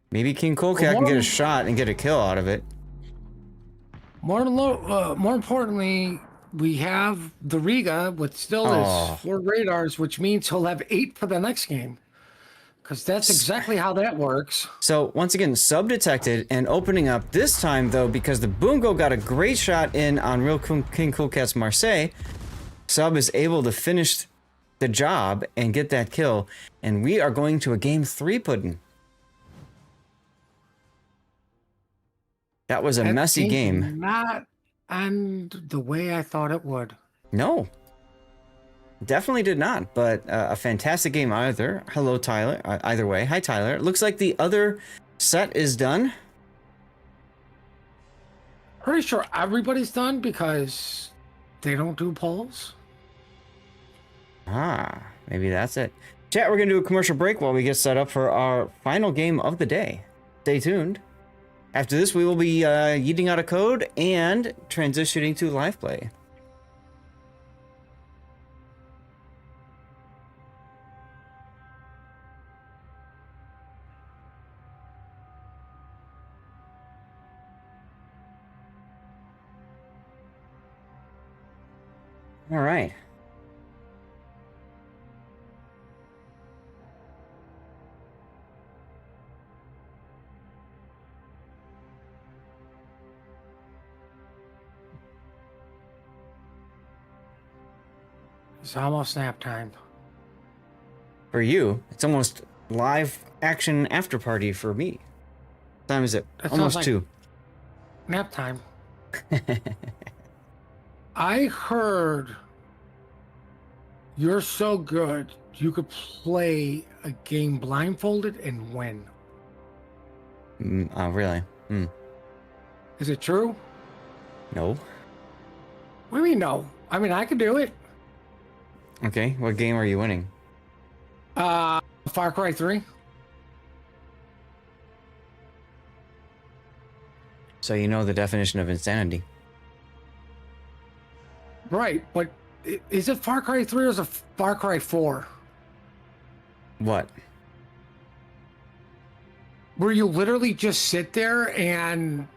[SPEAKER 1] Maybe King Colecat can get a shot and get a kill out of it.
[SPEAKER 2] More importantly, we have the Riga with still his 4 radars, which means he'll have 8 for the next game. Because that's exactly how that works.
[SPEAKER 1] So, once again, Sub detected and opening up. This time, though, because the Boongo got a great shot in on Real King Coolcat's Marseille, Sub is able to finish the job and get that kill. And we are going to a game 3 pudding. That was a messy game.
[SPEAKER 2] Not end the way I thought it would.
[SPEAKER 1] No. Definitely did not, but a fantastic game either. Hello, Tyler. Either way. Hi, Tyler. It looks like the other set is done.
[SPEAKER 2] Pretty sure everybody's done because they don't do polls.
[SPEAKER 1] Ah, maybe that's it. Chat, we're going to do a commercial break while we get set up for our final game of the day. Stay tuned. After this, we will be yeeting out a code and transitioning to live play. All right.
[SPEAKER 2] It's almost nap time.
[SPEAKER 1] For you, it's almost live action after party for me. What time is it?
[SPEAKER 2] That
[SPEAKER 1] Almost
[SPEAKER 2] sounds
[SPEAKER 1] 2.
[SPEAKER 2] Nap time. I heard you're so good you could play a game blindfolded and win.
[SPEAKER 1] Oh, really?
[SPEAKER 2] Is it true?
[SPEAKER 1] No.
[SPEAKER 2] What do you mean no? I mean, I could do it.
[SPEAKER 1] Okay, what game are you winning?
[SPEAKER 2] Far Cry 3.
[SPEAKER 1] So you know the definition of insanity.
[SPEAKER 2] Right, but is it Far Cry 3 or is it Far Cry 4?
[SPEAKER 1] What?
[SPEAKER 2] Where you literally just sit there and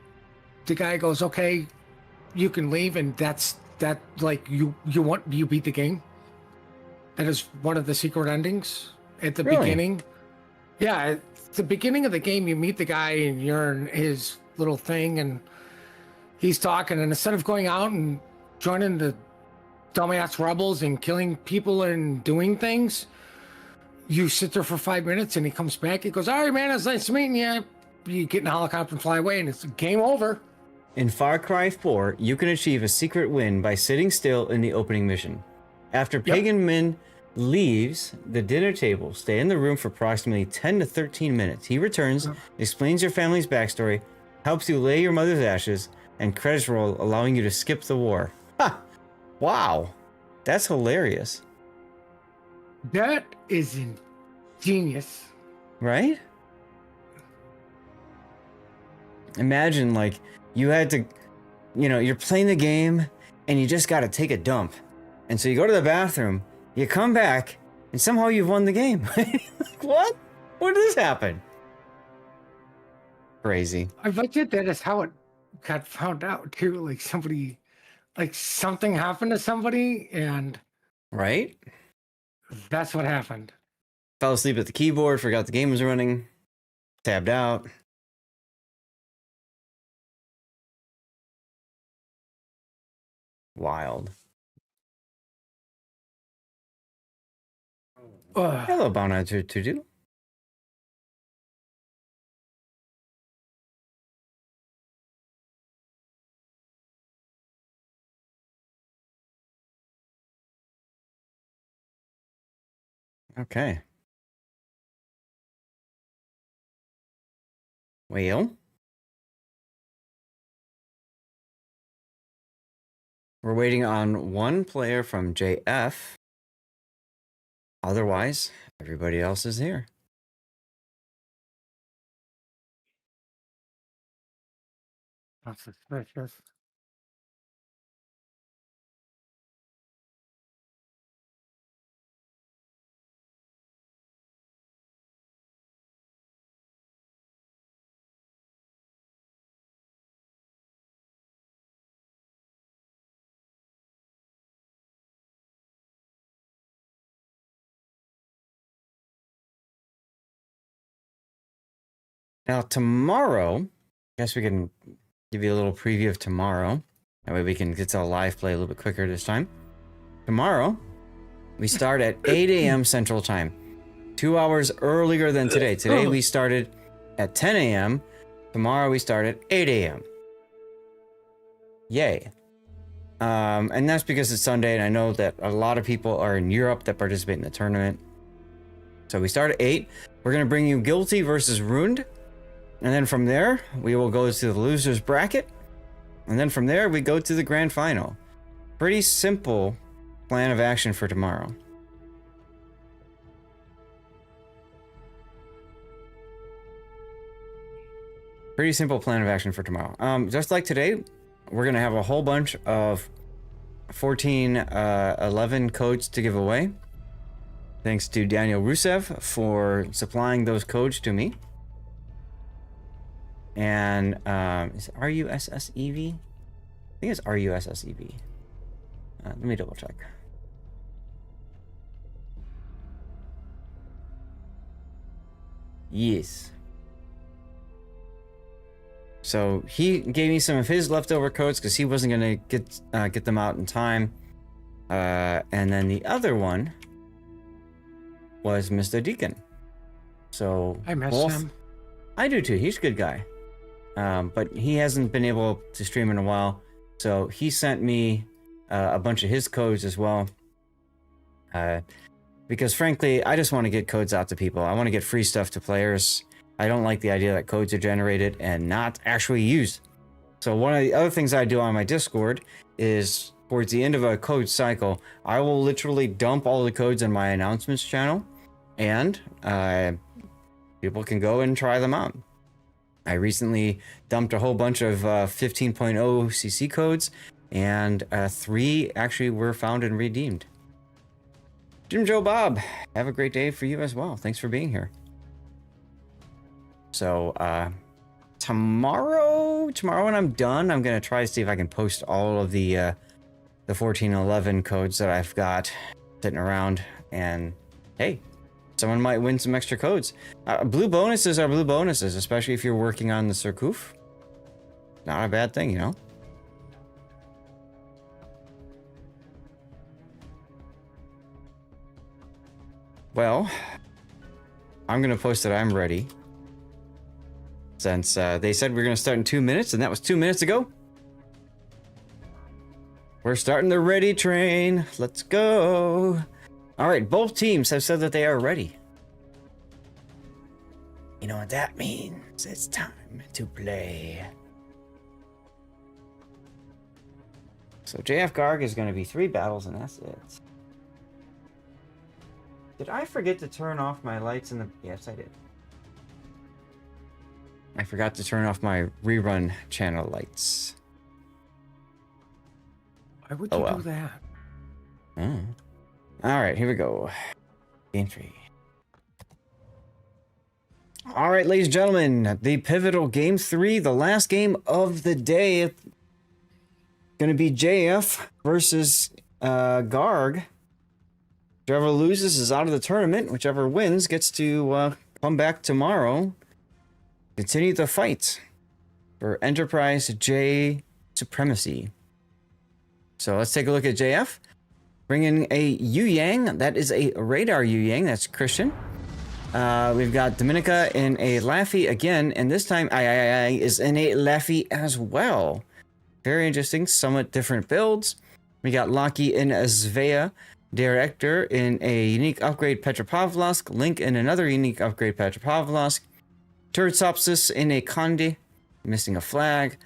[SPEAKER 2] the guy goes, okay, you can leave, and that's like you beat the game. That is one of the secret endings at the beginning. Yeah, at the beginning of the game, you meet the guy and you're in his little thing and he's talking, and instead of going out and joining the dumbass rebels and killing people and doing things, you sit there for 5 minutes and he comes back. He goes, all right, man, it's nice meeting you. You get in a helicopter and fly away, and it's game over.
[SPEAKER 1] In Far Cry 4, you can achieve a secret win by sitting still in the opening mission. After Pagan Min leaves the dinner table, stay in the room for approximately 10 to 13 minutes. He returns, explains your family's backstory, helps you lay your mother's ashes, and credits roll, allowing you to skip the war. Ha! Wow. That's hilarious.
[SPEAKER 2] That is genius.
[SPEAKER 1] Right? Imagine, like, you had to, you're playing the game and you just got to take a dump. And so you go to the bathroom, you come back, and somehow you've won the game. Like, what? When did this happen? Crazy.
[SPEAKER 2] I bet you that is how it got found out, too. Like something happened to somebody, and...
[SPEAKER 1] Right?
[SPEAKER 2] That's what happened.
[SPEAKER 1] Fell asleep at the keyboard, forgot the game was running, tabbed out. Wild. Hello, Bounty to do. Okay. Well, we're waiting on one player from JF. Otherwise, everybody else is here.
[SPEAKER 2] That's suspicious.
[SPEAKER 1] Now, tomorrow, I guess we can give you a little preview of tomorrow. That way we can get to the live play a little bit quicker this time. Tomorrow, we start at 8 a.m. Central Time. 2 hours earlier than today. Today we started at 10 a.m. Tomorrow we start at 8 a.m. Yay. And that's because it's Sunday, and I know that a lot of people are in Europe that participate in the tournament. So we start at 8. We're going to bring you Guilty versus Ruined. And then from there, we will go to the loser's bracket. And then from there, we go to the grand final. Pretty simple plan of action for tomorrow. Pretty simple plan of action for tomorrow. Just like today, we're going to have a whole bunch of 1411 codes to give away. Thanks to Daniel Rusev for supplying those codes to me. And is it RUSSEV? I think it's RUSSEV. Let me double check. Yes. So he gave me some of his leftover codes because he wasn't gonna get them out in time. And then the other one was Mr. Deacon. So
[SPEAKER 2] I miss him.
[SPEAKER 1] I do too. He's a good guy. But he hasn't been able to stream in a while. So he sent me a bunch of his codes as well. Because frankly, I just want to get codes out to people. I want to get free stuff to players. I don't like the idea that codes are generated and not actually used. So one of the other things I do on my Discord is towards the end of a code cycle, I will literally dump all the codes in my announcements channel, and people can go and try them out. I recently dumped a whole bunch of 15.0 CC codes, and 3 actually were found and redeemed. Jim Joe Bob, have a great day for you as well. Thanks for being here. So tomorrow when I'm done, I'm gonna try to see if I can post all of the 1411 codes that I've got sitting around, and hey, someone might win some extra codes. Blue bonuses are blue bonuses, especially if you're working on the Surcouf. Not a bad thing, you know. Well, I'm gonna post that I'm ready, since they said we're gonna start in 2 minutes, and that was 2 minutes ago. We're starting the ready train. Let's go. All right, both teams have said that they are ready. You know what that means? It's time to play. So JF Garg is going to be 3 battles, and that's it. Did I forget to turn off my lights in the... Yes, I did. I forgot to turn off my rerun channel lights.
[SPEAKER 2] Why would you do that?
[SPEAKER 1] Oh. All right, here we go. Game 3. All right, ladies and gentlemen, the pivotal game 3, the last game of the day. Going to be JF versus Garg. Whichever loses is out of the tournament. Whichever wins gets to come back tomorrow. Continue the fight for Enterprise J Supremacy. So let's take a look at JF. Bringing a Yu Yang. That is a radar Yu Yang. That's Christian. We've got Dominica in a Laffy again, and this time I is in a Laffy as well. Very interesting, somewhat different builds. We got Loki in a Svea, Director in a unique upgrade Petropavlovsk, Link in another unique upgrade Petropavlovsk, Turtsopsis in a Conde, missing a flag.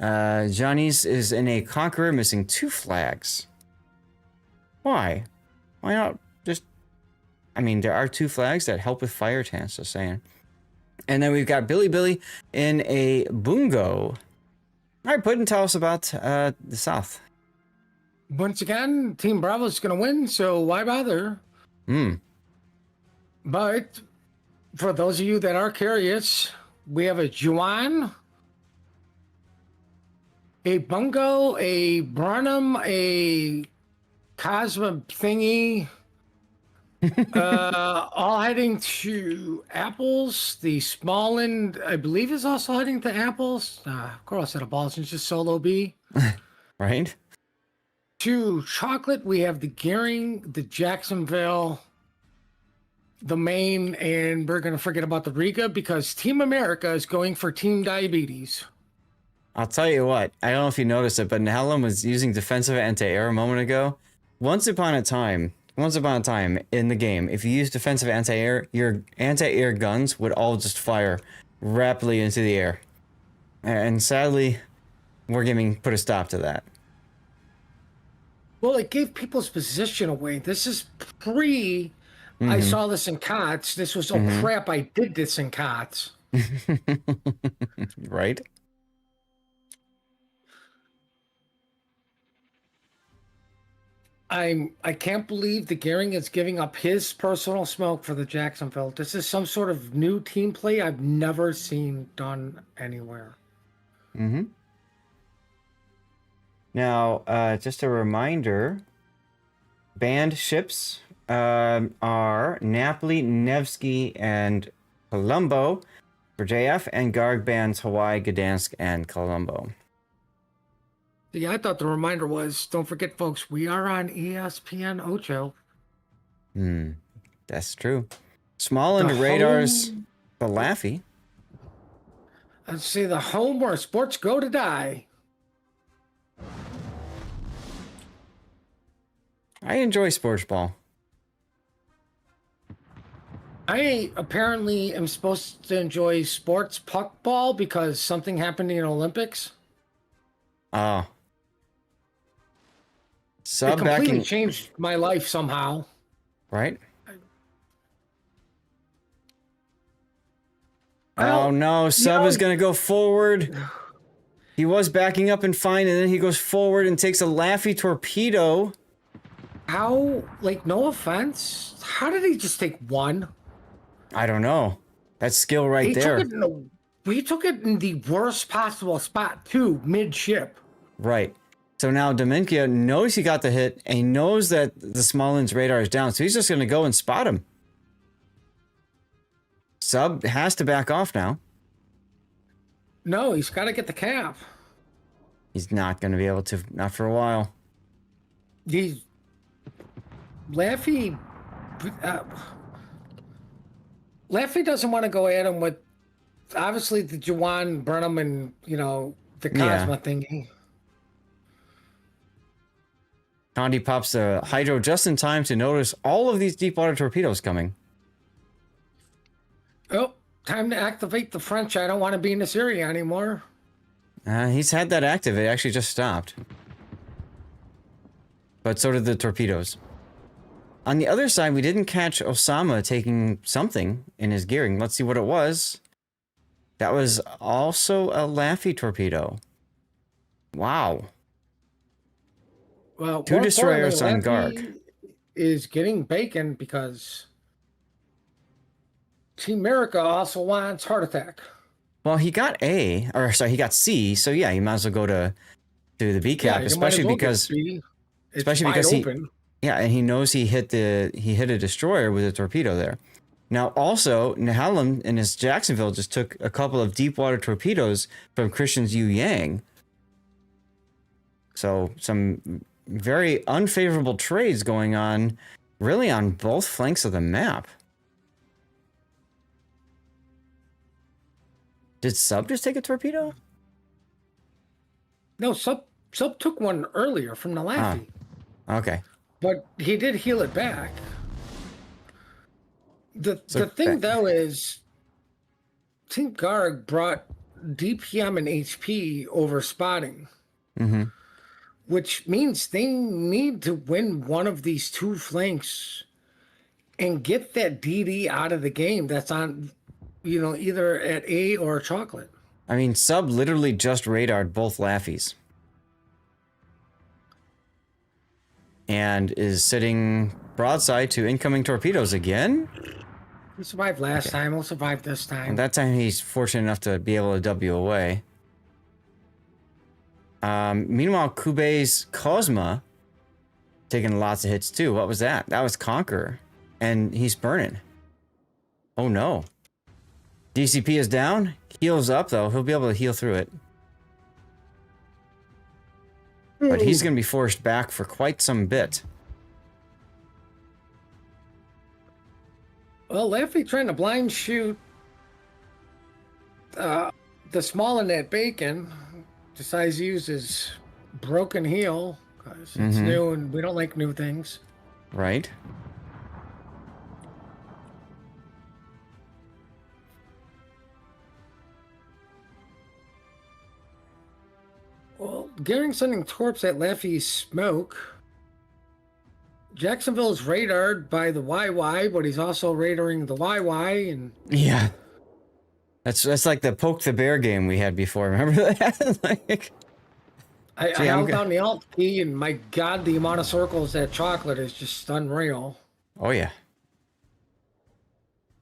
[SPEAKER 1] Johnny's is in a Conqueror, missing 2 flags. Why? Why not just... I mean, there are 2 flags that help with fire chance, just saying. And then we've got Billy in a Bungo. All right, Puddin', tell us about the South.
[SPEAKER 2] Once again, Team Bravo's going to win, so why bother? But for those of you that are curious, we have a Juan, a Bungo, a Burnham, a Cosmo thingy, all heading to Apples. The Smallland, I believe, is also heading to Apples. Of course, at a ball, since just solo B.
[SPEAKER 1] Right?
[SPEAKER 2] To Chocolate, we have the Gearing, the Jacksonville, the Maine, and we're going to forget about the Riga because Team America is going for Team Diabetes.
[SPEAKER 1] I'll tell you what, I don't know if you noticed it, but Nahellum was using defensive anti-air a moment ago. Once upon a time in the game, if you use defensive anti-air, your anti-air guns would all just fire rapidly into the air. And sadly, Wargaming put a stop to that.
[SPEAKER 2] Well, it gave people's position away. This is pre I saw this in COTS. This was, oh crap, I did this in COTS.
[SPEAKER 1] Right?
[SPEAKER 2] I can't believe the Gearing is giving up his personal smoke for the Jacksonville. This is some sort of new team play I've never seen done anywhere.
[SPEAKER 1] Now, just a reminder, banned ships are Napoli, Nevsky, and Colombo for JF, and Garg bans Hawaii, Gdansk, and Colombo.
[SPEAKER 2] Yeah, I thought the reminder was, don't forget, folks, we are on ESPN Ocho.
[SPEAKER 1] That's true. Smallland radars the Laffy.
[SPEAKER 2] Let's see, the home where sports go to die.
[SPEAKER 1] I enjoy sports ball.
[SPEAKER 2] I apparently am supposed to enjoy sports puck ball because something happened in the Olympics.
[SPEAKER 1] Oh.
[SPEAKER 2] It
[SPEAKER 1] Sub
[SPEAKER 2] completely
[SPEAKER 1] backing,
[SPEAKER 2] changed my life somehow.
[SPEAKER 1] right? Oh no, Sub is gonna go forward. He was backing up and fine, and then he goes forward and takes a Laffy torpedo.
[SPEAKER 2] How, like, no offense, how did he just take one?
[SPEAKER 1] I don't know. That's skill right
[SPEAKER 2] He
[SPEAKER 1] there.
[SPEAKER 2] took it in the worst possible spot too, mid-ship.
[SPEAKER 1] Right. So now Dominica knows he got the hit, and he knows that the Smallland's radar is down, so he's just gonna go and spot him. Sub has to back off now.
[SPEAKER 2] No, he's got to get the cap.
[SPEAKER 1] He's not gonna be able to, not for a while.
[SPEAKER 2] Laffy doesn't want to go at him with, obviously, the Juwan, Burnham, and, you know, the Cosmo thingy.
[SPEAKER 1] Condi pops the Hydro just in time to notice all of these deep water torpedoes coming.
[SPEAKER 2] Oh, time to activate the French. I don't want to be in this area anymore.
[SPEAKER 1] He's had that active. It actually just stopped. But so did the torpedoes. On the other side, we didn't catch Osama taking something in his gearing. Let's see what it was. That was also a Laffy torpedo. Wow.
[SPEAKER 2] Well,
[SPEAKER 1] 2 destroyers on Garg.
[SPEAKER 2] Is getting bacon because Team America also wants Heart Attack.
[SPEAKER 1] Well, he got A, or sorry, he got C. So yeah, you might as well go to the B cap, especially because he, yeah, and he knows he hit a destroyer with a torpedo there. Now, also, Nahellum in his Jacksonville just took a couple of deep water torpedoes from Christian's Yu Yang. So some very unfavorable trades going on, really on both flanks of the map. Did Sub just take a torpedo?
[SPEAKER 2] No, Sub took one earlier from the Laffy,
[SPEAKER 1] Okay.
[SPEAKER 2] but he did heal it back. The thing though is, Team Garg brought DPM and HP over spotting, which means they need to win one of these two flanks and get that DD out of the game. That's on, either at A or chocolate.
[SPEAKER 1] I mean, Sub literally just radared both Laffies. And is sitting broadside to incoming torpedoes again.
[SPEAKER 2] He survived last time. He'll survive this time.
[SPEAKER 1] And that time he's fortunate enough to be able to W away. Meanwhile, Kubei's Cosma taking lots of hits too. What was that? That was Conqueror. And he's burning. Oh no. DCP is down. Heals up though. He'll be able to heal through it. But he's going to be forced back for quite some bit.
[SPEAKER 2] Well, Laffy trying to blind shoot the small in that bacon. Decides to use his broken heel because it's new and we don't like new things.
[SPEAKER 1] Right.
[SPEAKER 2] Well, Gearing sending torps at Laffy's smoke. Jacksonville is radared by the YY, but he's also radaring the YY, and
[SPEAKER 1] Yeah. That's like the poke the bear game we had before. Remember that? Like,
[SPEAKER 2] I held down the Alt key, and my God, the amount of circles that chocolate is just unreal.
[SPEAKER 1] oh yeah.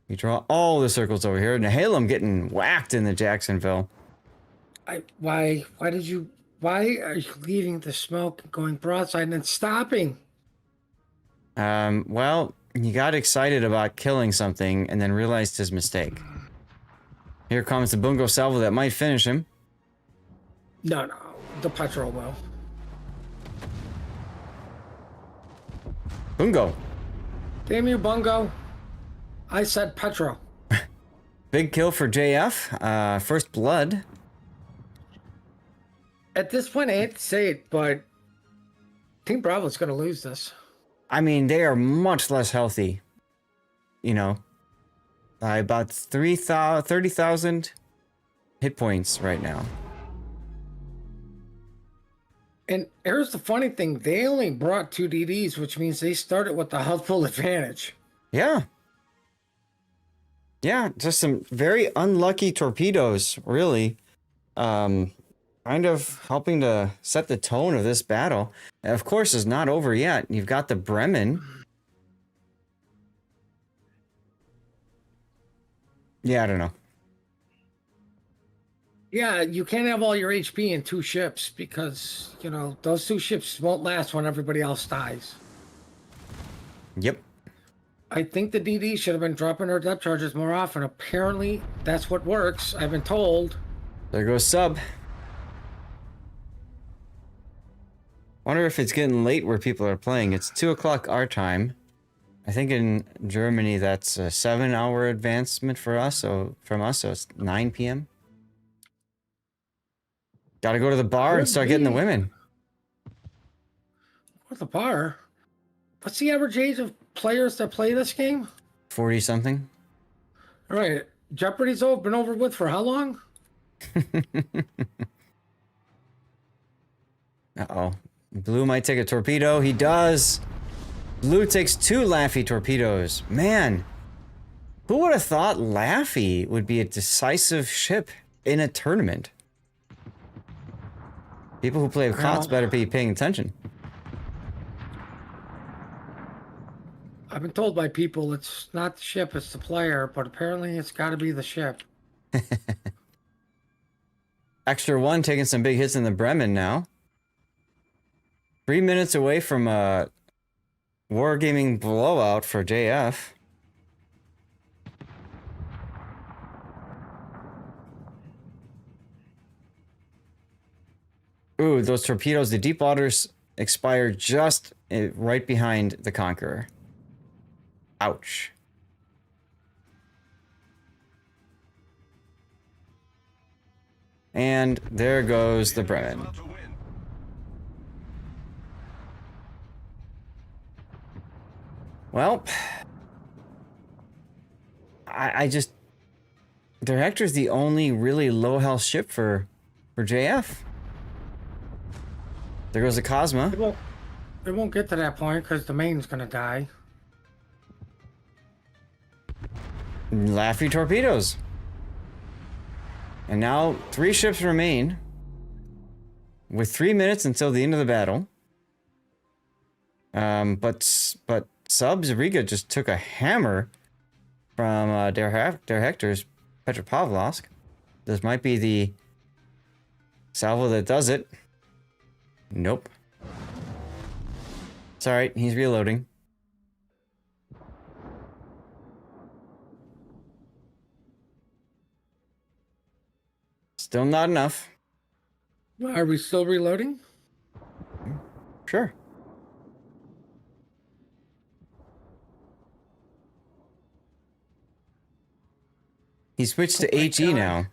[SPEAKER 1] You draw all the circles over here. Nahalem getting whacked in the Jacksonville.
[SPEAKER 2] Why are you leaving the smoke and going broadside and then stopping?
[SPEAKER 1] Well, he got excited about killing something and then realized his mistake. Here comes the Bungo Salvo that might finish him.
[SPEAKER 2] No, the Petrol will.
[SPEAKER 1] Bungo.
[SPEAKER 2] Damn you, Bungo. I said Petrol.
[SPEAKER 1] Big kill for JF. First blood.
[SPEAKER 2] At this point, I hate to say it, but Team Bravo's going to lose this.
[SPEAKER 1] I mean, they are much less healthy. You know, about 30,000 hit points right now.
[SPEAKER 2] And here's the funny thing. They only brought 2 DDs, which means they started with the healthful advantage.
[SPEAKER 1] Yeah. Yeah, just some very unlucky torpedoes, really. Kind of helping to set the tone of this battle. And of course, it's not over yet. You've got the Bremen. Yeah, I don't know.
[SPEAKER 2] Yeah, you can't have all your HP in 2 ships because, those 2 ships won't last when everybody else dies.
[SPEAKER 1] Yep.
[SPEAKER 2] I think the DD should have been dropping their depth charges more often. Apparently, that's what works. I've been told.
[SPEAKER 1] There goes Sub. Wonder if it's getting late where people are playing. It's 2 o'clock our time. I think in Germany that's a 7-hour advancement for us. So from us, so it's 9 p.m. Got to go to the bar and start getting the women.
[SPEAKER 2] What, the bar? What's the average age of players that play this game?
[SPEAKER 1] 40 something.
[SPEAKER 2] All right. Jeopardy's been over with for how long?
[SPEAKER 1] Uh-oh. Blue might take a torpedo. He does. Blue takes 2 Laffy torpedoes. Man, who would have thought Laffy would be a decisive ship in a tournament? People who play with COTS better be paying attention.
[SPEAKER 2] I've been told by people it's not the ship, it's the player, but apparently it's got to be the ship.
[SPEAKER 1] Extra 1 taking some big hits in the Bremen now. 3 minutes away from a wargaming blowout for JF. Ooh, those torpedoes, the deep waters expire just right behind the Conqueror. Ouch. And there goes the Bremen.
[SPEAKER 3] About to win.
[SPEAKER 1] Well, I just... Director's the only really low health ship for JF. There goes the Cosma.
[SPEAKER 2] It won't get to that point because the main's gonna die.
[SPEAKER 1] Laffy torpedoes. And now 3 ships remain. With 3 minutes until the end of the battle. But Subs Riga just took a hammer from Der Hector's Petropavlovsk. This might be the salvo that does it. Nope. It's alright, he's reloading. Still not enough.
[SPEAKER 2] Are we still reloading?
[SPEAKER 1] Sure. He switched to HE
[SPEAKER 2] God.
[SPEAKER 1] now.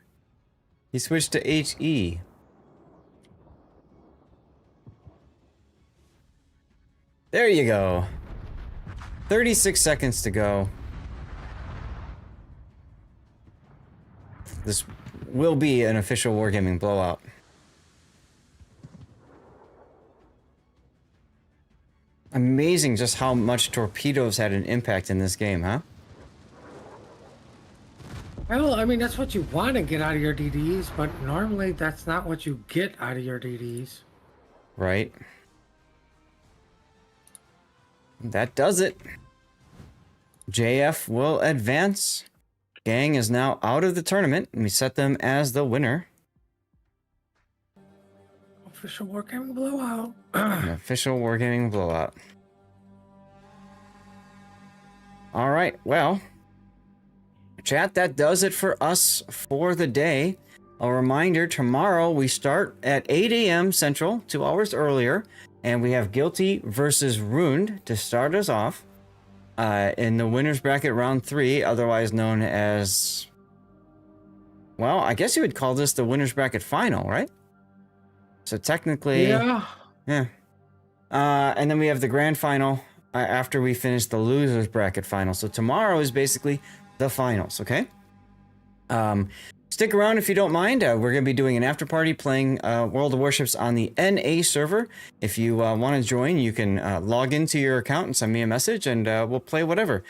[SPEAKER 1] He switched to HE. There you go. 36 seconds to go. This will be an official wargaming blowout. Amazing just how much torpedoes had an impact in this game, huh?
[SPEAKER 2] Well, I mean, that's what you want to get out of your DDs, but normally that's not what you get out of your DDs.
[SPEAKER 1] Right. That does it. JF will advance. Gang is now out of the tournament, and we set them as the winner.
[SPEAKER 2] Official wargaming blowout.
[SPEAKER 1] An official wargaming blowout. All right, well, chat, that does it for us for the day. A reminder, tomorrow we start at 8 a.m. Central, 2 hours earlier, and we have Guilty versus Ruined to start us off in the winner's bracket round 3, otherwise known as, well, I guess you would call this the winner's bracket final, right? So technically,
[SPEAKER 2] Yeah.
[SPEAKER 1] And then we have the grand final after we finish the losers bracket final. So tomorrow is basically the finals, okay? Stick around if you don't mind. We're going to be doing an after party playing World of Warships on the NA server. If you want to join, you can log into your account and send me a message, and we'll play whatever.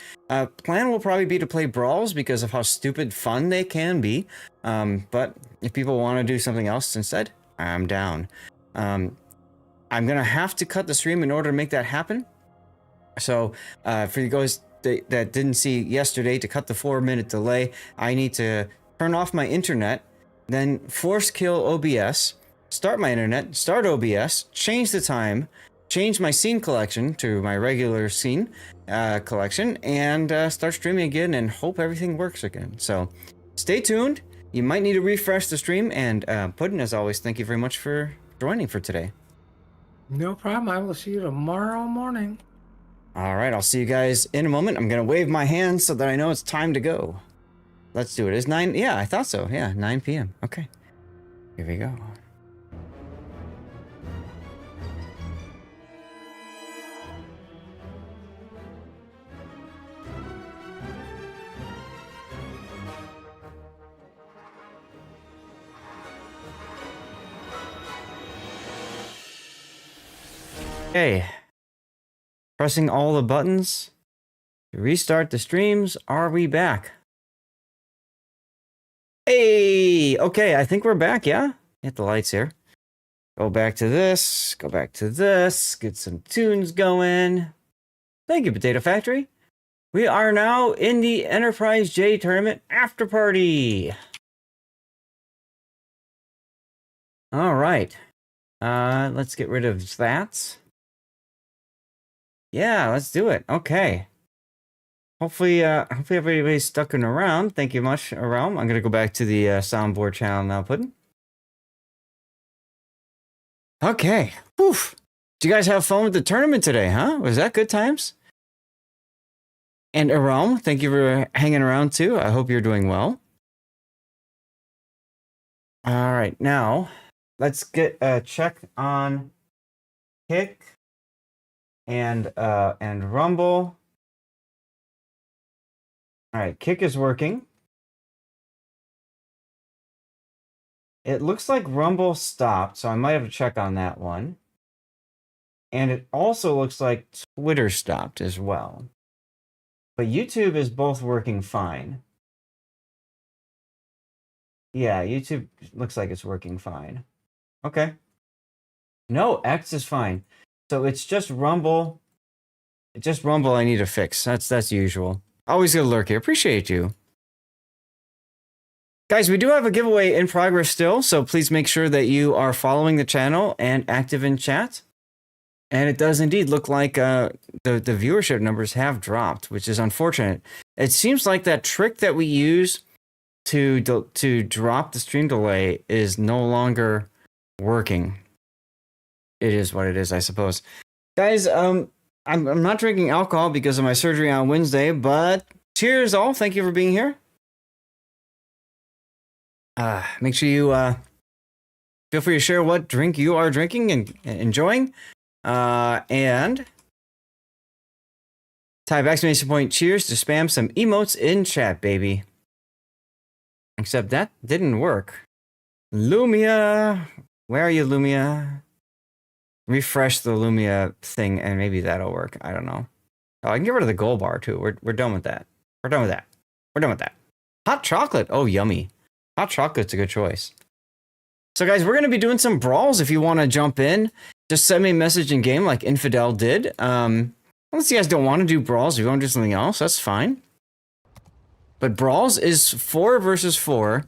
[SPEAKER 1] Plan will probably be to play brawls because of how stupid fun they can be. But if people want to do something else instead, I'm down. I'm going to have to cut the stream in order to make that happen. So for you guys that didn't see yesterday, to cut the 4-minute delay, I need to turn off my internet, then force kill OBS, start my internet, start OBS, change the time, change my scene collection to my regular scene collection, and start streaming again and hope everything works again. So stay tuned. You might need to refresh the stream, and Puddin', as always, thank you very much for joining for today.
[SPEAKER 2] No problem. I will see you tomorrow morning.
[SPEAKER 1] All right, I'll see you guys in a moment. I'm going to wave my hands so that I know it's time to go. Let's do it. It's 9. Yeah, I thought so. Yeah, 9 p.m. Okay. Here we go. Okay. Pressing all the buttons to restart the streams. Are we back? Hey, okay, I think we're back, yeah? Hit the lights here. Go back to this, go back to this, get some tunes going. Thank you, Potato Factory. We are now in the Enterprise J Tournament After Party. All right. Let's get rid of that. Yeah, let's do it. Okay. Hopefully everybody's sticking around. Thank you much, Realm. I'm gonna go back to the soundboard channel now, Puddin'. Okay. Whew. Do you guys have fun with the tournament today, huh? Was that good times? And Aram, thank you for hanging around too. I hope you're doing well. All right, now let's get a check on Kick and Rumble. All right, Kick is working. It looks like Rumble stopped, so I might have to check on that one. And it also looks like Twitter stopped as well. But YouTube is both working fine. Yeah, YouTube looks like it's working fine. Okay. No, X is fine. So it's just Rumble. It's just Rumble I need to fix. That's usual. Always gonna lurk here. Appreciate you. Guys, we do have a giveaway in progress still, so please make sure that you are following the channel and active in chat. And it does indeed look like the viewership numbers have dropped, which is unfortunate. It seems like that trick that we use to drop the stream delay is no longer working. It is what it is, I suppose. Guys, I'm not drinking alcohol because of my surgery on Wednesday, but cheers all. Thank you for being here. Make sure you feel free to share what drink you are drinking and enjoying. And Ty exclamation point cheers to spam some emotes in chat, baby. Except that didn't work. Lumia, where are you, Lumia? Refresh the Lumia thing and maybe that'll work. I don't know. Oh, I can get rid of the gold bar too. We're done with that. We're done with that. We're done with that. Hot chocolate. Oh, yummy. Hot chocolate's a good choice. So guys, we're going to be doing some brawls. If you want to jump in, just send me a message in game like Infidel did. Unless you guys don't want to do brawls, if you want to do something else, that's fine. But brawls is 4 versus 4,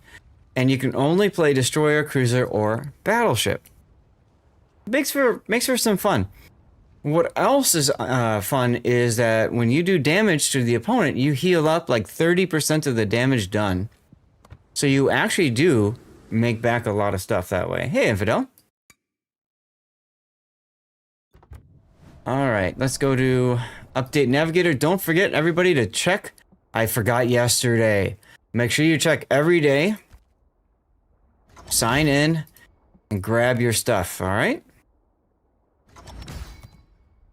[SPEAKER 1] and you can only play destroyer, cruiser, or battleship. Makes for some fun. What else is fun is that when you do damage to the opponent, you heal up like 30% of the damage done. So you actually do make back a lot of stuff that way. Hey, Infidel. All right, let's go to Update Navigator. Don't forget, everybody, to check. I forgot yesterday. Make sure you check every day. Sign in and grab your stuff, all right?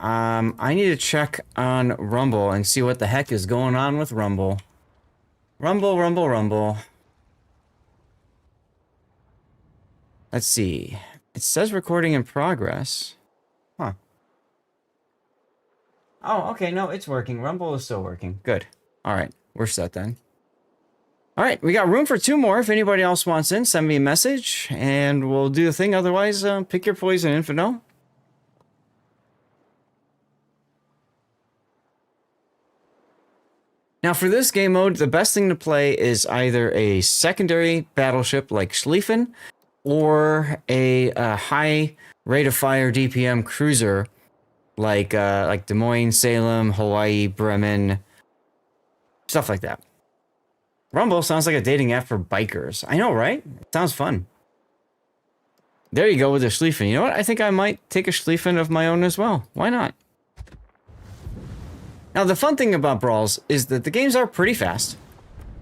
[SPEAKER 1] I need to check on Rumble and see what the heck is going on with Rumble. Rumble. Let's see. It says recording in progress. Huh. Oh, okay, no, it's working. Rumble is still working. Good. All right, we're set then. All right, we got room for 2 more. If anybody else wants in, send me a message, and we'll do the thing. Otherwise, pick your poison, Infidel. Now, for this game mode, the best thing to play is either a secondary battleship like Schlieffen, or a high rate of fire DPM cruiser like Des Moines, Salem, Hawaii, Bremen, stuff like that. Rumble sounds like a dating app for bikers. I know, right? It sounds fun. There you go with the Schlieffen. You know what? I think I might take a Schlieffen of my own as well. Why not? Now, the fun thing about brawls is that the games are pretty fast.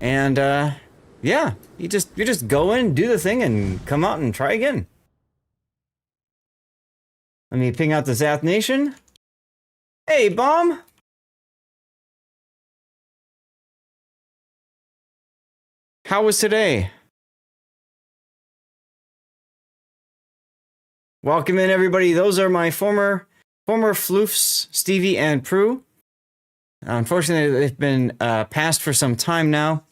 [SPEAKER 1] And, yeah, you just go in, do the thing, and come out and try again. Let me ping out the Zath Nation. Hey, Bomb! How was today? Welcome in, everybody. Those are my former floofs, Stevie and Prue. Unfortunately, they've been passed for some time now.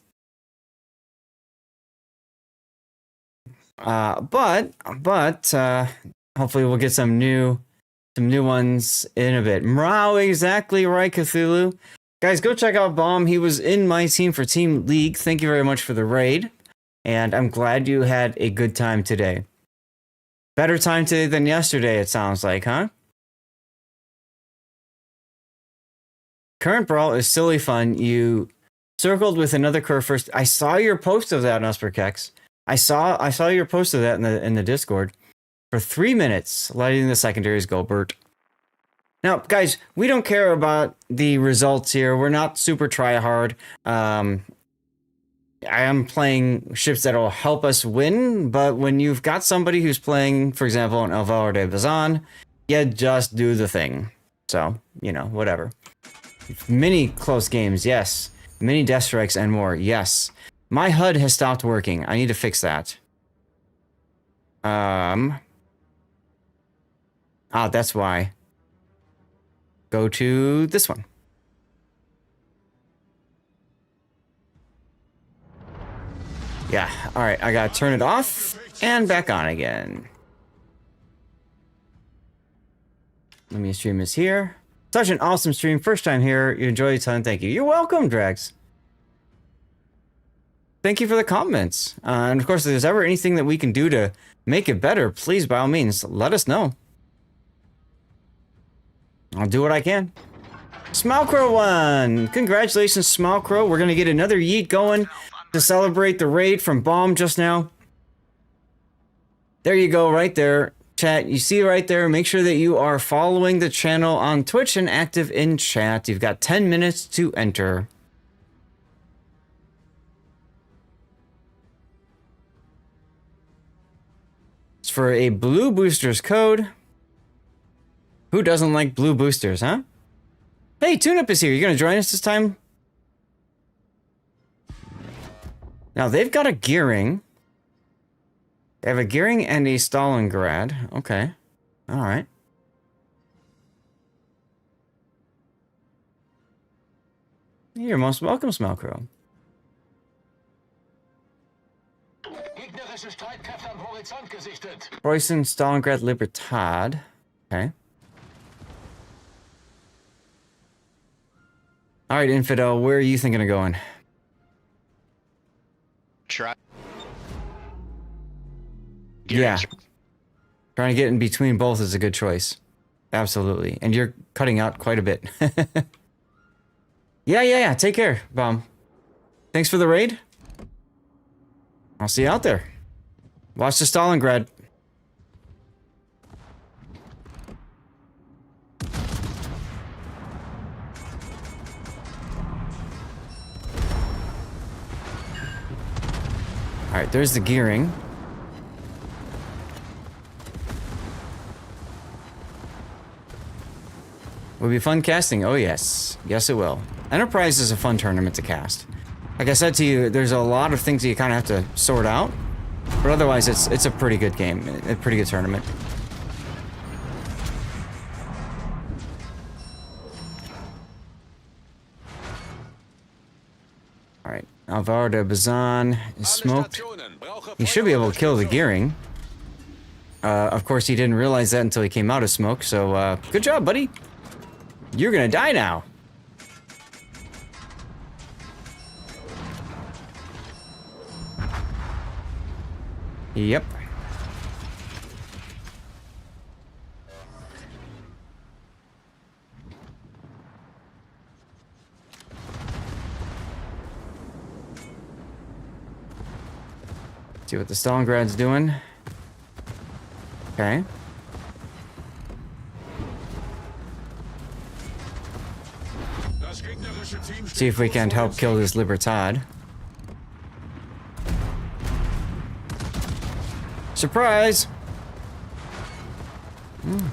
[SPEAKER 1] But hopefully we'll get some new ones in a bit. Mrao, exactly right, Cthulhu. Guys, go check out Bomb. He was in my team for Team League. Thank you very much for the raid. And I'm glad you had a good time today. Better time today than yesterday, it sounds like, huh? Current Brawl is silly fun. You circled with another curve first. I saw your post of that, Nusperkex. I saw your post of that in the Discord. For 3 minutes, letting the secondaries go, Bert. Now, guys, we don't care about the results here. We're not super try hard. I am playing ships that will help us win, but when you've got somebody who's playing, for example, an Alvaro de Bazan, you just do the thing. So, you know, whatever. Many close games, yes. Many death strikes and more, yes. My HUD has stopped working. I need to fix that. That's why. Go to this one. Yeah, alright, I gotta turn it off and back on again. Let me stream this here. Such an awesome stream. First time here. You enjoy a ton. Thank you. You're welcome, Drax. Thank you for the comments. And of course, if there's ever anything that we can do to make it better, please, by all means, let us know. I'll do what I can. Smilcrow won! Congratulations, Smilcrow. We're going to get another yeet going to celebrate the raid from Bomb just now. There you go, right there. Chat, you see right there, make sure that you are following the channel on Twitch and active in chat. You've got 10 minutes to enter. It's for a blue boosters code. Who doesn't like blue boosters, huh? Hey, TuneUp is here. You gonna join us this time? Now, they've got a gearing. They have a gearing and a Stalingrad. Okay. Alright. You're most welcome, Smilcrow.
[SPEAKER 3] Gegnerische Streitkräfte am Horizont gesichtet.
[SPEAKER 1] Preußen, Stalingrad, Libertad. Okay. Alright, Infidel, where are you thinking of going?
[SPEAKER 4] Try.
[SPEAKER 1] Yeah. Trying to get in between both is a good choice. Absolutely. And you're cutting out quite a bit. Yeah. Take care, Bomb. Thanks for the raid. I'll see you out there. Watch the Stalingrad. Alright, there's the gearing. Will be fun casting? Oh yes. Yes it will. Enterprise is a fun tournament to cast. Like I said to you, there's a lot of things that you kind of have to sort out. But otherwise, it's a pretty good game. A pretty good tournament. Alright. Alvaro de Bazan is smoked. He should be able to kill the gearing. Of course, he didn't realize that until he came out of smoke, so good job, buddy. You're gonna die now. Yep. See what the Stalingrad's doing. Okay. See if we can't help kill this Libertad. Surprise!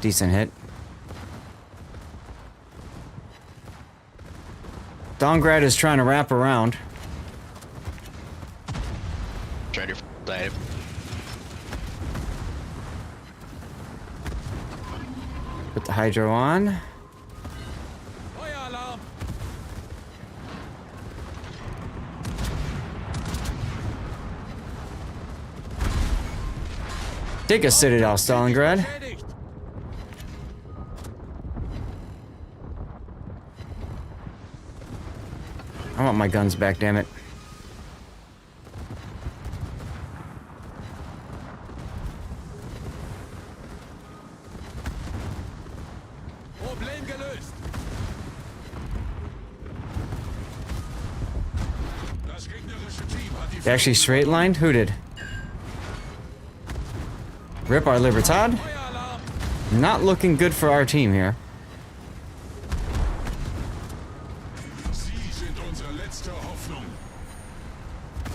[SPEAKER 1] Decent hit. Stalingrad is trying to wrap around.
[SPEAKER 4] Try to dive.
[SPEAKER 1] Put the hydro on. Take a Citadel, Stalingrad. I want my guns back, damn it. They actually straight lined? Who did? Rip our Libertad. Not looking good for our team here.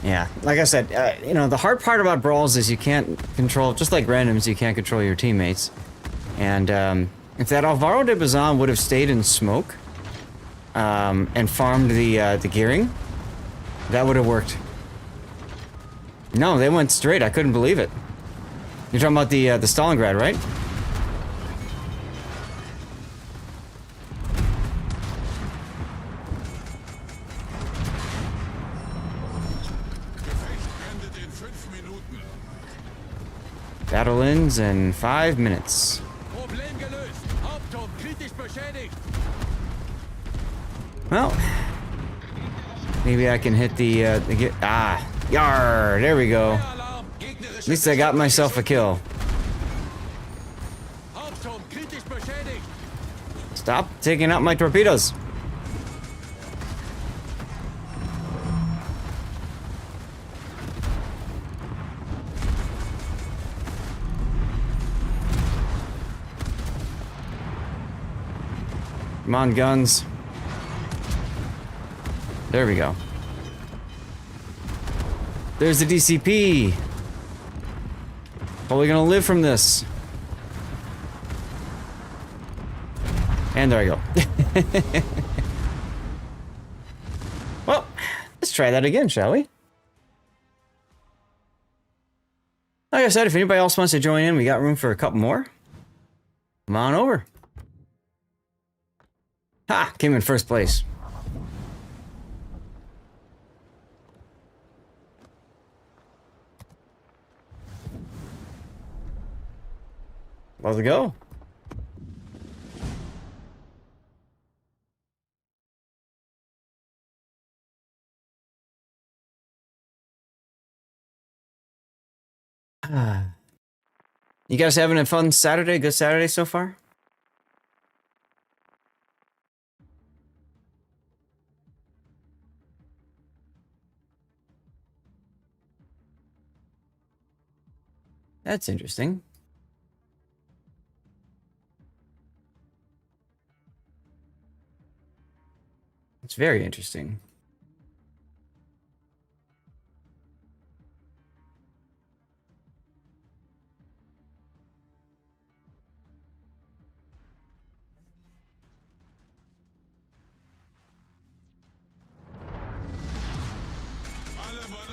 [SPEAKER 1] Yeah, like I said, you know, the hard part about brawls is you can't control, just like randoms, you can't control your teammates. And if that Alvaro de Bazan would have stayed in smoke and farmed the gearing, that would have worked. No, they went straight. I couldn't believe it. You're talking about the Stalingrad, right? Battle ends in 5 minutes. Well, maybe I can hit the yar, there we go. At least I got myself a kill. Stop taking out my torpedoes. Come on, guns. There we go. There's the DCP. Probably gonna live from this. And there I go. Well, let's try that again, shall we? Like I said, if anybody else wants to join in, we got room for a couple more. Come on over. Ha! Came in first place. Let's go. You guys having a fun Saturday? Good Saturday so far? That's interesting. It's very interesting.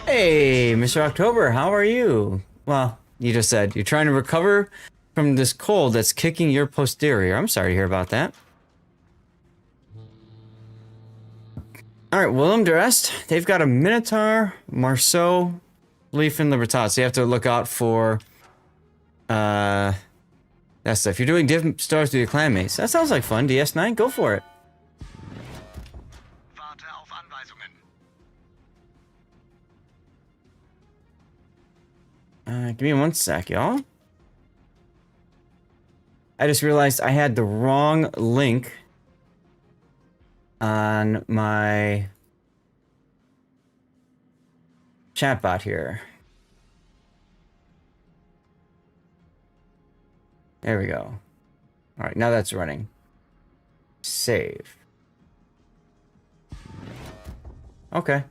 [SPEAKER 1] Hey, Mr. October, how are you? Well, you just said you're trying to recover from this cold that's kicking your posterior. I'm sorry to hear about that. Alright, Willem Durest. They've got a Minotaur, Marceau, Leaf, and Libertas. So you have to look out for that stuff. You're doing different stars to your clanmates. That sounds like fun. DS9, go for it. Give me one sec, y'all. I just realized I had the wrong link on my chatbot here. There we go. All right, now that's running. Save. Okay.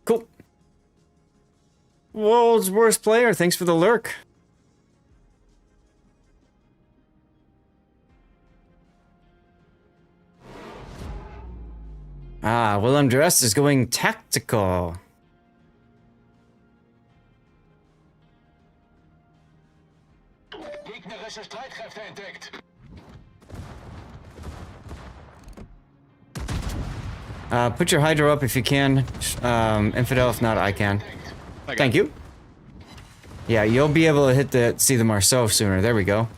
[SPEAKER 1] Cool. World's worst player, thanks for the lurk. Ah, Willem Durest is going tactical.
[SPEAKER 3] Gegnerische Streitkräfte entdeckt.
[SPEAKER 1] Put your Hydra up if you can. Infidel, if not, I can. Thank you. Yeah, you'll be able to see the Marceau sooner. There we go.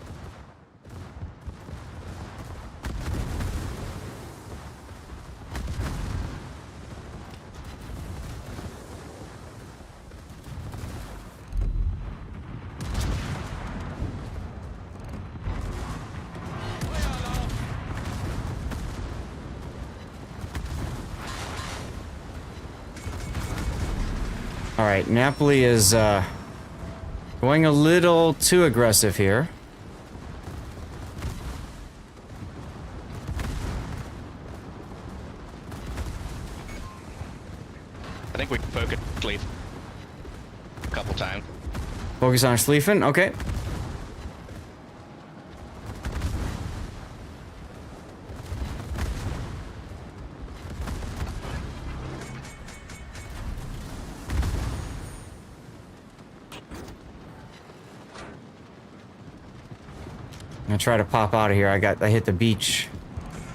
[SPEAKER 1] Alright, Napoli is going a little too aggressive here.
[SPEAKER 4] I think we can focus sleep a couple times.
[SPEAKER 1] Focus on Schlieffen. Okay. I'm gonna try to pop out of here. I hit the beach.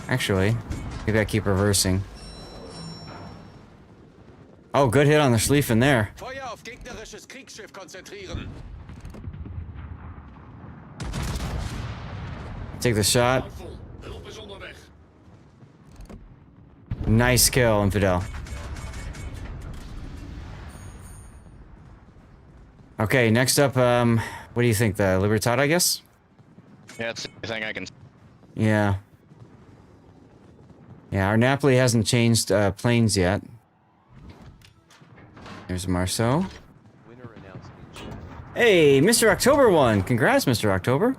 [SPEAKER 1] Actually, maybe I keep reversing. Oh, good hit on the Schlieffen there.
[SPEAKER 3] Feuer auf gegnerisches Kriegsschiff konzentrieren.
[SPEAKER 1] Take the shot. Nice kill, Infidel. Okay, next up, what do you think? The Libertad, I guess?
[SPEAKER 4] Yeah, it's the thing I can.
[SPEAKER 1] Yeah. Yeah, our Napoli hasn't changed planes yet. There's Marceau. Hey, Mr. October won. Congrats, Mr. October.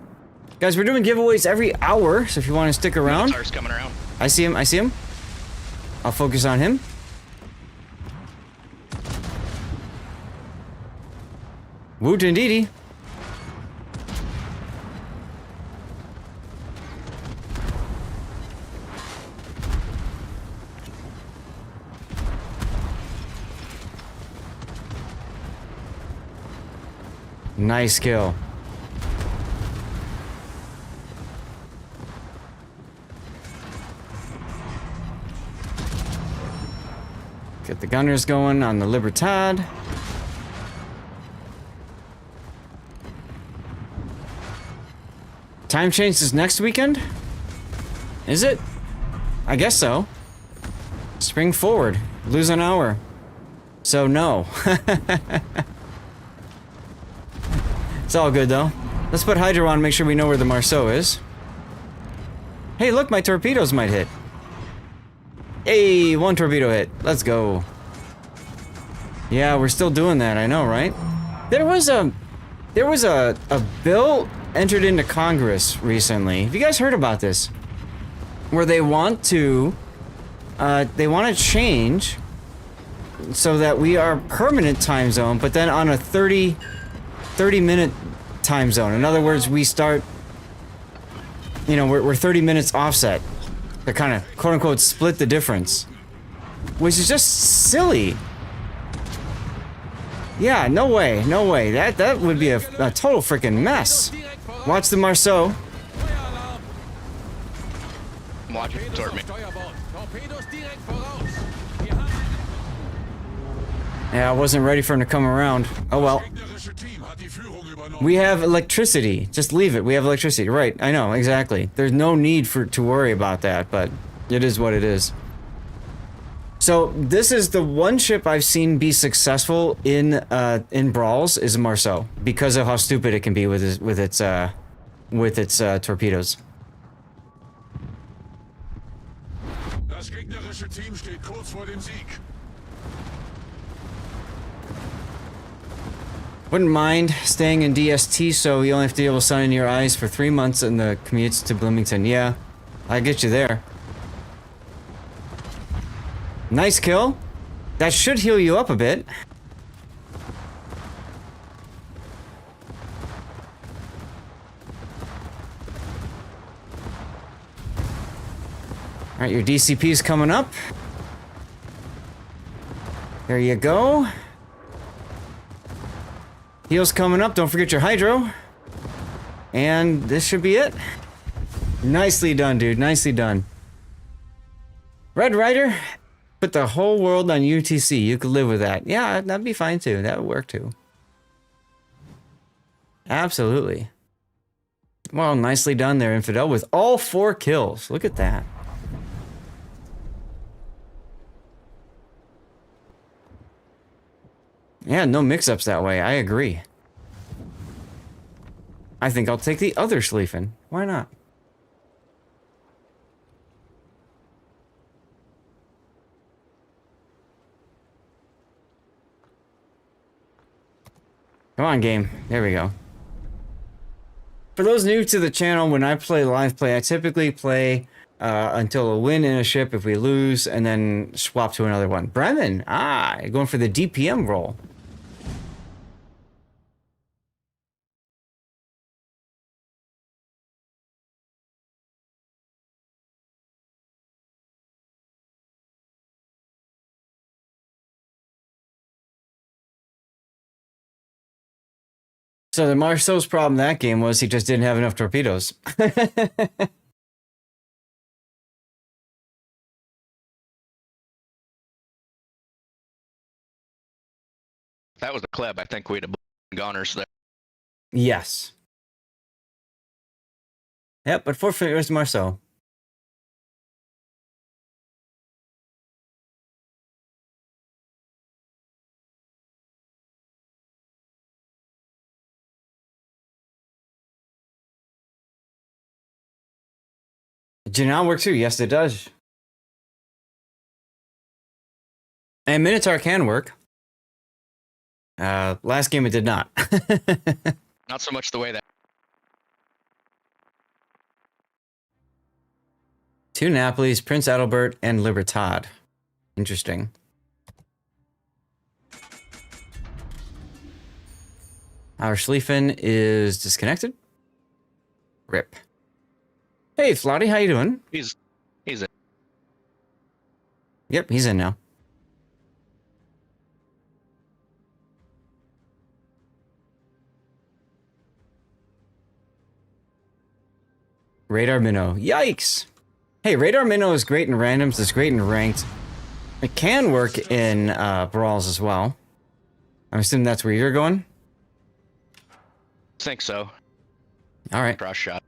[SPEAKER 1] Guys, we're doing giveaways every hour, so if you want to stick around.
[SPEAKER 4] Cars coming around.
[SPEAKER 1] I see him, I see him. I'll focus on him. Woot indeedy. Nice kill. Get the gunners going on the Libertad. Time change is next weekend? Is it? I guess so. Spring forward. Lose an hour. So no. It's all good though. Let's put Hydra on and make sure we know where the Marceau is. Hey, look, my torpedoes might hit. Hey, one torpedo hit. Let's go. Yeah, we're still doing that, I know, right? There was a bill entered into Congress recently. Have you guys heard about this? Where they want to change so that we are permanent time zone, but then on a 30-minute time zone. In other words, we start, you know, we're 30 minutes offset. To kind of, quote-unquote, split the difference. Which is just silly. Yeah, no way, no way. That would be a total freaking mess. Watch the Marceau.
[SPEAKER 4] Watch it toward me.
[SPEAKER 1] Yeah, I wasn't ready for him to come around. Oh well. We have electricity. Just leave it. We have electricity. Right, I know, exactly. There's no need to worry about that, but it is what it is. So, this is the one ship I've seen be successful in brawls is Marceau, because of how stupid it can be with its torpedoes.
[SPEAKER 3] Das gegnerische Team steht kurz vor dem Sieg.
[SPEAKER 1] Wouldn't mind staying in DST, so you only have to deal with sun in your eyes for 3 months and the commutes to Bloomington. Yeah, I get you there. Nice kill. That should heal you up a bit. Alright, your DCP's coming up. There you go. Heal's coming up, don't forget your hydro. And this should be it. Nicely done, dude, nicely done. Red Rider, put the whole world on UTC, you could live with that. Yeah, that'd be fine too, that would work too. Absolutely. Well, nicely done there, Infidel, with all 4 kills. Look at that. Yeah, no mix-ups that way. I agree. I think I'll take the other Schlieffen. Why not? Come on, game. There we go. For those new to the channel, when I play live play, I typically play until a win in a ship if we lose, and then swap to another one. Bremen, going for the DPM role. So the Marceau's problem that game was he just didn't have enough torpedoes.
[SPEAKER 4] That was a clip. I think we'd have goners there.
[SPEAKER 1] Yes. Yep, but forfeit was Marceau. Janelle works too. Yes, it does. And Minotaur can work. Last game it did not.
[SPEAKER 4] Not so much the way that.
[SPEAKER 1] Two Napolis, Prince Adalbert, and Libertad. Interesting. Our Schlieffen is disconnected. Rip. Hey, Flotty, how you doing?
[SPEAKER 4] He's in.
[SPEAKER 1] Yep, he's in now. Radar Minnow. Yikes! Hey, Radar Minnow is great in randoms, it's great in ranked. It can work in brawls as well. I'm assuming that's where you're going?
[SPEAKER 4] Think so.
[SPEAKER 1] Alright.
[SPEAKER 4] Cross shot.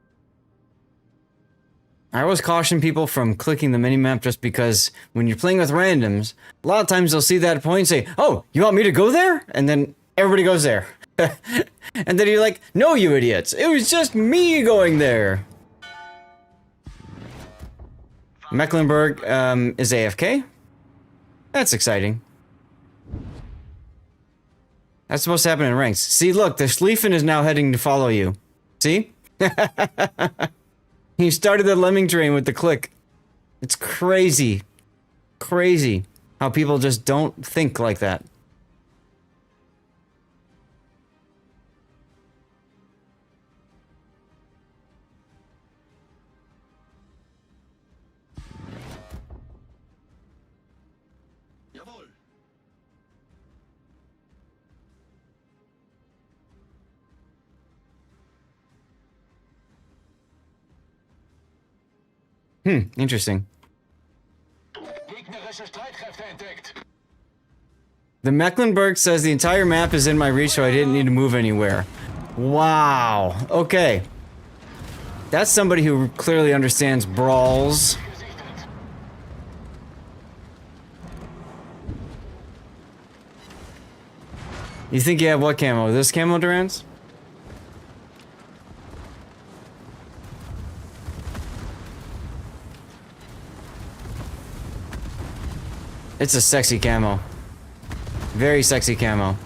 [SPEAKER 1] I always caution people from clicking the minimap just because when you're playing with randoms, a lot of times they'll see that point and say, oh, you want me to go there? And then everybody goes there. And then you're like, no, you idiots. It was just me going there. Mecklenburg is AFK. That's exciting. That's supposed to happen in ranks. See, look, the Schlieffen is now heading to follow you. See? He started the lemming train with the click. It's crazy. Crazy how people just don't think like that. Interesting. The Mecklenburg says the entire map is in my reach, so I didn't need to move anywhere. Wow. Okay. That's somebody who clearly understands brawls. You think you have what camo? This camo, Durance? It's a sexy camo. Very sexy camo.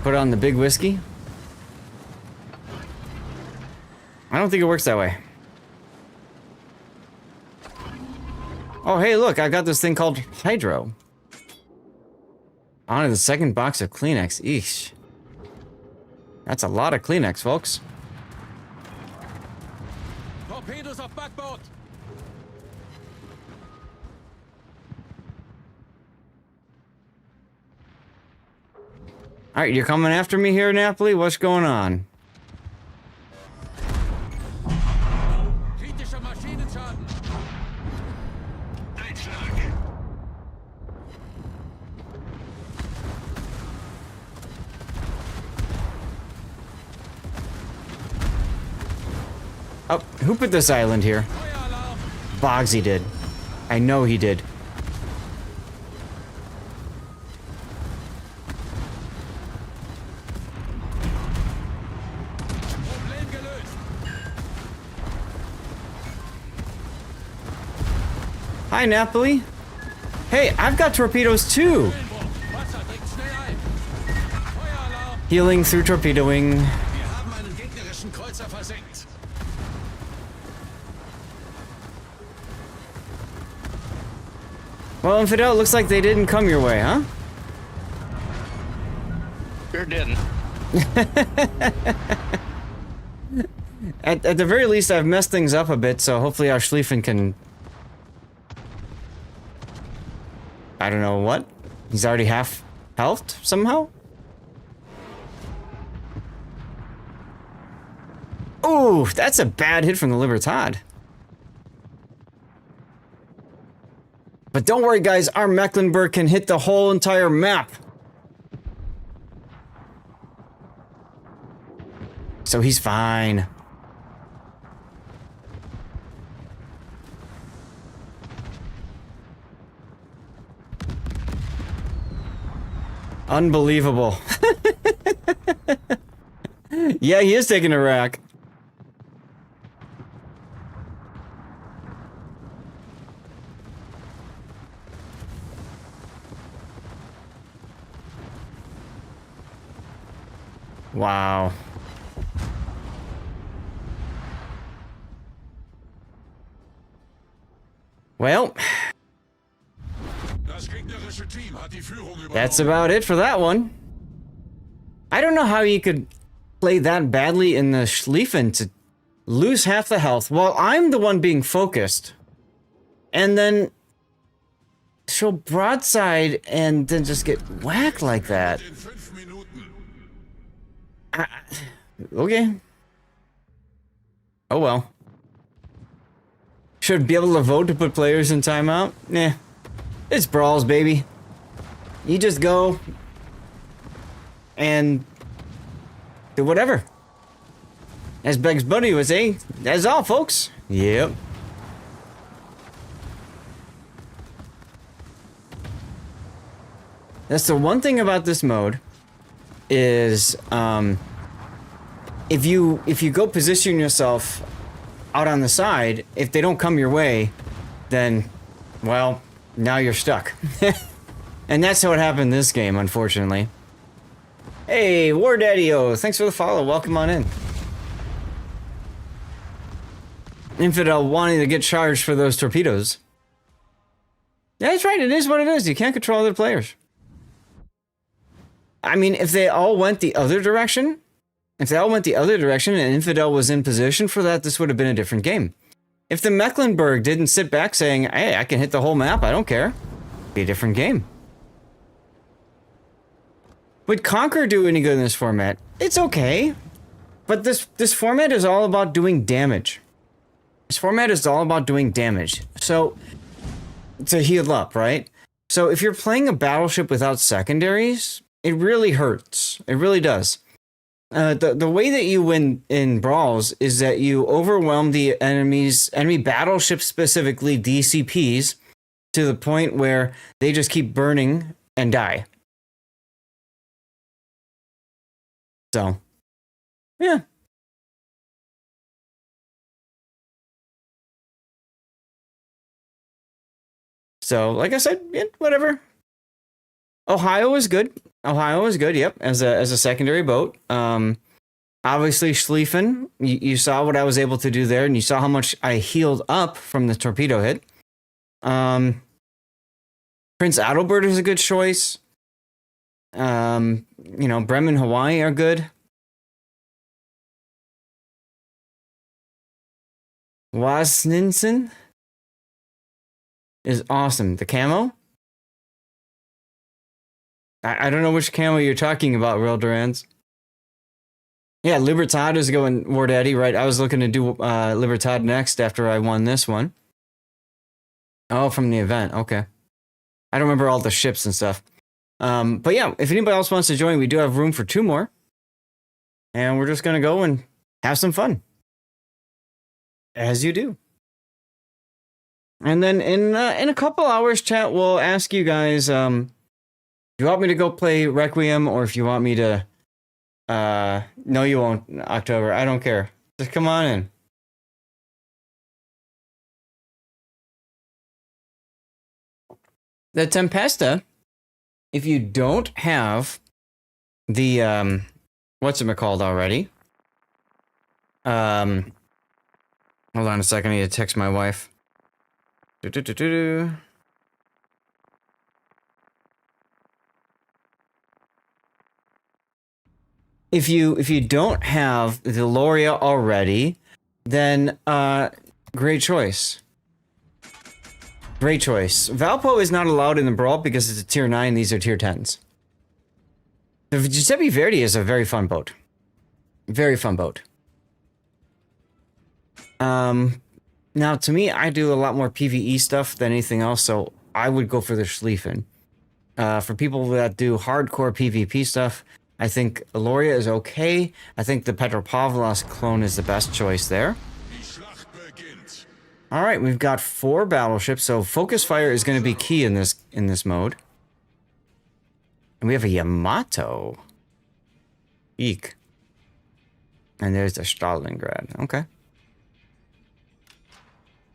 [SPEAKER 1] Put on the big whiskey. I don't think it works that way. Oh, hey, look, I got this thing called Hydro. On to the second box of Kleenex. Eesh. That's a lot of Kleenex, folks.
[SPEAKER 3] Torpedoes off backboard.
[SPEAKER 1] Alright, you're coming after me here, Napoli? What's going on?
[SPEAKER 3] Kritischer Maschinenschaden. Einschlag.
[SPEAKER 1] Oh, who put this island here?
[SPEAKER 3] Feueralarm.
[SPEAKER 1] Boggsy did. I know he did.
[SPEAKER 3] Problem gelöst.
[SPEAKER 1] Hi, Napoli. Hey, I've got torpedoes too.
[SPEAKER 3] Wasser dringt schnell ein. Feueralarm.
[SPEAKER 1] Healing through torpedoing.
[SPEAKER 3] Wir haben einen gegnerischen Kreuzer versenkt.
[SPEAKER 1] Well, Infidel, it looks like they didn't come your way, huh?
[SPEAKER 4] Sure didn't.
[SPEAKER 1] At the very least, I've messed things up a bit, so hopefully our Schlieffen can... I don't know what? He's already half healthed somehow? Ooh, that's a bad hit from the Libertad. But don't worry, guys, our Mecklenburg can hit the whole entire map. So he's fine. Unbelievable. Yeah, he is taking a rack. Wow. Well,
[SPEAKER 3] Das gegnerische Team hat die Führung übernommen.
[SPEAKER 1] that's about it for that one. I don't know how you could play that badly in the Schlieffen to lose half the health while I'm the one being focused. And then show broadside and then just get whacked like that.
[SPEAKER 3] In 5 Minuten.
[SPEAKER 1] Okay. Oh well. Should be able to vote to put players in timeout? Nah. It's brawls, baby. You just go and do whatever. As Beg's buddy would say, that's all, folks. Yep. That's the one thing about this mode is if you go position yourself out on the side, if they don't come your way, then well, now you're stuck. And that's how it happened in this game, unfortunately. Hey, War Daddy-O, thanks for the follow. Welcome on in. Infidel wanting to get charged for those torpedoes. Yeah, that's right. It is what it is. You can't control other players. I mean, if they all went the other direction, and Infidel was in position for that, this would have been a different game. If the Mecklenburg didn't sit back saying, hey, I can hit the whole map, I don't care, it'd be a different game. Would Conquer do any good in this format? It's okay. But this format is all about doing damage. This format is all about doing damage. So, to heal up, right? So if you're playing a battleship without secondaries, it really hurts. It really does. The way that you win in brawls is that you overwhelm the enemy battleships, specifically DCPs, to the point where they just keep burning and die. So, yeah. So, like I said, yeah, whatever. Ohio is good. Ohio is good. Yep, as a secondary boat. Obviously Schlieffen. You saw what I was able to do there, and you saw how much I healed up from the torpedo hit. Prince Adalbert is a good choice. You know, Bremen, Hawaii are good. Wasninson is awesome. The camo? I don't know which camo you're talking about, Real Durans. Yeah, Libertad is going War Daddy, right? I was looking to do Libertad next after I won this one. Oh, from the event. Okay. I don't remember all the ships and stuff. But yeah, if anybody else wants to join, we do have room for 2 more. And we're just going to go and have some fun. As you do. And then in a couple hours, chat, we'll ask you guys, if you want me to go play Requiem, or if you want me to, no, you won't, October. I don't care. Just come on in. The Tempesta, if you don't have the, what's it called already? Hold on a second, I need to text my wife. If you don't have the Loria already, then great choice. Great choice. Valpo is not allowed in the Brawl because it's a tier 9, these are tier 10s. The Giuseppe Verdi is a very fun boat. Very fun boat. Now to me, I do a lot more PvE stuff than anything else, so I would go for the Schlieffen. For people that do hardcore PvP stuff, I think Loria is okay. I think the Petropavlos clone is the best choice there. All right, we've got 4 battleships, so focus fire is going to be key in this mode. And we have a Yamato. Eek. And there's the Stalingrad. Okay.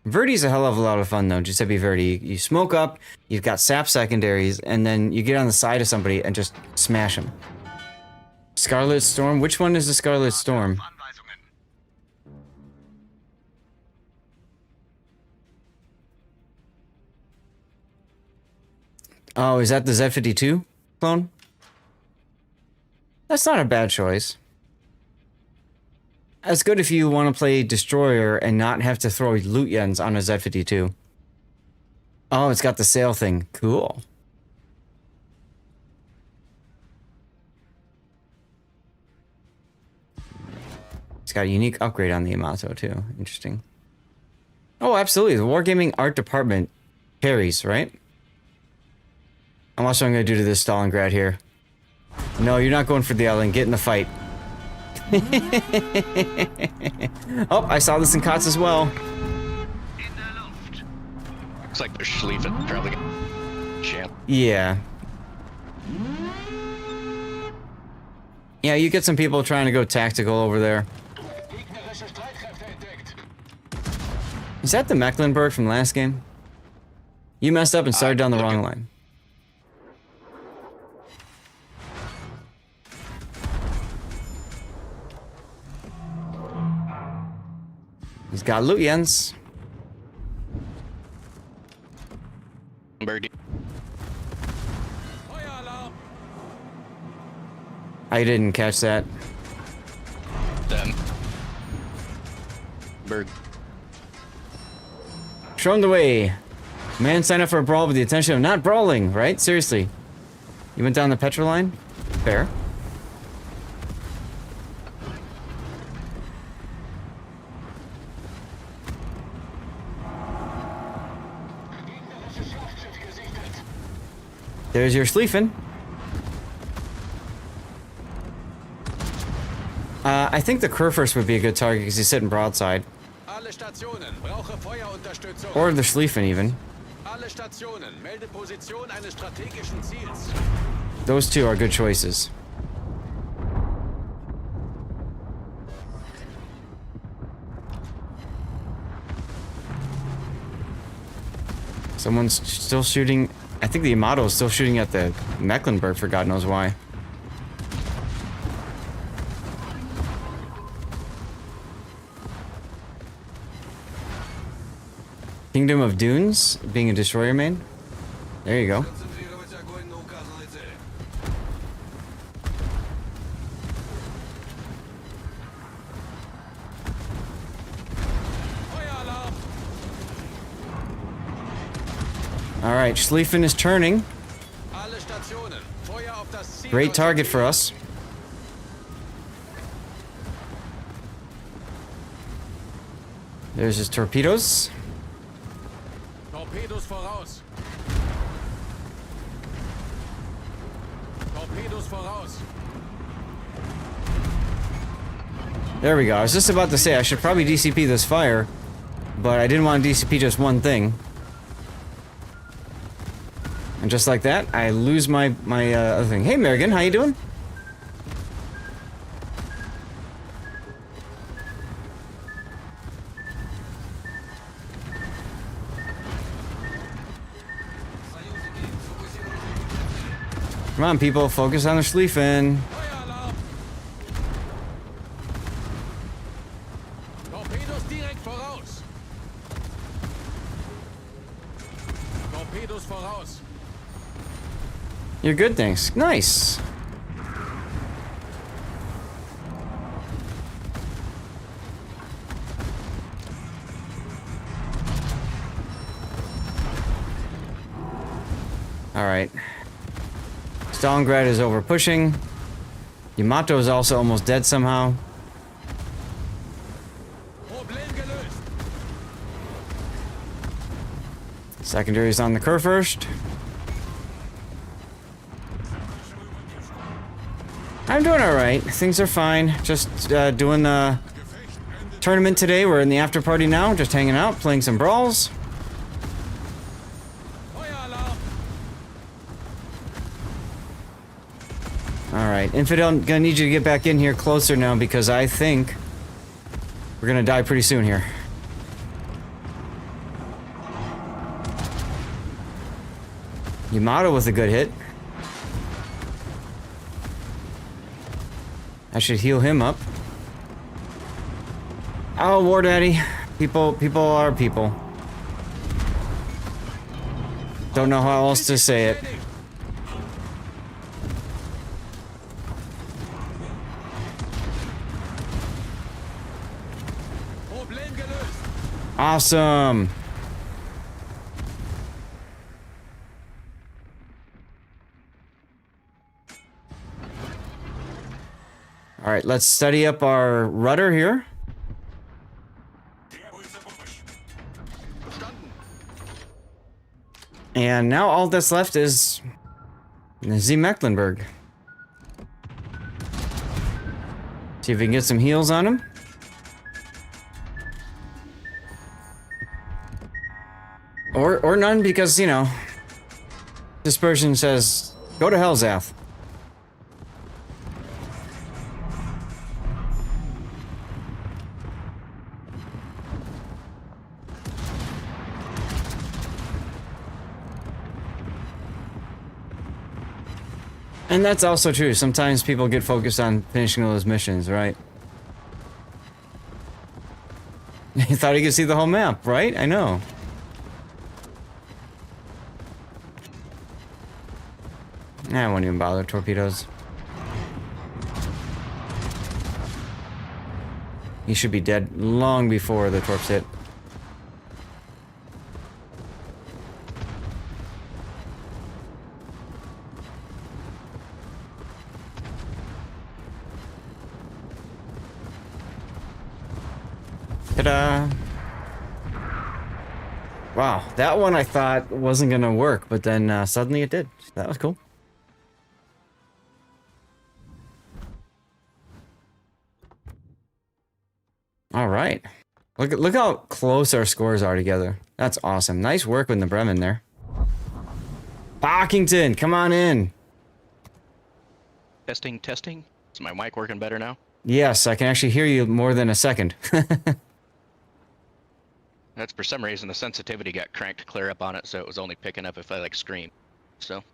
[SPEAKER 1] Verdi's a hell of a lot of fun, though. Giuseppe Verdi. You smoke up, you've got sap secondaries, and then you get on the side of somebody and just smash them. Scarlet Storm? Which one is the Scarlet Storm? Oh, is that the Z52 clone? That's not a bad choice. That's good if you want to play Destroyer and not have to throw Lutyens on a Z52. Oh, it's got the sail thing. Cool. It's got a unique upgrade on the Yamato, too. Interesting. Oh, absolutely. The Wargaming Art Department carries, right? And watch what I'm going to do to this Stalingrad here. No, you're not going for the island. Get in the fight. Oh, I saw this in COTS as well.
[SPEAKER 4] Looks like they're Schlieffen. Probably champ.
[SPEAKER 1] Yeah. Yeah, you get some people trying to go tactical over there. Is that the Mecklenburg from last game? You messed up and started down the wrong line. He's got Lutyens.
[SPEAKER 4] Birdie.
[SPEAKER 1] I didn't catch that.
[SPEAKER 4] Them. Bird.
[SPEAKER 1] Show him the way. Man signed up for a brawl with the intention of not brawling, right? Seriously. You went down the Petra line? Fair. There's your Schlieffen. I think the Kurfürst would be a good target because he's sitting broadside. Or the Schlieffen even. Those two are good choices. Someone's still shooting. I think the Yamato is still shooting at the Mecklenburg for God knows why. Kingdom of Dunes, being a destroyer main. There you go. Alright, Schlieffen is turning. Great target for us. There's his torpedoes.
[SPEAKER 3] Torpedos voraus. Torpedos voraus.
[SPEAKER 1] There we go. I was just about to say I should probably DCP this fire, but I didn't want to DCP just one thing. And just like that, I lose my other thing. Hey, Merrigan, how you doing? Come on, people, focus on the Schlieffen.
[SPEAKER 3] Feueralarm! Torpedos direkt voraus! Torpedos voraus!
[SPEAKER 1] You're good, thanks. Nice. All right. Stalingrad is over pushing. Yamato is also almost dead somehow.
[SPEAKER 3] Problem gelöst!
[SPEAKER 1] Secondary's on the curve first. I'm doing alright. Things are fine. Just doing the tournament today. We're in the after party now. Just hanging out, playing some brawls.
[SPEAKER 3] Feueralarm!
[SPEAKER 1] Alright, Infidel, I'm gonna need you to get back in here closer now because I think we're gonna die pretty soon here. Yamato with a good hit. I should heal him up. Oh, War Daddy. People are people. Don't know how else to say it.
[SPEAKER 3] Problem gelöst!
[SPEAKER 1] Awesome. All right, let's study up our rudder here. And now all that's left is Z Mecklenburg. See if we can get some heals on him. Or none because, you know, Dispersion says, go to Hellzath. And that's also true. Sometimes people get focused on finishing those missions, right? You thought you could see the whole map, right? I know. I won't even bother torpedoes. He should be dead long before the torps hit. Ta-da! Wow, that one I thought wasn't gonna work, but then suddenly it did. That was cool. All right, look how close our scores are together. That's awesome. Nice work with the Bremen there. Bockington, come on in.
[SPEAKER 4] Testing, testing. Is my mic working better now?
[SPEAKER 1] Yes, I can actually hear you more than a second.
[SPEAKER 4] That's for some reason the sensitivity got cranked clear up on it, so it was only picking up if I like scream. So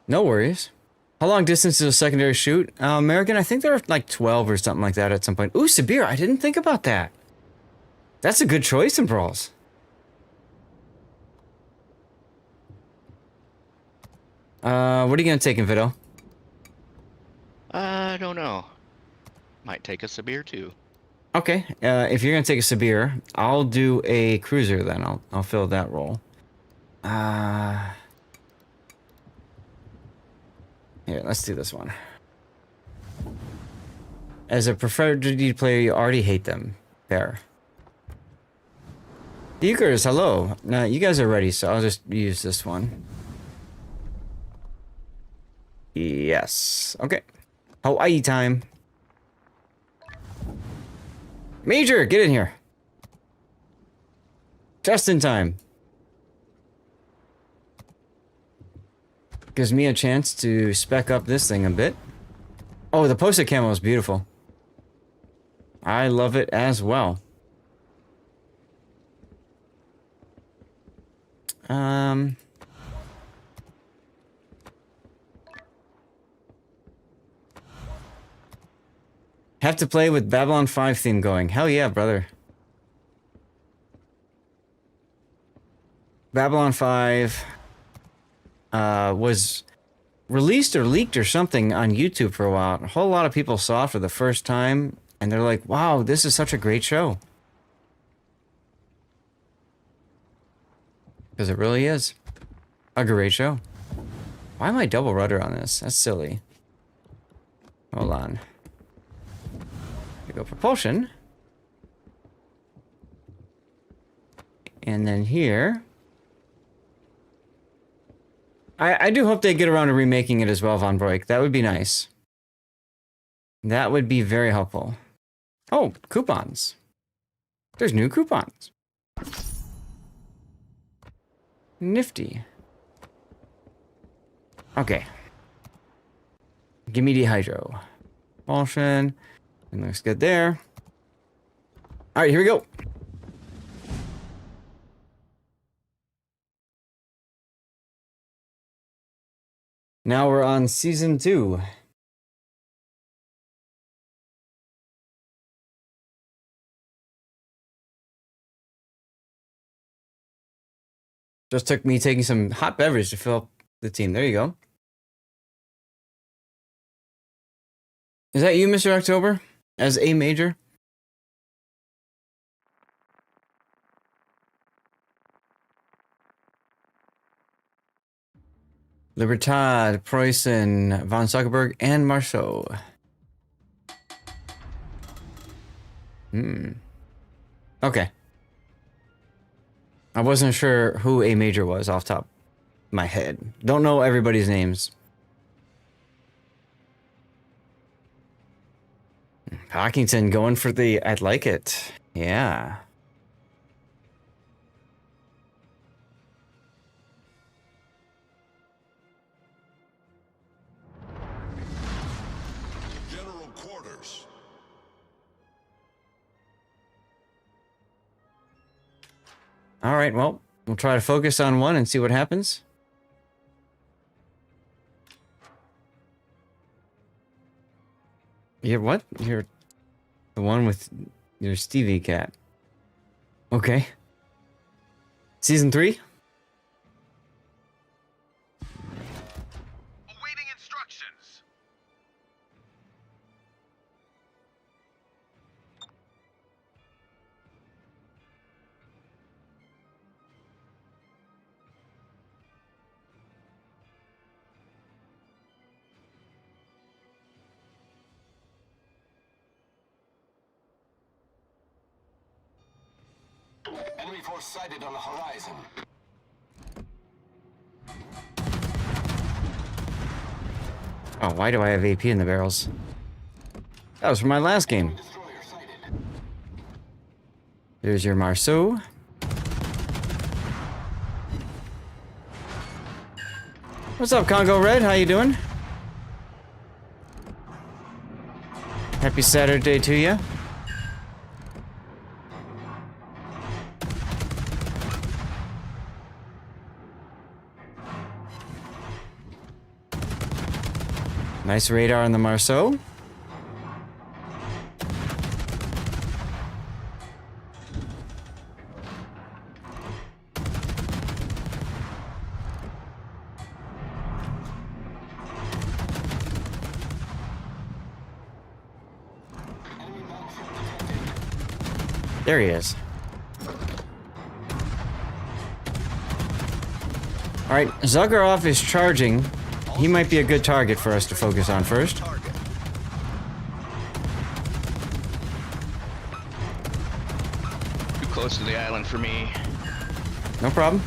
[SPEAKER 1] No worries. How long distance is a secondary shoot? American, I think they're like 12 or something like that at some point. Ooh, Sabir, I didn't think about that. That's a good choice in brawls. What are you gonna take, Infidel?
[SPEAKER 4] I don't know. Might take us a beer too.
[SPEAKER 1] Okay, if you're gonna take a Sabir, I'll do a cruiser then. I'll fill that role. Here, let's do this one. As a preferred duty player, you already hate them. Fair. Ukers, hello. No, you guys are ready, so I'll just use this one. Yes. Okay. Hawaii time. Major, get in here. Just in time. Gives me a chance to spec up this thing a bit. Oh, the poster camo is beautiful. I love it as well. Have to play with Babylon 5 theme going. Hell yeah, brother. Babylon 5 was released or leaked or something on YouTube for a while. A whole lot of people saw it for the first time, and they're like, wow, this is such a great show. Because it really is a great show. Why am I double rudder on this? That's silly. Hold on. We go propulsion. And then here. I do hope they get around to remaking it as well, Von Broik. That would be nice. That would be very helpful. Oh, coupons. There's new coupons. Nifty. Okay. Give me the hydro. Propulsion. It looks good there. All right, here we go. Now we're on season 2. Just took me taking some hot beverage to fill up the team. There you go. Is that you, Mr. October? As A major? Libertad, Preußen, von Zuckerberg, and Marceau. Okay. I wasn't sure who A major was off top of my head. Don't know everybody's names. Hockington going for the I'd like it. Yeah.
[SPEAKER 3] General quarters.
[SPEAKER 1] All right, well, we'll try to focus on one and see what happens. You're what? You're the one with your Stevie cat. Okay. Season 3?
[SPEAKER 3] Awaiting instructions.
[SPEAKER 5] Enemy force sighted on the horizon.
[SPEAKER 1] Oh, why do I have AP in the barrels? That was from my last game.
[SPEAKER 5] Destroyer sighted.
[SPEAKER 1] There's your Marceau. What's up, Congo Red? How you doing? Happy Saturday to you. Nice radar on the Marceau. There he is. All right, Zakharov is charging. He might be a good target for us to focus on first.
[SPEAKER 4] Too close to the island for me.
[SPEAKER 1] No problem.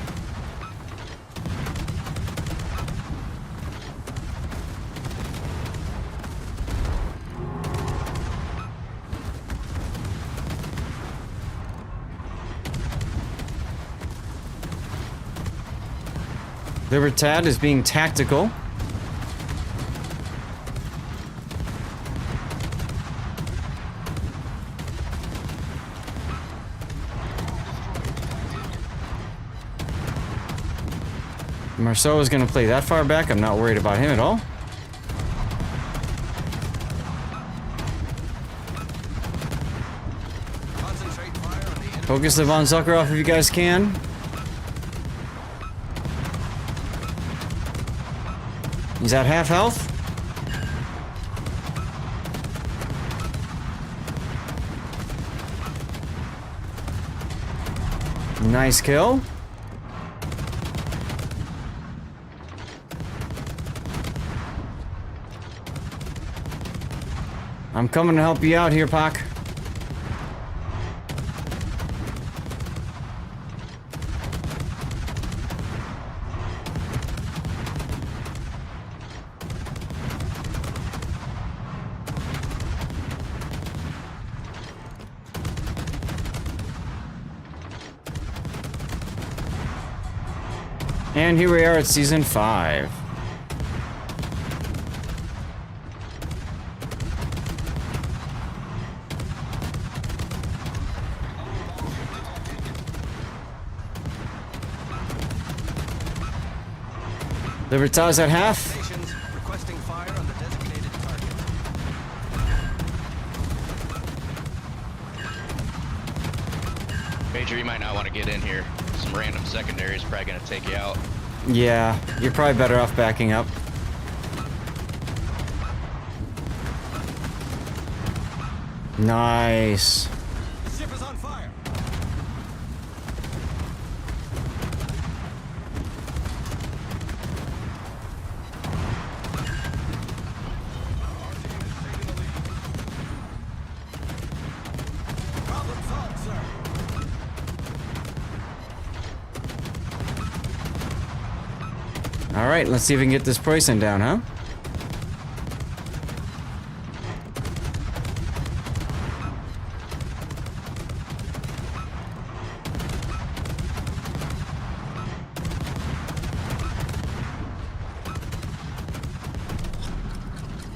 [SPEAKER 1] Libertad is being tactical. Marceau is going to play that far back. I'm not worried about him at all. Focus the Von Zuckeroff if you guys can. He's at half health. Nice kill. I'm coming to help you out here, Pac. And here we are at Season 5. Libertad's at half.
[SPEAKER 6] Requesting fire on the designated target.
[SPEAKER 4] Major, you might not want to get in here. Some random secondary is probably going to take you out.
[SPEAKER 1] Yeah, you're probably better off backing up. Nice.
[SPEAKER 6] The ship is on fire. Problem solved, sir.
[SPEAKER 1] All right, let's see if we can get this poison down, huh?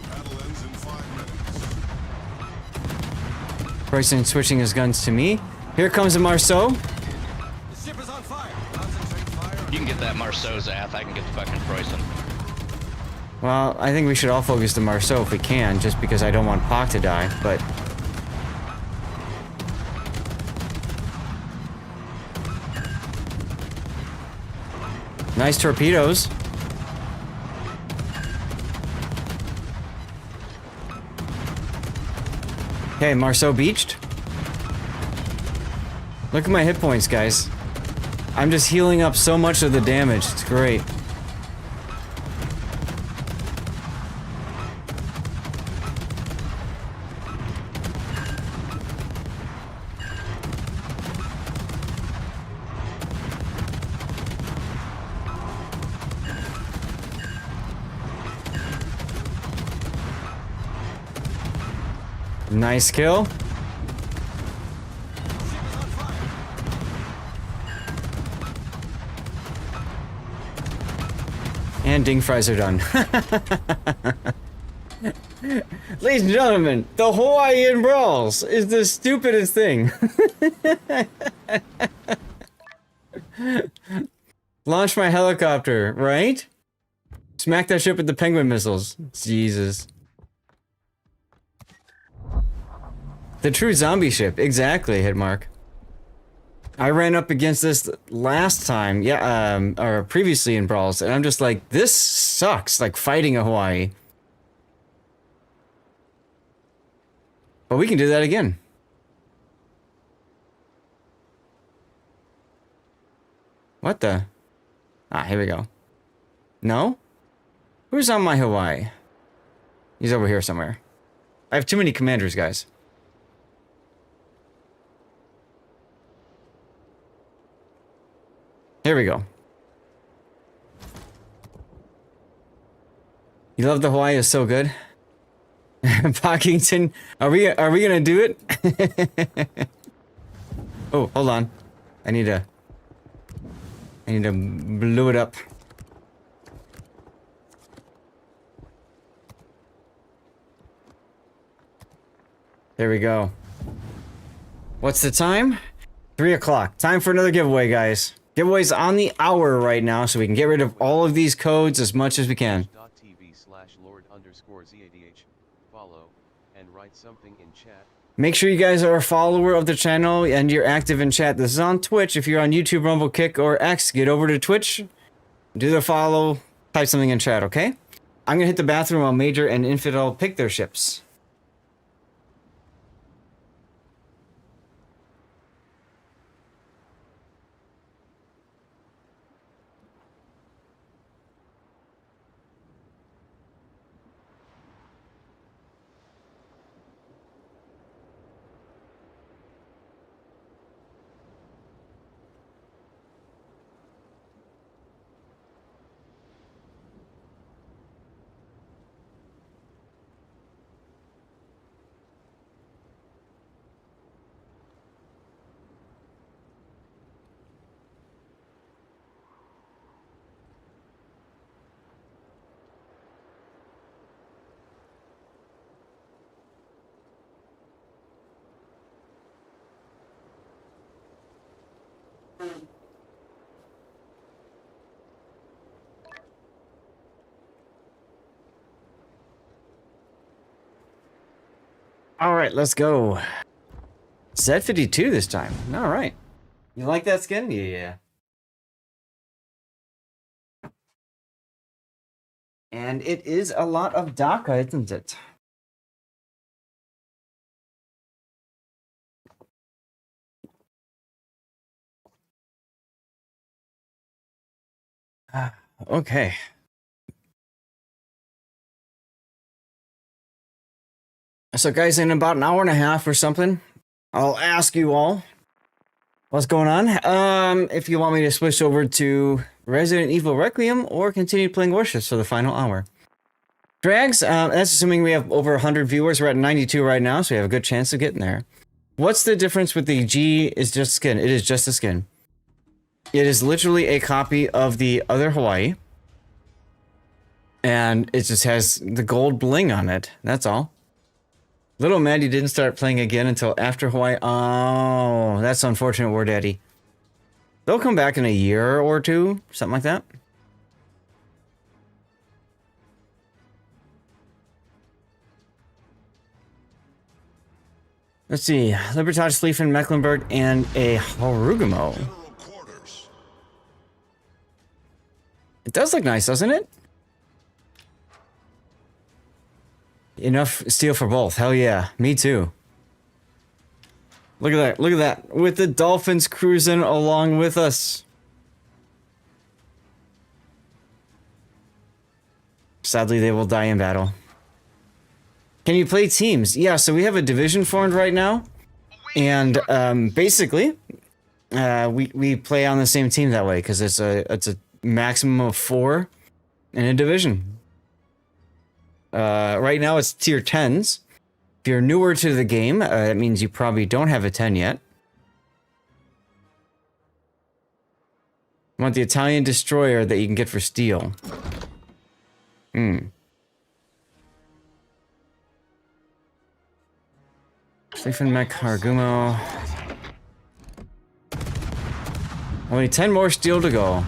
[SPEAKER 3] Battle ends in 5 minutes.
[SPEAKER 1] Poison switching his guns to me. Here comes a Marceau.
[SPEAKER 6] The ship is on fire. Concentrate fire on
[SPEAKER 4] You can get that Marceau's ath, I can get the fucking Preußen.
[SPEAKER 1] Well, I think we should all focus the Marceau if we can, just because I don't want Pac to die, but... Nice torpedoes. Okay, Marceau beached. Look at my hit points, guys. I'm just healing up so much of the damage. It's great. Nice kill. And ding fries are done. Ladies and gentlemen, the Hawaiian Brawls is the stupidest thing. Launch my helicopter, right? Smack that ship with the penguin missiles. Jesus. The true zombie ship, exactly, Hitmark. I ran up against this last time, yeah, or previously in Brawls, and I'm just like, this sucks, like fighting a Hawaii. But we can do that again. What the? Ah, here we go. No? Who's on my Hawaii? He's over here somewhere. I have too many commanders, guys. Here we go. You love the Hawaii is so good. Pockington, are we gonna do it? Oh, hold on. I need to blow it up. There we go. What's the time? 3 o'clock. Time for another giveaway, guys. Giveaways on the hour right now, so we can get rid of all of these codes as much as we can.
[SPEAKER 7] .tv/Lord_ZADH. Follow and write something in chat.
[SPEAKER 1] Make sure you guys are a follower of the channel and you're active in chat. This is on Twitch. If you're on YouTube, Rumble, Kick, or X, get over to Twitch, do the follow, type something in chat, okay? I'm gonna hit the bathroom while Major and Infidel pick their ships. All right, let's go. Z52 this time. All right. You like that skin? Yeah. And it is a lot of DACA, isn't it? Okay. So guys, in about an hour and a half or something, I'll ask you all what's going on. If you want me to switch over to Resident Evil Requiem or continue playing Warships for the final hour. Drags, that's assuming we have over 100 viewers. We're at 92 right now, so we have a good chance of getting there. What's the difference with the G is just skin? It is just a skin. It is literally a copy of the other Hawaii. And it just has the gold bling on it. That's all. Little Maddie didn't start playing again until after Hawaii. Oh, that's unfortunate, War Daddy. They'll come back in a year or two, something like that. Let's see. Libertage, Schlieffen, Mecklenburg, and a Harugumo.
[SPEAKER 3] General quarters.
[SPEAKER 1] It does look nice, doesn't it? Enough steel for both. Hell yeah. Me too. Look at that. Look at that. With the Dolphins cruising along with us. Sadly, they will die in battle. Can you play teams? Yeah, so we have a division formed right now. And basically, we play on the same team that way because it's a maximum of 4 in a division. Right now it's tier 10s. If you're newer to the game, it means you probably don't have a 10 yet. I want the Italian destroyer that you can get for steel. Schlieffen, Mech, Harugumo. Only 10 more steel to go.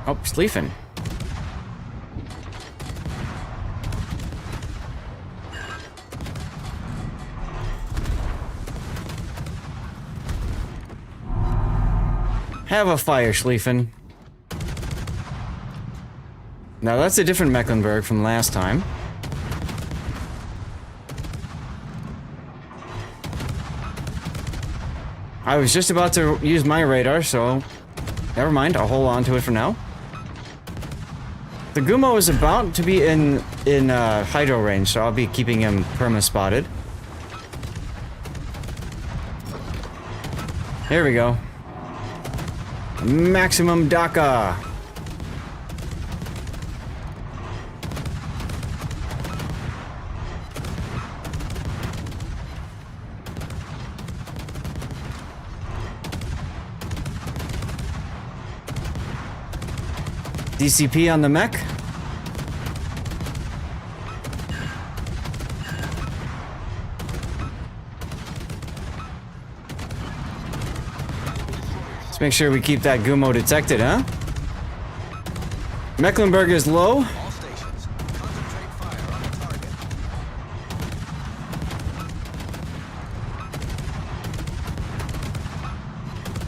[SPEAKER 1] Oh, Schlieffen. Have a fire, Schlieffen. Now that's a different Mecklenburg from last time. I was just about to use my radar, so never mind. I'll hold on to it for now. The Gumo is about to be in hydro range, so I'll be keeping him perma-spotted. Here we go. Maximum DACA. DCP on the mech. make sure we keep that Gumo detected, huh? Mecklenburg is low.
[SPEAKER 6] All stations, concentrate fire on the target.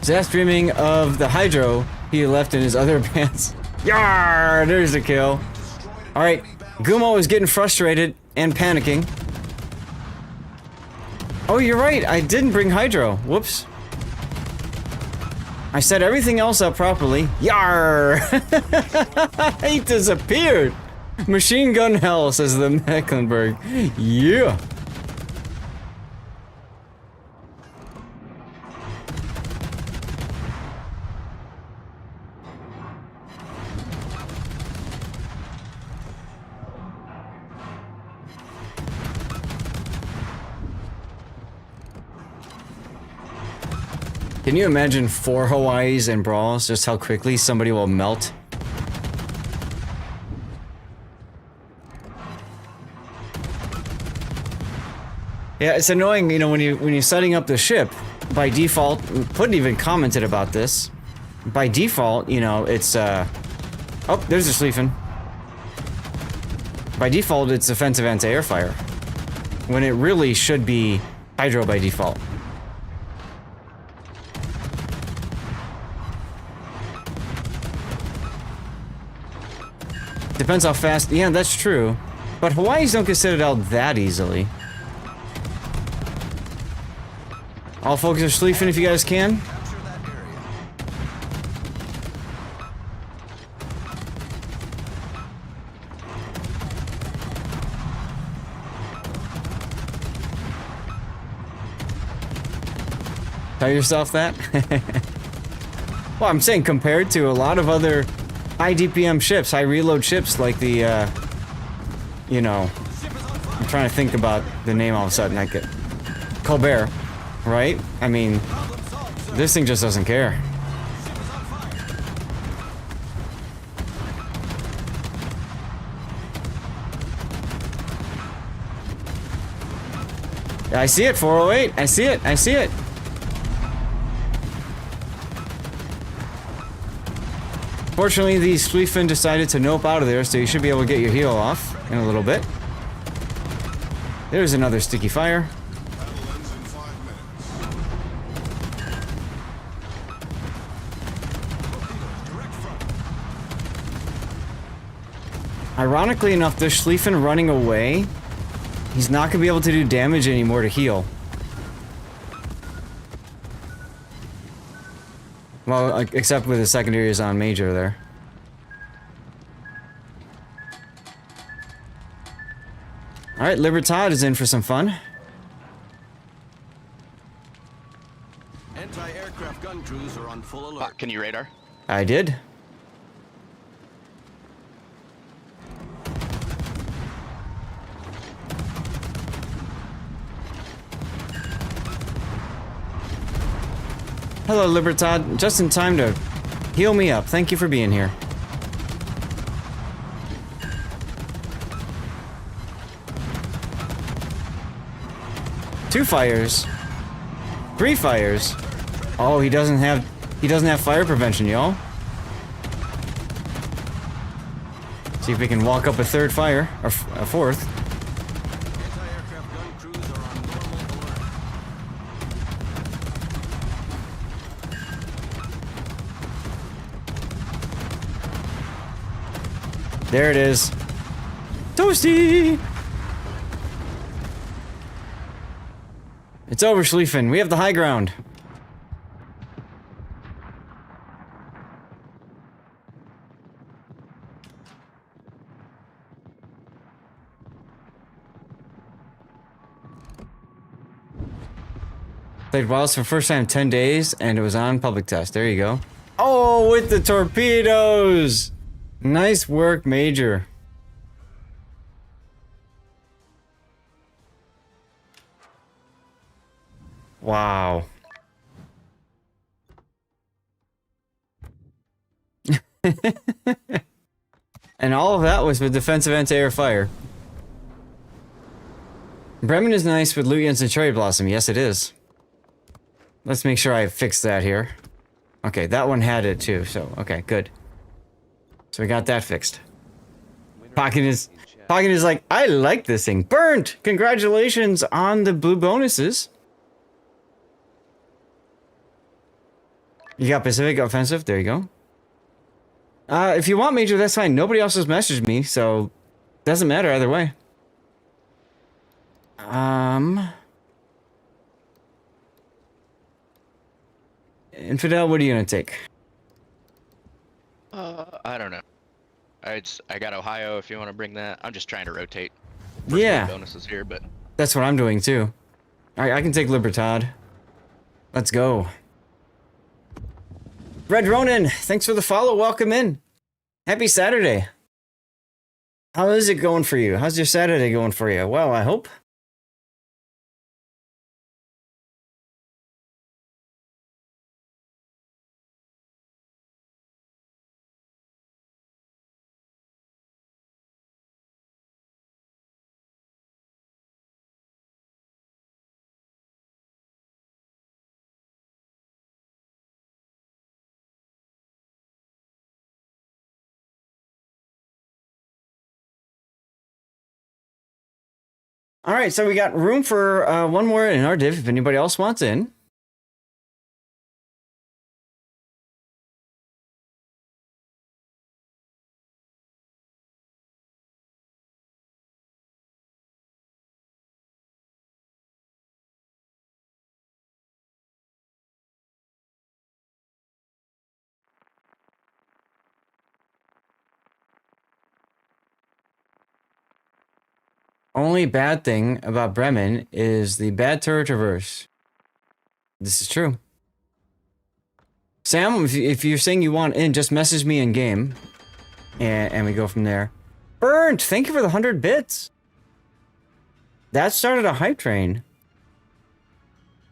[SPEAKER 1] Zast dreaming of the hydro he left in his other pants. Yar! There's a kill. Alright, Gumo is getting frustrated and panicking. Oh, you're right, I didn't bring hydro. Whoops. I set everything else up properly. Yar! He disappeared! Machine gun hell, says the Mecklenburg. Yeah! Can you imagine 4 Hawaiis and brawls? Just how quickly somebody will melt? Yeah, it's annoying, you know, when you're setting up the ship, by default, Puddin even commented about this. By default, you know, it's oh, there's a Schlieffen. By default, it's offensive anti-air fire. When it really should be hydro by default. Depends how fast. Yeah, that's true. But Hawaii's don't get set out that easily. All focus on Schlieffen if you guys can.
[SPEAKER 6] Capture that area.
[SPEAKER 1] Tell yourself that? Well, I'm saying compared to a lot of other high DPM ships, high reload ships like the, you know, I'm trying to think about the name all of a sudden. I get Colbert, right? I mean, this thing just doesn't care. I see it, 408. I see it. I see it. Fortunately, the Schlieffen decided to nope out of there, so you should be able to get your heal off in a little bit. There's another sticky fire.
[SPEAKER 3] Battle ends in 5 minutes.
[SPEAKER 6] Direct front.
[SPEAKER 1] Ironically enough, this Schlieffen running away, he's not going to be able to do damage anymore to heal. Well, except with the secondaries on Major there. Alright, Libertad is in for some fun.
[SPEAKER 6] Anti-aircraft gun crews are on full alert.
[SPEAKER 4] Can you radar?
[SPEAKER 1] I did. Hello, Libertad. Just in time to heal me up. Thank you for being here. Two fires. 3 fires. Oh, he doesn't have fire prevention, y'all. See if we can walk up a 3rd fire or a 4th.
[SPEAKER 6] Anti-aircraft gun crews are on normal alert.
[SPEAKER 1] There it is. Toasty! It's over, Schlieffen. We have the high ground. Played WoWS for the first time in 10 days, and it was on public test. There you go. Oh, with the torpedoes! Nice work, Major. Wow. And all of that was with defensive anti-air fire. Bremen is nice with Luyens and Cherry Blossom. Yes, it is. Let's make sure I fix that here. Okay, that one had it too, so okay, good. So we got that fixed. Pocket is like, I like this thing. Burnt! Congratulations on the blue bonuses. You got Pacific Offensive, there you go. If you want Major, that's fine. Nobody else has messaged me, so doesn't matter either way. Infidel, what are you gonna take?
[SPEAKER 4] I don't know. I got Ohio if you want to bring that. I'm just trying to rotate.
[SPEAKER 1] Yeah.
[SPEAKER 4] Bonuses here, but
[SPEAKER 1] That's what I'm doing too. Alright, I can take Libertad. Let's go. Red Ronin, thanks for the follow. Welcome in. Happy Saturday. How is it going for you? How's your Saturday going for you? Well, I hope. All right, so we got room for one more in our div if anybody else wants in. Only bad thing about Bremen is the bad turret traverse. This is true. Sam, if you're saying you want in, just message me in game, and we go from there. Burnt, thank you for the 100 bits. That started a hype train.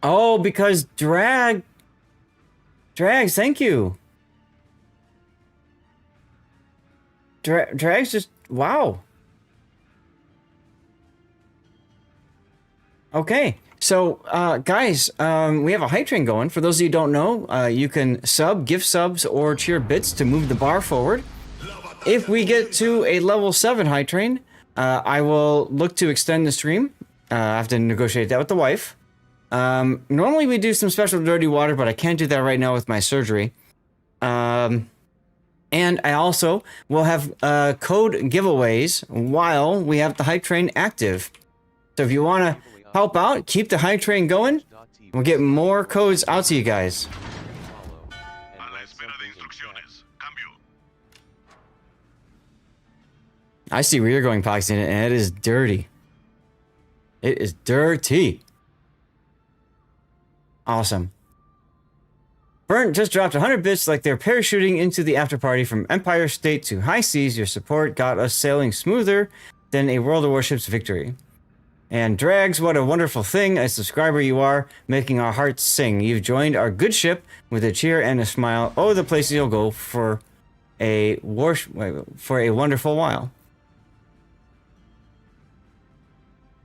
[SPEAKER 1] Oh, because Drags, thank you. Drags just, wow. Okay, so guys, we have a hype train going. For those of you who don't know, you can sub, gift subs, or cheer bits to move the bar forward. If we get to a level 7 hype train, I will look to extend the stream. I have to negotiate that with the wife. Normally we do some special dirty water, but I can't do that right now with my surgery. And I also will have code giveaways while we have the hype train active. So if you want to help out, keep the hype train going. We'll get more codes out to you guys. I see where you're going, Poxy, and it is dirty. It is dirty. Awesome. Burnt just dropped 100 bits like they're parachuting into the afterparty from Empire State to High Seas. Your support got us sailing smoother than a World of Warships victory. And Drags, what a wonderful thing, a subscriber you are, making our hearts sing. You've joined our good ship with a cheer and a smile. Oh, the places you'll go for a wonderful while.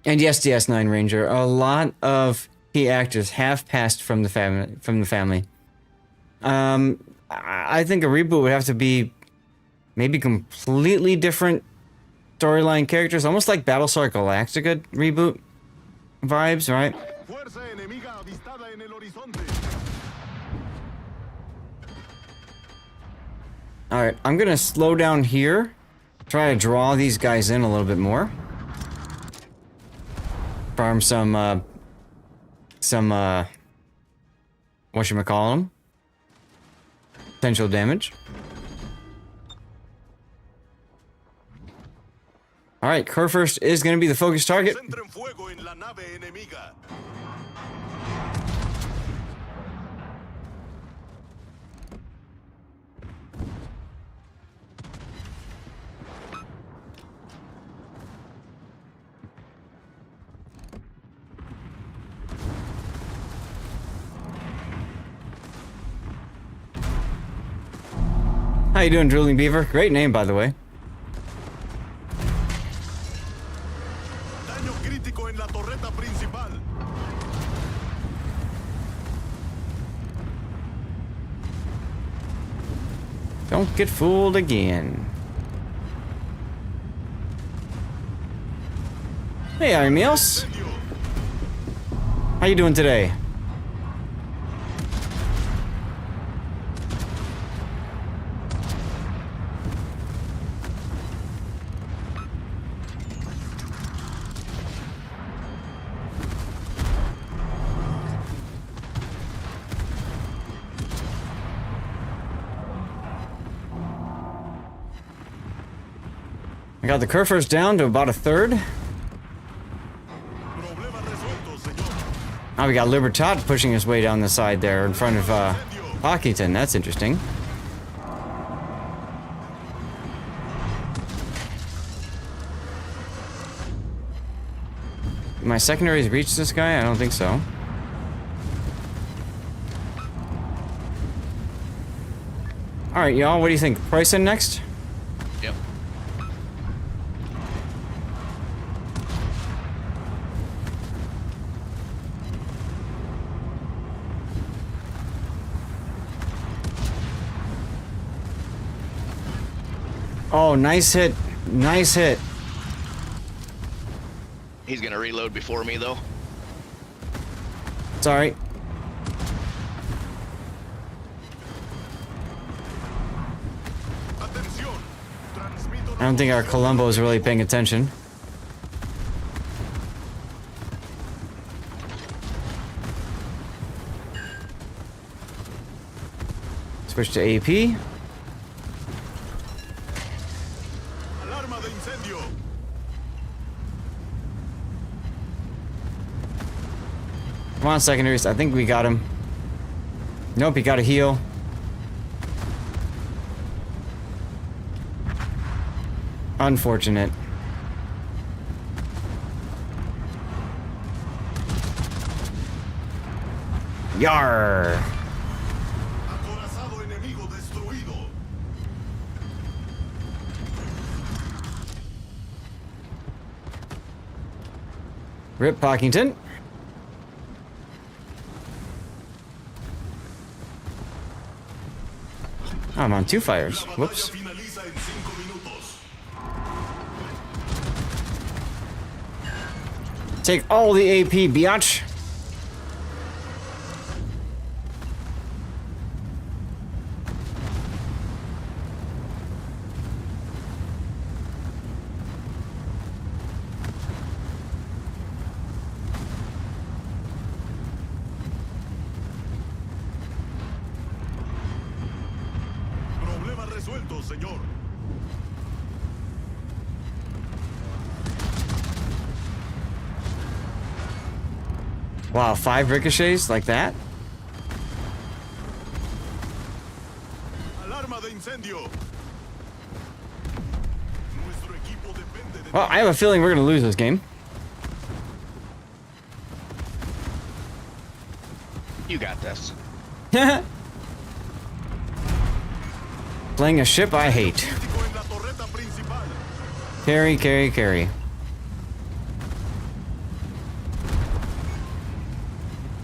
[SPEAKER 1] And yes, DS9 Ranger, a lot of key actors have passed from the family. I think a reboot would have to be maybe completely different storyline characters, almost like Battlestar Galactica reboot vibes, right? Alright, I'm gonna slow down here, try to draw these guys in a little bit more. Farm some whatchamacallem, potential damage. Alright, Kurfürst is going to be the focus target. How you doing, Drooling Beaver? Great name, by the way. Don't get fooled again. Hey, Iron Meals. How you doing today? I got the Kerfers down to about a third. Now we got Libertad pushing his way down the side there in front of Hockington. That's interesting. My secondaries reached this guy? I don't think so. Alright, y'all, what do you think? Price in next?
[SPEAKER 4] Yep.
[SPEAKER 1] Oh, nice hit. Nice hit.
[SPEAKER 4] He's gonna reload before me though.
[SPEAKER 1] Sorry. I don't think our Columbo is really paying attention. Switch to AP.
[SPEAKER 3] Alarma de incendio.
[SPEAKER 1] Come on, secondaries. I think we got him. Nope, he got a heal. Unfortunate. Yar.
[SPEAKER 3] Acorazado enemigo destruido.
[SPEAKER 1] Rip Pockington. I'm on 2 fires.
[SPEAKER 3] La batalla
[SPEAKER 1] Whoops.
[SPEAKER 3] finaliza en 5 minutos.
[SPEAKER 1] Take all the AP, biatch.
[SPEAKER 3] Problema resuelto, señor.
[SPEAKER 1] Wow, 5 ricochets like that?
[SPEAKER 3] Alarma de incendio. Nuestro equipo depende de
[SPEAKER 1] Well, I have a feeling we're gonna lose this game.
[SPEAKER 4] You got this.
[SPEAKER 1] Playing a ship I hate.
[SPEAKER 3] crítico en la torreta principal.
[SPEAKER 1] Carry, carry, carry.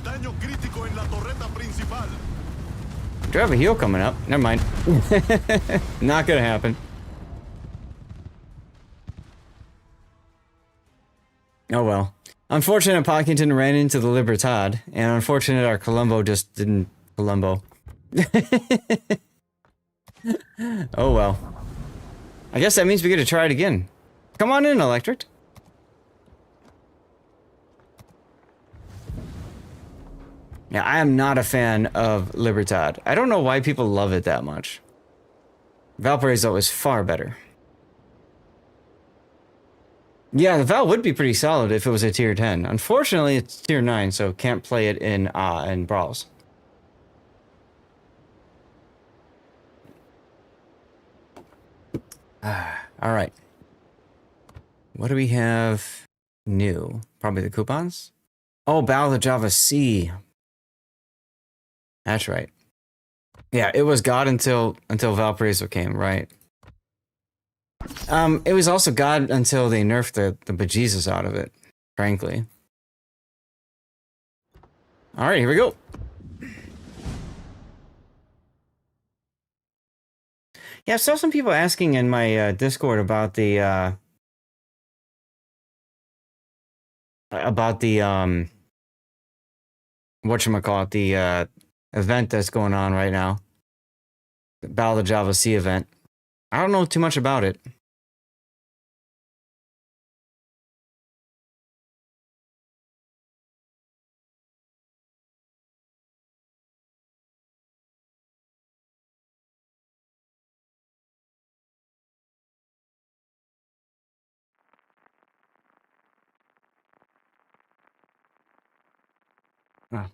[SPEAKER 3] Daño crítico en la torreta principal.
[SPEAKER 1] Do I have a heal coming up? Never mind. Not gonna happen. Oh well. Unfortunate Pockington ran into the Libertad, and unfortunate our Columbo just didn't Columbo. Oh well. I guess that means we get to try it again. Come on in, Electric. Yeah, I am not a fan of Libertad. I don't know why people love it that much. Valparaiso is far better. Yeah, the Val would be pretty solid if it was a tier 10. Unfortunately, it's tier 9, so can't play it in Brawls. Alright. What do we have new? Probably the coupons? Oh, Battle of the Java Sea. That's right. Yeah, it was God until Valparaiso came, right? It was also God until they nerfed the bejesus out of it, frankly. Alright, here we go. Yeah, I saw some people asking in my Discord about the whatchamacallit, the event that's going on right now. The Battle of the Java Sea event. I don't know too much about it. Oh.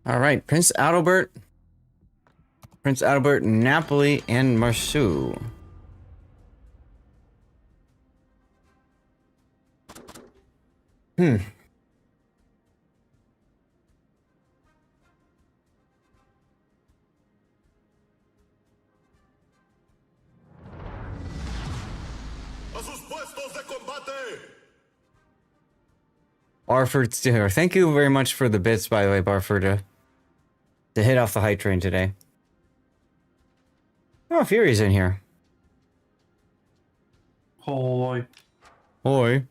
[SPEAKER 1] All right, Prince Adalbert, Napoli, and Marceau.
[SPEAKER 3] ¡A sus puestos de combate!
[SPEAKER 1] Barford Steeler. Thank you very much for the bits, by the way, Barford, to hit off the hype train today. Oh, Fury's in here.
[SPEAKER 8] Hi.
[SPEAKER 1] Hoi.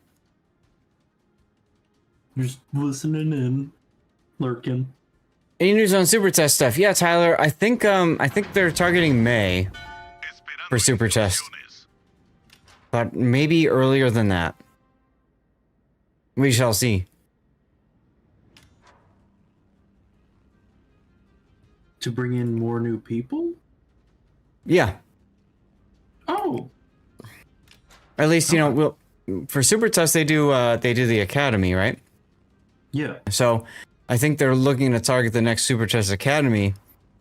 [SPEAKER 8] Just listening in, lurking.
[SPEAKER 1] Any news on Super Test stuff? Yeah, Tyler. I think they're targeting May for Super Test, but maybe earlier than that. We shall see.
[SPEAKER 8] To bring in more new people?
[SPEAKER 1] Yeah.
[SPEAKER 8] Oh.
[SPEAKER 1] At least, you know, we'll, for Super Test they do the Academy, right?
[SPEAKER 8] Yeah.
[SPEAKER 1] So I think they're looking to target the next Super Test Academy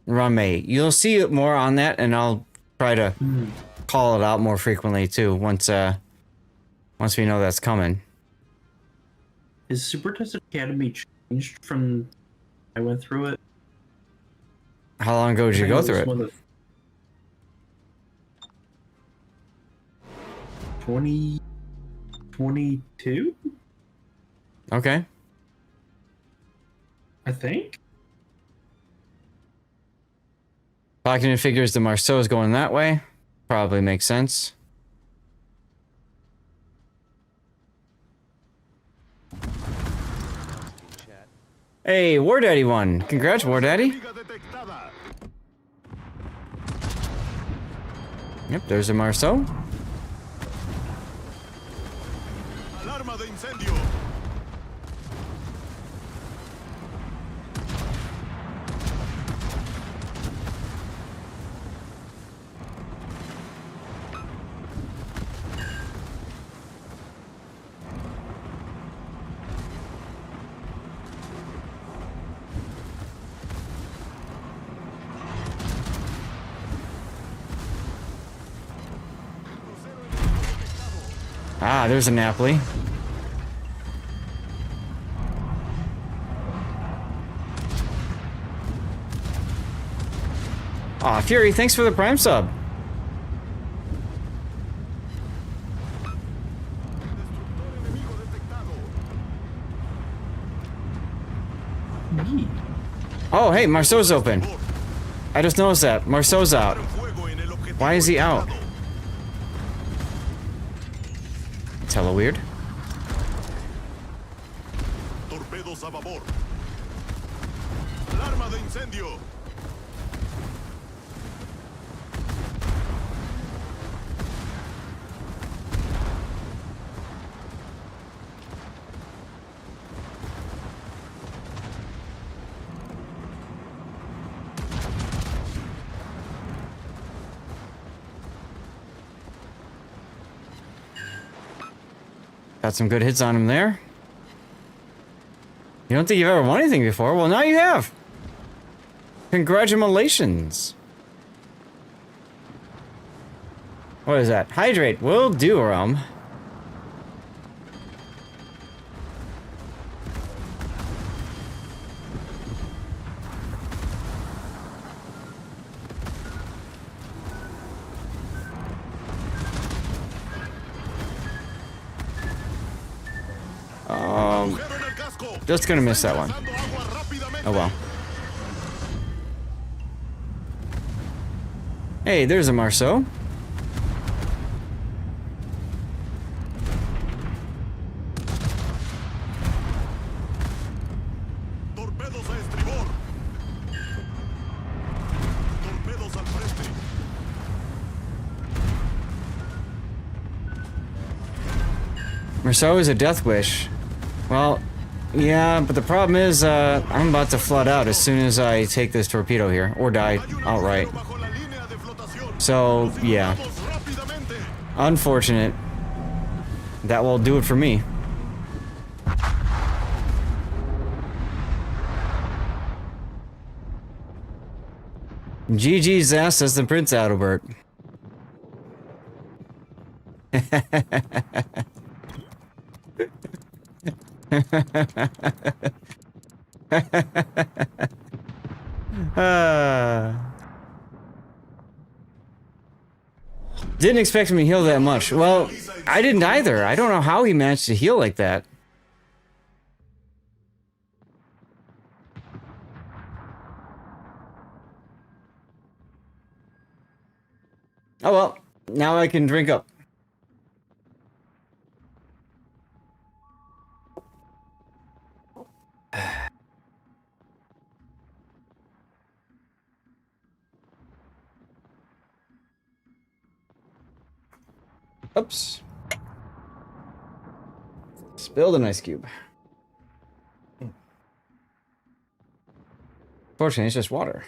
[SPEAKER 1] around May. You'll see more on that, and I'll try to call it out more frequently too once we know that's coming.
[SPEAKER 8] Is Super Test Academy changed from I went through it?
[SPEAKER 1] How long ago did you go through it?
[SPEAKER 8] 2022?
[SPEAKER 1] Okay.
[SPEAKER 8] I think.
[SPEAKER 1] Talking figures the Marceau is going that way. Probably makes sense.
[SPEAKER 7] In chat.
[SPEAKER 1] Hey, War Daddy won. Congrats, War Daddy.
[SPEAKER 3] Liga detectada.
[SPEAKER 1] Yep, there's a Marceau.
[SPEAKER 3] Alarma de incendio.
[SPEAKER 1] Ah, there's a Napoli. Aw, Fury, thanks for the Prime sub. Oh, hey, Marceau's open. I just noticed that. Marceau's out. Why is he out? It's hella weird.
[SPEAKER 3] Torpedos a babor. Alarma de incendio.
[SPEAKER 1] Got some good hits on him there. You don't think you've ever won anything before? Well, now you have. Congratulations. What is that? Hydrate. Will do, Realm. Just gonna miss that one. Oh well. Hey, there's a Marceau.
[SPEAKER 3] Torpedos a estribor. Torpedos al frente.
[SPEAKER 1] Marceau is a death wish. Well, yeah, but the problem is, I'm about to flood out as soon as I take this torpedo here, or die outright.
[SPEAKER 3] Bajo la línea de flotación.
[SPEAKER 1] So, yeah.
[SPEAKER 3] Vamos rápidamente.
[SPEAKER 1] Unfortunate. That will do it for me. GG's ass, says the Prince Adalbert. Didn't expect him to heal that much. Well, I didn't either. I don't know how he managed to heal like that. Oh well, now I can drink up. Oops. Spilled an ice cube. Fortunately, it's just water.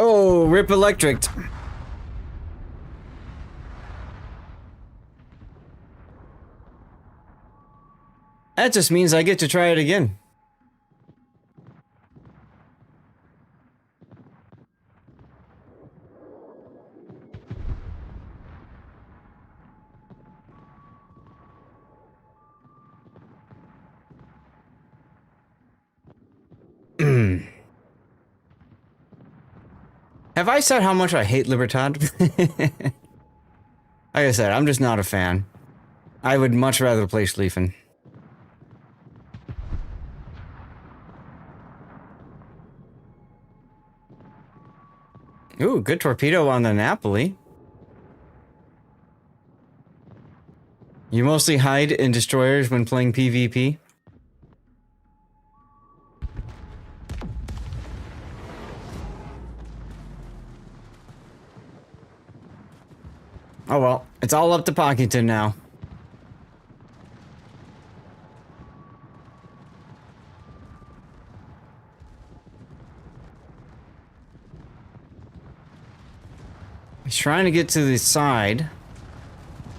[SPEAKER 1] Oh, rip electric. That just means I get to try it again. Have I said how much I hate Libertad? Like I said, I'm just not a fan. I would much rather play Schlieffen. Ooh, good torpedo on the Napoli. You mostly hide in destroyers when playing PvP? Oh well, it's all up to Pockington now. He's trying to get to the side.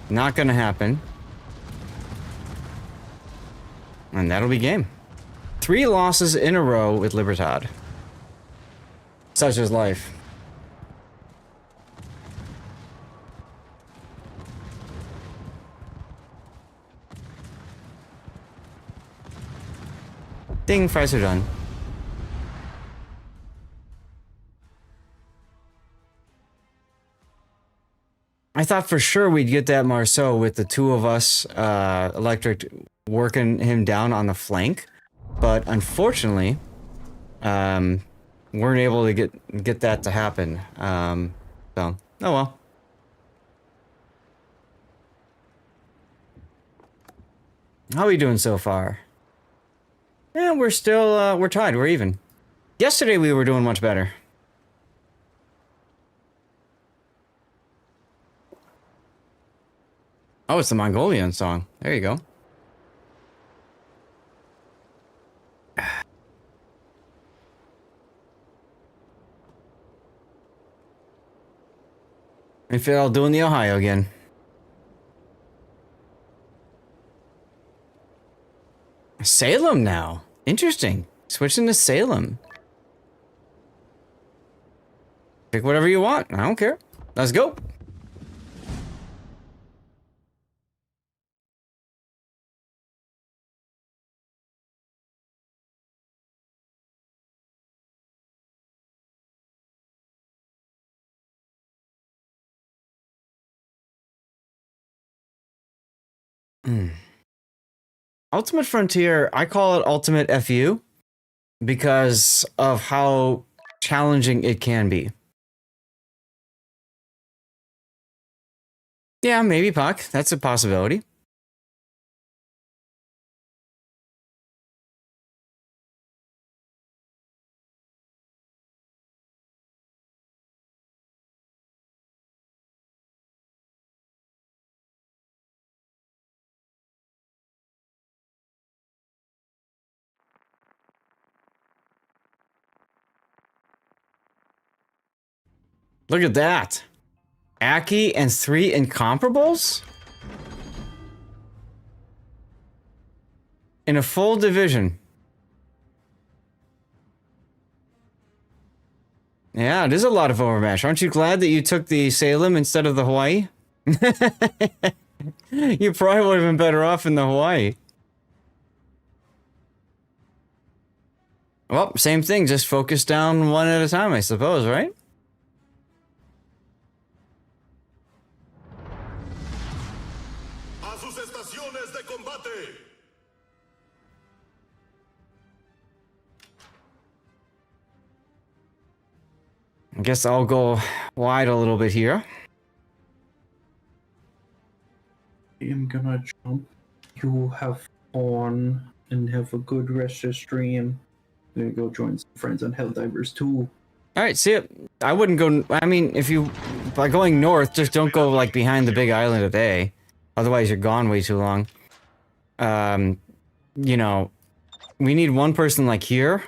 [SPEAKER 1] Not gonna happen. And that'll be game. 3 losses in a row with Libertad. Such is life. Ding, fries are done. I thought for sure we'd get that Marceau with the 2 of us, Electric, working him down on the flank. But unfortunately, weren't able to get that to happen. So, oh well. How are we doing so far? Yeah, we're still, we're tied, we're even. Yesterday we were doing much better. Oh, it's the Mongolian song. There you go. I feel I'll doing the Ohio again. Salem now. Interesting. Switching to Salem. Pick whatever you want. I don't care. Let's go. Ultimate Frontier, I call it Ultimate FU because of how challenging it can be. Yeah, maybe Puck. That's a possibility. Look at that. Aki and 3 incomparables? In a full division. Yeah, it is a lot of overmatch. Aren't you glad that you took the Salem instead of the Hawaii? You probably would have been better off in the Hawaii. Well, same thing, just focus down one at a time, I suppose, right?
[SPEAKER 3] A sus estaciones de combate.
[SPEAKER 1] I guess I'll go wide a little bit here.
[SPEAKER 8] I'm gonna jump. You have fun and have a good rest of stream. I'm gonna go join some friends on Helldivers too.
[SPEAKER 1] All right, see it. I wouldn't go. I mean, if you by going north, just don't go like behind the big island of A. Otherwise, you're gone way too long. You know, we need one person like here.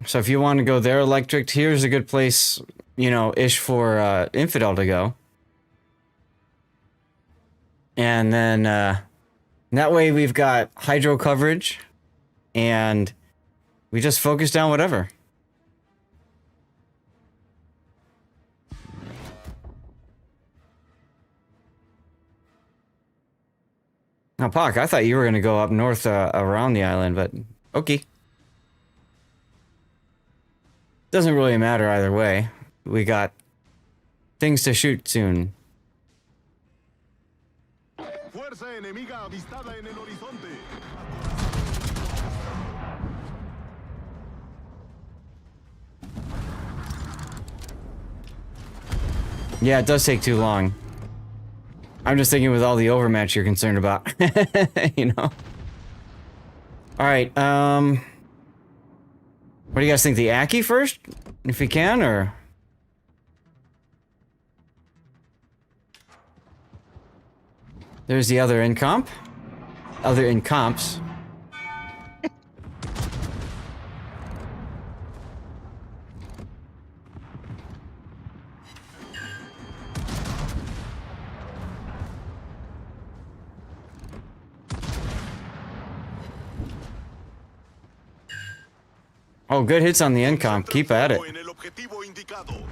[SPEAKER 1] So if you want to go there, Electric, here's a good place, you know, ish for Infidel to go. And then that way we've got hydro coverage, and we just focus down whatever. Now, Pac, I thought you were going to go up north around the island, but okay. Doesn't really matter either way. We got things to shoot soon.
[SPEAKER 3] Fuerza enemiga avistada en el horizonte.
[SPEAKER 1] Yeah, it does take too long. I'm just thinking with all the overmatch you're concerned about. You know? Alright, what do you guys think? The Aki first? If we can, or? There's the other incomp. Other incomps. Oh, good hits on the incomp. Keep at it.
[SPEAKER 3] En el objetivo indicado.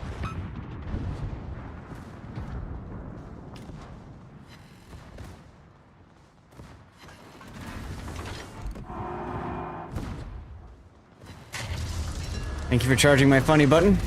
[SPEAKER 1] Thank you for charging my funny button.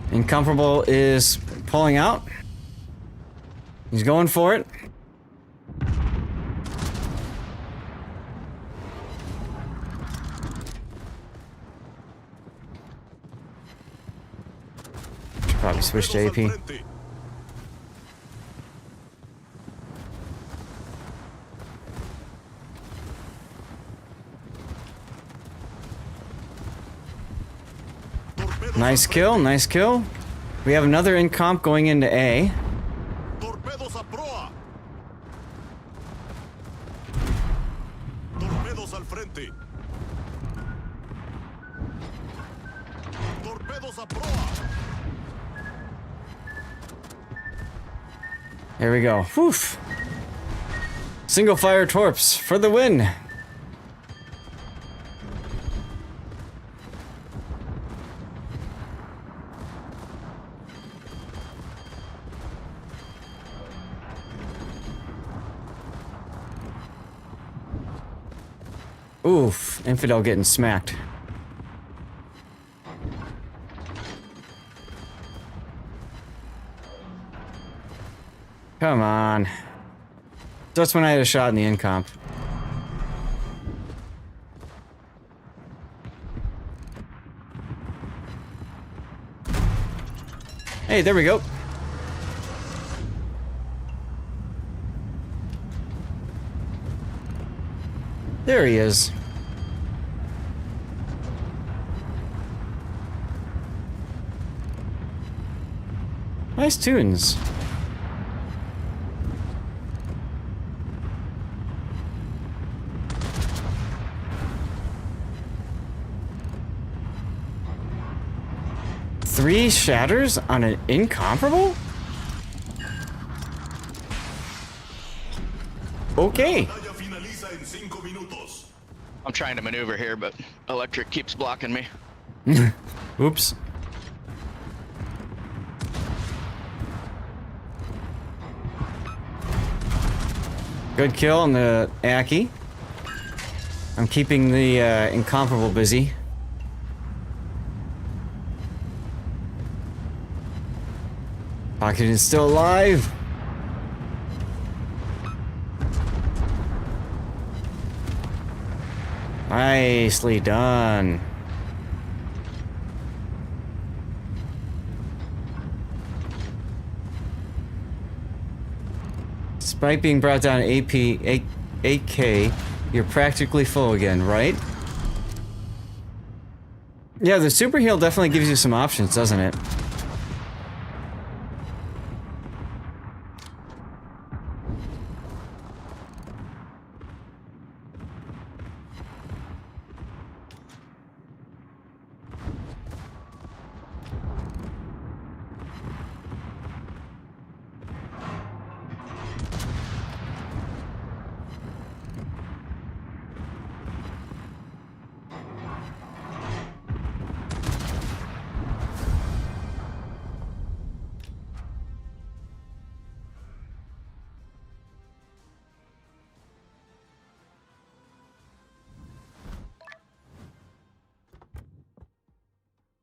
[SPEAKER 1] Incomparable is pulling out. He's going for it. Should probably switch to AP. Nice kill, nice kill. We have another incomp going into A.
[SPEAKER 3] Torpedos a proa. Torpedos al frente. Torpedos a proa.
[SPEAKER 1] There we go. Whew. Single fire torps for the win. Oof, Infidel getting smacked. Come on. That's when I had a shot in the incomp. Hey, there we go. There he is. Nice tunes. Three shatters on an incomparable? Okay.
[SPEAKER 3] Batalla finaliza en 5 minutos.
[SPEAKER 4] I'm trying to maneuver here, but electric keeps blocking me.
[SPEAKER 1] Oops. Good kill on the Aki. I'm keeping the incomparable busy. Pocket is still alive. Nicely done. Despite being brought down AP 8K, you're practically full again, right? Yeah, the super heal definitely gives you some options, doesn't it?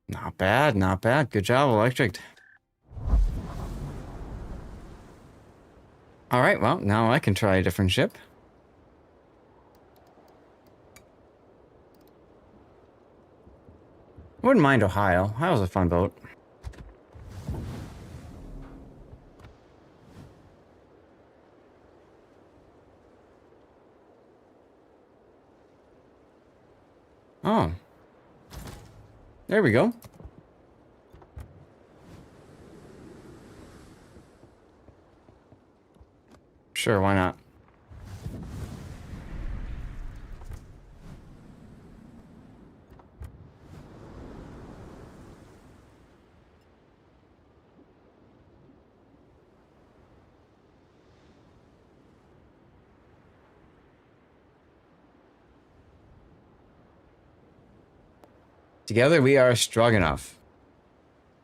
[SPEAKER 1] Not bad, not bad. Good job, Electric. Alright, well, now I can try a different ship. Wouldn't mind Ohio. Ohio's a fun boat. Oh. There we go. Sure, why not? Together we are strong enough.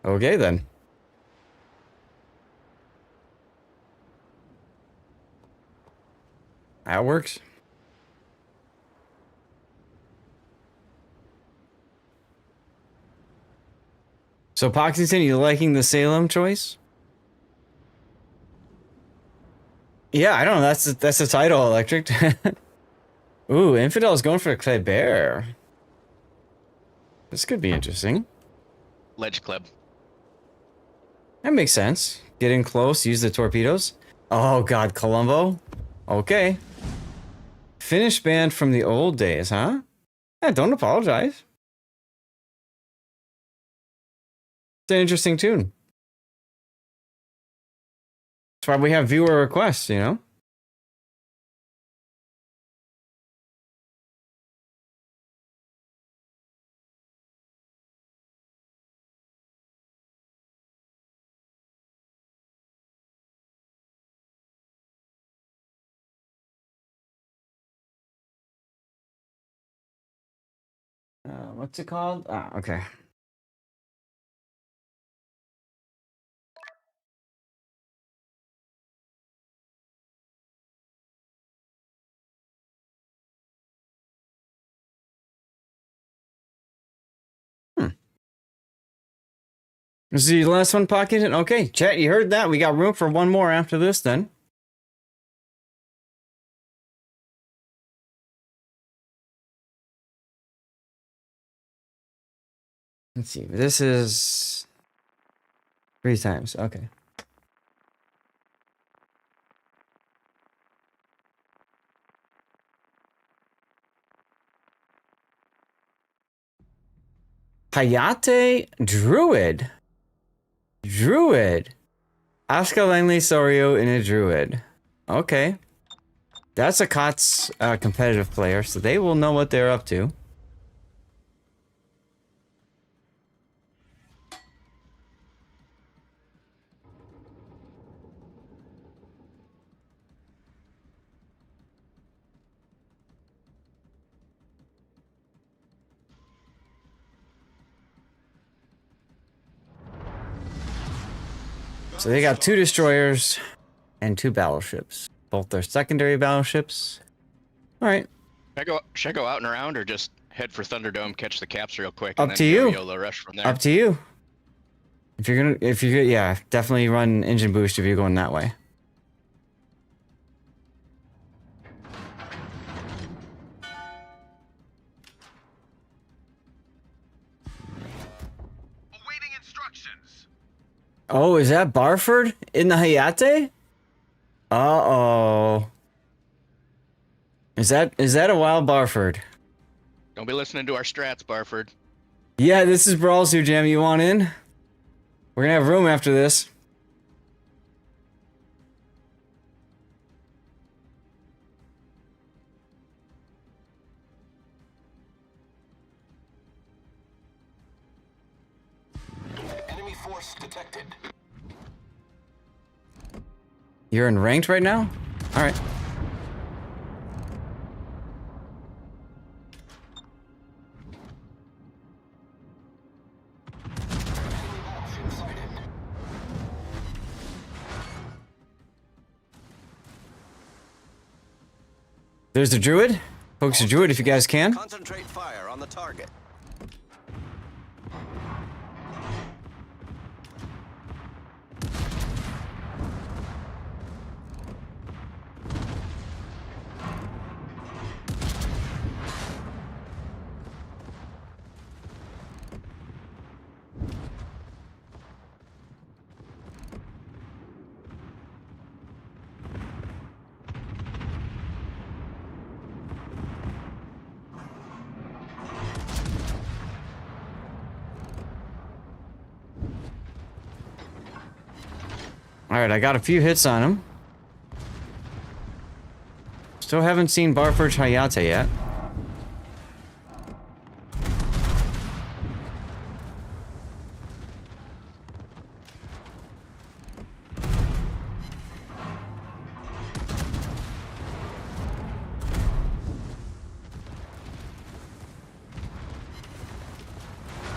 [SPEAKER 1] Okay then. That works. So Poxington, you liking the Salem choice? Yeah, I don't know. That's the title, Electric. Ooh, Infidel's going for a Kleber. This could be interesting.
[SPEAKER 4] Ledge club.
[SPEAKER 1] That makes sense. Get in close, use the torpedoes. Oh god, Colombo. Okay. Finnish band from the old days, huh? Yeah, don't apologize. It's an interesting tune. That's why we have viewer requests, you know? What's it called? Ah, okay. This is the last one, Pocket? Okay, chat, you heard that. We got room for one more after this, then. Let's see. This is 3 times. Okay. Hayate Druid. Druid. Asuka Langley Sorio in a Druid. Okay. That's a COTS competitive player, so they will know what they're up to. So they got 2 destroyers and 2 battleships. Both their secondary battleships. Alright.
[SPEAKER 4] Should I go out and around or just head for Thunderdome, catch the caps real quick,
[SPEAKER 1] Up
[SPEAKER 4] and
[SPEAKER 1] to
[SPEAKER 4] then
[SPEAKER 1] you.
[SPEAKER 4] YOLO rush from there?
[SPEAKER 1] Up to you. If you're yeah, definitely run engine boost if you're going that way.
[SPEAKER 6] Awaiting instructions.
[SPEAKER 1] Oh, is that Barford in the Hayate? Uh-oh. Is that a wild Barford?
[SPEAKER 4] Don't be listening to our strats, Barford.
[SPEAKER 1] Yeah, this is Brawl Zoo Jam. You want in? We're gonna have room after this.
[SPEAKER 5] Enemy force detected.
[SPEAKER 1] You're in ranked right now? Alright.
[SPEAKER 5] Battleship sighted.
[SPEAKER 1] There's the Druid. Focus the Druid if you guys can.
[SPEAKER 6] Concentrate fire on the target.
[SPEAKER 1] Alright, I got a few hits on him. Still haven't seen Barford Hayate yet.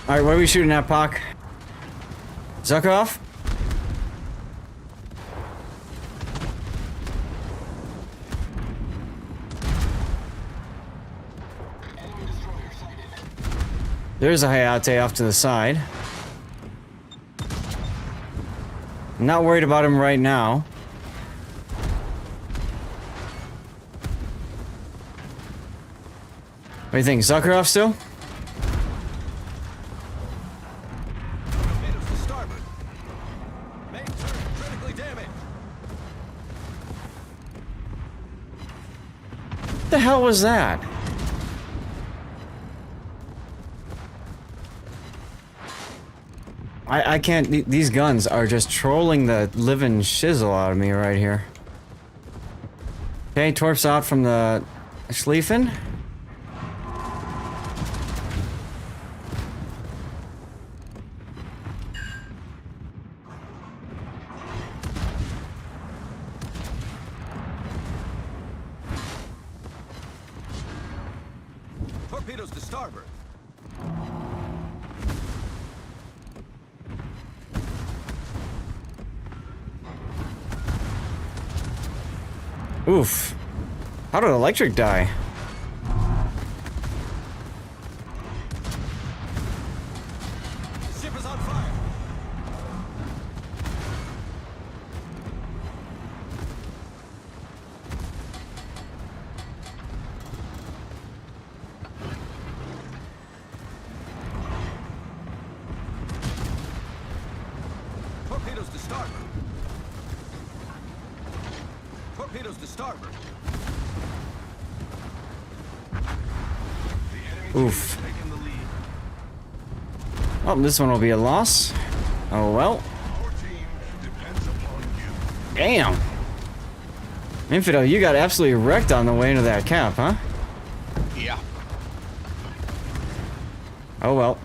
[SPEAKER 1] Alright, what are we shooting at, Pac? Zuckoff?
[SPEAKER 5] Enemy destroyer sighted.
[SPEAKER 1] There's a Hayate off to the side. I'm not worried about him right now. What do you think? Zuckerov still?
[SPEAKER 6] Torpedoes to starboard. Main turret critically damaged.
[SPEAKER 1] What the hell was that? I can't. These guns are just trolling the living shizzle out of me right here. Okay, Torp's out from the Schlieffen.
[SPEAKER 6] Torpedoes to starboard.
[SPEAKER 1] Oof. How did Electric die?
[SPEAKER 6] Ship is on fire. Torpedoes to starboard. Torpedoes to starboard.
[SPEAKER 1] Oof.
[SPEAKER 3] Taking the lead.
[SPEAKER 1] Oh, this one will be a loss. Oh well.
[SPEAKER 3] Our team depends upon you.
[SPEAKER 1] Damn. Infidel, you got absolutely wrecked on the way into that cap, huh?
[SPEAKER 4] Yeah.
[SPEAKER 1] Oh well.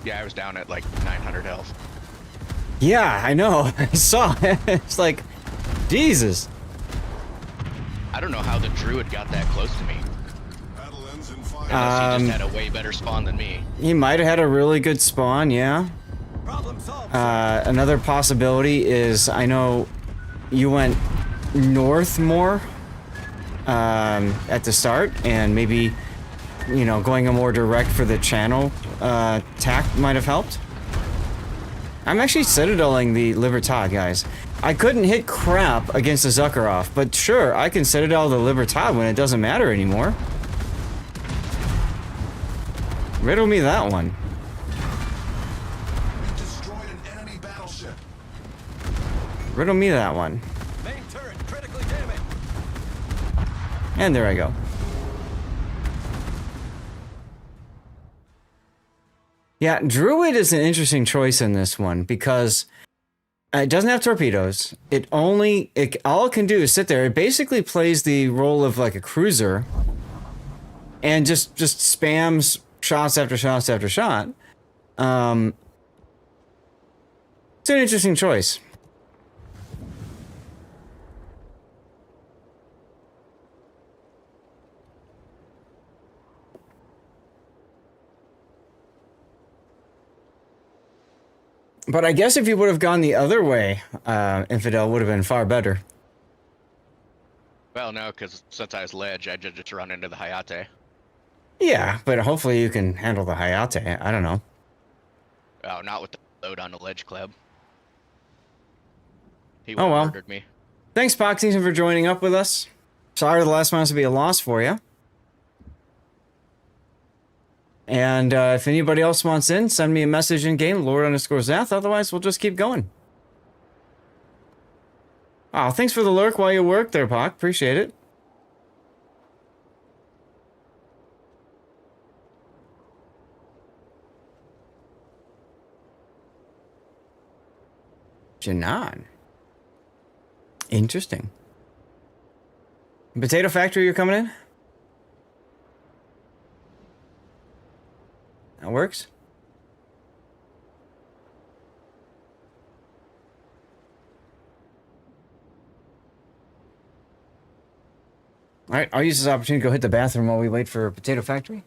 [SPEAKER 4] Yeah, I was down at like 900 health.
[SPEAKER 1] Yeah, I know. I saw it. It's like, Jesus.
[SPEAKER 4] I don't know how the druid got that close to me.
[SPEAKER 3] Battle ends in 5.
[SPEAKER 4] Unless he just had a way better spawn than me.
[SPEAKER 1] He might have had a really good spawn, yeah.
[SPEAKER 6] Problem solved.
[SPEAKER 1] Another possibility is, I know you went north more at the start, and maybe, you know, going a more direct for the channel tack might have helped. I'm actually citadeling the Libertad, guys. I couldn't hit crap against the Zuckerov, but sure, I can citadel the Libertad when it doesn't matter anymore. Riddle me that one.
[SPEAKER 3] Destroyed an enemy battleship.
[SPEAKER 1] Riddle me that one.
[SPEAKER 6] Main turret critically damaged.
[SPEAKER 1] And there I go. Yeah, Druid is an interesting choice in this one because it doesn't have torpedoes. All it can do is sit there. It basically plays the role of like a cruiser and just spams shots after shots after shot. It's an interesting choice. But I guess if you would have gone the other way, Infidel would have been far better.
[SPEAKER 4] Well, no, because since I was ledge, I just run into the Hayate.
[SPEAKER 1] Yeah, but hopefully you can handle the Hayate. I don't know.
[SPEAKER 4] Oh, not with the load on the ledge club. He
[SPEAKER 1] Oh, well.
[SPEAKER 4] murdered me.
[SPEAKER 1] Thanks, Poxington, for joining up with us. Sorry the last one has to be a loss for you. And if anybody else wants in, send me a message in game, Lord_Zath. Otherwise, we'll just keep going. Oh, thanks for the lurk while you work there, Pock. Appreciate it. Janan. Interesting. Potato Factory, you're coming in? That works. All right, I'll use this opportunity to go hit the bathroom while we wait for Potato Factory.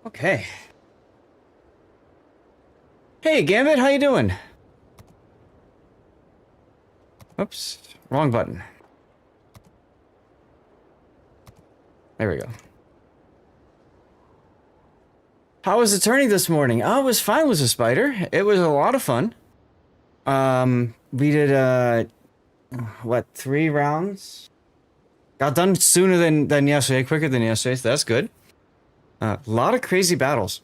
[SPEAKER 1] Okay. Hey, Gambit, how you doing? Oops, wrong button. There we go. How was the tourney this morning? Oh, it was fine with the spider. It was a lot of fun. We did, what, 3 rounds? Got done sooner than yesterday, quicker than yesterday, so that's good. A lot of crazy battles.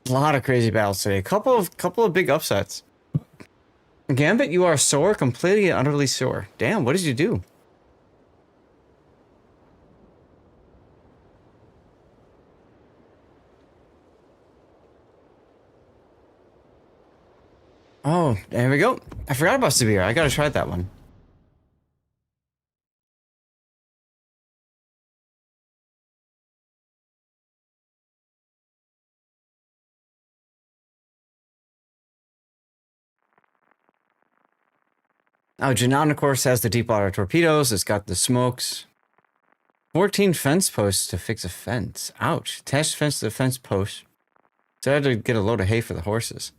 [SPEAKER 1] A lot of crazy battles today. A couple of big upsets. Gambit, you are sore, completely and utterly sore. Damn, what did you do? Oh, there we go. I forgot about Severe. I gotta try that one. Oh, Janan, of course, has the deep water torpedoes. It's got the smokes. 14 fence posts to fix a fence. Ouch. Attached fence to the fence post. So I had to get a load of hay for the horses.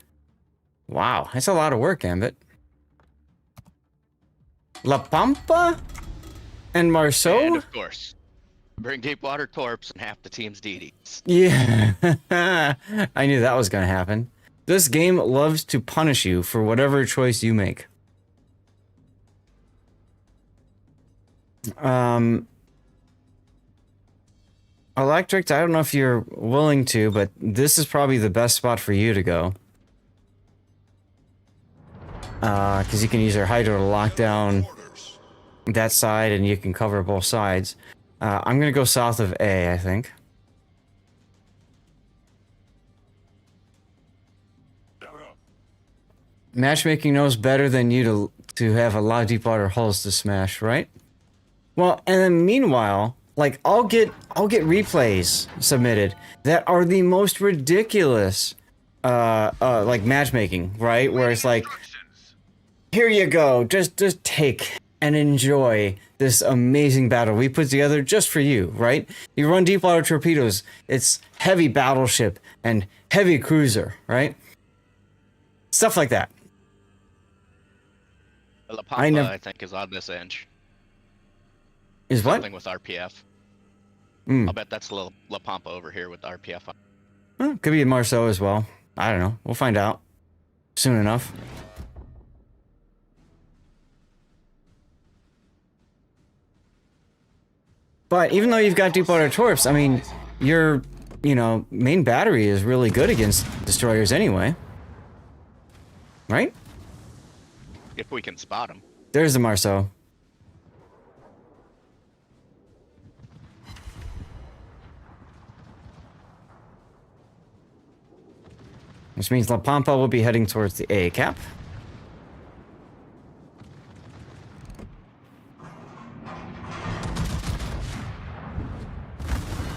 [SPEAKER 1] Wow, that's a lot of work, Ambit. La Pampa? And Marceau?
[SPEAKER 4] And of course, bring deep water torps and half the team's DDs.
[SPEAKER 1] Yeah. I knew that was gonna happen. This game loves to punish you for whatever choice you make. Electric, I don't know if you're willing to, but this is probably the best spot for you to go. Because you can use your hydro to lock down that side and you can cover both sides. I'm gonna go south of A, I think. Matchmaking knows better than you to have a lot of deep water hulls to smash, right? Well, and then meanwhile, like I'll get replays submitted that are the most ridiculous like matchmaking, right? Where it's like, here you go, just take and enjoy this amazing battle we put together just for you, right? You run deep water torpedoes, it's heavy battleship and heavy cruiser, right? Stuff like that.
[SPEAKER 4] La Pampa, I think, is on this edge.
[SPEAKER 1] Is what?
[SPEAKER 4] Something with RPF.
[SPEAKER 1] Mm.
[SPEAKER 4] I'll bet that's La Pampa over here with RPF on.
[SPEAKER 1] Could be Marceau as well. I don't know. We'll find out soon enough. But even though you've got deep water torps, I mean, your, main battery is really good against destroyers anyway. Right?
[SPEAKER 4] If we can spot them.
[SPEAKER 1] There's the Marceau. Which means La Pampa will be heading towards the A cap.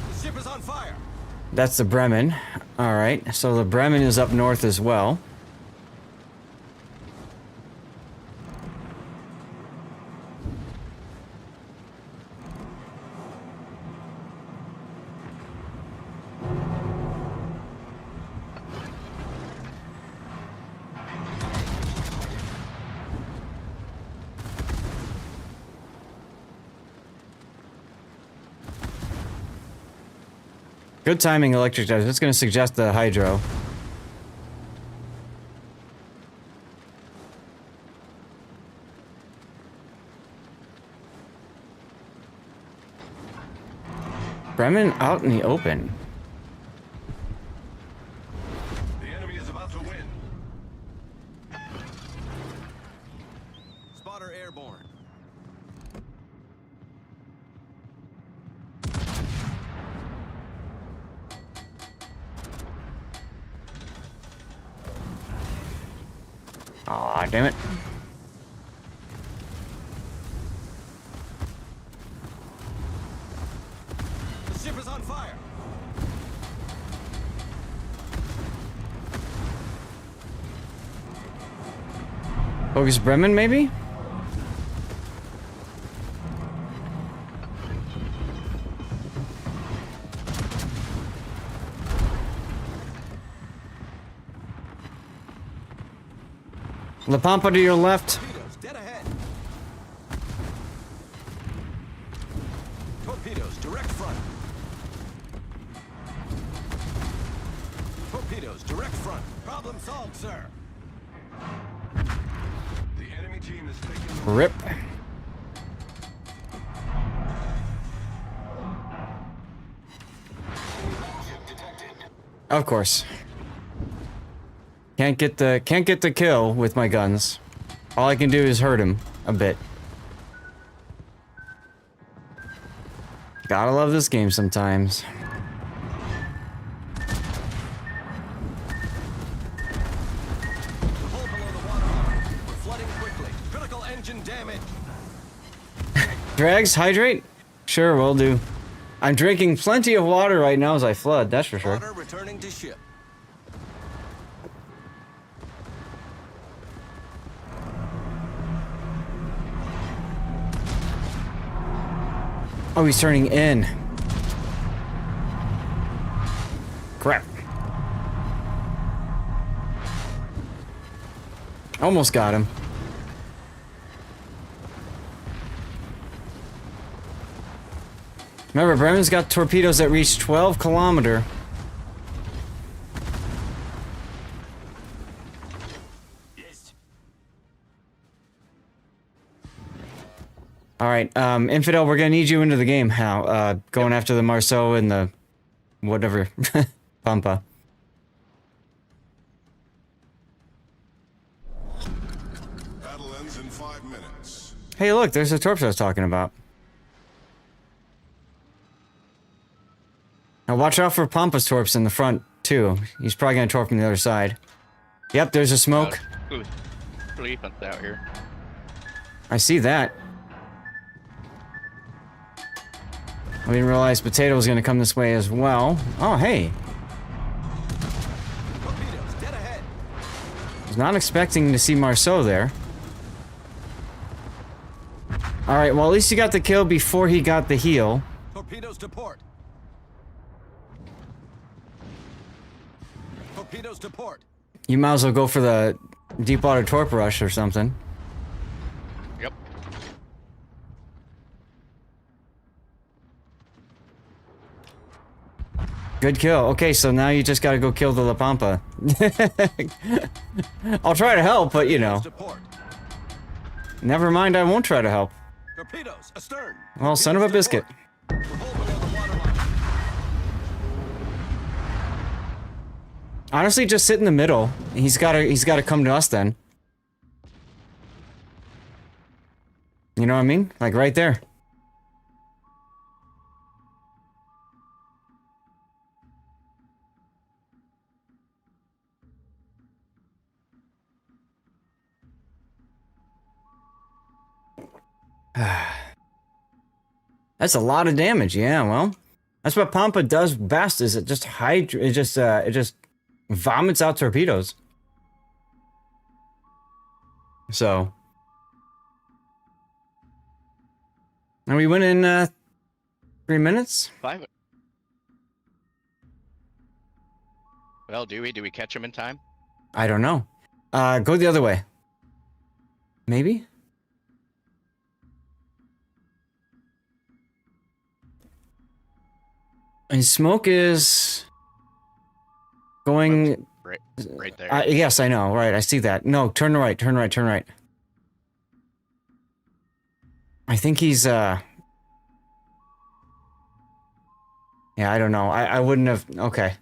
[SPEAKER 6] The ship is on fire.
[SPEAKER 1] That's the Bremen. Alright, so the Bremen is up north as well. Good timing, Electric Dive. It's going to suggest the Hydro. Bremen out in the open.
[SPEAKER 3] The enemy is about to win.
[SPEAKER 6] Spotter airborne.
[SPEAKER 1] Aw, damn it.
[SPEAKER 6] The ship is on fire.
[SPEAKER 1] Focus Bremen, maybe? La Pampa to your left.
[SPEAKER 6] Torpedoes dead ahead. Torpedoes direct front. Torpedoes direct front. Problem solved, sir.
[SPEAKER 3] The enemy team is taking
[SPEAKER 1] Rip. Of course. Can't get the kill with my guns. All I can do is hurt him a bit. Gotta love this game sometimes.
[SPEAKER 6] The hull below the damage.
[SPEAKER 1] Drags, hydrate? Sure, will do. I'm drinking plenty of water right now as I flood, that's for sure.
[SPEAKER 6] Water returning to ship.
[SPEAKER 1] Oh, he's turning in. Crap. Almost got him. Remember, Bremen's got torpedoes that reach 12 kilometer. All right, Infidel, we're gonna need you into the game. How? Going after the Marceau and the whatever, Pampa.
[SPEAKER 3] Battle ends in 5 minutes.
[SPEAKER 1] Hey, look, there's the torps I was talking about. Now watch out for Pampa's torps in the front too. He's probably gonna torp from the other side. Yep, there's a smoke.
[SPEAKER 4] Elephants out here.
[SPEAKER 1] I see that. I didn't realize Potato was gonna come this way as well. Oh, hey.
[SPEAKER 6] Torpedoes dead ahead.
[SPEAKER 1] I was not expecting to see Marceau there. Alright, well at least he got the kill before he got the heal.
[SPEAKER 6] Torpedoes to port. Torpedoes to port.
[SPEAKER 1] You might as well go for the deep water torp rush or something.
[SPEAKER 4] Yep.
[SPEAKER 1] Good kill. Okay, so now you just gotta go kill the La Pampa. I'll try to help, but you know.
[SPEAKER 6] To port.
[SPEAKER 1] Never mind, I won't try to help.
[SPEAKER 6] Torpedoes astern.
[SPEAKER 1] Well, son of a biscuit.
[SPEAKER 6] We're hole below the waterline.
[SPEAKER 1] Honestly, just sit in the middle. He's gotta come to us then. You know what I mean? Like right there. That's a lot of damage. Yeah, well, that's what Pampa does best. Is it just it just vomits out torpedoes. So, and we went in 3 minutes.
[SPEAKER 4] 5. Well, do we catch him in time?
[SPEAKER 1] I don't know. Go the other way. Maybe. And smoke is going
[SPEAKER 4] Right there.
[SPEAKER 1] yes, I know. Right, I see that. No, turn right, turn right, turn right. I think he's yeah, I don't know. I wouldn't have. Okay.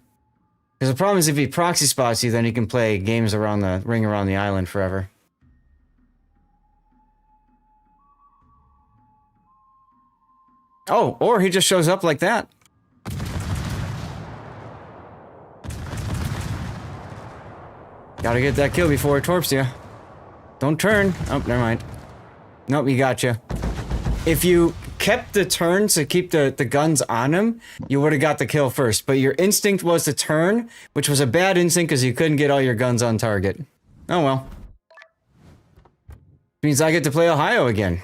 [SPEAKER 1] Because the problem is if he proxy spots you, then he can play games around the ring around the island forever. Oh, or he just shows up like that. Gotta get that kill before it torps you. Don't turn. Oh, never mind. Nope, he got you. If you kept the turn to keep the guns on him, you would have got the kill first. But your instinct was to turn, which was a bad instinct because you couldn't get all your guns on target. Oh well. Means I get to play Ohio again.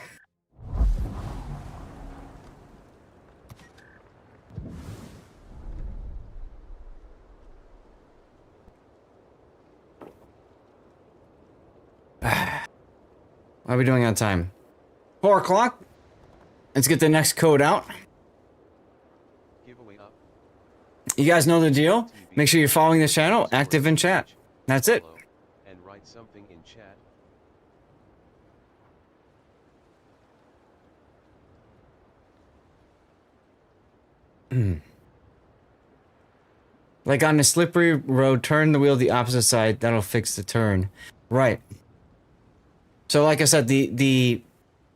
[SPEAKER 1] What are we doing on time? 4 o'clock? Let's get the next code out.
[SPEAKER 7] Giveaway up.
[SPEAKER 1] You guys know the deal. Make sure you're following this channel, active in chat. That's it.
[SPEAKER 7] And write something in chat.
[SPEAKER 1] Like on a slippery road, turn the wheel the opposite side. That'll fix the turn. Right. So like I said, the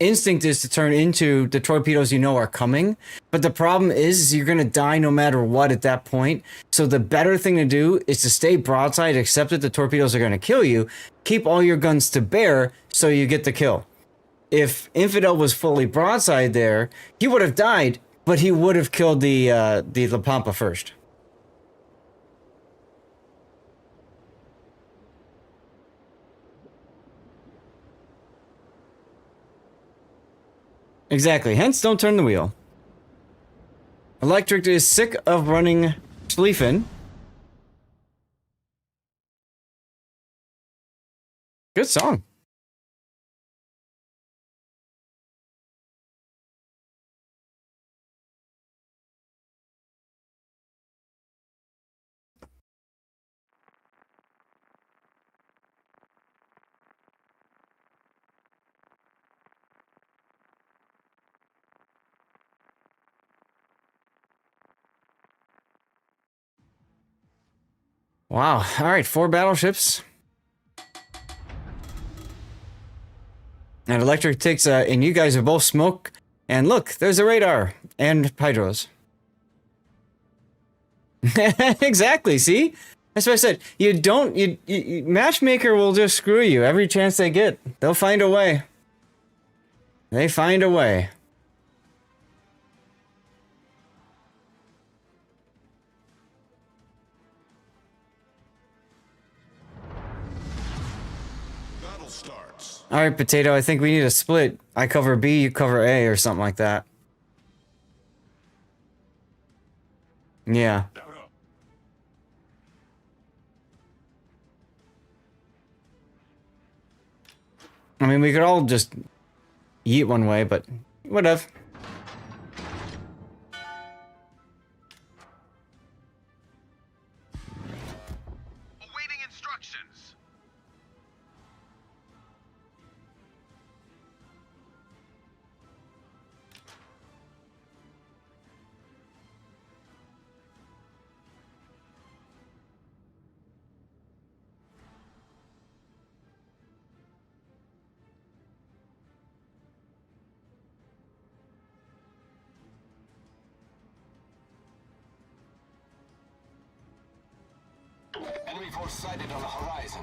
[SPEAKER 1] instinct is to turn into the torpedoes you know are coming. But the problem is you're going to die no matter what at that point. So the better thing to do is to stay broadside, accept that the torpedoes are going to kill you. Keep all your guns to bear so you get the kill. if Infidel was fully broadside there, he would have died, but he would have killed the La Pampa first. Exactly. Hence, don't turn the wheel. Electric is sick of running Schlieffen. Good song. Wow. All right, 4 battleships. And Electric takes and you guys are both smoke. And look, there's a radar and hydros. Exactly. See, that's what I said. You don't. Matchmaker will just screw you every chance they get. They'll find a way. They find a way.
[SPEAKER 3] Battle starts.
[SPEAKER 1] All right, Potato. I think we need a split. I cover B, you cover A, or something like that. Yeah.
[SPEAKER 3] Down up.
[SPEAKER 1] I mean, we could all just yeet one way, but whatever.
[SPEAKER 6] Awaiting instructions.
[SPEAKER 5] Enemy force sighted on the horizon.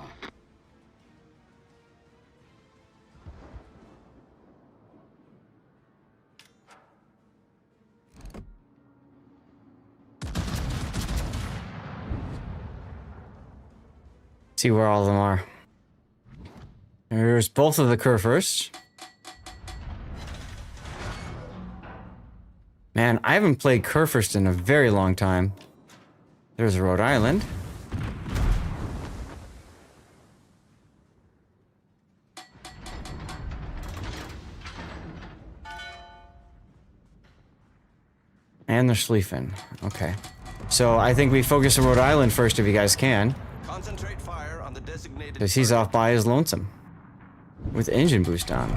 [SPEAKER 1] See where all of them are. There's both of the Kurfürsts. Man, I haven't played Kurfürst in a very long time. There's Rhode Island. And the Schlieffen. Okay. So I think we focus on Rhode Island first if you guys can.
[SPEAKER 6] Concentrate fire on the designated.
[SPEAKER 1] Because he's off by his lonesome. With engine boost on.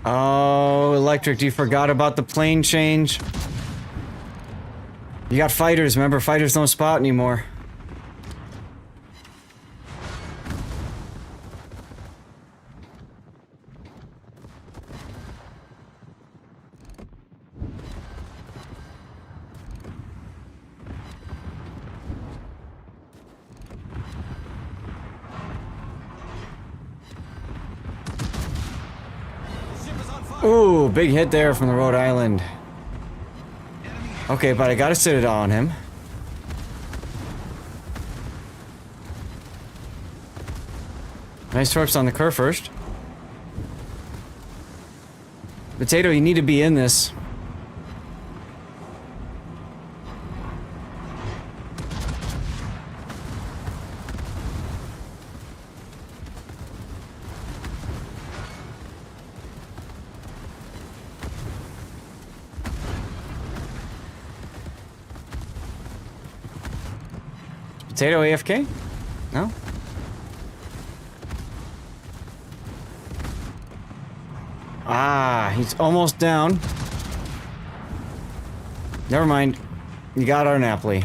[SPEAKER 1] Oh, Electric, you forgot about the plane change. You got fighters, remember? Fighters don't spot anymore. Ooh, big hit there from the Rhode Island. Okay, but I got a Citadel on him. Nice torps on the Kurfürst. Potato, you need to be in this. Potato AFK? No? Ah, he's almost down. Never mind. You got our Napoli.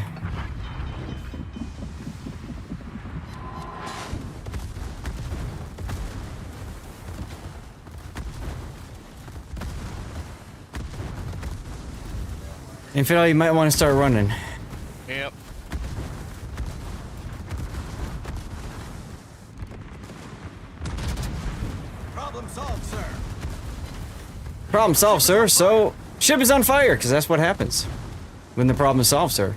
[SPEAKER 1] Infidel, you might want to start running.
[SPEAKER 4] Yep.
[SPEAKER 6] Problem solved, sir.
[SPEAKER 1] Problem solved, sir. So, ship is on fire, because that's what happens when the problem is solved, sir.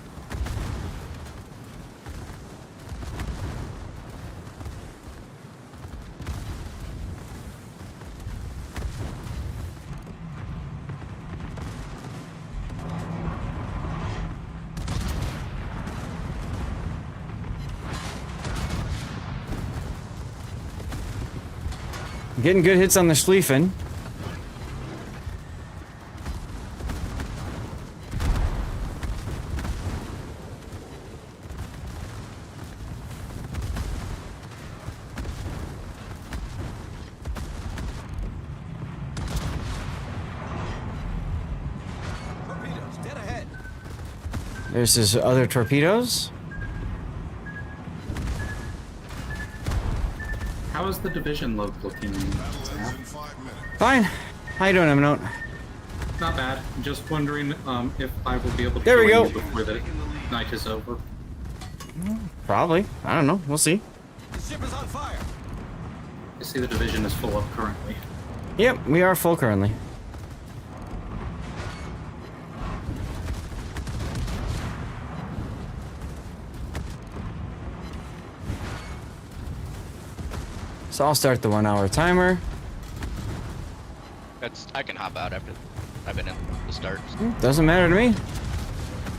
[SPEAKER 1] Getting good hits on the Schlieffen.
[SPEAKER 6] Torpedoes, dead ahead.
[SPEAKER 1] There's his other torpedoes.
[SPEAKER 9] How is the division load looking?
[SPEAKER 1] Fine. How you doing, Eminent?
[SPEAKER 9] Not bad. Just wondering if I will be able to
[SPEAKER 1] There we
[SPEAKER 9] join
[SPEAKER 1] go.
[SPEAKER 9] you before the night is over.
[SPEAKER 1] Probably. I don't know. We'll see.
[SPEAKER 6] The ship is on fire.
[SPEAKER 9] I see the division is full up currently.
[SPEAKER 1] Yep, we are full currently. So I'll start the 1 hour timer.
[SPEAKER 4] I can hop out after I've been in the start.
[SPEAKER 1] Doesn't matter to me.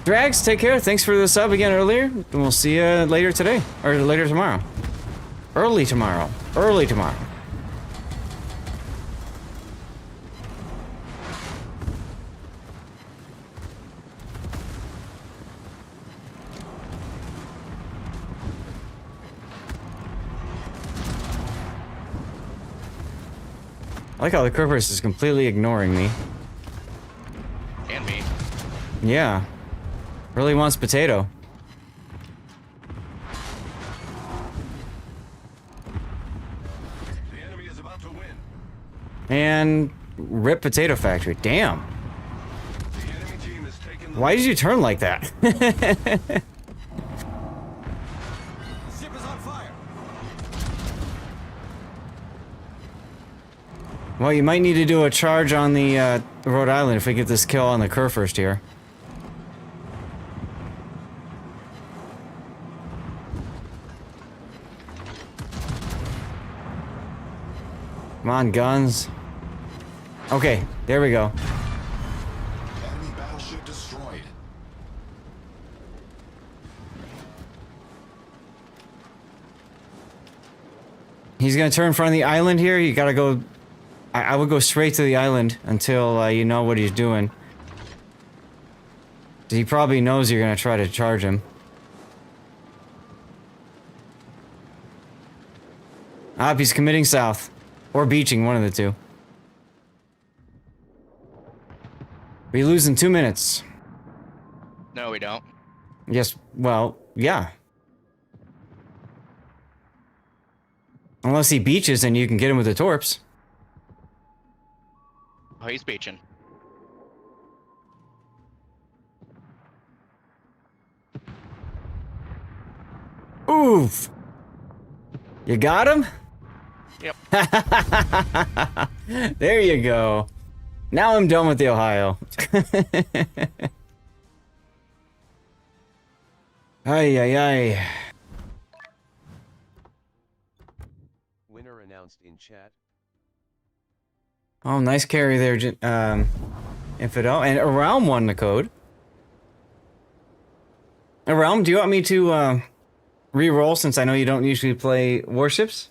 [SPEAKER 1] Drags, take care. Thanks for the sub again earlier. And we'll see you later today. Or later tomorrow. Early tomorrow. Early tomorrow. I like how the Kerberos is completely ignoring me.
[SPEAKER 4] And me.
[SPEAKER 1] Yeah. Really wants potato.
[SPEAKER 3] The enemy is about to win.
[SPEAKER 1] And rip potato factory. Damn.
[SPEAKER 3] The enemy team is taking the
[SPEAKER 1] Why did you turn like that?
[SPEAKER 6] The ship is on fire.
[SPEAKER 1] Well, you might need to do a charge on the Rhode Island if we get this kill on the Kerr first here. Come on, guns. Okay, there we go.
[SPEAKER 3] enemy battleship destroyed.
[SPEAKER 1] He's gonna turn in front of the island here. You gotta go. I would go straight to the island until you know what he's doing. He probably knows you're gonna try to charge him. He's committing south. Or beaching, one of the two. We lose in 2 minutes.
[SPEAKER 4] No, we don't.
[SPEAKER 1] Yes, well, yeah. Unless he beaches and you can get him with the torps.
[SPEAKER 4] Oh, he's beaching.
[SPEAKER 1] Oof! You got him?
[SPEAKER 4] Yep.
[SPEAKER 1] There you go. Now I'm done with the Ohio. Ay, ay, ay.
[SPEAKER 7] Winner announced in chat.
[SPEAKER 1] Oh, nice carry there, Infidel. And Around won the code. Around, do you want me to re-roll since I know you don't usually play Warships?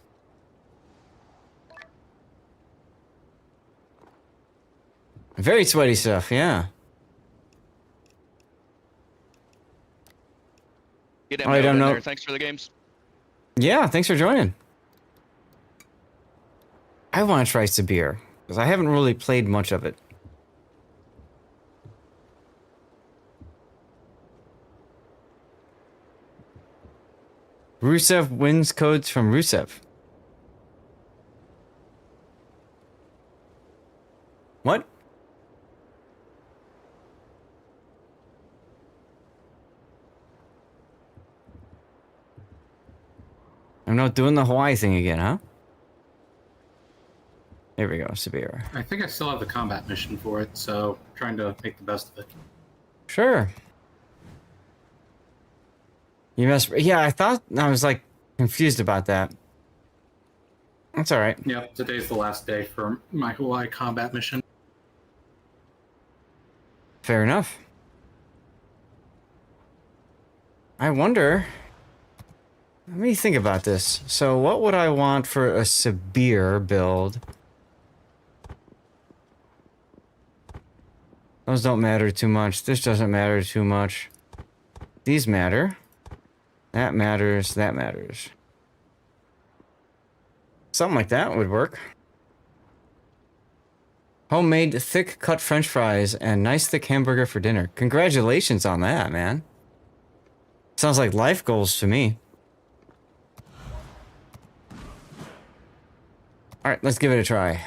[SPEAKER 1] Very sweaty stuff, yeah.
[SPEAKER 4] Get
[SPEAKER 1] I don't know.
[SPEAKER 4] there. Thanks for the games.
[SPEAKER 1] Yeah, thanks for joining. I want to try Sibir, because I haven't really played much of it. Rusev wins codes from Rusev. What? I'm not doing the Hawaii thing again, huh? There we go, Sabir.
[SPEAKER 9] I think I still have the combat mission for it, so trying to make the best of it.
[SPEAKER 1] Sure. You must. Yeah, I was like confused about that. That's all right.
[SPEAKER 9] Yep, today's the last day for my Hawaii combat mission.
[SPEAKER 1] Fair enough. I wonder. Let me think about this. So, what would I want for a Sabir build? Those don't matter too much. This doesn't matter too much. These matter. That matters. That matters. Something like that would work. Homemade thick cut French fries and nice thick hamburger for dinner. Congratulations on that, man. Sounds like life goals to me. Alright, let's give it a try.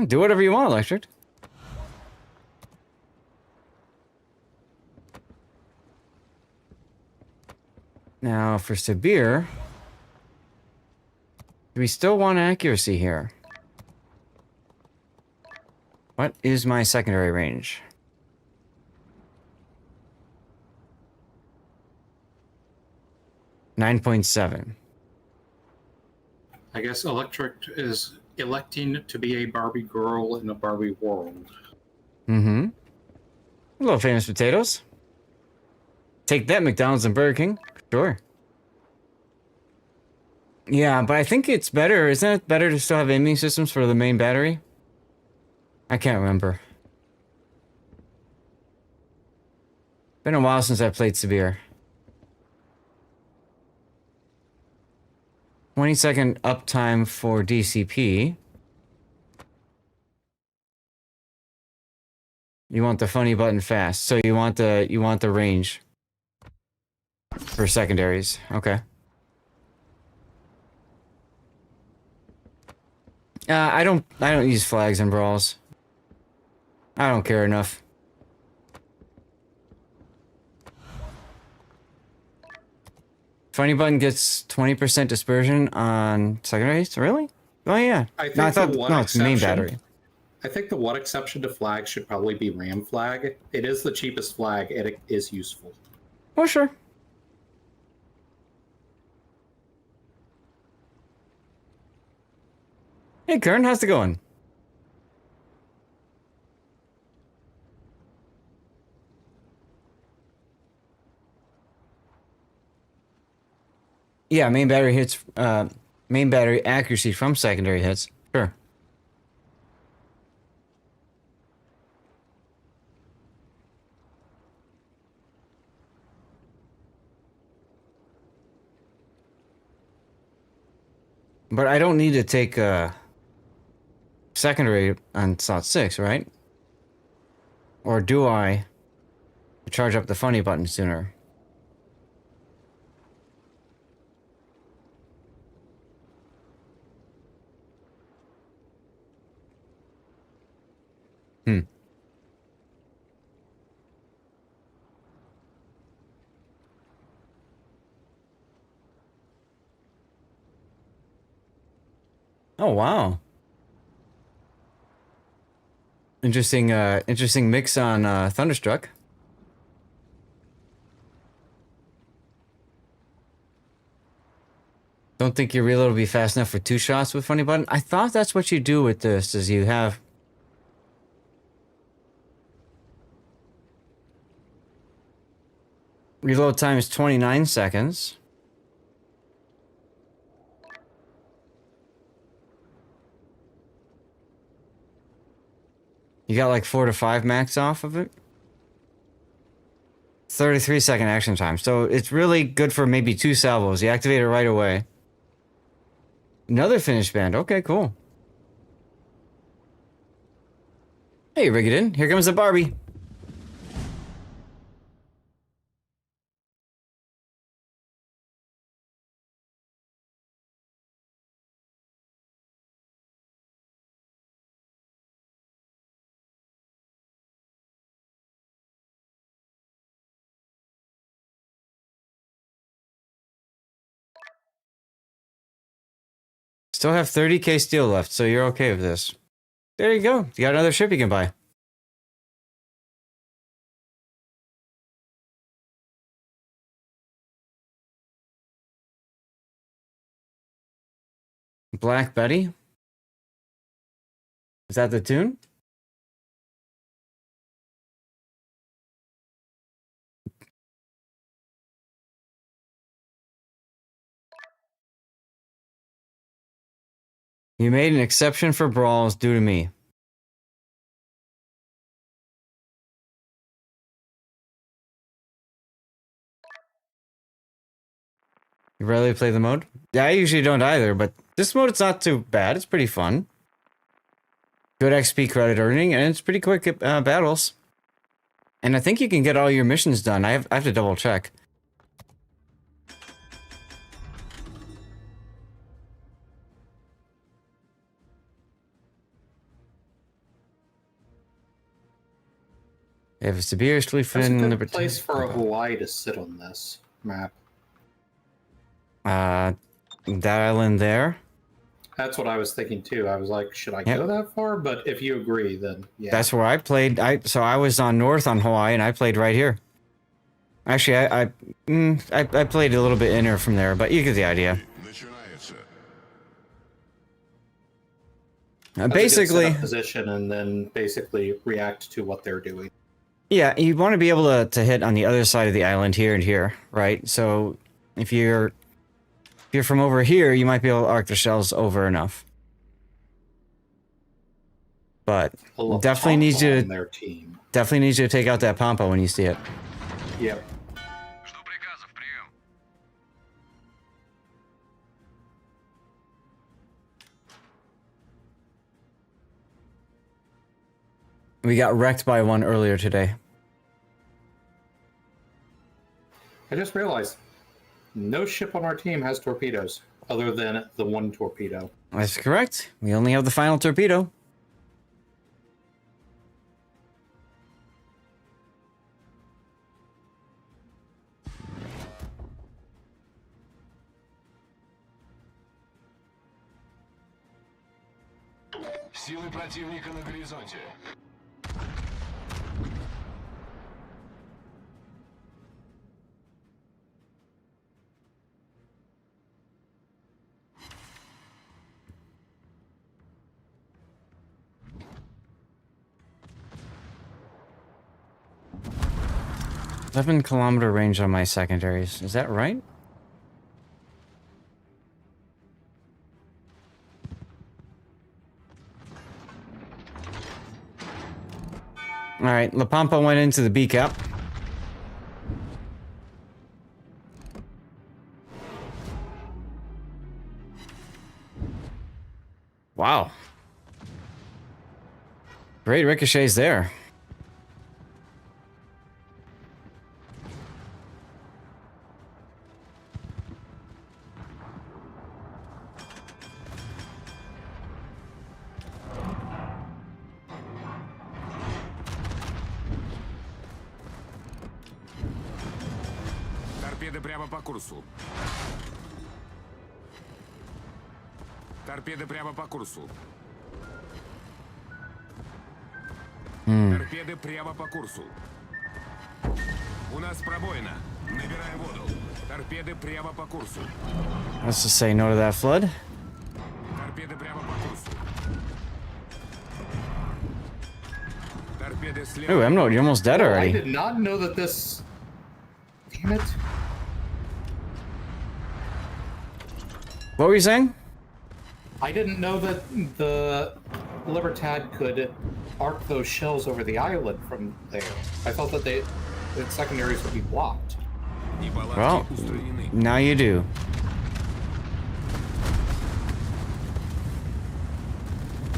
[SPEAKER 1] Do whatever you want, Electric. Now, for Sabir, do we still want accuracy here? What is my secondary range? .7.
[SPEAKER 9] I guess Electric is electing to be a Barbie girl in a Barbie world.
[SPEAKER 1] Mm-hmm. Hello, famous potatoes. Take that, McDonald's and Burger King. Sure. Yeah, but I think it's better. Isn't it better to still have aiming systems for the main battery? I can't remember. Been a while since I played Sabir. 20-second uptime for DCP. You want the funny button fast, so you want the range for secondaries. Okay. I don't use flags and brawls. I don't care enough. Funny button gets 20% dispersion on secondaries. Really? Oh yeah.
[SPEAKER 9] I
[SPEAKER 1] No, I
[SPEAKER 9] think
[SPEAKER 1] thought
[SPEAKER 9] the one
[SPEAKER 1] no, it's the main
[SPEAKER 9] exception-
[SPEAKER 1] battery.
[SPEAKER 9] I think the one exception to flag should probably be Ram flag. It is the cheapest flag, and it is useful.
[SPEAKER 1] Oh sure. Hey Kern, how's it going? Yeah, main battery hits, main battery accuracy from secondary hits. Sure. But I don't need to take secondary on slot 6, right? Or do I charge up the funny button sooner? Hmm. Oh wow. Interesting interesting mix on Thunderstruck. Don't think your reload will be fast enough for 2 shots with funny button. I thought that's what you do with this, is you have reload time is 29 seconds. You got like 4 to 5 max off of it. 33-second action time. So it's really good for maybe 2 salvos. You activate it right away. Another finished band. Okay, cool. Hey, Rigadin. Here comes the Barbie. Still have 30k steel left, so you're okay with this. There you go. You got another ship you can buy. Black Betty? Is that the tune? You made an exception for brawls due to me. You rarely play the mode? Yeah, I usually don't either, but this mode it's not too bad. It's pretty fun. Good XP credit earning, and it's pretty quick battles. And I think you can get all your missions done. I have to double check. They have a severely
[SPEAKER 9] That's a
[SPEAKER 1] fin.
[SPEAKER 9] good place for a Hawaii to sit on this map.
[SPEAKER 1] That island there.
[SPEAKER 9] That's what I was thinking too. I was like, should I go that far? But if you agree, then yeah.
[SPEAKER 1] That's where I played. So I was on north on Hawaii, and I played right here. Actually, I played a little bit inner from there, but you get the idea. Basically,
[SPEAKER 9] set up position and then basically react to what they're doing.
[SPEAKER 1] Yeah, you want to be able to hit on the other side of the island here and here, right? So if you're from over here, you might be able to arc the shells over enough. But definitely needs you to take out that Pampa when you see it.
[SPEAKER 9] Yep.
[SPEAKER 1] We got wrecked by one earlier today.
[SPEAKER 9] I just realized no ship on our team has torpedoes other than the one torpedo.
[SPEAKER 1] That's correct. We only have the final torpedo.
[SPEAKER 3] Силы противника на горизонте.
[SPEAKER 1] Kilometer range on my secondaries. Is that right? All right, La Pampa went into the B cap. Wow. Great ricochets there.
[SPEAKER 3] Торпеды прямо по курсу. Торпеды прямо по курсу. Торпеды прямо по курсу. У нас пробоина. Набираем воду. Торпеды прямо по курсу.
[SPEAKER 1] Let's just say no to that flood.
[SPEAKER 3] Торпеды прямо по курсу. Торпеды слева.
[SPEAKER 1] Ooh, Emerald, you're almost dead
[SPEAKER 9] I
[SPEAKER 1] already.
[SPEAKER 9] did not know that this... Damn it.
[SPEAKER 1] What were you saying?
[SPEAKER 9] I didn't know that the Libertad could arc those shells over the island from there. I thought that the secondaries would be blocked.
[SPEAKER 3] Неполадки
[SPEAKER 1] Well,
[SPEAKER 3] устранены.
[SPEAKER 1] now you do.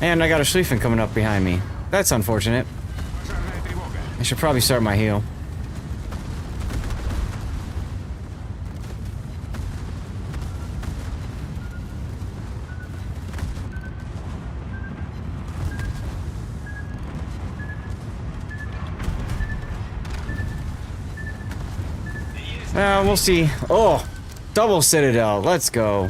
[SPEAKER 1] And I got a Schlieffen coming up behind me. That's unfortunate.
[SPEAKER 3] Пожарная тревога.
[SPEAKER 1] I should probably start my heal. We'll see. Oh, double Citadel. Let's go.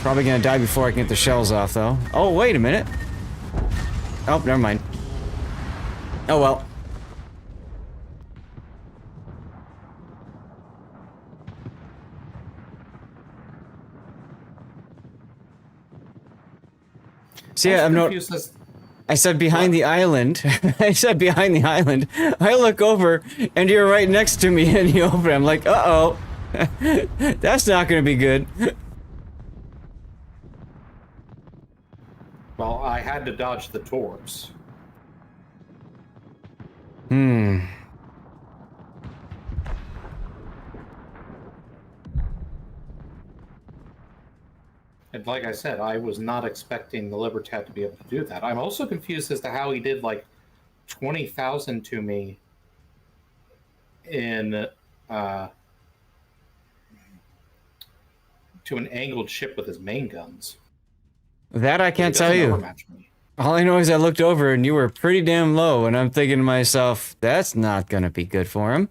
[SPEAKER 1] Probably gonna die before I can get the shells off, though. Oh, wait a minute. Oh, never mind. Oh well. See, I'm not.
[SPEAKER 9] Confused as-
[SPEAKER 1] I said behind the island. I said behind the island. I look over, and you're right next to me, and you open. I'm like, uh-oh. That's not gonna be good.
[SPEAKER 9] Well, I had to dodge the torps.
[SPEAKER 1] Hmm.
[SPEAKER 9] And like I said, I was not expecting the Libertad to be able to do that. I'm also confused as to how he did like 20,000 to me in to an angled ship with his main guns.
[SPEAKER 1] That I can't
[SPEAKER 9] He
[SPEAKER 1] tell
[SPEAKER 9] doesn't
[SPEAKER 1] you.
[SPEAKER 9] overmatch me.
[SPEAKER 1] All I know is I looked over and you were pretty damn low, and I'm thinking to myself, that's not gonna be good for him.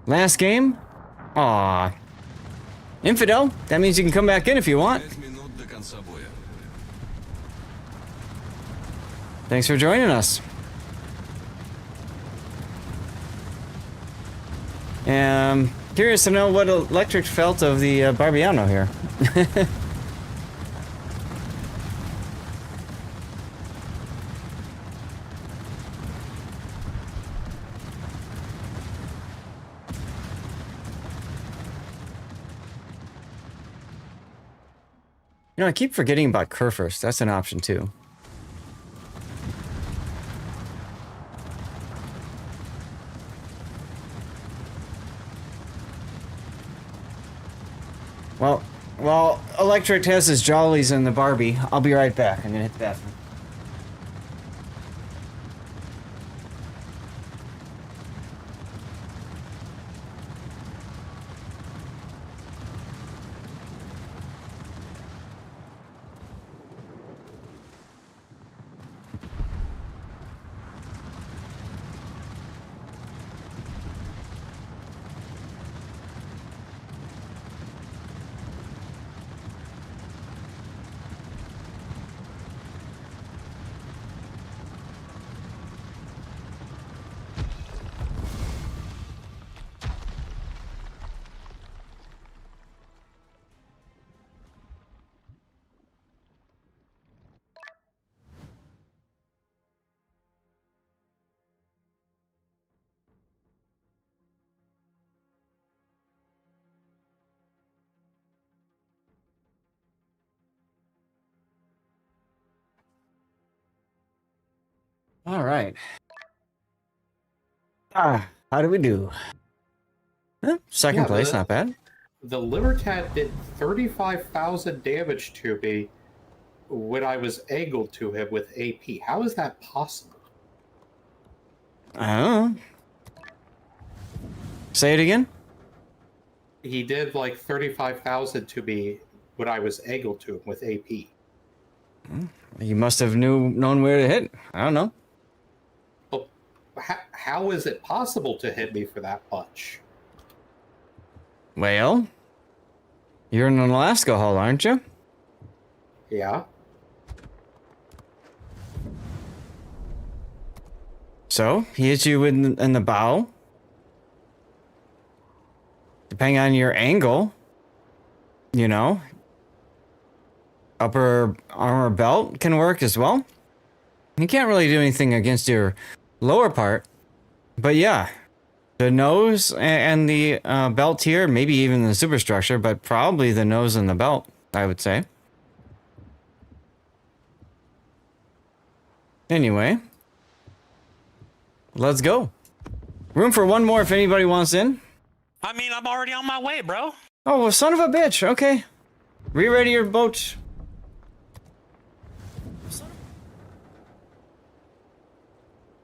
[SPEAKER 1] Last game? Aw. Infidel, that means you can come back in if you want.
[SPEAKER 6] 5 минут до конца боя.
[SPEAKER 1] Thanks for joining us. Curious to know what Electric felt of the Barbiano here. You know, I keep forgetting about Kurfürst. That's an option too. Well, Electric has his jollies in the Barbie. I'll be right back. I'm gonna hit the bathroom. All right. How do we do? Second
[SPEAKER 9] Yeah,
[SPEAKER 1] place, not bad.
[SPEAKER 9] The Libertad did 35,000 damage to me when I was angled to him with AP. How is that possible?
[SPEAKER 1] I don't know. Say it again?
[SPEAKER 9] He did like 35,000 to me when I was angled to him with AP.
[SPEAKER 1] You must have known where to hit. I don't know.
[SPEAKER 9] But how is it possible to hit me for that much?
[SPEAKER 1] Well, you're in an Alaska hull, aren't you?
[SPEAKER 9] Yeah.
[SPEAKER 1] So, he hits you in the bow. Depending on your angle, you know, upper armor belt can work as well. You can't really do anything against your lower part, but yeah, The nose and the belt here, maybe even the superstructure, but probably the nose and the belt, I would say. Anyway, let's go. Room for one more if anybody wants in.
[SPEAKER 10] I mean, I'm already on my way, bro.
[SPEAKER 1] Oh, well, son of a bitch. Okay. Re-ready your boat.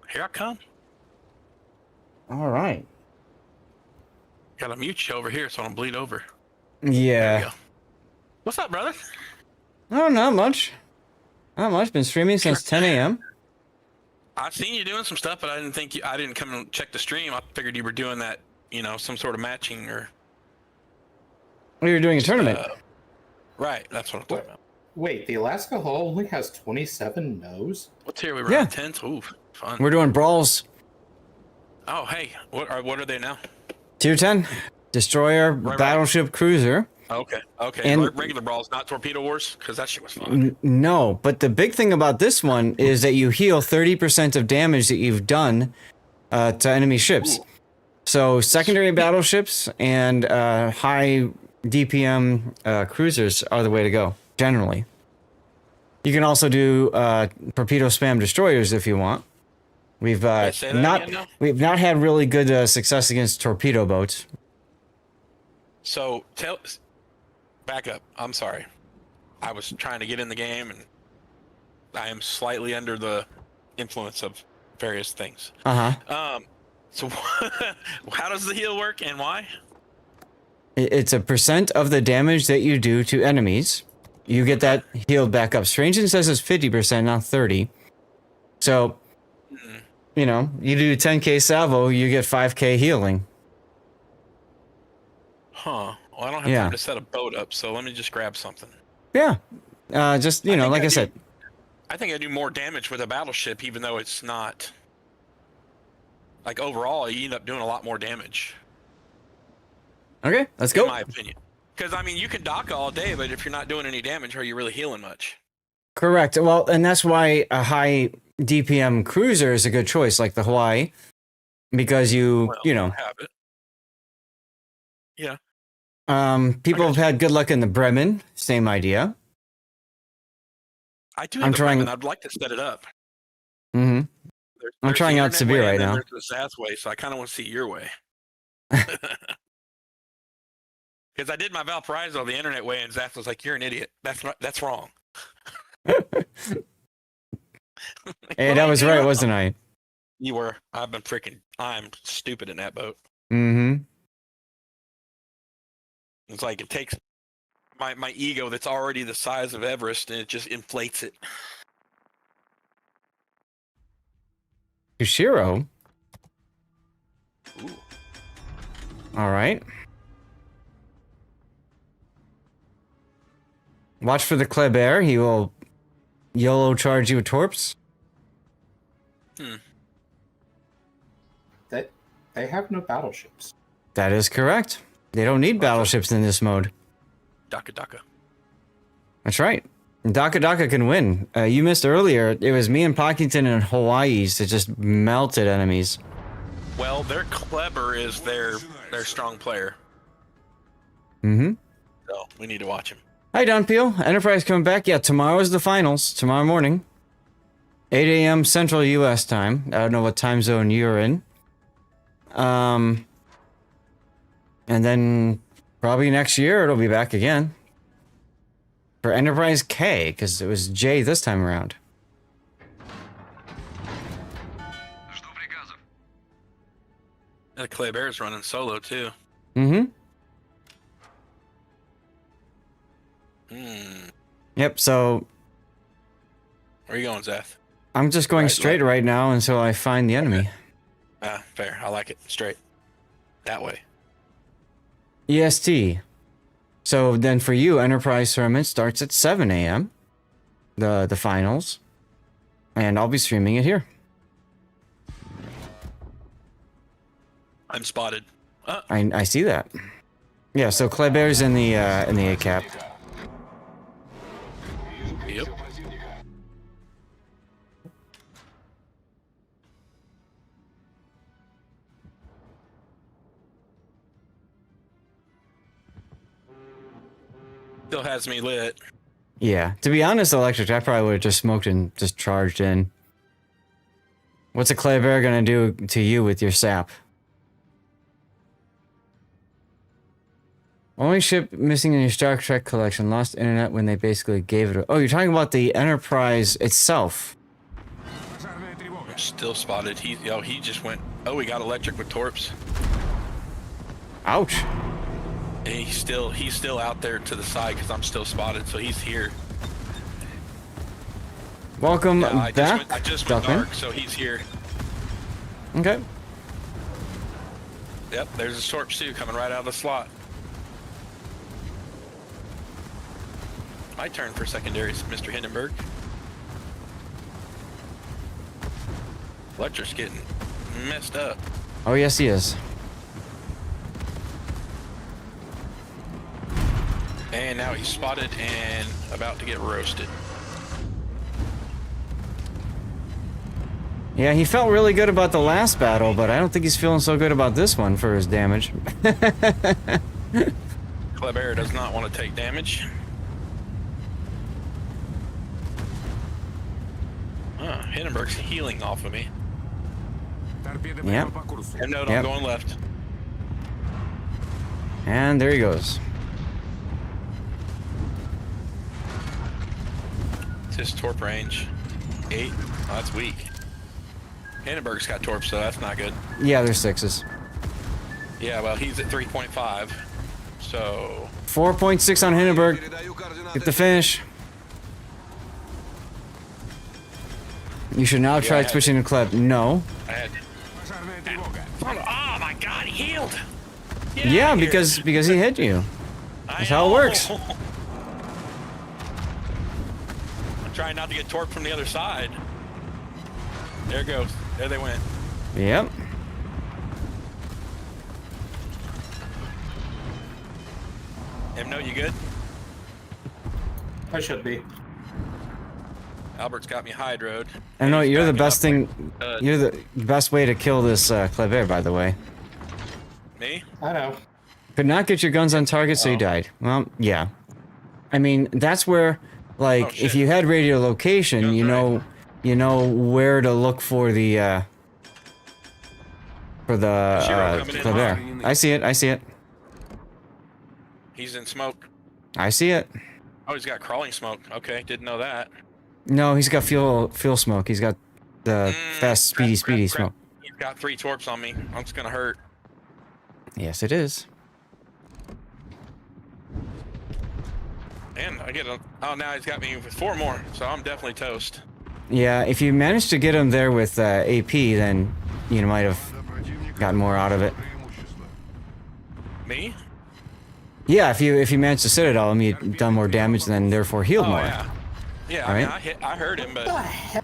[SPEAKER 10] Here I come.
[SPEAKER 1] All right.
[SPEAKER 10] Gotta mute you over here so I don't bleed over.
[SPEAKER 1] Yeah.
[SPEAKER 10] There you go. What's up, brother?
[SPEAKER 1] Oh, not much. Not much. Been streaming since 10 a.m.
[SPEAKER 10] I've seen you doing some stuff, but I didn't come and check the stream. I figured you were doing that, you know, some sort of matching or.
[SPEAKER 1] Oh, you're doing a tournament.
[SPEAKER 10] Right, that's what I'm talking about.
[SPEAKER 9] Wait, the Alaska Hull only has 27 no's?
[SPEAKER 10] What's here? We were on 10th. Ooh, fun.
[SPEAKER 1] We're doing brawls.
[SPEAKER 10] Oh, hey, what are they now?
[SPEAKER 1] Tier 10. Destroyer, battleship, cruiser.
[SPEAKER 10] Okay.
[SPEAKER 1] And
[SPEAKER 10] regular brawls, not torpedo wars, because that shit was fun.
[SPEAKER 1] No, but the big thing about this one is that you heal 30% of damage that you've done to enemy ships. Ooh. So secondary battleships and high DPM cruisers are the way to go, generally. You can also do torpedo spam destroyers if you want. We've not had really good success against torpedo boats.
[SPEAKER 10] So back up. I'm sorry. I was trying to get in the game, and I am slightly under the influence of various things. So how does the heal work, and why?
[SPEAKER 1] It's a percent of the damage that you do to enemies. You get that healed back up. Strangen says it's 50%, not 30. So, you know, you do 10k salvo, you get 5k healing.
[SPEAKER 10] Huh. Well, I don't have time to set a boat up, so let me just grab something.
[SPEAKER 1] Yeah. Just, you know, like I said.
[SPEAKER 10] I think I do more damage with a battleship, even though it's not... Like, overall, you end up doing a lot more damage.
[SPEAKER 1] Okay, let's go.
[SPEAKER 10] In my opinion. Because, I mean, you can dock all day, but if you're not doing any damage, are you really healing much?
[SPEAKER 1] Correct. Well, and that's why a high DPM cruiser is a good choice, like the Hawaii. Because you know...
[SPEAKER 10] have it. Yeah.
[SPEAKER 1] People have had good luck in the Bremen. Same idea.
[SPEAKER 10] I do have the Bremen. I'd like to set it up.
[SPEAKER 1] Mm-hmm. I'm trying out Severe right now.
[SPEAKER 10] There's the Zath way, so I kind of want to see your way. Because I did my Valparaiso the internet way, and Zath was like, "You're an idiot. That's wrong."
[SPEAKER 1] Hey, that was right, wasn't I?
[SPEAKER 10] You were. I'm stupid in that boat.
[SPEAKER 1] Mm-hmm.
[SPEAKER 10] It's like it takes my ego that's already the size of Everest, and it just inflates it.
[SPEAKER 1] Kushiro.
[SPEAKER 10] Ooh.
[SPEAKER 1] All right. Watch for the Kleber. He will YOLO charge you with torps.
[SPEAKER 9] They have no battleships.
[SPEAKER 1] That is correct. They don't need battleships in this mode.
[SPEAKER 10] Daka.
[SPEAKER 1] That's right. Daka can win. You missed earlier. It was me and Pockington and Hawaii's that just melted enemies.
[SPEAKER 10] Well, their Kleber is their strong player.
[SPEAKER 1] Mm-hmm.
[SPEAKER 10] So we need to watch him.
[SPEAKER 1] Hi, Don Peel. Enterprise coming back. Yeah, tomorrow's the finals. Tomorrow morning. 8 a.m. Central U.S. time. I don't know what time zone you're in. And then probably next year it'll be back again. For Enterprise K, because it was J this time around.
[SPEAKER 10] The Kleber's running solo too.
[SPEAKER 1] Mm-hmm.
[SPEAKER 10] Hmm.
[SPEAKER 1] Yep, so...
[SPEAKER 10] Where are you going, Zath?
[SPEAKER 1] I'm just going straight right now until I find the enemy.
[SPEAKER 10] Ah, fair. I like it. Straight. That way.
[SPEAKER 1] EST. So then for you, Enterprise Tournament starts at 7 a.m. The finals. And I'll be streaming it here.
[SPEAKER 10] I'm spotted.
[SPEAKER 1] I see that. Yeah, so Kleber's in the A-cap.
[SPEAKER 10] Yep. Still has me lit.
[SPEAKER 1] Yeah. To be honest, Electric, I probably would have just smoked and just charged in. What's a clay bear gonna do to you with your sap? Only ship missing in your Star Trek collection. Lost internet when they basically gave it. Oh, you're talking about the Enterprise itself.
[SPEAKER 10] I'm still spotted. He just went. Oh, we got electric with torps.
[SPEAKER 1] Ouch.
[SPEAKER 10] And he's still out there to the side because I'm still spotted. So he's here.
[SPEAKER 1] Welcome
[SPEAKER 10] Yeah,
[SPEAKER 1] back.
[SPEAKER 10] I just went
[SPEAKER 1] Duckman.
[SPEAKER 10] dark, so he's here.
[SPEAKER 1] Okay.
[SPEAKER 10] Yep, there's a torp too coming right out of the slot. My turn for secondaries, Mr. Hindenburg. Electric's getting messed up.
[SPEAKER 1] Oh yes, he is.
[SPEAKER 10] And now he's spotted and about to get roasted.
[SPEAKER 1] Yeah, he felt really good about the last battle, but I don't think he's feeling so good about this one for his damage.
[SPEAKER 10] Kleber does not want to take damage. Hindenburg's healing off of me.
[SPEAKER 1] Yep.
[SPEAKER 10] And note,
[SPEAKER 1] Yep.
[SPEAKER 10] I'm going left.
[SPEAKER 1] And there he goes.
[SPEAKER 10] It's his torp range. 8. Oh, that's weak. Hindenburg's got torp, so that's not good.
[SPEAKER 1] Yeah, there's 6s.
[SPEAKER 10] Yeah, well, he's at 3.5. So
[SPEAKER 1] 4.6 on Hindenburg. Get the finish. You should now try switching to Kleb. No.
[SPEAKER 10] I had. Oh my God, he healed. Get
[SPEAKER 1] Yeah,
[SPEAKER 10] out of here.
[SPEAKER 1] because he hit you. That's how it works.
[SPEAKER 10] I'm trying not to get torqued from the other side. There it goes. There they went.
[SPEAKER 1] Yep.
[SPEAKER 10] No, you good?
[SPEAKER 9] I should be.
[SPEAKER 10] Albert's got me hydroed.
[SPEAKER 1] I know
[SPEAKER 10] He's
[SPEAKER 1] you're the
[SPEAKER 10] backing
[SPEAKER 1] best
[SPEAKER 10] up
[SPEAKER 1] thing.
[SPEAKER 10] like,
[SPEAKER 1] You're the best way to kill this Kleber, by the way.
[SPEAKER 10] me?
[SPEAKER 9] I know.
[SPEAKER 1] Could not get your guns on target, so you died. Well, yeah. I mean, that's where, like,
[SPEAKER 10] Oh,
[SPEAKER 1] if
[SPEAKER 10] shit.
[SPEAKER 1] you had radio location,
[SPEAKER 10] Guns
[SPEAKER 1] you know where to look for the
[SPEAKER 10] Shiro coming in
[SPEAKER 1] Kleber.
[SPEAKER 3] hard.
[SPEAKER 1] I see it. I see it.
[SPEAKER 10] He's in smoke.
[SPEAKER 1] I see it.
[SPEAKER 10] Oh, he's got crawling smoke. Okay, didn't know that.
[SPEAKER 1] No, he's got fuel smoke. He's got the fast, speedy
[SPEAKER 10] Crap.
[SPEAKER 1] smoke.
[SPEAKER 10] He's got 3 torps on me. I'm just gonna hurt.
[SPEAKER 1] Yes, it is.
[SPEAKER 10] And I get a. Oh, now he's got me with 4 more. So I'm definitely toast.
[SPEAKER 1] Yeah, if you managed to get him there with AP, then you might have gotten more out of it.
[SPEAKER 10] Me?
[SPEAKER 1] Yeah, if you managed to citadel him, you'd done more damage, and then therefore healed
[SPEAKER 10] Oh
[SPEAKER 1] more.
[SPEAKER 10] yeah. Yeah,
[SPEAKER 1] Right?
[SPEAKER 10] I mean, I heard him, but I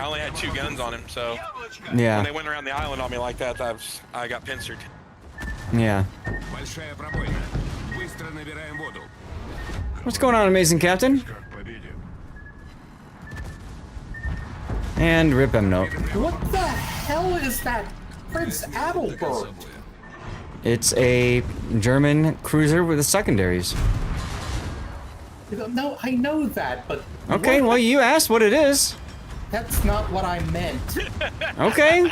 [SPEAKER 10] only had 2 guns on him. So when
[SPEAKER 1] Yeah,
[SPEAKER 10] they went around the island on me like that, I got pincered.
[SPEAKER 1] yeah.
[SPEAKER 3] Большая пробоина. Быстро набираем воду.
[SPEAKER 1] What's going on, amazing captain? And rip M note.
[SPEAKER 9] What the hell is that Prince Adelbert?
[SPEAKER 1] It's a German cruiser with the secondaries.
[SPEAKER 9] No, I know that, but
[SPEAKER 1] Okay,
[SPEAKER 9] what-
[SPEAKER 1] well you asked what it is.
[SPEAKER 9] that's not what I meant.
[SPEAKER 1] Okay,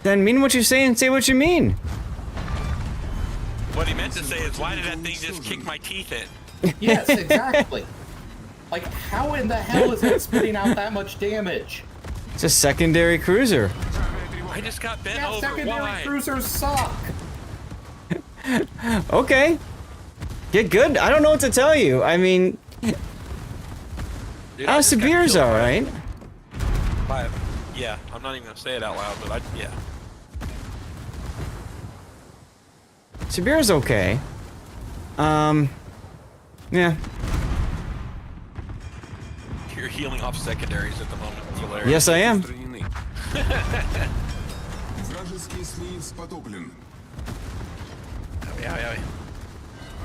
[SPEAKER 1] then mean what you say and say what you mean.
[SPEAKER 10] What he meant to say is, why did that thing just kick my teeth in?
[SPEAKER 9] Yes, exactly. Like, how in the hell is it spitting out that much damage?
[SPEAKER 1] It's a secondary cruiser.
[SPEAKER 10] I just got bent
[SPEAKER 9] Yeah,
[SPEAKER 10] over.
[SPEAKER 9] secondary
[SPEAKER 10] Why?
[SPEAKER 9] cruisers suck.
[SPEAKER 1] Okay. Get good. I don't know what to tell you. I mean,
[SPEAKER 10] Dude, I just got
[SPEAKER 1] Sabir's
[SPEAKER 10] killed
[SPEAKER 1] alright.
[SPEAKER 10] Yeah, I'm not even gonna say it out loud, but yeah.
[SPEAKER 1] Sabir's okay. Yeah.
[SPEAKER 10] You're healing off secondaries at the moment. It's hilarious.
[SPEAKER 1] Yes, I am.
[SPEAKER 3] Устранены. Вражеский эсминец потоплен.
[SPEAKER 10] Yeah.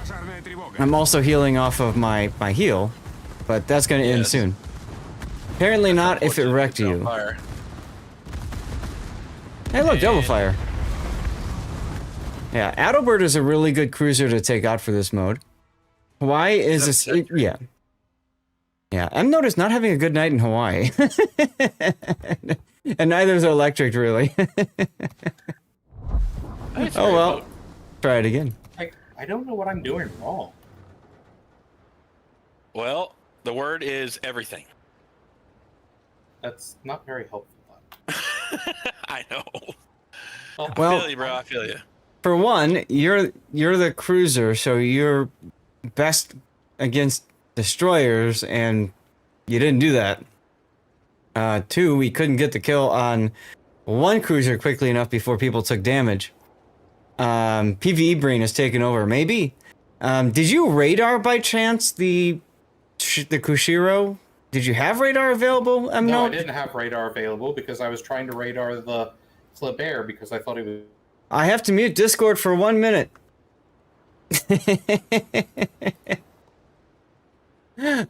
[SPEAKER 3] Пожарная тревога.
[SPEAKER 1] I'm also healing off of my heal, but that's gonna end
[SPEAKER 10] Yes.
[SPEAKER 1] soon. Apparently not if it wrecked you.
[SPEAKER 10] Fire.
[SPEAKER 1] Hey, look, double
[SPEAKER 10] And-
[SPEAKER 1] fire. Yeah, Adalbert is a really good cruiser to take out for this mode. Hawaii is a yeah. Yeah, I've noticed not having a good night in Hawaii. And neither is Electric, really. Oh, well. Try it again.
[SPEAKER 9] I don't know what I'm doing wrong.
[SPEAKER 10] Well, the word is everything.
[SPEAKER 9] That's not very helpful.
[SPEAKER 10] I know.
[SPEAKER 1] Well,
[SPEAKER 10] I feel you, bro. I feel you.
[SPEAKER 1] For one, you're the cruiser, so you're best against destroyers, and you didn't do that. 2, we couldn't get the kill on one cruiser quickly enough before people took damage. PvE brain has taken over. Maybe. Did you radar by chance the Kushiro? Did you have radar available?
[SPEAKER 9] No, I didn't have radar available because I was trying to radar the Kleber because I thought he was.
[SPEAKER 1] I have to mute Discord for 1 minute.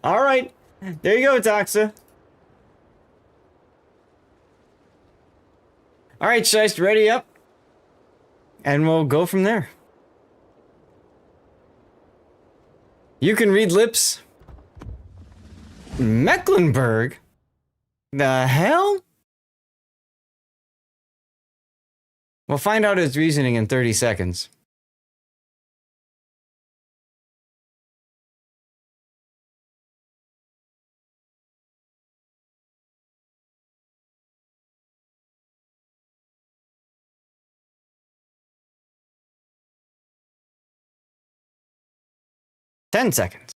[SPEAKER 1] All right. There you go, Toxa. All right, Shiest, ready up. And we'll go from there. You can read lips. Mecklenburg? The hell? We'll find out his reasoning in 30 seconds. Ten seconds.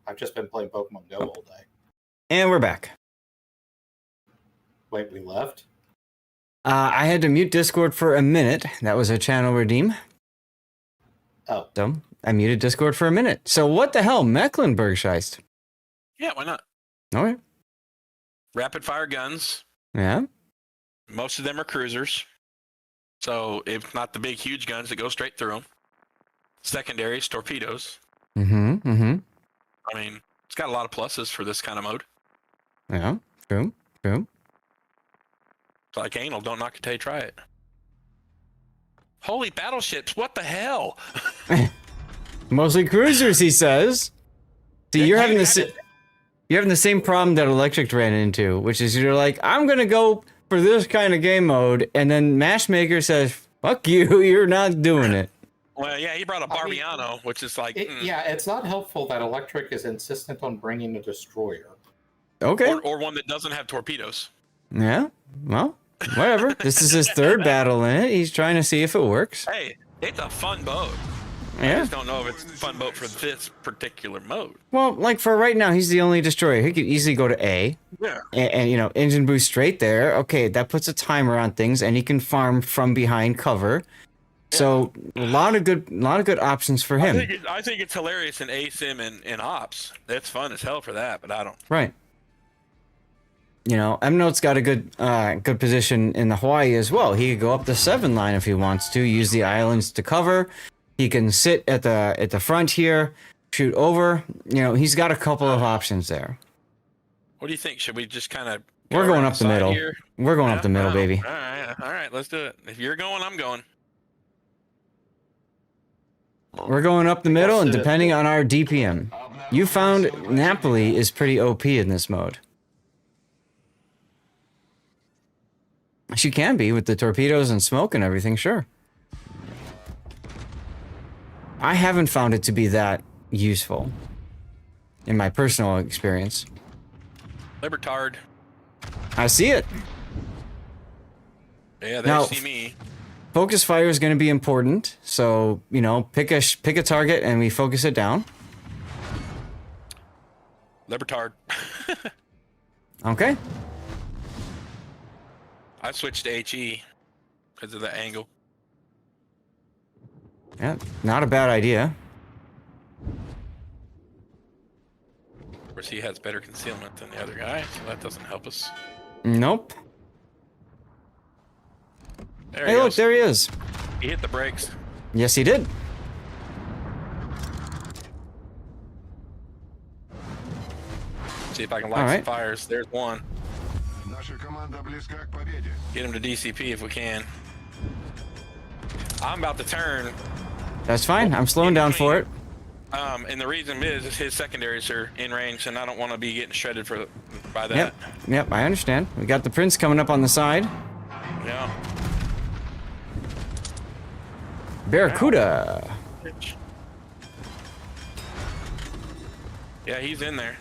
[SPEAKER 9] I've just been playing Pokemon Go all day.
[SPEAKER 1] And we're back.
[SPEAKER 9] Wait, we left?
[SPEAKER 1] I had to mute Discord for a minute. That was a channel redeem.
[SPEAKER 9] Oh.
[SPEAKER 1] So I muted Discord for a minute. So what the hell, Mecklenburg Shiest?
[SPEAKER 10] Yeah, why not?
[SPEAKER 1] Okay.
[SPEAKER 10] Rapid fire guns.
[SPEAKER 1] Yeah.
[SPEAKER 10] Most of them are cruisers. So if not the big, huge guns that go straight through them. Secondaries, torpedoes.
[SPEAKER 1] Mm-hmm. Mm-hmm.
[SPEAKER 10] I mean, it's got a lot of pluses for this kind of mode.
[SPEAKER 1] Yeah. True. True.
[SPEAKER 10] It's like anal, don't knock it till you try it. Holy battleships, what the hell?
[SPEAKER 1] Mostly cruisers, he says. See, you're having the same problem that Electric ran into, which is you're like, I'm gonna go for this kind of game mode, and then Matchmaker says, fuck you, you're not doing it.
[SPEAKER 10] Well, yeah, he brought a Barbiano, which is like...
[SPEAKER 9] Yeah, it's not helpful that Electric is insistent on bringing a destroyer.
[SPEAKER 1] Okay.
[SPEAKER 10] Or one that doesn't have torpedoes.
[SPEAKER 1] Yeah, well, whatever. This is his third battle in it. He's trying to see if it works.
[SPEAKER 10] Hey, it's a fun boat.
[SPEAKER 1] Yeah.
[SPEAKER 10] I just don't know if it's a fun boat for this particular mode.
[SPEAKER 1] Well, like for right now, he's the only destroyer. He could easily go to A.
[SPEAKER 10] Yeah.
[SPEAKER 1] And you know, engine boost straight there. Okay, that puts a timer on things, and he can farm from behind cover. So a lot of good options for him.
[SPEAKER 10] I think it's hilarious in ASIM and Ops. It's fun as hell for that, but I don't.
[SPEAKER 1] Right. You know, Note's got a good position in the Hawaii as well. He could go up the 7 line if he wants to, use the islands to cover. He can sit at the front here, shoot over. You know, he's got a couple of options there.
[SPEAKER 10] What do you think? Should we just kind of?
[SPEAKER 1] We're going up the middle.
[SPEAKER 10] Here?
[SPEAKER 1] We're going up the middle, baby.
[SPEAKER 10] All right, let's do it. If you're going, I'm going.
[SPEAKER 1] We're going up the middle, and depending on our DPM, you found Napoli is pretty OP in this mode. She can be with the torpedoes and smoke and everything, sure. I haven't found it to be that useful in my personal experience.
[SPEAKER 10] Libertard.
[SPEAKER 1] I see it.
[SPEAKER 10] Yeah, they
[SPEAKER 1] Now,
[SPEAKER 10] see me.
[SPEAKER 1] Focus fire is going to be important, so you know, pick a target and we focus it down.
[SPEAKER 10] Libertard.
[SPEAKER 1] Okay.
[SPEAKER 10] I switched to HE because of the angle.
[SPEAKER 1] Yeah, not a bad idea.
[SPEAKER 10] Of course, he has better concealment than the other guy, so that doesn't help us.
[SPEAKER 1] Nope.
[SPEAKER 10] There
[SPEAKER 1] Hey,
[SPEAKER 10] he
[SPEAKER 1] look,
[SPEAKER 10] goes.
[SPEAKER 1] there he is.
[SPEAKER 10] He hit the brakes.
[SPEAKER 1] Yes, he did.
[SPEAKER 10] See, See if I can light
[SPEAKER 1] All
[SPEAKER 10] some
[SPEAKER 1] right.
[SPEAKER 10] fires. There's one.
[SPEAKER 3] Наша команда близка к победе.
[SPEAKER 10] Get him to DCP if we can. I'm about to turn.
[SPEAKER 1] That's fine. I'm slowing down for it.
[SPEAKER 10] And the reason is his secondaries are in range, and I don't want to be getting shredded by that.
[SPEAKER 1] Yep. Yep. I understand. We got the Prince coming up on the side.
[SPEAKER 10] Yeah.
[SPEAKER 1] Barracuda.
[SPEAKER 10] Yeah, he's in there.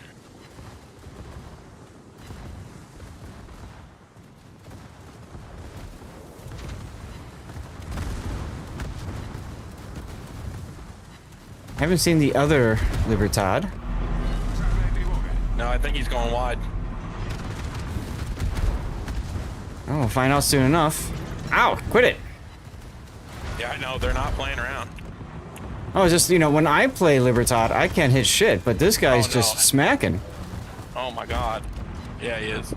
[SPEAKER 1] Haven't seen the other Libertad.
[SPEAKER 10] No, I think he's going wide.
[SPEAKER 1] Oh, we'll find out soon enough. Ow! Quit it!
[SPEAKER 10] Yeah, I know. They're not playing around.
[SPEAKER 1] Oh, it's just, you know, when I play Libertad, I can't hit shit, but this guy's just smacking.
[SPEAKER 10] Oh my god. Yeah, he is.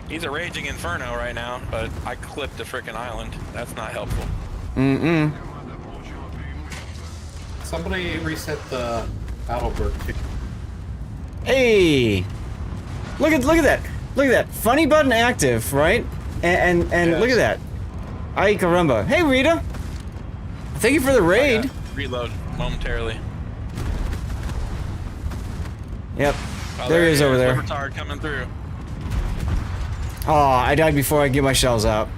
[SPEAKER 10] He's a raging inferno right now, but I clipped the frickin' island. That's not helpful.
[SPEAKER 1] Mm-mm.
[SPEAKER 9] Somebody reset the Battlebird.
[SPEAKER 1] Hey! Look at that! Look at that! Funny button active, right? And
[SPEAKER 10] Yes.
[SPEAKER 1] look at that! Ay caramba! Hey Rita! Thank you for the raid.
[SPEAKER 10] Reload momentarily.
[SPEAKER 1] Yep.
[SPEAKER 10] Oh,
[SPEAKER 1] there he is over there.
[SPEAKER 10] Libertard coming through.
[SPEAKER 1] Oh, I died before I get my shells out.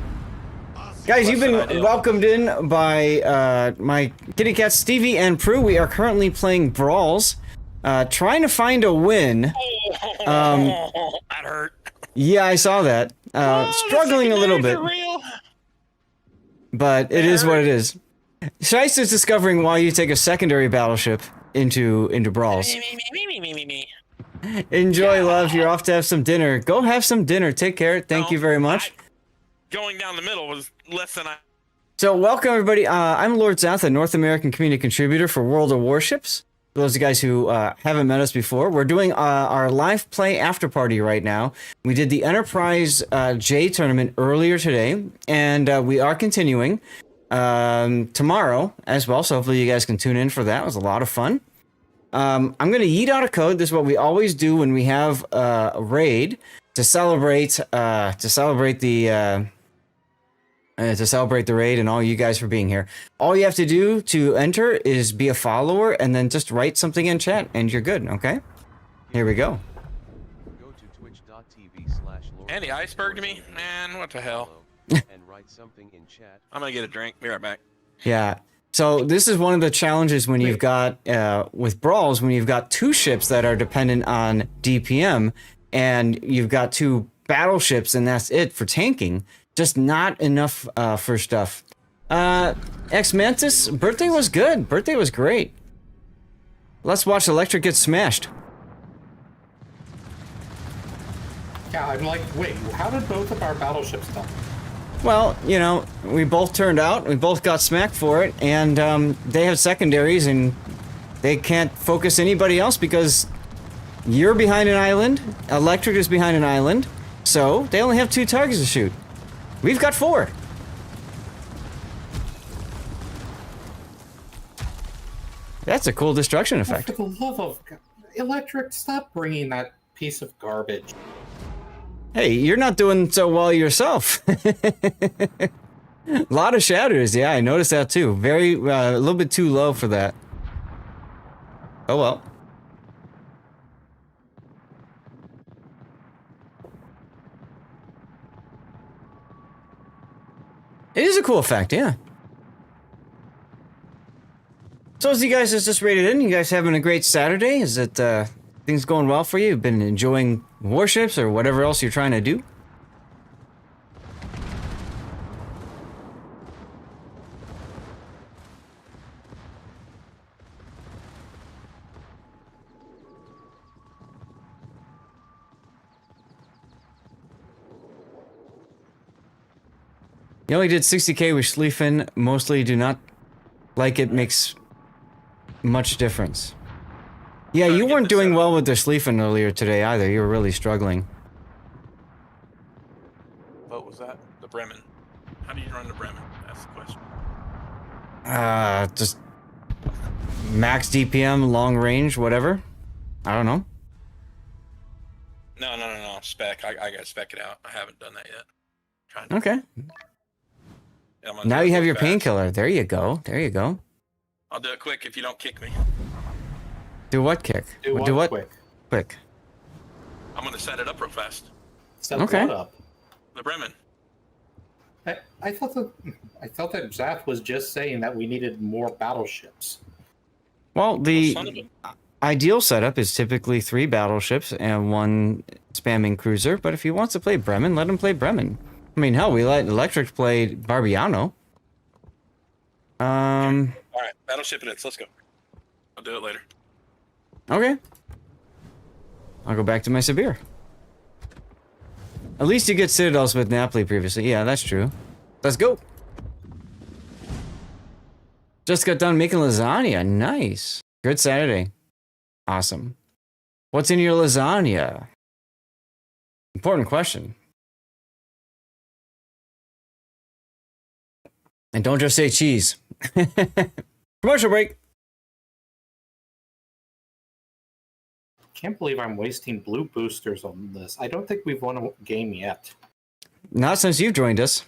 [SPEAKER 1] Guys, you've been welcomed in by my kitty cats Stevie and Prue. We are currently playing Brawls, trying to find a win.
[SPEAKER 10] That hurt.
[SPEAKER 1] Yeah, I saw that. Struggling a little bit, but it is what it is. Shice is discovering why you take a secondary battleship into Brawls. Enjoy, love. You're off to have some dinner. Go have some dinner. Take care. Thank you very much.
[SPEAKER 10] Going down the middle was less than I.
[SPEAKER 1] So welcome everybody. I'm Lord Zath, a North American community contributor for World of Warships. For those of you guys who haven't met us before, we're doing our live play after party right now. We did the Enterprise J tournament earlier today, and we are continuing tomorrow as well. So hopefully you guys can tune in for that. It was a lot of fun. I'm gonna yeet out a code. This is what we always do when we have a raid to celebrate the raid and all you guys for being here. All you have to do to enter is be a follower and then just write something in chat and you're good, okay? Here we go.
[SPEAKER 7] Go to twitch.tv/Lord.
[SPEAKER 10] And he iceberged me? Man, what the hell?
[SPEAKER 7] and write something in chat.
[SPEAKER 10] I'm gonna get a drink. Be right back.
[SPEAKER 1] Yeah. So this is one of the challenges when you've got, with Brawls, when you've got two ships that are dependent on DPM and you've got two battleships and that's it for tanking. Just not enough for stuff. X-Mantis, birthday was good. Birthday was great. Let's watch Electric get smashed.
[SPEAKER 9] Yeah, I'm like, wait, how did both of our battleships die?
[SPEAKER 1] Well, you know, we both turned out, we both got smacked for it, and they have secondaries and they can't focus anybody else because you're behind an island, Electric is behind an island, so they only have 2 targets to shoot. We've got 4. That's a cool destruction effect.
[SPEAKER 9] For the love of God, Electric, stop bringing that piece of garbage.
[SPEAKER 1] Hey, you're not doing so well yourself. A lot of shatters, yeah, I noticed that too. Very, a little bit too low for that. Oh well. It is a cool effect, yeah. So as you guys just rated in, you guys having a great Saturday? Is it, things going well for you? You've been enjoying Warships or whatever else you're trying to do? You only did 60k with Schlieffen, mostly do not like it makes much difference. Yeah, you weren't doing well with the Schlieffen earlier today either, you were really struggling.
[SPEAKER 10] What was that? The Bremen. How do you run the Bremen? That's the question.
[SPEAKER 1] Just max DPM, long range, whatever. I don't know.
[SPEAKER 10] spec. I gotta spec it out. I haven't done that yet. Trying to,
[SPEAKER 1] Okay.
[SPEAKER 10] yeah, I'm gonna
[SPEAKER 1] Now
[SPEAKER 10] do it
[SPEAKER 1] you have
[SPEAKER 10] real
[SPEAKER 1] your
[SPEAKER 10] fast.
[SPEAKER 1] painkiller. There you go. There you go.
[SPEAKER 10] I'll do it quick if you don't kick me.
[SPEAKER 1] Do what kick?
[SPEAKER 9] Do what quick?
[SPEAKER 1] Quick.
[SPEAKER 10] I'm gonna set it up real fast.
[SPEAKER 9] Set
[SPEAKER 1] Okay.
[SPEAKER 9] what up?
[SPEAKER 10] The Bremen.
[SPEAKER 9] I thought that Zath was just saying that we needed more battleships.
[SPEAKER 1] Well, the
[SPEAKER 10] Son of a-
[SPEAKER 1] ideal setup is typically 3 battleships and 1 spamming cruiser. But if he wants to play Bremen, let him play Bremen. I mean, hell, we let Electric play Barbiano.
[SPEAKER 10] All right, battleship it is. Let's go. I'll do it later.
[SPEAKER 1] Okay. I'll go back to my Sibir. At least you get Citadels with Napoli previously. Yeah, that's true. Let's go. Just got done making lasagna. Nice. Good Saturday. Awesome. What's in your lasagna? Important question. And don't just say cheese. Commercial break.
[SPEAKER 9] Can't believe I'm wasting blue boosters on this. I don't think we've won a game yet.
[SPEAKER 1] Not since you've joined us.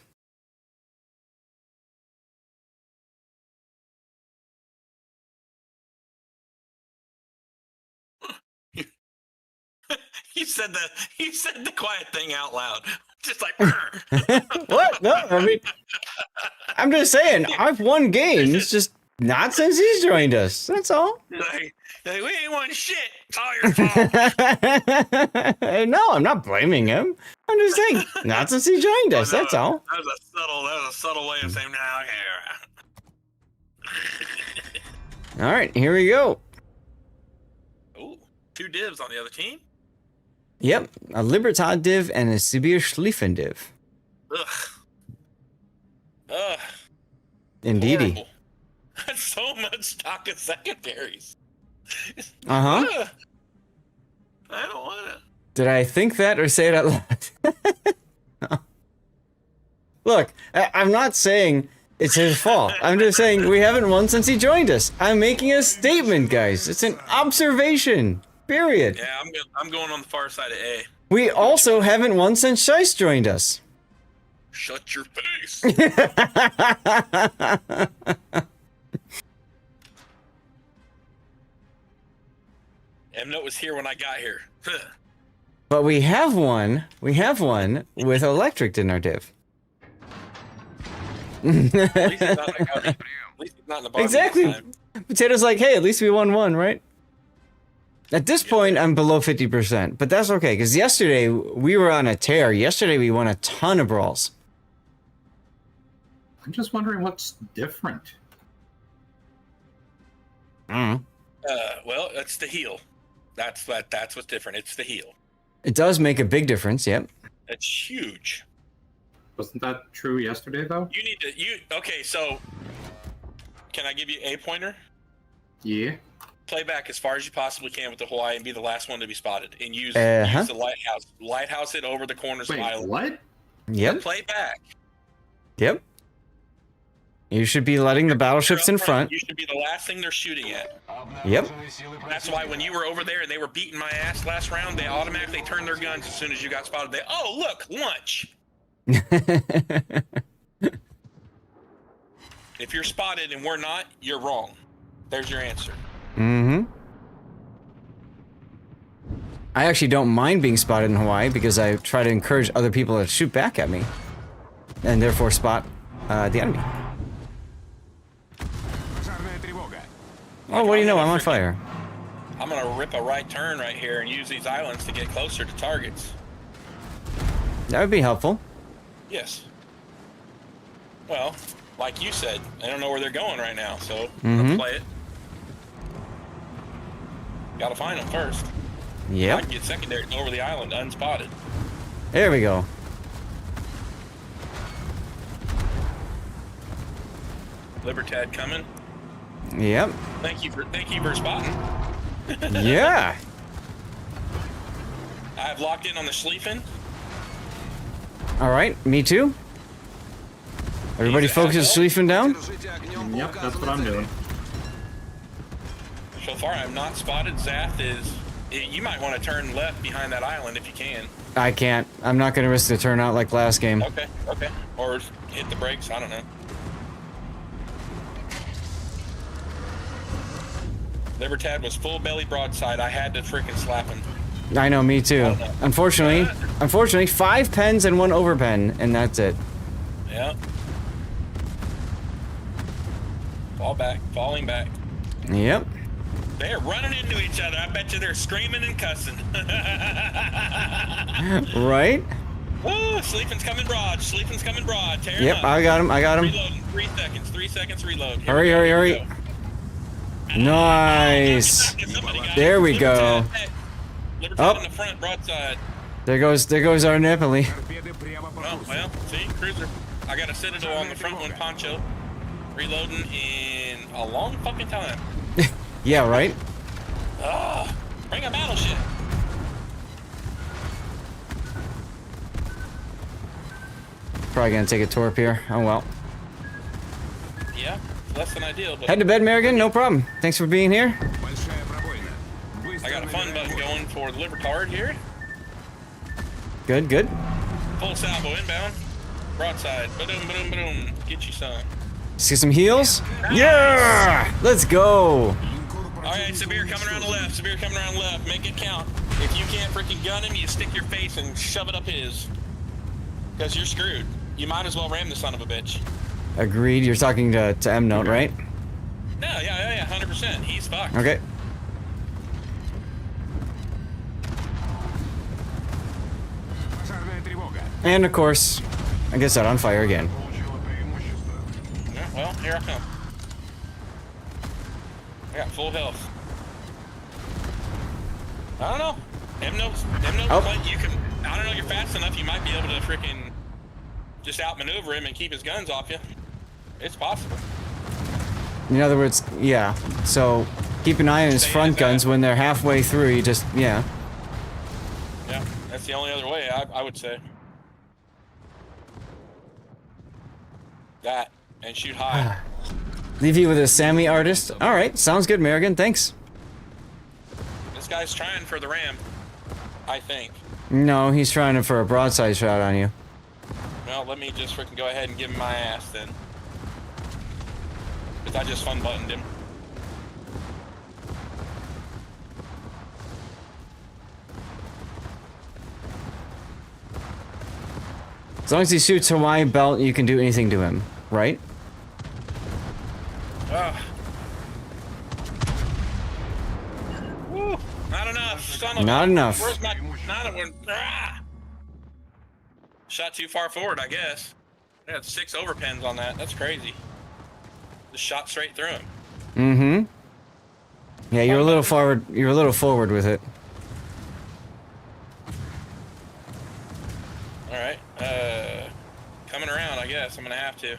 [SPEAKER 10] He said the quiet thing out loud. Just like
[SPEAKER 1] What? No, I mean, I'm just saying, I've won games, just not since he's joined us. That's all.
[SPEAKER 10] like, we ain't won shit. It's all your fault.
[SPEAKER 1] No, I'm not blaming him. I'm just saying, not since he joined us. That's all.
[SPEAKER 10] That was a subtle way of saying now.
[SPEAKER 1] All right, here we go.
[SPEAKER 10] Ooh, 2 divs on the other team.
[SPEAKER 1] Yep, a Libertad div and a Sibir Schlieffen div.
[SPEAKER 10] Ugh. Ugh.
[SPEAKER 1] Indeedy.
[SPEAKER 10] Horrible. That's so much stock of secondaries.
[SPEAKER 1] Uh-huh.
[SPEAKER 10] Ugh. I don't want to.
[SPEAKER 1] Did I think that or say it out loud? Look, I'm not saying it's his fault. I'm just saying we haven't won since he joined us. I'm making a statement, guys. It's an observation. Period.
[SPEAKER 10] Yeah, I'm going on the far side of A.
[SPEAKER 1] We also haven't won since Shice joined us.
[SPEAKER 10] Shut your face. M-Note was here when I got here.
[SPEAKER 1] But we have one. We have one with Electric in our div.
[SPEAKER 10] At least it's not at least it's not in the bottom
[SPEAKER 1] Exactly.
[SPEAKER 10] this time.
[SPEAKER 1] Potato's like, hey, at least we won one, right? At this point, I'm below 50%, but that's okay, because yesterday we were on a tear. Yesterday we won a ton of brawls.
[SPEAKER 9] I'm just wondering what's different.
[SPEAKER 10] Well, that's the heal. That's what's different. It's the heal.
[SPEAKER 1] It does make a big difference, yep.
[SPEAKER 10] That's huge.
[SPEAKER 9] Wasn't that true yesterday, though?
[SPEAKER 10] You need to okay, so can I give you a pointer?
[SPEAKER 9] Yeah.
[SPEAKER 10] Play back as far as you possibly can with the Hawaii and be the last one to be spotted. And use
[SPEAKER 1] Uh-huh.
[SPEAKER 10] the lighthouse. Lighthouse it over the corners
[SPEAKER 9] Wait,
[SPEAKER 10] of the island.
[SPEAKER 9] what?
[SPEAKER 1] Yep,
[SPEAKER 10] Play back.
[SPEAKER 1] yep. You should be letting the battleships in front.
[SPEAKER 10] You should be the last thing they're shooting at.
[SPEAKER 1] Yep.
[SPEAKER 10] That's why when you were over there and they were beating my ass last round, they automatically turned their guns as soon as you got spotted. They, oh, look, lunch. If you're spotted and we're not, you're wrong. There's your answer.
[SPEAKER 1] Mm-hmm. I actually don't mind being spotted in Hawaii because I try to encourage other people to shoot back at me and therefore spot the enemy. Oh, what do you know? I'm on fire.
[SPEAKER 10] I'm going to rip a right turn right here and use these islands to get closer to targets.
[SPEAKER 1] That would be helpful.
[SPEAKER 10] Yes. Well, like you said, I don't know where they're going right now, so I'm going to play it. Gotta find them first. I
[SPEAKER 1] Yep.
[SPEAKER 10] can get secondary over the island unspotted.
[SPEAKER 1] There we go.
[SPEAKER 10] Libertad coming.
[SPEAKER 1] Yep.
[SPEAKER 10] Thank you for spotting.
[SPEAKER 1] Yeah.
[SPEAKER 10] I've locked in on the Schlieffen.
[SPEAKER 1] All right. Me too. Everybody focus Schlieffen down.
[SPEAKER 9] Yep, that's what I'm doing.
[SPEAKER 10] So far, I'm not spotted. Zath is. You might want to turn left behind that island if you can.
[SPEAKER 1] I can't. I'm not gonna risk the turnout like last game.
[SPEAKER 10] Okay, okay. Or hit the brakes, I don't know. Libertad was full belly broadside. I had to freaking slap him.
[SPEAKER 1] I know, me too. Unfortunately, 5 pens and 1 overpen, and that's it.
[SPEAKER 10] Yeah. Falling back.
[SPEAKER 1] Yep.
[SPEAKER 10] They're running into each other. I bet you they're screaming and cussing.
[SPEAKER 1] Right?
[SPEAKER 10] Woo! Sleeping's coming broad. Tear
[SPEAKER 1] Yep,
[SPEAKER 10] up.
[SPEAKER 1] I got him.
[SPEAKER 10] Reloading. 3 seconds reload.
[SPEAKER 1] Hurry. Nice. There we go.
[SPEAKER 10] Libertad in the front, broadside.
[SPEAKER 1] There goes our Nepali.
[SPEAKER 10] Oh, well, see, cruiser. I got a Citadel on the front one, Poncho. Reloading in a long fucking time.
[SPEAKER 1] Yeah, right?
[SPEAKER 10] Bring a battleship.
[SPEAKER 1] Probably gonna take a torp here. Oh well.
[SPEAKER 10] Yeah, less than ideal, but
[SPEAKER 1] Head to bed, Merrigan. No problem. Thanks for being here.
[SPEAKER 10] I got a fun button going for the Libertard here.
[SPEAKER 1] Good.
[SPEAKER 10] Full salvo inbound. Broadside. Ba-doom. Get you some.
[SPEAKER 1] Let's get some heals. Yeah! Let's go.
[SPEAKER 10] Alright, Severe coming around the left. Make it count. If you can't freaking gun him, you stick your face and shove it up his. Because you're screwed. You might as well ram the son of a bitch.
[SPEAKER 1] Agreed. You're talking to M Note, right?
[SPEAKER 10] No, yeah, 100%. He's fucked.
[SPEAKER 1] Okay. And of course, I get set on fire again.
[SPEAKER 10] Yeah, well, here I come. I got full health. I don't know. M Note's you can, I don't know, you're fast enough, you might be able to freaking just outmaneuver him and keep his guns off you. It's possible.
[SPEAKER 1] In other words, yeah. So keep an eye on his front guns when they're halfway through. You just, yeah.
[SPEAKER 10] Yeah, that's the only other way, I would say. That, and shoot high.
[SPEAKER 1] Leave you with a Sammy artist. All right, sounds good, Merrigan. Thanks.
[SPEAKER 10] This guy's trying for the ram, I think.
[SPEAKER 1] No, he's trying for a broadside shot on you.
[SPEAKER 10] Well, let me just freaking go ahead and give him my ass then. Because I just fun buttoned him.
[SPEAKER 1] As long as he shoots Hawaii belt, you can do anything to him, right?
[SPEAKER 10] Woo, not enough.
[SPEAKER 1] Not enough.
[SPEAKER 10] Where's my? Shot too far forward, I guess. I had 6 overpens on that. That's crazy. Just shot straight through him.
[SPEAKER 1] Mm-hmm. Yeah, you're a little forward. You're a little forward with it.
[SPEAKER 10] All right. Coming around, I guess. I'm gonna have to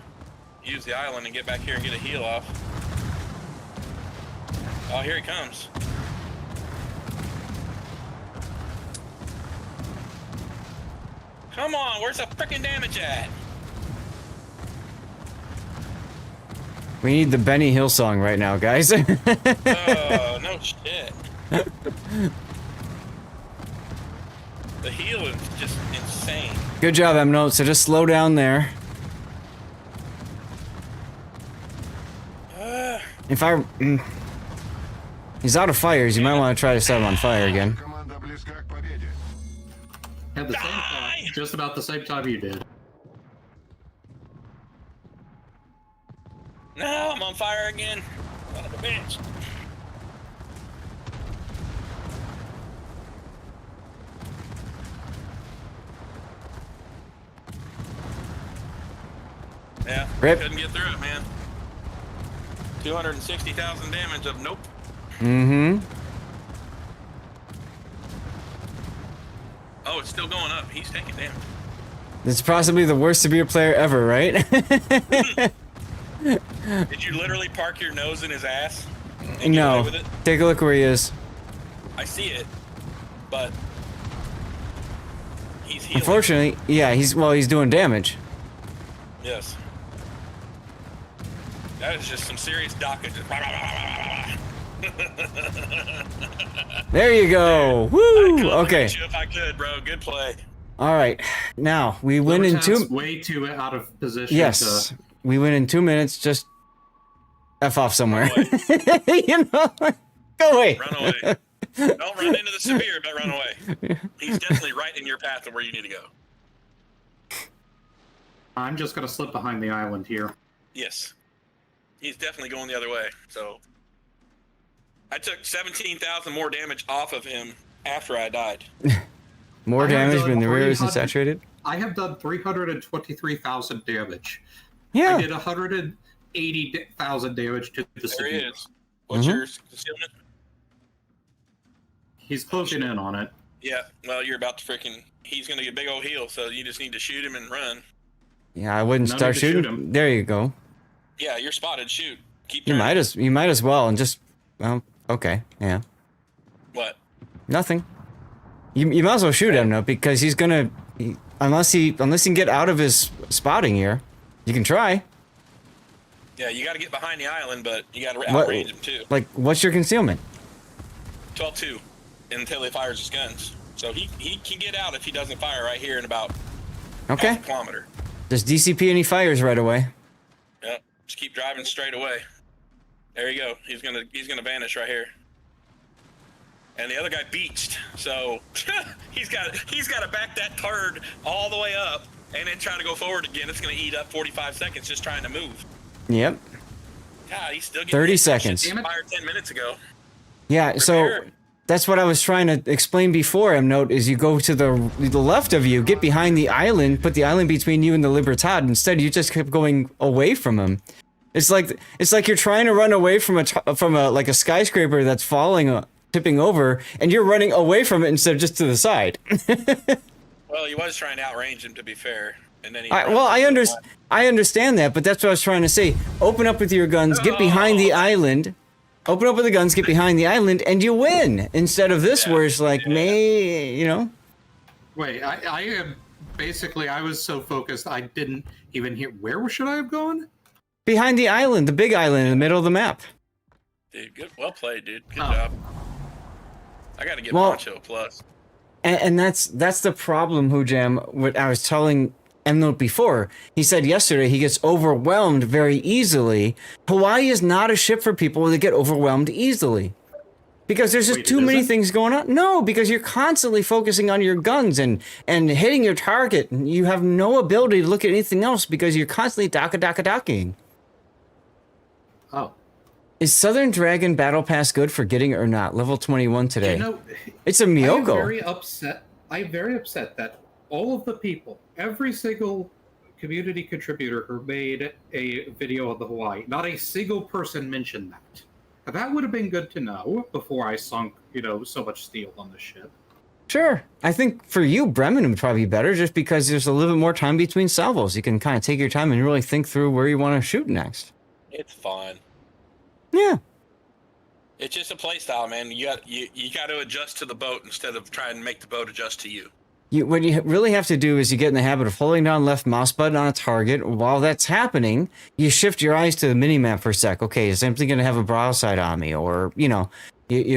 [SPEAKER 10] use the island and get back here and get a heal off. Oh, here he comes. Come on, where's the frickin' damage at?
[SPEAKER 1] We need the Benny Hill song right now, guys.
[SPEAKER 10] Oh, no shit. The heal is just insane.
[SPEAKER 1] Good job, M Note. So just slow down there. If I... he's out of fires, you might want to try to set him on fire again.
[SPEAKER 9] Had the same thought, just about the same time you did.
[SPEAKER 10] No, I'm on fire again. Son of a bitch. Yeah,
[SPEAKER 1] Rip.
[SPEAKER 10] Couldn't get through it, man. 260,000 damage of nope.
[SPEAKER 1] Mm-hmm.
[SPEAKER 10] Oh, it's still going up. He's taking damage.
[SPEAKER 1] It's possibly the worst severe player ever, right?
[SPEAKER 10] Did you literally park your nose in his ass? And get
[SPEAKER 1] No.
[SPEAKER 10] away with it?
[SPEAKER 1] Take a look where he is.
[SPEAKER 10] I see it, but he's healing.
[SPEAKER 1] Unfortunately, yeah, he's doing damage.
[SPEAKER 10] Yes. That is just some serious dockage.
[SPEAKER 1] There you go. Woo! Okay.
[SPEAKER 10] You if I could, bro. Good play.
[SPEAKER 1] All right. Now we win in
[SPEAKER 9] Libertad's
[SPEAKER 1] 2.
[SPEAKER 9] way too out of position.
[SPEAKER 1] Yes, we win in 2 minutes. Just f off somewhere. You know, go away.
[SPEAKER 10] Run away. Don't run into the severe, but run away. He's definitely right in your path of where you need to go.
[SPEAKER 9] I'm just gonna slip behind the island here.
[SPEAKER 10] Yes. He's definitely going the other way. So I took 17,000 more damage off of him after I died.
[SPEAKER 1] More damage when the rear isn't
[SPEAKER 9] 300
[SPEAKER 1] saturated.
[SPEAKER 9] I have done 323,000 damage.
[SPEAKER 1] Yeah.
[SPEAKER 9] I did 180,000 damage to the
[SPEAKER 10] There he
[SPEAKER 9] severe.
[SPEAKER 10] is. What's your concealment?
[SPEAKER 9] He's closing in on it.
[SPEAKER 10] Yeah, well, you're about to freaking... He's going to get a big old heal, so you just need to shoot him and run.
[SPEAKER 1] Yeah, I wouldn't
[SPEAKER 9] No
[SPEAKER 1] start
[SPEAKER 9] need to shoot
[SPEAKER 1] shooting.
[SPEAKER 9] him.
[SPEAKER 1] There you go.
[SPEAKER 10] Yeah, you're spotted. Shoot. Keep
[SPEAKER 1] You
[SPEAKER 10] turning.
[SPEAKER 1] might as well and just. Well, okay, yeah,
[SPEAKER 10] What?
[SPEAKER 1] nothing. You might as well shoot him though because he's gonna unless he can get out of his spotting here. You can try.
[SPEAKER 10] Yeah, you got to get behind the island, but you got to
[SPEAKER 1] What-
[SPEAKER 10] outrange him too.
[SPEAKER 1] Like, what's your concealment?
[SPEAKER 10] 12-2 until he fires his guns. So he can get out if he doesn't fire right here in about
[SPEAKER 1] Okay.
[SPEAKER 10] half a kilometer.
[SPEAKER 1] Just DCP any fires right away.
[SPEAKER 10] Yep. Just keep driving straight away. There you go. He's gonna vanish right here. And the other guy beached, so he's got to back that turd all the way up and then try to go forward again. It's gonna eat up 45 seconds just trying to move.
[SPEAKER 1] Yep.
[SPEAKER 10] God, he's still getting
[SPEAKER 1] 30
[SPEAKER 10] hit.
[SPEAKER 1] seconds.
[SPEAKER 10] Shit fired 10 minutes ago.
[SPEAKER 1] Yeah. So
[SPEAKER 10] Repair.
[SPEAKER 1] that's what I was trying to explain before. Note is you go to the left of you, get behind the island, put the island between you and the Libertad. Instead, you just kept going away from him. It's like you're trying to run away from a like a skyscraper that's falling, tipping over, and you're running away from it instead of just to the side.
[SPEAKER 10] Well, he was trying to outrange him, to be fair, and then he.
[SPEAKER 1] I understand that, but that's what I was trying to say. Open up with your guns, get behind the island. Open up with the guns, get behind the island, and you win. Instead of this, where it's like, you know.
[SPEAKER 9] Wait, I am basically. I was so focused, I didn't even hear. Where should I have gone?
[SPEAKER 1] Behind the island, the big island in the middle of the map.
[SPEAKER 10] Dude, good, well played, dude. Good
[SPEAKER 9] Oh.
[SPEAKER 10] job. I got to get
[SPEAKER 1] Well-
[SPEAKER 10] Poncho a plus.
[SPEAKER 1] And that's the problem, Hujam. What I was telling Note before. He said yesterday he gets overwhelmed very easily. Hawaii is not a ship for people that get overwhelmed easily. Because there's just
[SPEAKER 9] Wait,
[SPEAKER 1] too
[SPEAKER 9] it
[SPEAKER 1] many
[SPEAKER 9] isn't?
[SPEAKER 1] things going on. No, because you're constantly focusing on your guns and hitting your target. And you have no ability to look at anything else because you're constantly docking.
[SPEAKER 9] Oh.
[SPEAKER 1] Is Southern Dragon Battle Pass good for getting it or not? Level 21 today.
[SPEAKER 9] You know,
[SPEAKER 1] It's a
[SPEAKER 9] I'm
[SPEAKER 1] Miyoko.
[SPEAKER 9] very upset. I'm very upset that all of the people, every single community contributor who made a video of the Hawaii, not a single person mentioned that. Now, that would have been good to know before I sunk, so much steel on the ship.
[SPEAKER 1] Sure. I think for you, Bremen would probably be better just because there's a little bit more time between salvos. You can kind of take your time and really think through where you want to shoot next.
[SPEAKER 10] It's fun.
[SPEAKER 1] Yeah.
[SPEAKER 10] It's just a play style, man. You got to adjust to the boat instead of trying to make the boat adjust to you.
[SPEAKER 1] What you really have to do is you get in the habit of holding down left mouse button on a target. While that's happening, you shift your eyes to the minimap for a sec. Okay, is something going to have a broadside on me? Or, you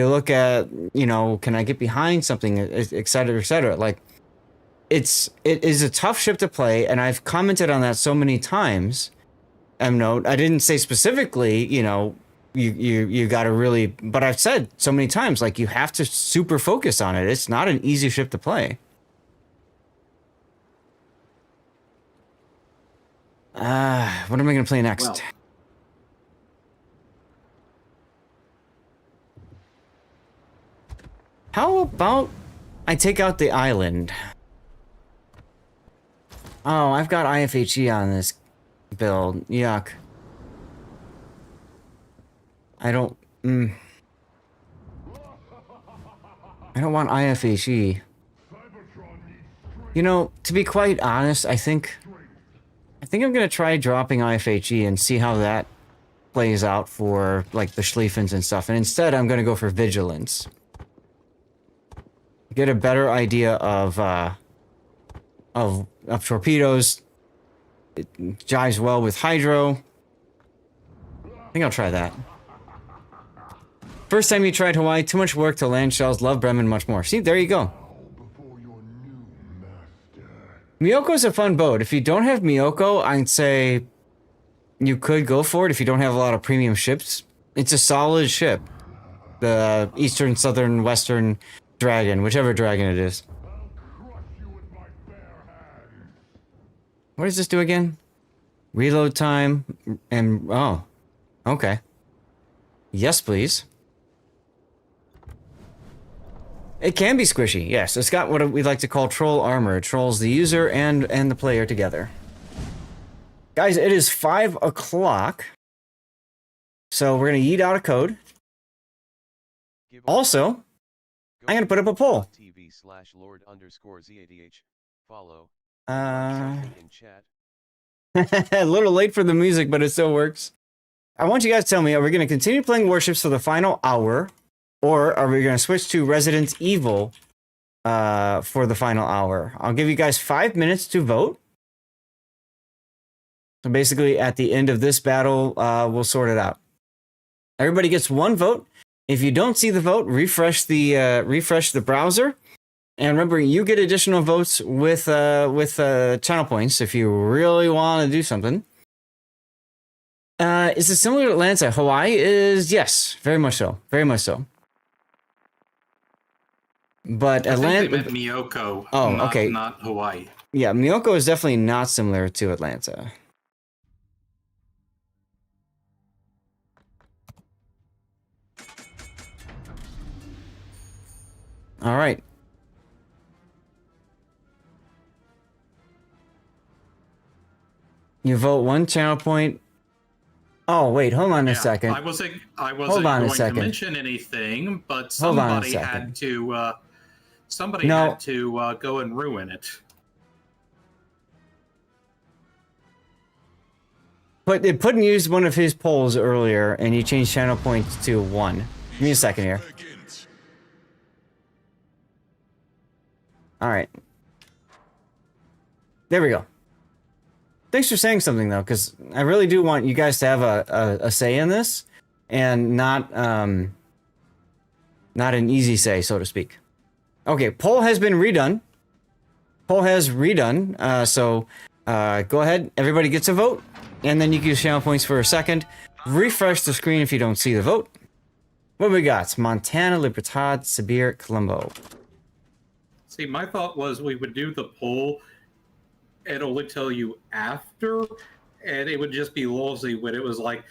[SPEAKER 1] look at, can I get behind something, et cetera, et cetera. Like, it is a tough ship to play, and I've commented on that so many times. I didn't say specifically, you got to really, but I've said so many times, like, you have to super focus on it. It's not an easy ship to play. What am I going to play next?
[SPEAKER 9] Well.
[SPEAKER 1] How about I take out the island? Oh, I've got IFHE on this build. Yuck. I don't want IFHE. To be quite honest, I think I'm gonna try dropping IFHE and see how that plays out for like the Schlieffens and stuff. And instead, I'm gonna go for Vigilance. Get a better idea of torpedoes. It jives well with Hydro. I think I'll try that. First time you tried Hawaii, too much work to land shells, love Bremen, much more. See, there you go. Miyoko's a fun boat. If you don't have Miyoko, I'd say you could go for it if you don't have a lot of premium ships. It's a solid ship. The Eastern, Southern, Western Dragon, whichever dragon it is. What does this do again? Reload time and... oh. Okay. Yes, please. It can be squishy, yes. It's got what we like to call troll armor. It trolls the user and the player together. Guys, it is 5 o'clock. So we're going to yeet out a code. Also, I'm going to put up a poll.
[SPEAKER 7] TV/Lord_Z80H. Follow.
[SPEAKER 1] A
[SPEAKER 7] In chat.
[SPEAKER 1] little late for the music, but it still works. I want you guys to tell me, are we going to continue playing Warships for the final hour? Or are we going to switch to Resident Evil for the final hour? I'll give you guys 5 minutes to vote. So basically, at the end of this battle, we'll sort it out. Everybody gets 1 vote. If you don't see the vote, refresh the browser. And remember, you get additional votes with channel points if you really want to do something. Is it similar to Atlanta? Hawaii is, yes, very much so. Very much so. But Atlanta...
[SPEAKER 9] they meant Miyoko,
[SPEAKER 1] okay.
[SPEAKER 9] not Hawaii.
[SPEAKER 1] Yeah, Miyoko is definitely not similar to Atlanta. All right. You vote 1 channel point. Oh, wait, hold on a second.
[SPEAKER 9] I wasn't
[SPEAKER 1] Hold on
[SPEAKER 9] going
[SPEAKER 1] a second.
[SPEAKER 9] to mention anything, but
[SPEAKER 1] Hold on a
[SPEAKER 9] somebody
[SPEAKER 1] second.
[SPEAKER 9] had to
[SPEAKER 1] No.
[SPEAKER 9] had to go and ruin it.
[SPEAKER 1] But it put and used one of his polls earlier, and he changed channel points to 1. Give me a second here. All right. There we go. Thanks for saying something, though, because I really do want you guys to have a say in this, and not an easy say, so to speak. Okay, poll has been redone. Poll has redone, so go ahead. Everybody gets a vote, and then you can use channel points for a second. Refresh the screen if you don't see the vote. What we got? Montana, Libertad, Sibir, Colombo.
[SPEAKER 9] See, my thought was we would do the poll and only tell you after, and it would just be lousy when it was like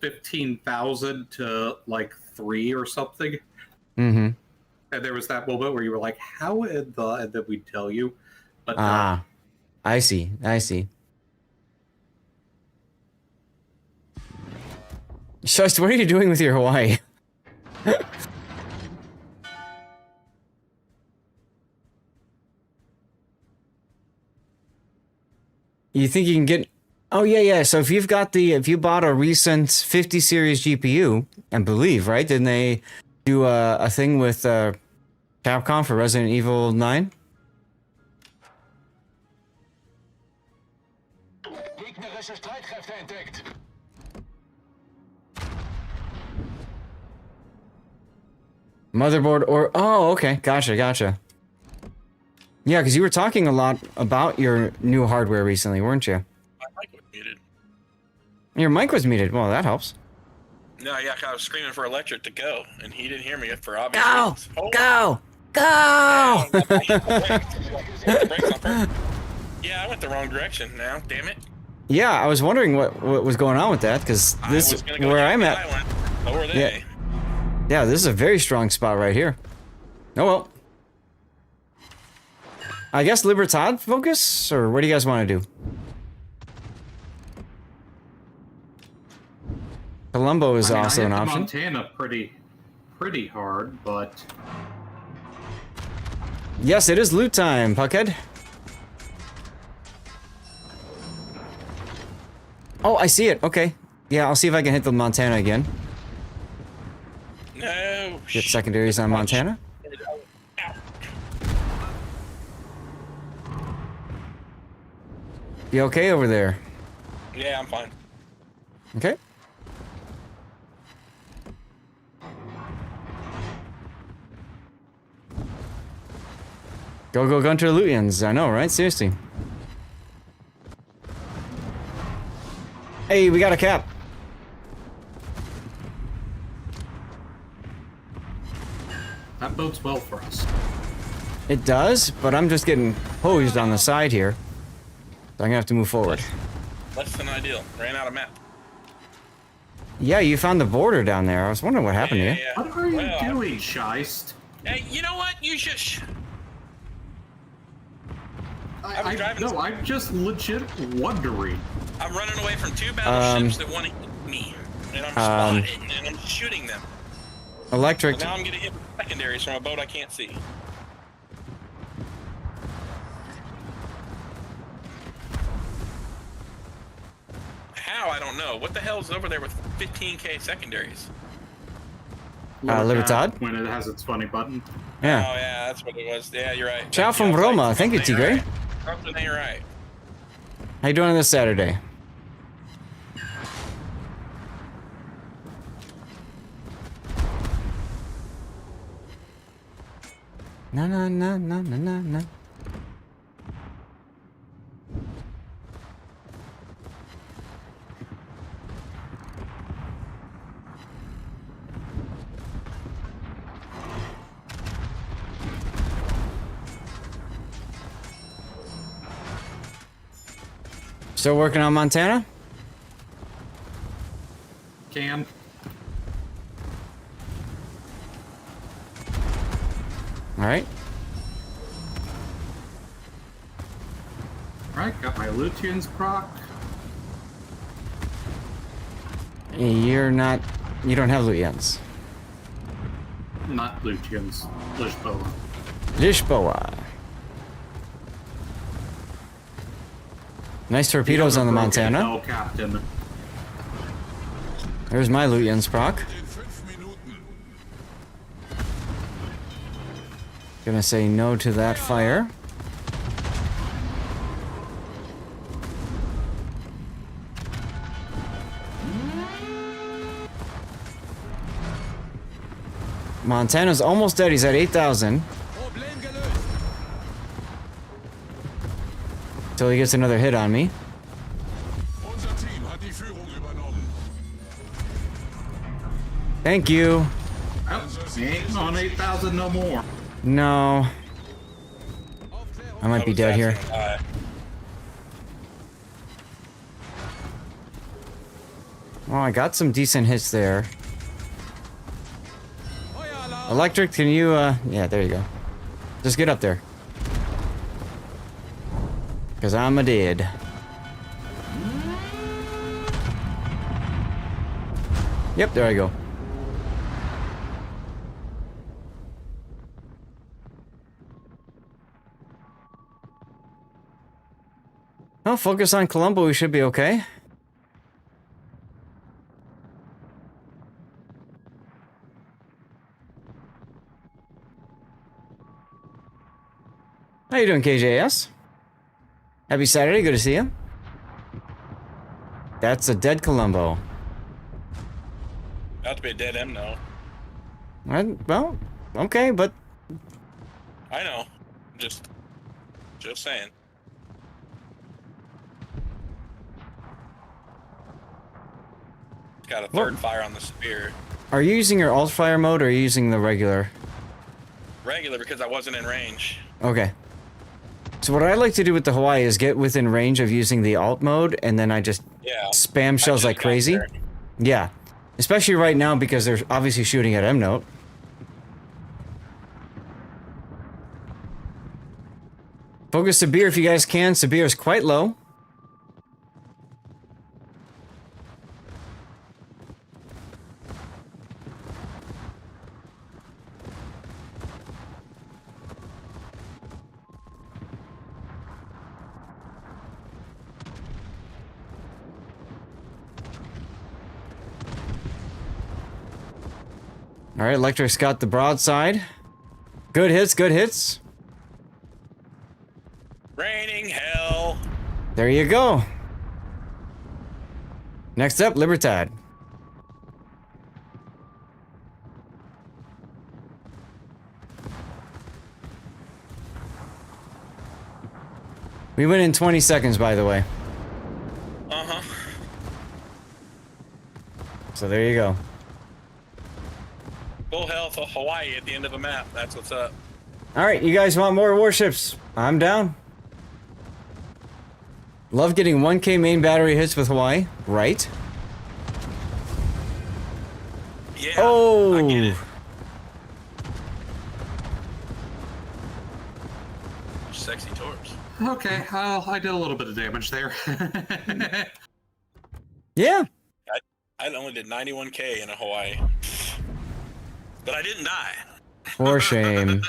[SPEAKER 9] 15,000 to like 3 or something.
[SPEAKER 1] Mm-hmm.
[SPEAKER 9] And there was that moment where you were like, how in the... and then we'd tell you. But
[SPEAKER 1] I see. I see. Shush, what are you doing with your Hawaii? You think you can get... oh, yeah. So if you bought a recent 50 series GPU, I believe, right? Didn't they do a thing with Capcom for Resident Evil 9?
[SPEAKER 5] Gegnerische Streitkräfte entdeckt.
[SPEAKER 1] Motherboard or... oh, okay. Gotcha. Yeah, because you were talking a lot about your new hardware recently, weren't you?
[SPEAKER 10] My mic was muted.
[SPEAKER 1] Your mic was muted. Well, that helps.
[SPEAKER 10] No, yeah, I was screaming for Electric to go, and he didn't hear me for obvious
[SPEAKER 1] Go!
[SPEAKER 10] reasons. Hold
[SPEAKER 1] Go! Go!
[SPEAKER 10] Yeah, I went the wrong direction now, damn it.
[SPEAKER 1] Yeah, I was wondering what was going on with that, because this is where I'm at.
[SPEAKER 10] So were they.
[SPEAKER 1] Yeah, this is a very strong spot right here. Oh well. I guess Libertad focus, or what do you guys want to do? Colombo is also an option.
[SPEAKER 9] Montana pretty hard, but
[SPEAKER 1] Yes, it is loot time, Puckhead. Oh, I see it. Okay. Yeah, I'll see if I can hit the Montana again.
[SPEAKER 10] No.
[SPEAKER 1] Get secondaries on Montana. You okay over there?
[SPEAKER 10] Yeah, I'm fine.
[SPEAKER 1] Okay. Go, go, Gunter Lutyens. I know, right? Seriously. Hey, we got a cap.
[SPEAKER 9] That bodes well for us.
[SPEAKER 1] It does, but I'm just getting hosed on the side here. So I'm gonna have to move forward.
[SPEAKER 10] Less than ideal. Ran out of map.
[SPEAKER 1] Yeah, you found the border down there. I was wondering what happened to you.
[SPEAKER 10] Yeah.
[SPEAKER 9] What are you
[SPEAKER 10] Well,
[SPEAKER 9] doing, Scheist?
[SPEAKER 10] Hey, you know what? You just.
[SPEAKER 9] I'm just legit wondering.
[SPEAKER 10] I'm running away from 2 battleships that want to hit me, and I'm spotted, and I'm shooting them.
[SPEAKER 1] Electric.
[SPEAKER 10] So now I'm getting hit with secondaries from a boat I can't see. How? I don't know. What the hell is over there with 15k secondaries?
[SPEAKER 1] Libertad?
[SPEAKER 9] When it has its funny button.
[SPEAKER 1] Yeah.
[SPEAKER 10] Oh yeah, that's what it was. Yeah, you're right.
[SPEAKER 1] Ciao from Roma. Thank you, Tigre.
[SPEAKER 10] Something ain't right.
[SPEAKER 1] How you doing on this Saturday? No, no, no, no, no, no, no. Still working on Montana?
[SPEAKER 9] Can.
[SPEAKER 1] Alright.
[SPEAKER 9] Alright, got my Lutyens proc.
[SPEAKER 1] You're not... You don't have Lutyens.
[SPEAKER 9] Not Lutyens. Lishboa.
[SPEAKER 1] Lisboa. Nice torpedoes on the Montana.
[SPEAKER 9] No, Captain.
[SPEAKER 1] There's my Lutyens proc.
[SPEAKER 3] In 5 Minuten.
[SPEAKER 1] Gonna say no to that fire. Montana's almost dead. He's at 8,000. Till he gets another hit on me.
[SPEAKER 3] Unser Team hat die Führung übernommen.
[SPEAKER 1] Thank you.
[SPEAKER 9] Oh, he ain't on 8,000 no more.
[SPEAKER 1] No. I might be dead here. Well, I got some decent hits there. Electric, can you, yeah, there you go. Just get up there. Because I'm a dead. Yep, there I go. Well, focus on Colombo, we should be okay. How you doing, KJS? Happy Saturday, good to see you. That's a dead Colombo.
[SPEAKER 10] About to be a dead end, though.
[SPEAKER 1] Well, okay, but...
[SPEAKER 10] I know. Just saying. Got a third fire on the spear.
[SPEAKER 1] Are you using your alt fire mode or are you using the regular?
[SPEAKER 10] Regular, because I wasn't in range.
[SPEAKER 1] Okay. So what I like to do with the Hawaii is get within range of using the alt mode, and then I just spam shells like crazy. Yeah. Especially right now because they're obviously shooting at M-Note. Focus Sabir if you guys can. Sabir is quite low. All right, Electric's got the broadside. Good hits, good hits.
[SPEAKER 10] Raining hell.
[SPEAKER 1] There you go. Next up, Libertad. We went in 20 seconds, by the way.
[SPEAKER 10] Uh-huh.
[SPEAKER 1] So there you go.
[SPEAKER 10] Full health of Hawaii at the end of the map. That's what's up.
[SPEAKER 1] All right, you guys want more warships? I'm down. Love getting 1K main battery hits with Hawaii, right?
[SPEAKER 10] Yeah.
[SPEAKER 1] Oh.
[SPEAKER 10] I get it. Sexy torps.
[SPEAKER 9] Okay, I did a little bit of damage there.
[SPEAKER 1] Yeah.
[SPEAKER 10] I only did 91K in a Hawaii. But I didn't die.
[SPEAKER 1] For shame.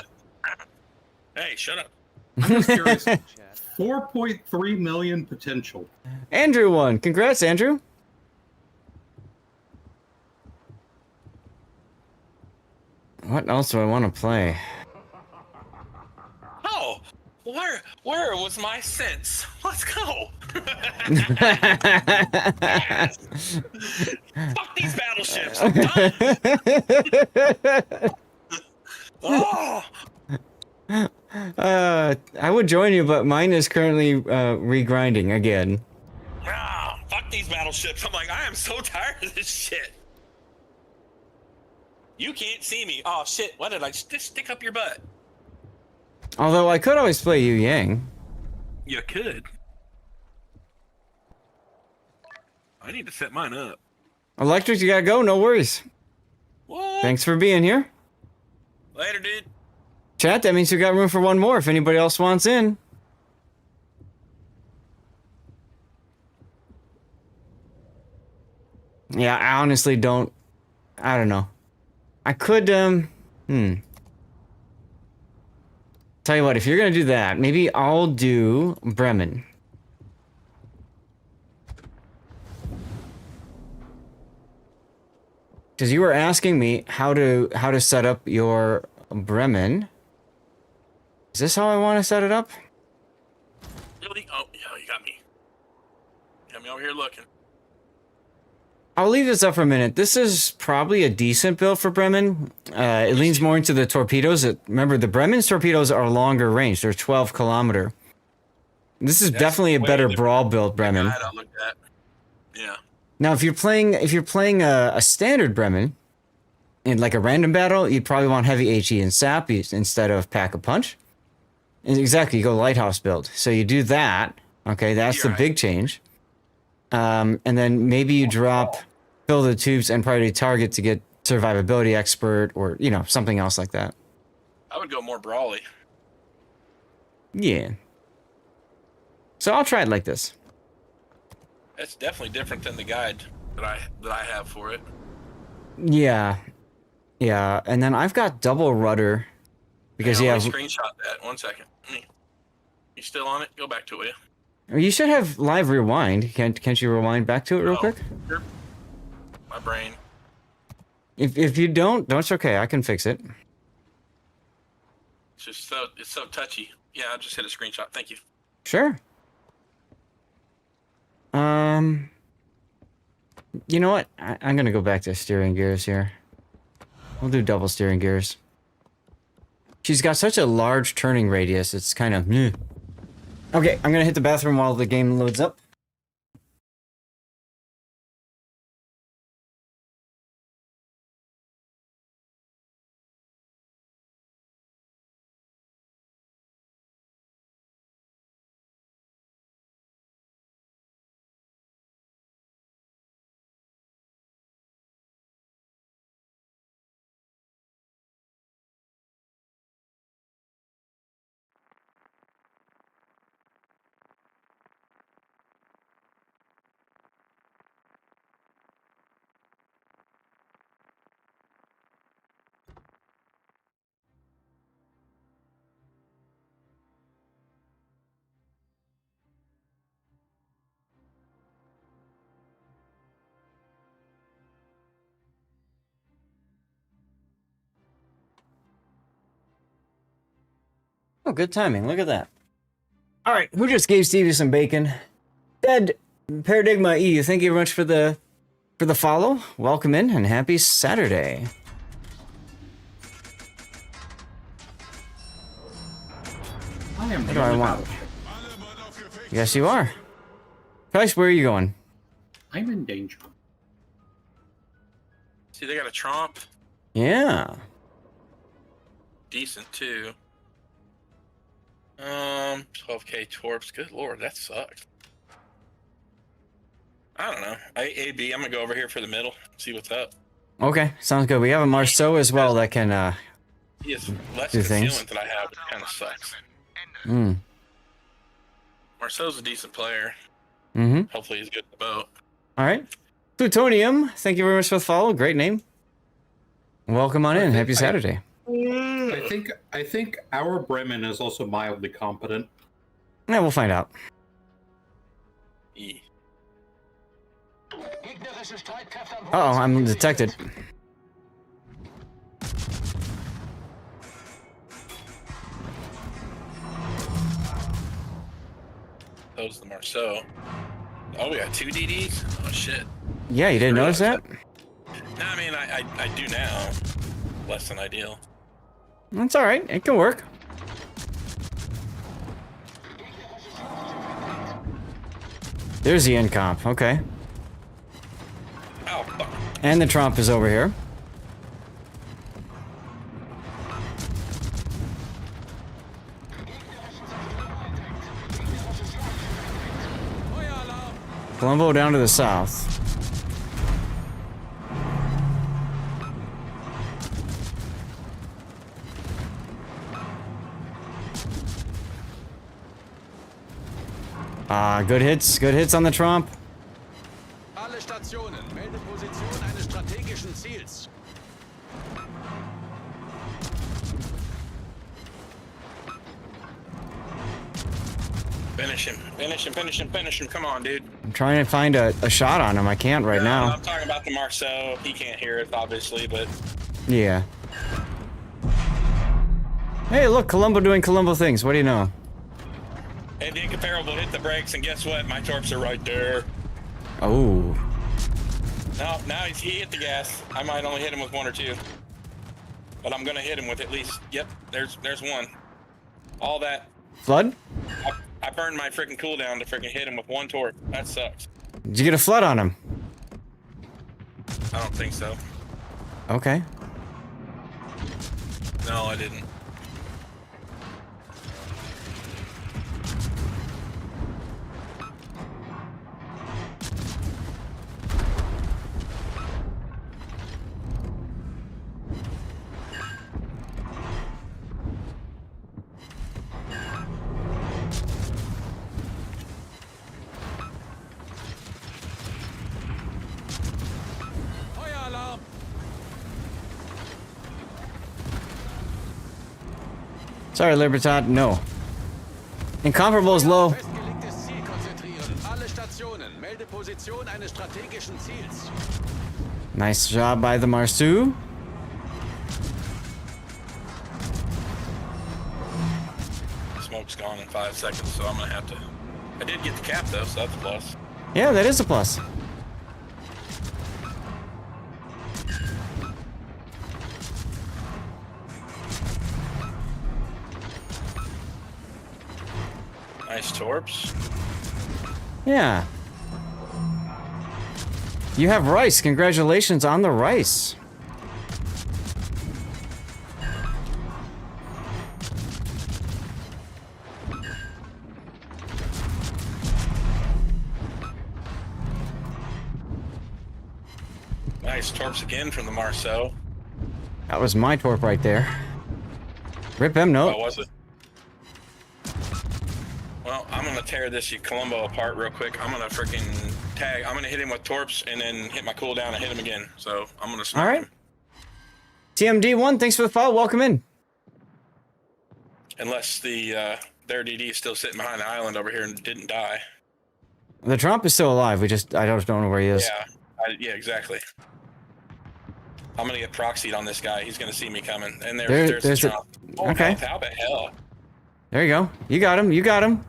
[SPEAKER 10] Hey, shut up.
[SPEAKER 9] I'm just curious.
[SPEAKER 7] Chat.
[SPEAKER 9] 4.3 million potential.
[SPEAKER 1] Andrew won. Congrats, Andrew. What else do I want to play?
[SPEAKER 10] Oh, where was my sense? Let's go. Yes. Fuck these battleships. I'm done. Oh.
[SPEAKER 1] I would join you, but mine is currently regrinding again.
[SPEAKER 10] Ah, fuck these battleships. I'm like, I am so tired of this shit. You can't see me. Oh shit, why did I just stick up your butt?
[SPEAKER 1] Although I could always play Yu Yang.
[SPEAKER 10] You could. I need to set mine up.
[SPEAKER 1] Electric, you gotta go. No worries.
[SPEAKER 10] What?
[SPEAKER 1] Thanks for being here.
[SPEAKER 10] Later, dude.
[SPEAKER 1] Chat, that means we got room for one more if anybody else wants in. Yeah, I honestly don't... I don't know. I could, Tell you what, if you're gonna do that, maybe I'll do Bremen. Because you were asking me how to set up your Bremen. Is this how I want to set it up?
[SPEAKER 10] Really? Oh, yeah, you got me. Got me over here looking.
[SPEAKER 1] I'll leave this up for a minute. This is probably a decent build for Bremen. It leans more into the torpedoes. Remember, the Bremen's torpedoes are longer range. They're 12 kilometer. This is definitely a better brawl build, Bremen.
[SPEAKER 10] I looked at. Yeah.
[SPEAKER 1] Now, if you're playing a standard Bremen in like a random battle, you'd probably want heavy HE and sap instead of pack a punch. And exactly, you go lighthouse build. So you do that. Okay, that's the big change. And then maybe you drop fill the tubes and priority target to get survivability expert or, you know, something else like that.
[SPEAKER 10] I would go more brawly.
[SPEAKER 1] Yeah. So I'll try it like this.
[SPEAKER 10] That's definitely different than the guide that I have for it.
[SPEAKER 1] Yeah. Yeah, and then I've got double rudder because
[SPEAKER 10] Hey,
[SPEAKER 1] you
[SPEAKER 10] let
[SPEAKER 1] have...
[SPEAKER 10] me screenshot that. 1 second. You still on it? Go back to it, will you?
[SPEAKER 1] You should have live rewind. Can't you rewind back to it real quick?
[SPEAKER 10] Sure. My brain.
[SPEAKER 1] If you don't, it's okay. I can fix it.
[SPEAKER 10] It's just so touchy. Yeah, I just hit a screenshot. Thank you.
[SPEAKER 1] Sure. You know what? I'm gonna go back to steering gears here. We'll do double steering gears. She's got such a large turning radius. It's kind of... Okay, I'm gonna hit the bathroom while the game loads up. Oh, good timing. Look at that. All right, who just gave Stevie some bacon? Dead Paradigma E, thank you very much for the follow. Welcome in and happy Saturday.
[SPEAKER 9] I am
[SPEAKER 1] What do I want? Yes, you are. Price, where are you going?
[SPEAKER 9] I'm in danger.
[SPEAKER 10] See, they got a Tromp.
[SPEAKER 1] Yeah.
[SPEAKER 10] Decent, too. 12k Torps. Good lord, that sucks. I don't know. AB, I'm gonna go over here for the middle, see what's up.
[SPEAKER 1] Okay, sounds good. We have a Marceau as well that can
[SPEAKER 10] He has less
[SPEAKER 1] do things.
[SPEAKER 10] concealment than I have, which kind of sucks.
[SPEAKER 1] Mm.
[SPEAKER 10] Marceau's a decent player.
[SPEAKER 1] Mm-hmm.
[SPEAKER 10] Hopefully he's good at the boat.
[SPEAKER 1] All right. Plutonium, thank you very much for the follow. Great name. Welcome on in. Happy Saturday.
[SPEAKER 9] I think our Bremen is also mildly competent.
[SPEAKER 1] Yeah, we'll find out.
[SPEAKER 10] E.
[SPEAKER 5] Gegnerische Streitkräfte am
[SPEAKER 1] Uh-oh, I'm
[SPEAKER 5] Horizont
[SPEAKER 1] detected.
[SPEAKER 10] Those the Marceau. Oh, we got 2 DDs? Oh, shit.
[SPEAKER 1] Yeah, you didn't notice that?
[SPEAKER 10] No, I mean, I do now. Less than ideal.
[SPEAKER 1] That's all right. It can work. There's the end comp. Okay.
[SPEAKER 10] Oh, fuck.
[SPEAKER 1] And the Trump is over here. Colombo down to the south. Good hits on the Trump.
[SPEAKER 6] Alle Stationen, melde Position eines strategischen Ziels.
[SPEAKER 10] Finish him. Finish him, finish him, finish him. Come on, dude.
[SPEAKER 1] I'm trying to find a shot on him. I can't right now.
[SPEAKER 10] I'm talking about the Marceau. He can't hear us, obviously, but...
[SPEAKER 1] Yeah. Hey, look, Columbo doing Columbo things. What do you know?
[SPEAKER 10] And the incomparable hit the brakes, and guess what? My torps are right there.
[SPEAKER 1] Oh.
[SPEAKER 10] No, now he hit the gas. I might only hit him with 1 or 2. But I'm gonna hit him with at least... Yep, there's 1. All that...
[SPEAKER 1] Flood?
[SPEAKER 10] I burned my freaking cooldown to freaking hit him with 1 torp. That sucks.
[SPEAKER 1] Did you get a flood on him?
[SPEAKER 10] I don't think so.
[SPEAKER 1] Okay.
[SPEAKER 10] No, I didn't.
[SPEAKER 6] Feueralarm!
[SPEAKER 1] Sorry, Libertad. No. Incomparable is low.
[SPEAKER 6] Festgelegtes Ziel konzentrieren. Alle Stationen, melde Position eines strategischen Ziels.
[SPEAKER 1] Nice job by the Marceau.
[SPEAKER 10] Smoke's gone in 5 seconds, so I'm gonna have to... I did get the cap, though, so that's a plus.
[SPEAKER 1] Yeah, that is a plus.
[SPEAKER 10] Nice torps.
[SPEAKER 1] Yeah. You have rice. Congratulations on the rice.
[SPEAKER 10] Nice torps again from the Marceau.
[SPEAKER 1] That was my torp right there. Rip him,
[SPEAKER 10] Oh,
[SPEAKER 1] no.
[SPEAKER 10] was it? Well, I'm gonna tear this Columbo apart real quick. I'm gonna freaking tag. I'm gonna hit him with torps and then hit my cooldown and hit him again. So I'm gonna smoke
[SPEAKER 1] All right.
[SPEAKER 10] him.
[SPEAKER 1] TMD1, thanks for the follow. Welcome in.
[SPEAKER 10] Unless their DD is still sitting behind the island over here and didn't die.
[SPEAKER 1] The Trump is still alive. I don't know where he is.
[SPEAKER 10] Yeah, yeah, exactly. I'm gonna get proxied on this guy. He's gonna see me coming. And
[SPEAKER 1] There's
[SPEAKER 10] the
[SPEAKER 1] a-
[SPEAKER 10] Trump. Oh,
[SPEAKER 1] okay.
[SPEAKER 10] How the hell?
[SPEAKER 1] There you go. You got him. You got him.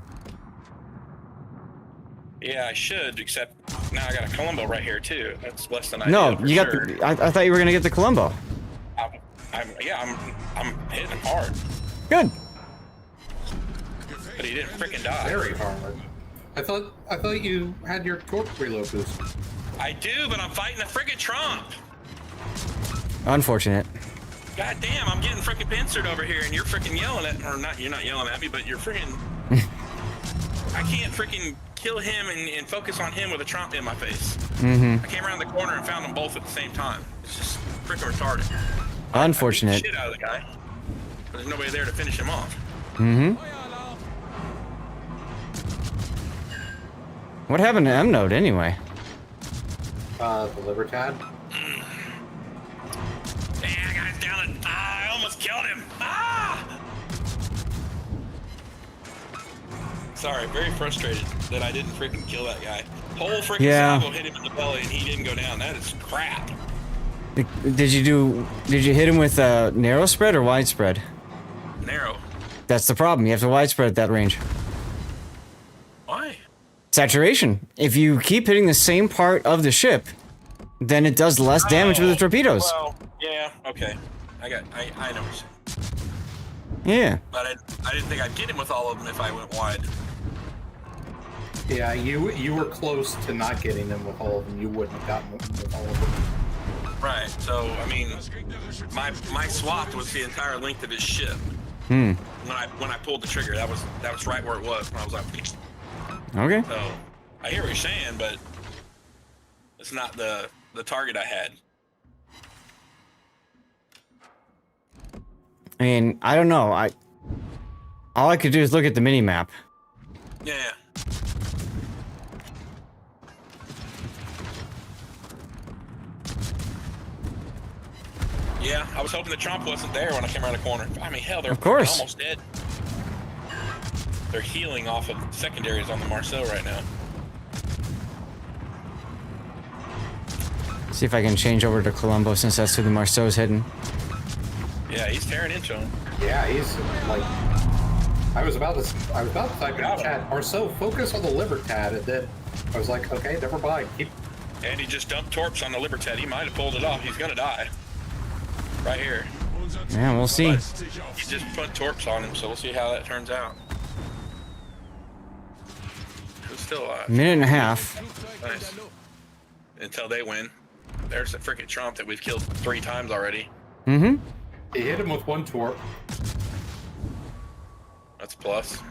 [SPEAKER 10] Yeah, I should, except now I got a Columbo right here too. That's less than I
[SPEAKER 1] No,
[SPEAKER 10] for
[SPEAKER 1] you got
[SPEAKER 10] sure.
[SPEAKER 1] the. I thought you were gonna get the Columbo.
[SPEAKER 10] I'm hitting him hard,
[SPEAKER 1] Good.
[SPEAKER 10] but he didn't freaking die.
[SPEAKER 9] Very hard. I thought you had your torque reload boost.
[SPEAKER 10] I do, but I'm fighting a friggin' Trump.
[SPEAKER 1] Unfortunate.
[SPEAKER 10] God damn, I'm getting frickin' pincered over here, and you're frickin' yelling at, or not, you're not yelling at me, but you're frickin', I can't frickin' kill him and focus on him with a Trump in my face. I came around the corner and found them both at the same time. It's just frickin' retarded.
[SPEAKER 1] Unfortunate.
[SPEAKER 10] I beat the shit out of the guy. There's nobody there to finish him off.
[SPEAKER 1] What happened to M Node anyway?
[SPEAKER 9] The Libertad.
[SPEAKER 10] Yeah, guy's down at, I almost killed him. Ah! Sorry, very frustrated that I didn't freaking kill that guy. Whole freaking salvo hit him in the belly and he didn't go down. That is crap.
[SPEAKER 1] Did you hit him with narrow spread or wide spread?
[SPEAKER 10] Narrow.
[SPEAKER 1] That's the problem. You have to widespread at that range.
[SPEAKER 10] Why?
[SPEAKER 1] Saturation. If you keep hitting the same part of the ship, then it does less damage with the torpedoes.
[SPEAKER 10] Well, yeah, okay. I know what you're saying.
[SPEAKER 1] Yeah.
[SPEAKER 10] But I didn't think I'd get him with all of them if I went wide.
[SPEAKER 9] Yeah, you were close to not getting them with all of them. You wouldn't have gotten them with all of them.
[SPEAKER 10] Right. So I mean, my swath was the entire length of his ship.
[SPEAKER 1] Hmm.
[SPEAKER 10] When I pulled the trigger, that was right where it was. When I was like,
[SPEAKER 1] okay.
[SPEAKER 10] So I hear what you're saying, but it's not the target I had.
[SPEAKER 1] I mean, I don't know. All I could do is look at the mini map.
[SPEAKER 10] Yeah. Yeah, I was hoping the Trump wasn't there when I came around the corner. I mean, hell, they're
[SPEAKER 1] of course
[SPEAKER 10] almost dead. They're healing off of secondaries on the Marcel right now.
[SPEAKER 1] See if I can change over to Colombo since that's who the Marceau's hidden.
[SPEAKER 10] Yeah, he's tearing into him.
[SPEAKER 9] Yeah, he's like. I was about to type in the chat. Marceau, focus on the Libertad, and then I was like, okay, never mind.
[SPEAKER 10] And he just dumped torps on the Libertad. He might have pulled it off. He's gonna die. Right here.
[SPEAKER 1] Yeah, we'll see.
[SPEAKER 10] He just put torps on him, so we'll see how that turns out. Who's still alive?
[SPEAKER 1] Minute and a half.
[SPEAKER 10] Nice. Until they win. There's a freaking Trump that we've killed 3 times already.
[SPEAKER 1] Mm-hmm.
[SPEAKER 9] He hit him with 1 torp.
[SPEAKER 10] That's a plus.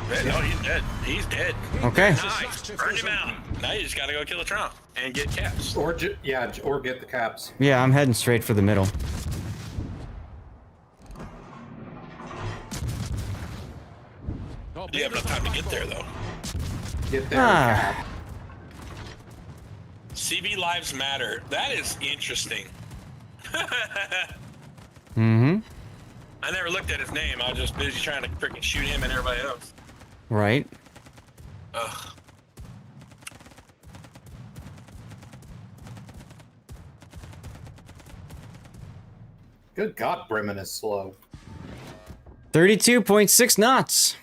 [SPEAKER 10] No, he's dead. He's dead.
[SPEAKER 1] Okay.
[SPEAKER 10] Nice. Burned him out. Now you just gotta go kill a Trump and get caps.
[SPEAKER 9] Or get the caps.
[SPEAKER 1] Yeah, I'm heading straight for the middle.
[SPEAKER 10] You have enough time to get there, though.
[SPEAKER 9] Get there.
[SPEAKER 10] CB Lives Matter. That is interesting.
[SPEAKER 1] Mm-hmm.
[SPEAKER 10] I never looked at his name. I was just busy trying to freaking shoot him and everybody else.
[SPEAKER 1] Right.
[SPEAKER 10] Ugh.
[SPEAKER 9] Good God, Bremen is slow.
[SPEAKER 1] 32.6 knots.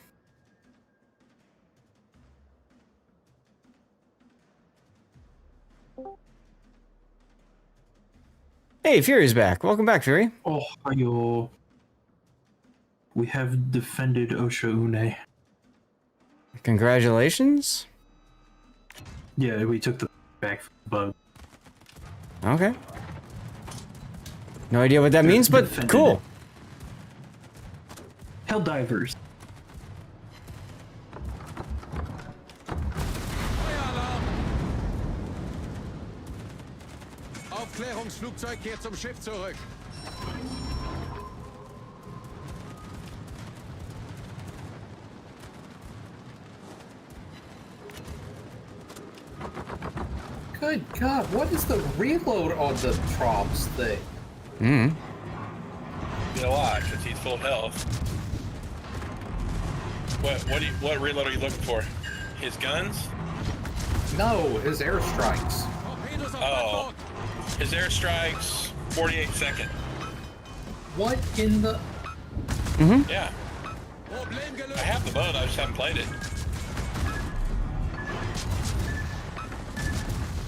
[SPEAKER 1] Hey, Fury's back. Welcome back, Fury.
[SPEAKER 8] Oh, hi-yo. We have defended Osha Une.
[SPEAKER 1] Congratulations.
[SPEAKER 8] Yeah, we took the back from the bug.
[SPEAKER 1] Okay. No idea what that means, but
[SPEAKER 8] Defended
[SPEAKER 1] cool.
[SPEAKER 8] it. Helldivers.
[SPEAKER 6] Aufklärungsflugzeug kehrt zum Schiff zurück.
[SPEAKER 9] Good God, what is the reload on the Trops thing?
[SPEAKER 1] Hmm.
[SPEAKER 10] Get a lot, because he's full health. What reload are you looking for? His guns?
[SPEAKER 9] No, his airstrikes.
[SPEAKER 10] Oh. His airstrikes, 48 second.
[SPEAKER 9] What in the...
[SPEAKER 1] Mm-hmm.
[SPEAKER 10] Yeah. I have the boat, I just haven't played it.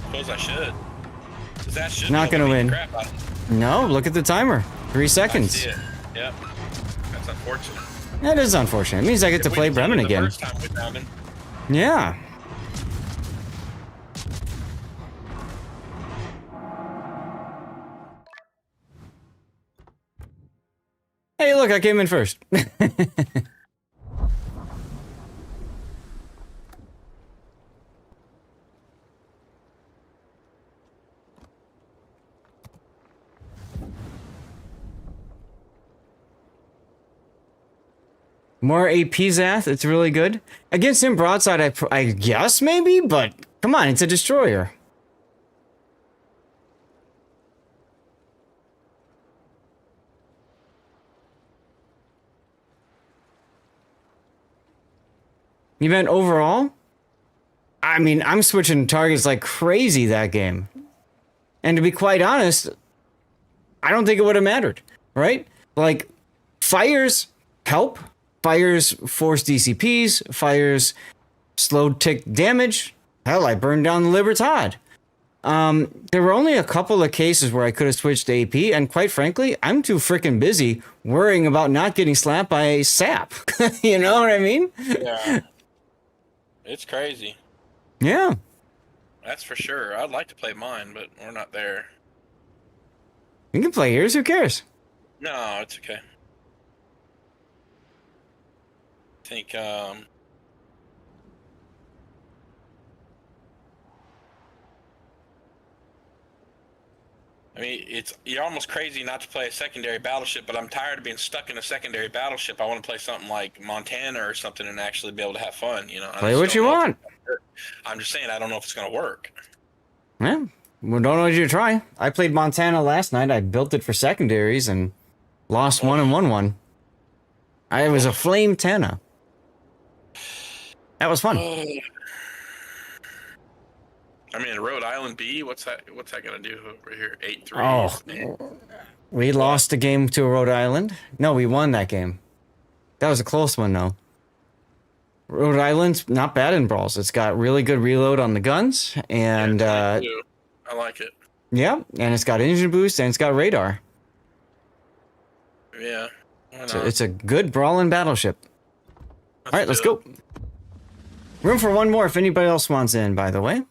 [SPEAKER 10] Suppose I should. 'Cause that should
[SPEAKER 1] Not
[SPEAKER 10] be
[SPEAKER 1] gonna
[SPEAKER 10] able to beat
[SPEAKER 1] win.
[SPEAKER 10] the crap out of him.
[SPEAKER 1] No, look at the timer. 3
[SPEAKER 10] I
[SPEAKER 1] seconds.
[SPEAKER 10] see it. Yep. That's unfortunate.
[SPEAKER 1] That is unfortunate. It means I get to
[SPEAKER 10] If
[SPEAKER 1] play
[SPEAKER 10] we'd
[SPEAKER 1] Bremen
[SPEAKER 10] played him
[SPEAKER 1] again.
[SPEAKER 10] The first time we found him,
[SPEAKER 1] Yeah. Hey, look, I came in first. More AP Zath, it's really good. Against him broadside, I guess maybe, but come on, it's a destroyer. You meant overall? I mean, I'm switching targets like crazy that game. And to be quite honest, I don't think it would have mattered, right? Like, fires help. Fires force DCPs. Fires slow tick damage. Hell, I burned down the Libertad. There were only a couple of cases where I could have switched to AP, and quite frankly, I'm too freaking busy worrying about not getting slapped by a sap. You know what I mean?
[SPEAKER 10] Yeah. It's crazy.
[SPEAKER 1] Yeah.
[SPEAKER 10] That's for sure. I'd like to play mine, but we're not there.
[SPEAKER 1] You can play yours, who cares?
[SPEAKER 10] No, it's okay. I think, I mean, you're almost crazy not to play a secondary battleship, but I'm tired of being stuck in a secondary battleship. I want to play something like Montana or something and actually be able to have fun, you know?
[SPEAKER 1] Play what you want.
[SPEAKER 10] I'm just saying, I don't know if it's going to work.
[SPEAKER 1] Yeah. Well, don't know you to try. I played Montana last night. I built it for secondaries and lost one and won one. I was a flame Tana. That was fun.
[SPEAKER 10] I mean, Rhode Island B, what's that going to do over here? 8-3.
[SPEAKER 1] Oh, we lost a game to Rhode Island. No, we won that game. That was a close one, though. Rhode Island's not bad in brawls. It's got really good reload on the guns, and
[SPEAKER 10] I like it.
[SPEAKER 1] yeah, and it's got engine boost and it's got radar.
[SPEAKER 10] Yeah,
[SPEAKER 1] it's a good brawling battleship. All right, let's go. Room for one more if anybody else wants in, by the way.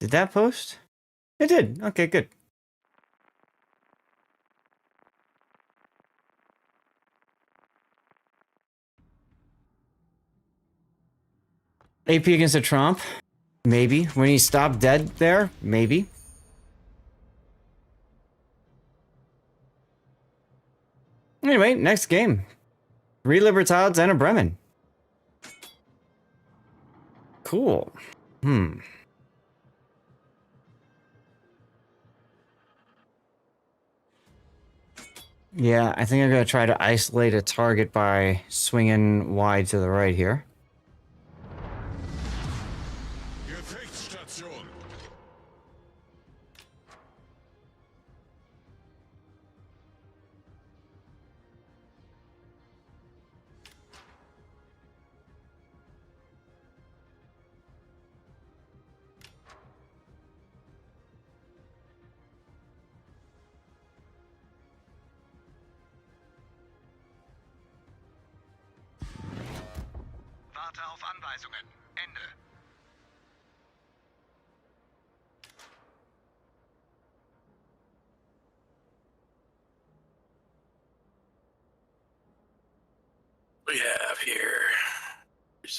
[SPEAKER 1] Did that post? It did. Okay, good. AP against a Trump? Maybe. When he stopped dead there? Maybe. Anyway, next game. 3 Libertads and a Bremen. Cool. Yeah, I think I'm going to try to isolate a target by swinging wide to the right here.
[SPEAKER 3] Warte auf Anweisungen. Ende.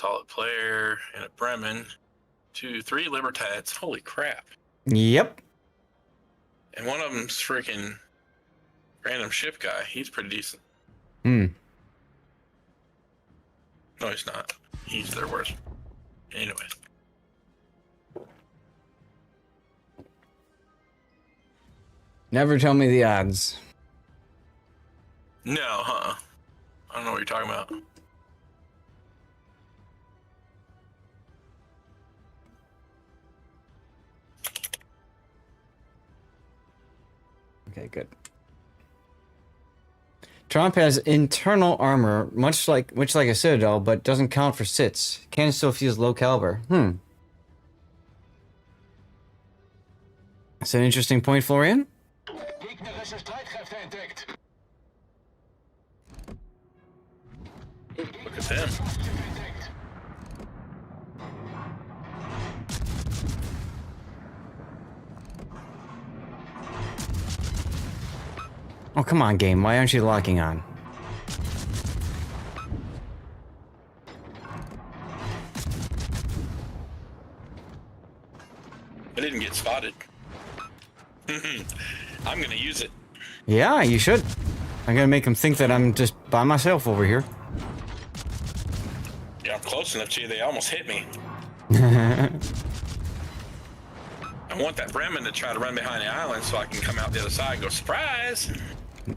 [SPEAKER 10] solid player, and a Bremen. 2, 3 Libertads. Holy crap.
[SPEAKER 1] Yep.
[SPEAKER 10] And one of them's freaking random ship guy. He's pretty decent.
[SPEAKER 1] Hmm.
[SPEAKER 10] No, he's not. He's their worst. Anyway.
[SPEAKER 1] Never tell me the odds.
[SPEAKER 10] No, I don't know what you're talking about.
[SPEAKER 1] Okay, good. Trump has internal armor, much like a Citadel, but doesn't count for sits. Cannon still feels low caliber. That's an interesting point, Florian.
[SPEAKER 5] Gegnerische Streitkräfte entdeckt.
[SPEAKER 10] Look at them.
[SPEAKER 1] Oh, come on, game. Why aren't you locking on?
[SPEAKER 10] I didn't get spotted. I'm gonna use it.
[SPEAKER 1] Yeah, you should. I'm gonna make him think that I'm just by myself over here.
[SPEAKER 10] Yeah, I'm close enough to you. They almost hit me. I want that Bremen to try to run behind the island so I can come out the other side and go, surprise!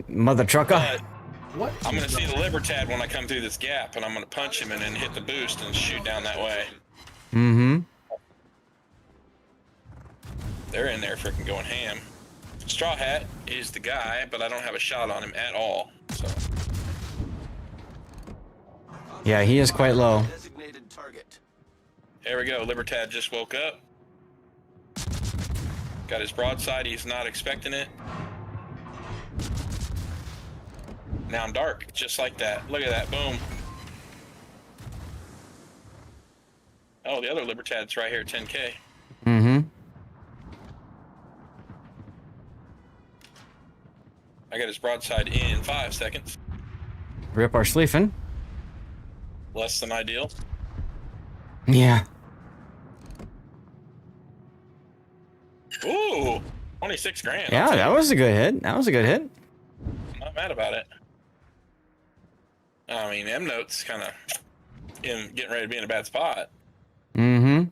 [SPEAKER 1] Mother trucker.
[SPEAKER 10] But
[SPEAKER 9] What?
[SPEAKER 10] I'm going to see the Libertad when I come through this gap, and I'm going to punch him and then hit the boost and shoot down that way.
[SPEAKER 1] Mm-hmm.
[SPEAKER 10] They're in there freaking going ham. Straw Hat is the guy, but I don't have a shot on him at all. So.
[SPEAKER 1] Yeah, he is quite low.
[SPEAKER 6] Designated target.
[SPEAKER 10] There we go. Libertad just woke up. Got his broadside. He's not expecting it. Now I'm dark, just like that. Look at that. Boom. Oh, the other Libertad's right here, 10K.
[SPEAKER 1] Mm-hmm.
[SPEAKER 10] I got his broadside in 5 seconds.
[SPEAKER 1] Rip our sleeping.
[SPEAKER 10] Less than ideal.
[SPEAKER 1] Yeah.
[SPEAKER 10] Ooh, 26 grand.
[SPEAKER 1] Yeah, that was a good hit. That was a good hit.
[SPEAKER 10] I'm not mad about it. I mean, M Note's kind of getting ready to be in a bad spot.
[SPEAKER 1] Mm-hmm.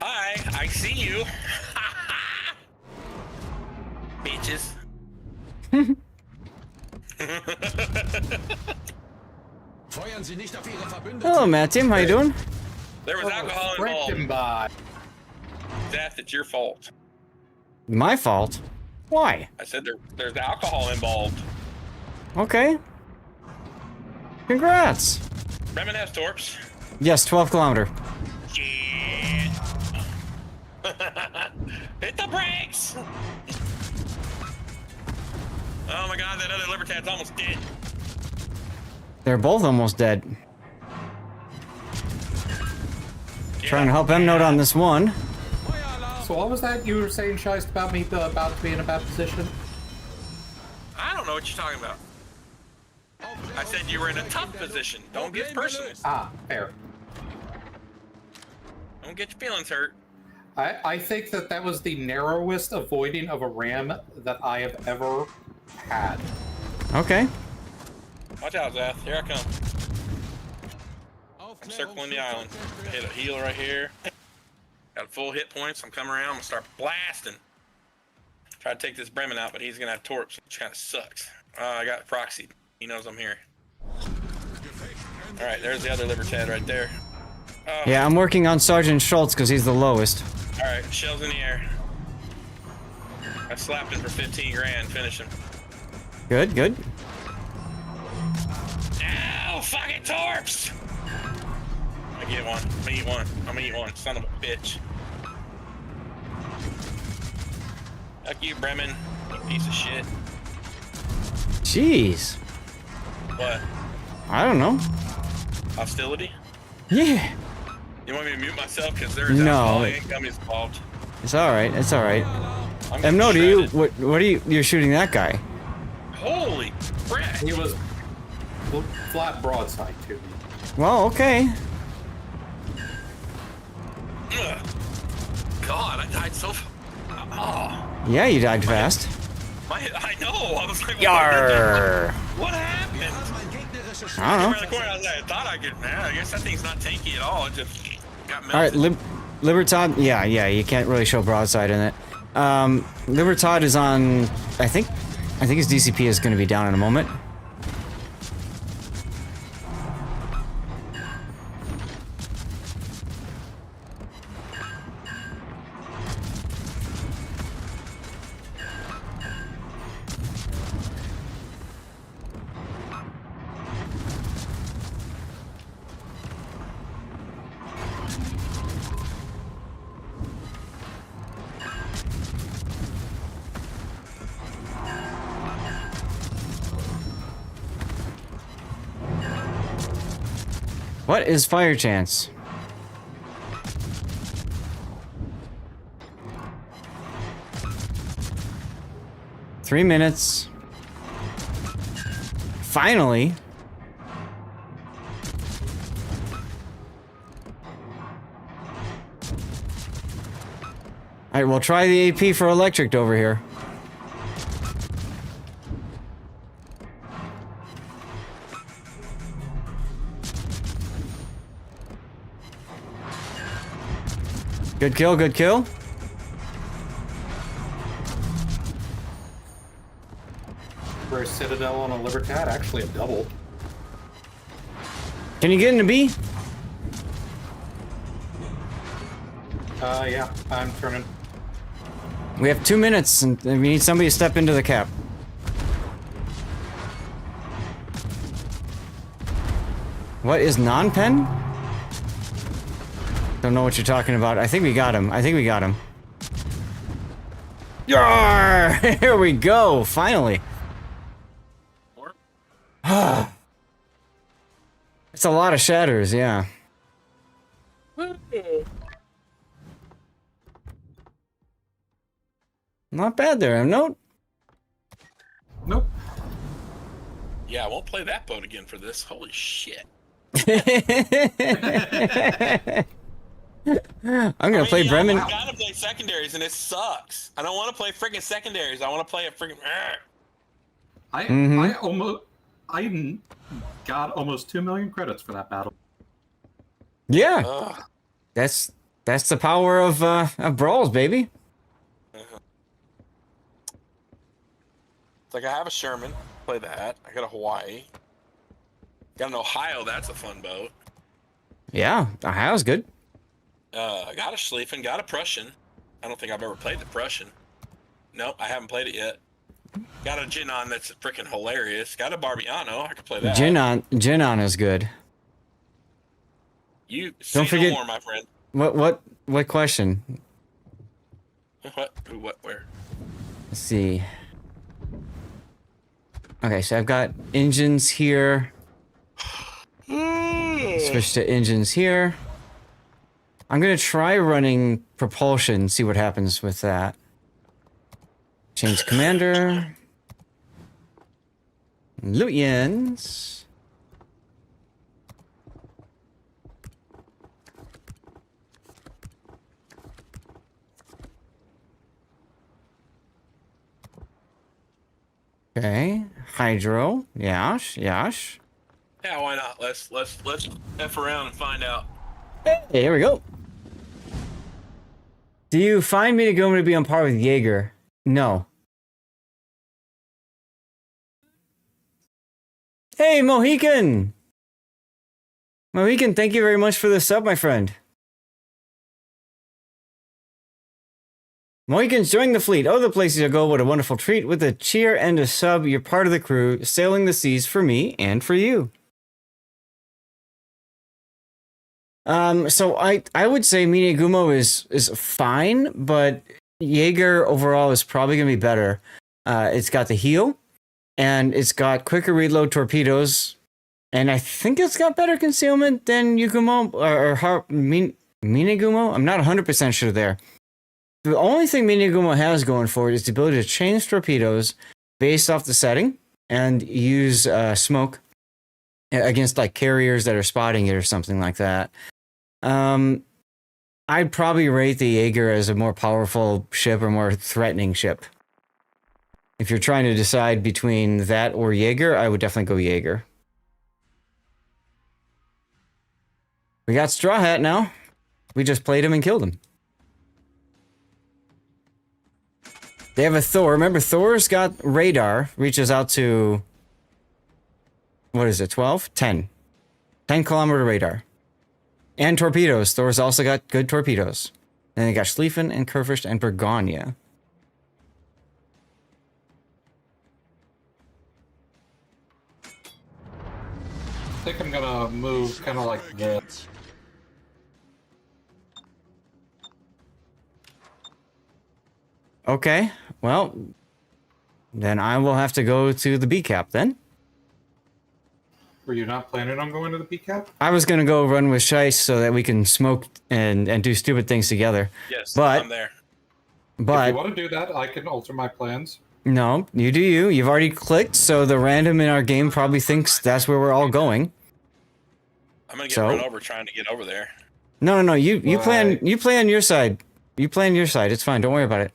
[SPEAKER 10] Hi, I see you. Bitches.
[SPEAKER 6] Feuern Sie nicht auf Ihre Verbündeten.
[SPEAKER 1] Hello, Matt Tim. How you doing?
[SPEAKER 10] There was alcohol involved.
[SPEAKER 9] By.
[SPEAKER 10] Death, it's your fault.
[SPEAKER 1] My fault. Why?
[SPEAKER 10] I said there's alcohol involved.
[SPEAKER 1] Okay. Congrats.
[SPEAKER 10] Bremen has torps.
[SPEAKER 1] Yes, 12 kilometer.
[SPEAKER 10] Shit. Hit the brakes. Oh my god, that other Libertad's almost dead.
[SPEAKER 1] They're both almost dead. Trying to help M Note on this one.
[SPEAKER 9] So what was that you were saying, Shiest, about me about to be in a bad position?
[SPEAKER 10] I don't know what you're talking about. I said you were in a tough position. Don't get personal.
[SPEAKER 9] Ah, fair.
[SPEAKER 10] Don't get your feelings hurt.
[SPEAKER 9] I think that was the narrowest avoiding of a ram that I have ever had.
[SPEAKER 1] Okay.
[SPEAKER 10] Watch out, Zath. Here I come. I'm circling the island. Hit a heal right here. Got full hit points. I'm coming around. I'm gonna start blasting. Try to take this Bremen out, but he's gonna have torps, which kind of sucks. I got proxied. He knows I'm here. All right, there's the other Libertad right there.
[SPEAKER 1] Yeah, I'm working on Sergeant Schultz because he's the lowest.
[SPEAKER 10] All right, shells in the air. I slapped him for 15 grand. Finish him.
[SPEAKER 1] Good, good.
[SPEAKER 10] Ow! Fucking torps! I get one. I'm gonna eat one. I'm gonna eat one. Son of a bitch. Fuck you, Bremen. You piece of shit.
[SPEAKER 1] Jeez.
[SPEAKER 10] What?
[SPEAKER 1] I don't know.
[SPEAKER 10] Hostility?
[SPEAKER 1] Yeah.
[SPEAKER 10] You want me to mute myself? Because there's
[SPEAKER 1] No.
[SPEAKER 10] alcohol and gummies involved.
[SPEAKER 1] It's all right. It's all right.
[SPEAKER 10] I'm
[SPEAKER 1] M Note,
[SPEAKER 10] shredded.
[SPEAKER 1] what are you? You're shooting that guy.
[SPEAKER 10] Holy crap!
[SPEAKER 9] He was flat broadside to me.
[SPEAKER 1] Well, okay.
[SPEAKER 10] Ugh. God, I died so. Oh,
[SPEAKER 1] Yeah, you died fast.
[SPEAKER 10] I know. I was like,
[SPEAKER 1] Yar.
[SPEAKER 10] what happened?
[SPEAKER 1] I don't know.
[SPEAKER 10] Around the corner, I thought I could. Man, I guess that thing's not tanky at all. It just got melted.
[SPEAKER 1] All right, Libertad. Yeah, you can't really show broadside in it. Libertad is on. I think his DCP is going to be down in a moment. What is fire chance? Three minutes. Finally. Alright, we'll try the AP for electric over here. Good kill, good kill.
[SPEAKER 9] For a Citadel on a Libertad, actually a double.
[SPEAKER 1] Can you get into B?
[SPEAKER 9] Yeah, I'm turning.
[SPEAKER 1] We have 2 minutes and we need somebody to step into the cap. What is non-pen? Don't know what you're talking about. I think we got him. Yar! Here we go, finally. It's a lot of shatters, yeah. Not bad there, note.
[SPEAKER 9] Nope.
[SPEAKER 10] Yeah, I won't play that boat again for this. Holy shit.
[SPEAKER 1] I'm gonna play Bremen.
[SPEAKER 10] I gotta play secondaries and it sucks. I don't want to play freaking secondaries. I want to play a freaking.
[SPEAKER 9] I got almost 2 million credits for that battle.
[SPEAKER 1] Yeah,
[SPEAKER 10] Ugh.
[SPEAKER 1] that's the power of brawls, baby.
[SPEAKER 10] It's like I have a Sherman, play that. I got a Hawaii. Got an Ohio, that's a fun boat.
[SPEAKER 1] Yeah, Ohio's good.
[SPEAKER 10] Got a Schlieffen, got a Prussian. I don't think I've ever played the Prussian. Nope, I haven't played it yet. Got a Jinon that's freaking hilarious. Got a Barbiano, I could play that.
[SPEAKER 1] Jinon is good.
[SPEAKER 10] You
[SPEAKER 1] Don't forget
[SPEAKER 10] no more, my friend.
[SPEAKER 1] What question?
[SPEAKER 10] What? Who? What? Where?
[SPEAKER 1] Let's see. Okay, so I've got engines here. Switch to engines here. I'm gonna try running propulsion, see what happens with that. Change commander. Luyens. Okay, hydro. Yash.
[SPEAKER 10] Yeah, why not? Let's F around and find out.
[SPEAKER 1] Hey, here we go. Do you find me to be on par with Jaeger? No. Hey, Mohican! Mohican, thank you very much for the sub, my friend. Mohicans, join the fleet. Oh, the places you go, what a wonderful treat. With a cheer and a sub, you're part of the crew, sailing the seas for me and for you. So I would say Miniagumo is fine, but Jaeger overall is probably gonna be better. It's got the heal, and it's got quicker reload torpedoes, and I think it's got better concealment than Yugumo or Miniagumo. I'm not 100% sure there. The only thing Miniagumo has going for it is the ability to change torpedoes based off the setting and use smoke against like carriers that are spotting it or something like that. I'd probably rate the Jaeger as a more powerful ship or more threatening ship. If you're trying to decide between that or Jaeger, I would definitely go Jaeger. We got Straw Hat now. We just played him and killed him. They have a Thor. Remember, Thor's got radar. Reaches out to... What is it, 12? 10. 10-kilometer radar. And torpedoes. Thor's also got good torpedoes. And they got Schlieffen and Kurfish and Bergania.
[SPEAKER 9] I think I'm gonna move kind of like this.
[SPEAKER 1] Okay, well, then I will have to go to the B cap then.
[SPEAKER 9] Were you not planning on going to the PCAP?
[SPEAKER 1] I was gonna go run with Shice so that we can smoke and do stupid things together.
[SPEAKER 10] Yes,
[SPEAKER 1] but
[SPEAKER 10] I'm there.
[SPEAKER 1] But
[SPEAKER 9] if you want to do that, I can alter my plans.
[SPEAKER 1] No, you do you. You've already clicked, so the random in our game probably thinks that's where we're all going.
[SPEAKER 10] I'm gonna get run over trying to get over there.
[SPEAKER 1] No. You play on your side. You play on your side. It's fine. Don't worry about it.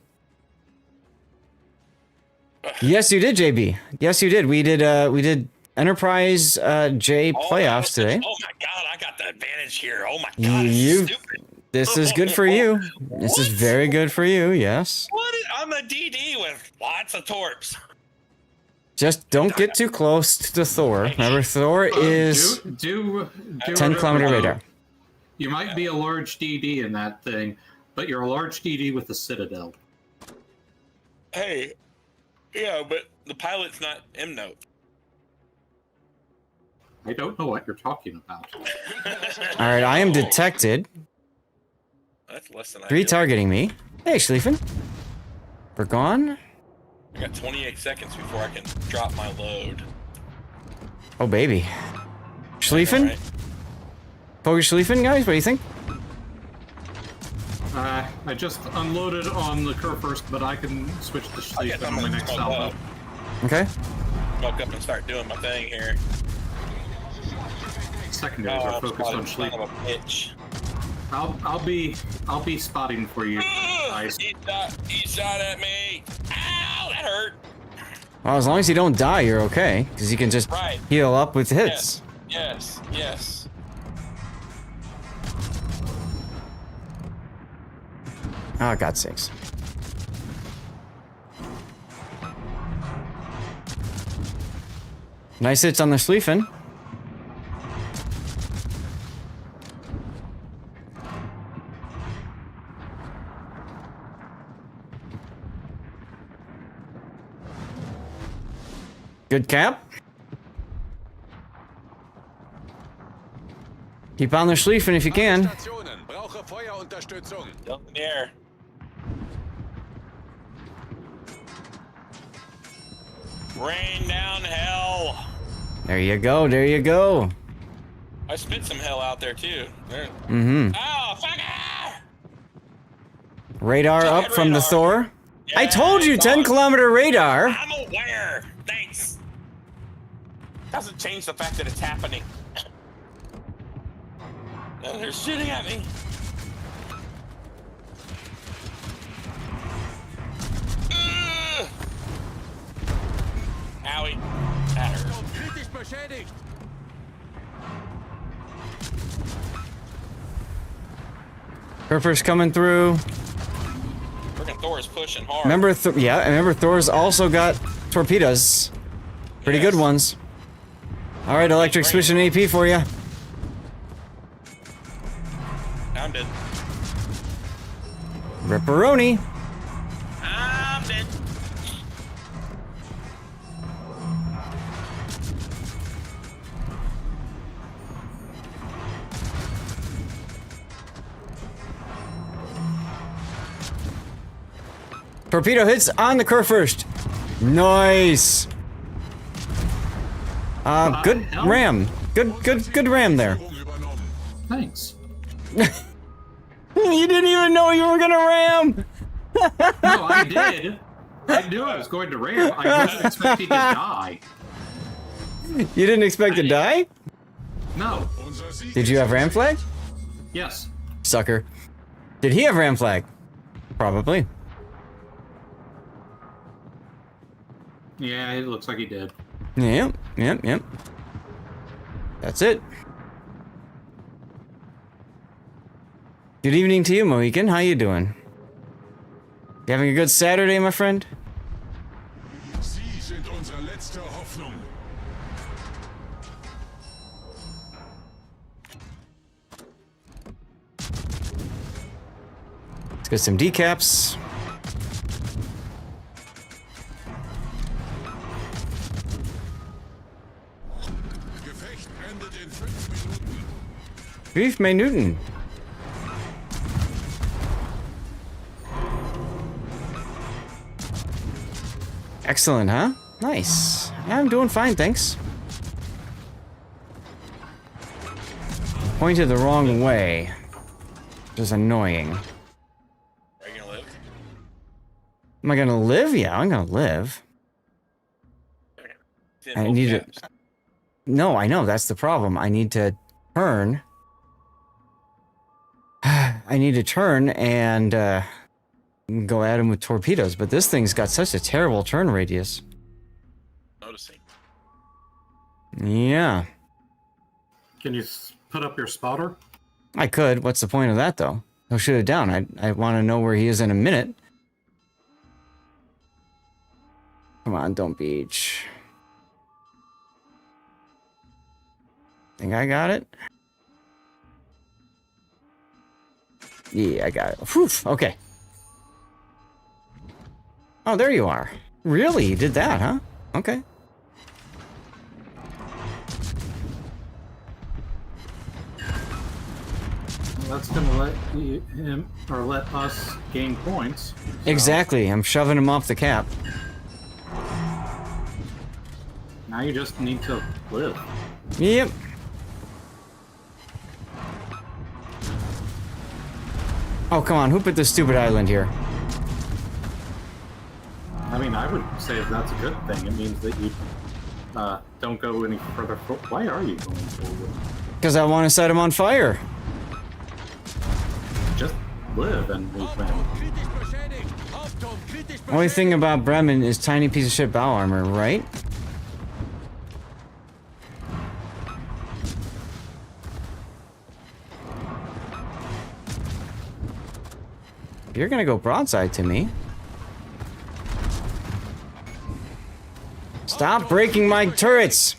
[SPEAKER 1] Yes, you did, JB. Yes, you did. We did Enterprise J playoffs today.
[SPEAKER 10] Oh my god, I got the advantage here. Oh my god,
[SPEAKER 1] this is good for you. This is very good for you. Yes.
[SPEAKER 10] What? I'm a DD with lots of torps.
[SPEAKER 1] Just don't get too close to Thor. Remember, Thor is 10-kilometer radar.
[SPEAKER 9] You might be a large DD in that thing, but you're a large DD with the Citadel.
[SPEAKER 10] Hey, yeah, but the pilot's not M-Note.
[SPEAKER 9] I don't know what you're talking about.
[SPEAKER 1] All right, I am detected.
[SPEAKER 10] That's less than
[SPEAKER 1] 3 targeting me. Hey, Schlieffen. We're gone.
[SPEAKER 10] I got 28 seconds before I can drop my load.
[SPEAKER 1] Oh, baby. Schlieffen? Right. Poker Schlieffen, guys? What do you think?
[SPEAKER 9] I just unloaded on the curve first, but I can switch to Schlieffen on my next salvo.
[SPEAKER 1] Okay.
[SPEAKER 10] Smoke up and start doing my thing here.
[SPEAKER 9] Secondaries are focused on Schlieffen. I'll be spotting for you guys.
[SPEAKER 10] He shot at me. Ow, that hurt.
[SPEAKER 1] Well, as long as you don't die, you're okay, because you can just heal up with hits.
[SPEAKER 10] Yes.
[SPEAKER 1] Oh, God's sakes. Nice hits on the Schlieffen. Good cap. Keep on the Schlieffen if you can.
[SPEAKER 10] Up in the air. Rain down hell.
[SPEAKER 1] There you go. There you go.
[SPEAKER 10] I spit some hell out there too.
[SPEAKER 1] Mm-hmm.
[SPEAKER 10] Oh, fucker!
[SPEAKER 1] Radar up from the Thor. Yeah, I told you, 10-kilometer radar.
[SPEAKER 10] I'm aware. Thanks. Doesn't change the fact that it's happening. No, they're shooting at me. Owie. That hurt.
[SPEAKER 1] Surfer's coming through.
[SPEAKER 10] Freaking Thor's pushing hard.
[SPEAKER 1] Remember, remember Thor's also got torpedoes. Pretty good ones. All right, electric switch and AP for you.
[SPEAKER 10] I'm dead.
[SPEAKER 1] Ripperoni.
[SPEAKER 10] I'm dead.
[SPEAKER 1] Torpedo hits on the curve first. Nice. Good ram. Good ram there.
[SPEAKER 9] Thanks.
[SPEAKER 1] You didn't even know you were gonna ram.
[SPEAKER 9] No, I did. I knew I was going to ram. I wasn't expecting to die.
[SPEAKER 1] You didn't expect to die?
[SPEAKER 9] No.
[SPEAKER 1] Did you have Ram Flag?
[SPEAKER 9] Yes.
[SPEAKER 1] Sucker. Did he have Ram Flag? Probably.
[SPEAKER 9] Yeah, it looks like he did.
[SPEAKER 1] Yep. That's it. Good evening to you, Mohican. How you doing? You having a good Saturday, my friend?
[SPEAKER 3] Sie sind unsere letzte Hoffnung.
[SPEAKER 1] Let's get some decaps.
[SPEAKER 3] Gefecht endet in 5 Minuten.
[SPEAKER 1] 5 Minuten. Excellent, huh? Nice. Yeah, I'm doing fine, thanks. Pointed the wrong way. Which is annoying.
[SPEAKER 10] Are you gonna live?
[SPEAKER 1] Am I gonna live? Yeah, I'm gonna live.
[SPEAKER 10] It's in
[SPEAKER 1] I
[SPEAKER 10] both
[SPEAKER 1] need to...
[SPEAKER 10] caps.
[SPEAKER 1] No, I know, that's the problem. I need to turn. I need to turn and go at him with torpedoes, but this thing's got such a terrible turn radius.
[SPEAKER 10] Noticing.
[SPEAKER 1] Yeah.
[SPEAKER 9] Can you put up your spotter?
[SPEAKER 1] I could. What's the point of that, though? He'll shoot it down. I want to know where he is in a minute. Come on, don't beach. Think I got it? Yeah, I got it. Whew, okay. Oh, there you are. Really? You did that, huh? Okay.
[SPEAKER 9] That's gonna let him or let us gain points. So
[SPEAKER 1] Exactly. I'm shoving him off the cap.
[SPEAKER 9] now you just need to live.
[SPEAKER 1] Yep. Oh, come on. Who put this stupid island here?
[SPEAKER 9] I mean, I would say if that's a good thing, it means that you don't go any further. Why are you going forward?
[SPEAKER 1] Because I want to set him on fire.
[SPEAKER 9] Just live and we win.
[SPEAKER 6] Kritisch beschädigt. Hauptturm kritisch
[SPEAKER 1] Only
[SPEAKER 6] beschädigt.
[SPEAKER 1] thing about Bremen is tiny piece of shit bow armor, right? You're gonna go broadside to me. Stop breaking my turrets!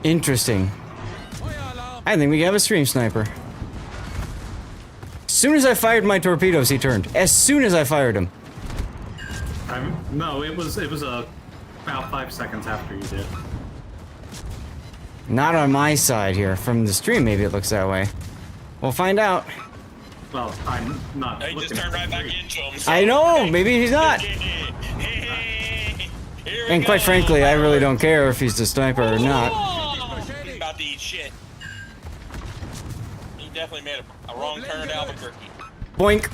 [SPEAKER 1] Interesting.
[SPEAKER 6] Feueralarm.
[SPEAKER 1] I think we have a stream sniper. As soon as I fired my torpedoes, he turned. As soon as I fired him.
[SPEAKER 9] No, it was about 5 seconds after you did.
[SPEAKER 1] Not on my side here. From the stream, maybe it looks that way. We'll find out.
[SPEAKER 9] Well, I'm not.
[SPEAKER 10] Hey, just
[SPEAKER 9] looking
[SPEAKER 10] turned
[SPEAKER 9] at
[SPEAKER 10] right
[SPEAKER 9] the
[SPEAKER 10] back
[SPEAKER 9] screen.
[SPEAKER 10] into him.
[SPEAKER 1] I know, maybe he's not. And quite frankly, I really don't care if he's the sniper or not.
[SPEAKER 10] He's about to eat shit. He definitely made a wrong turn at Albuquerque.
[SPEAKER 1] Boink.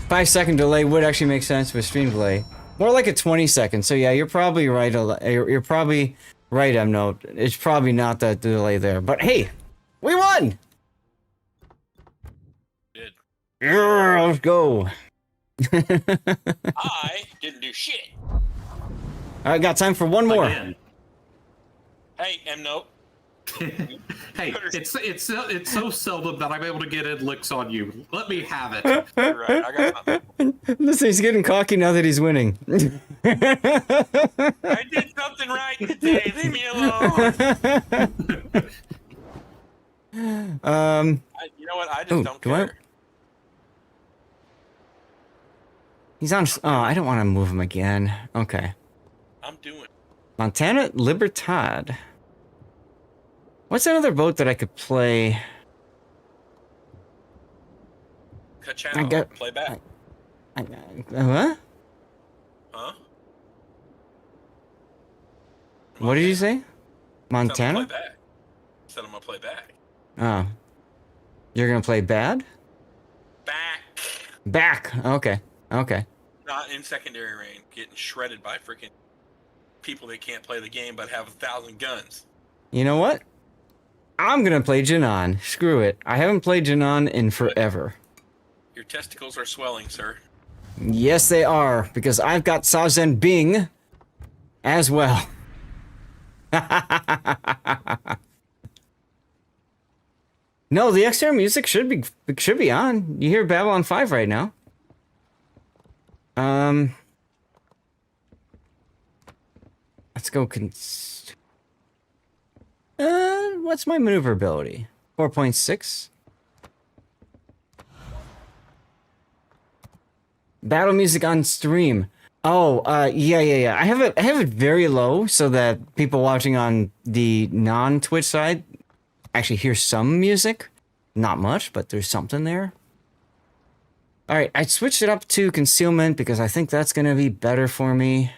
[SPEAKER 1] 5-second delay would actually make sense with stream delay. More like a 20-second. So yeah, you're probably right. You're probably right, Note. It's probably not that delay there. But hey, we won!
[SPEAKER 10] Did.
[SPEAKER 1] Yeah, let's go.
[SPEAKER 10] I didn't do shit.
[SPEAKER 1] All right, got time for one more.
[SPEAKER 9] Again.
[SPEAKER 10] Hey, M-Note.
[SPEAKER 9] Hey, it's so seldom that I'm able to get in licks on you. Let me have it.
[SPEAKER 10] You're right, I got something.
[SPEAKER 1] Listen, he's getting cocky now that he's winning.
[SPEAKER 10] I did something right today. Leave me alone. You know what? I just don't care.
[SPEAKER 1] He's on. Oh, I don't want to move him again. Okay.
[SPEAKER 10] I'm doing.
[SPEAKER 1] Montana Libertad. What's another boat that I could play?
[SPEAKER 10] Ka-chow. Play back.
[SPEAKER 1] What?
[SPEAKER 10] Huh?
[SPEAKER 1] What did you say? Montana?
[SPEAKER 10] Play back. Said I'm gonna play back.
[SPEAKER 1] Oh. You're gonna play bad?
[SPEAKER 10] back.
[SPEAKER 1] Okay. Okay.
[SPEAKER 10] Not in secondary range, getting shredded by freaking people that can't play the game but have 1,000 guns.
[SPEAKER 1] You know what? I'm gonna play Janan. Screw it. I haven't played Janan in forever.
[SPEAKER 10] Your testicles are swelling, sir.
[SPEAKER 1] Yes, they are, because I've got Sazen Bing as well. No, the external music should be on. You hear Babylon 5 right now. Let's go. What's my maneuverability? 4.6. Battle music on stream. Oh, yeah. I have it very low so that people watching on the non-Twitch side actually hear some music. Not much, but there's something there. All right, I switched it up to concealment because I think that's gonna be better for me.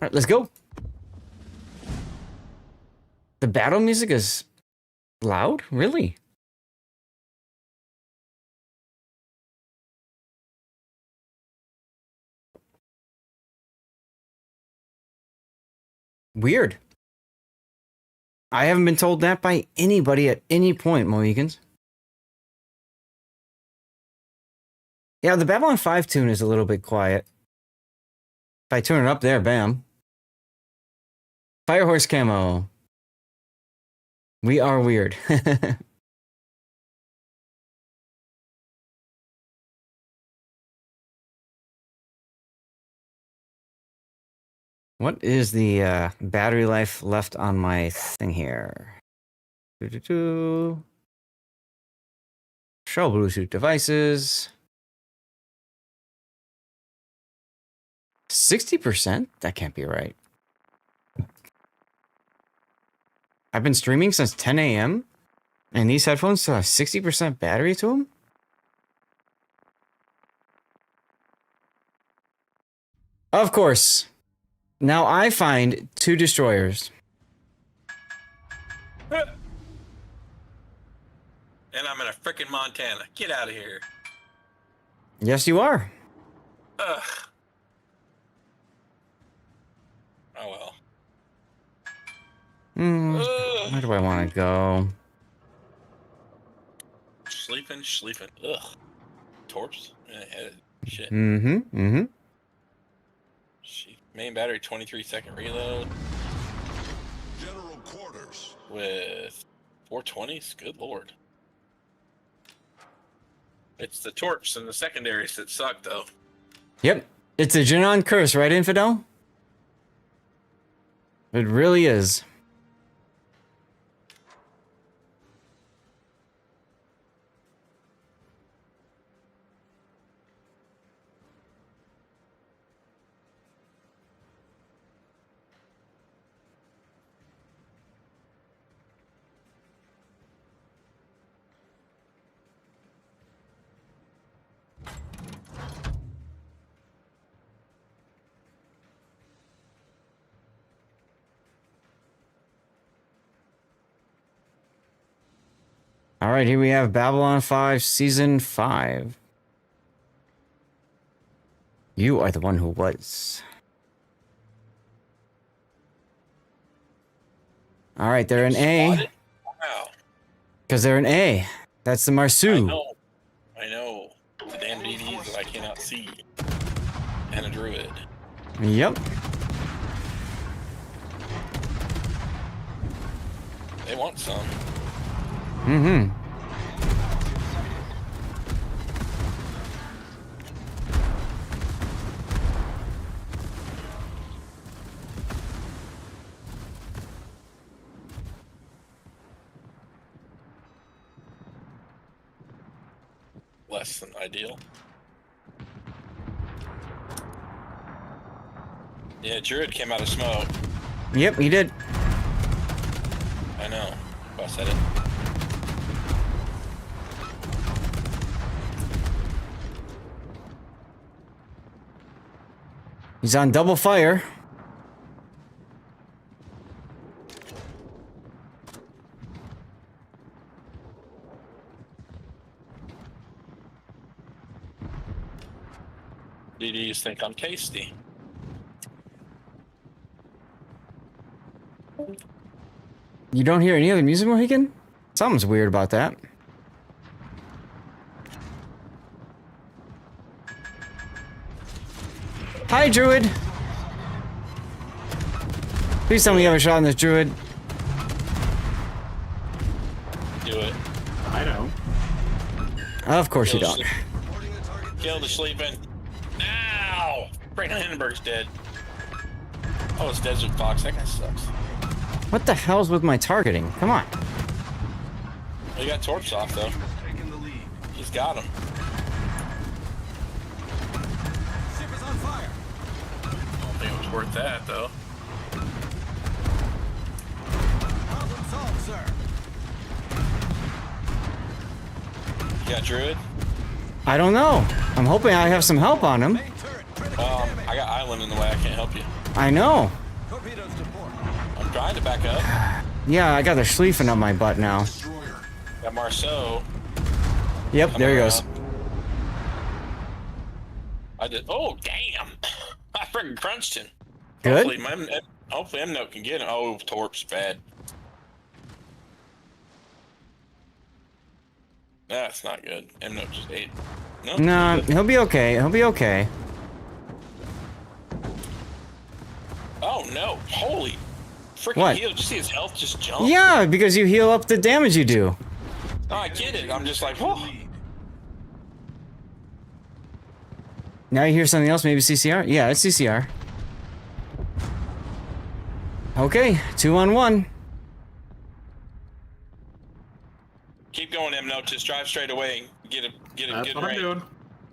[SPEAKER 1] All right, let's go. The battle music is loud? Really? Weird. I haven't been told that by anybody at any point, Mohicans. Yeah, the Babylon 5 tune is a little bit quiet. If I turn it up there, bam. Firehorse camo. We are weird. What is the battery life left on my thing here? Show Bluetooth devices. 60%? That can't be right. I've been streaming since 10 a.m. and these headphones still have 60% battery to them? Of course. Now I find 2 destroyers.
[SPEAKER 10] And I'm in a frickin' Montana. Get out of here.
[SPEAKER 1] Yes, you are.
[SPEAKER 10] Ugh. Oh well.
[SPEAKER 1] Where do I want to go?
[SPEAKER 10] Sleeping. Ugh. Torps. Shit. Shit. Main battery, 23-second reload.
[SPEAKER 3] General quarters.
[SPEAKER 10] With 420s? Good lord. It's the torps and the secondaries that suck, though.
[SPEAKER 1] Yep. It's a Janan curse, right, Infidel? It really is. All right, here we have Babylon 5 Season 5. You are the one who was. All right, they're an A.
[SPEAKER 10] Wow.
[SPEAKER 1] Because they're an A. That's the Marsu.
[SPEAKER 10] I know. The damn DDs that I cannot see. And a druid.
[SPEAKER 1] Yep.
[SPEAKER 10] They want some.
[SPEAKER 1] Mm-hmm.
[SPEAKER 10] Less than ideal. Yeah, Druid came out of smoke.
[SPEAKER 1] Yep, he did.
[SPEAKER 10] I know. I said it.
[SPEAKER 1] He's on double fire.
[SPEAKER 10] DDs think I'm tasty.
[SPEAKER 1] You don't hear any other music, Mohican? Something's weird about that. Hi, Druid! Please tell me you have a shot on this Druid.
[SPEAKER 10] Do it.
[SPEAKER 9] I don't.
[SPEAKER 1] Of course you don't.
[SPEAKER 10] Kill the sleeping. Ow! Brandon Hindenburg's dead. Oh, it's Desert Fox. That guy sucks.
[SPEAKER 1] What the hell's with my targeting? Come on.
[SPEAKER 10] He got torps off, though. He's got him.
[SPEAKER 6] Ship is on fire.
[SPEAKER 10] I don't think it was worth that, though.
[SPEAKER 6] Problem solved, sir.
[SPEAKER 10] You got Druid?
[SPEAKER 1] I don't know. I'm hoping I have some help on him.
[SPEAKER 6] Main turret, critical damage.
[SPEAKER 10] I got Island in the way. I can't help you.
[SPEAKER 1] I know.
[SPEAKER 6] Torpedoes to port.
[SPEAKER 10] I'm trying to back up.
[SPEAKER 1] Yeah, I got the Schleifen up my butt now.
[SPEAKER 10] Got Marceau.
[SPEAKER 1] Yep, there he goes.
[SPEAKER 10] up. I did. Oh, damn! I freaking crunched him.
[SPEAKER 1] Good.
[SPEAKER 10] Hopefully M-Note can get him. Oh, Torp's bad. That's not good. M-Note just ate. No.
[SPEAKER 1] Nah, he'll be okay. He'll be okay.
[SPEAKER 10] Oh no! Holy freaking
[SPEAKER 1] What?
[SPEAKER 10] heal! Did you see his health just jump?
[SPEAKER 1] Yeah, because you heal up the damage you do.
[SPEAKER 10] No, I get it. I'm just like, whoa.
[SPEAKER 1] Now you hear something else, maybe CCR? Yeah, it's CCR. Okay, 2 on 1.
[SPEAKER 10] Keep going, M-Note. Just drive straight away and get a
[SPEAKER 9] That's
[SPEAKER 10] good
[SPEAKER 9] what I'm
[SPEAKER 10] range.
[SPEAKER 9] doing.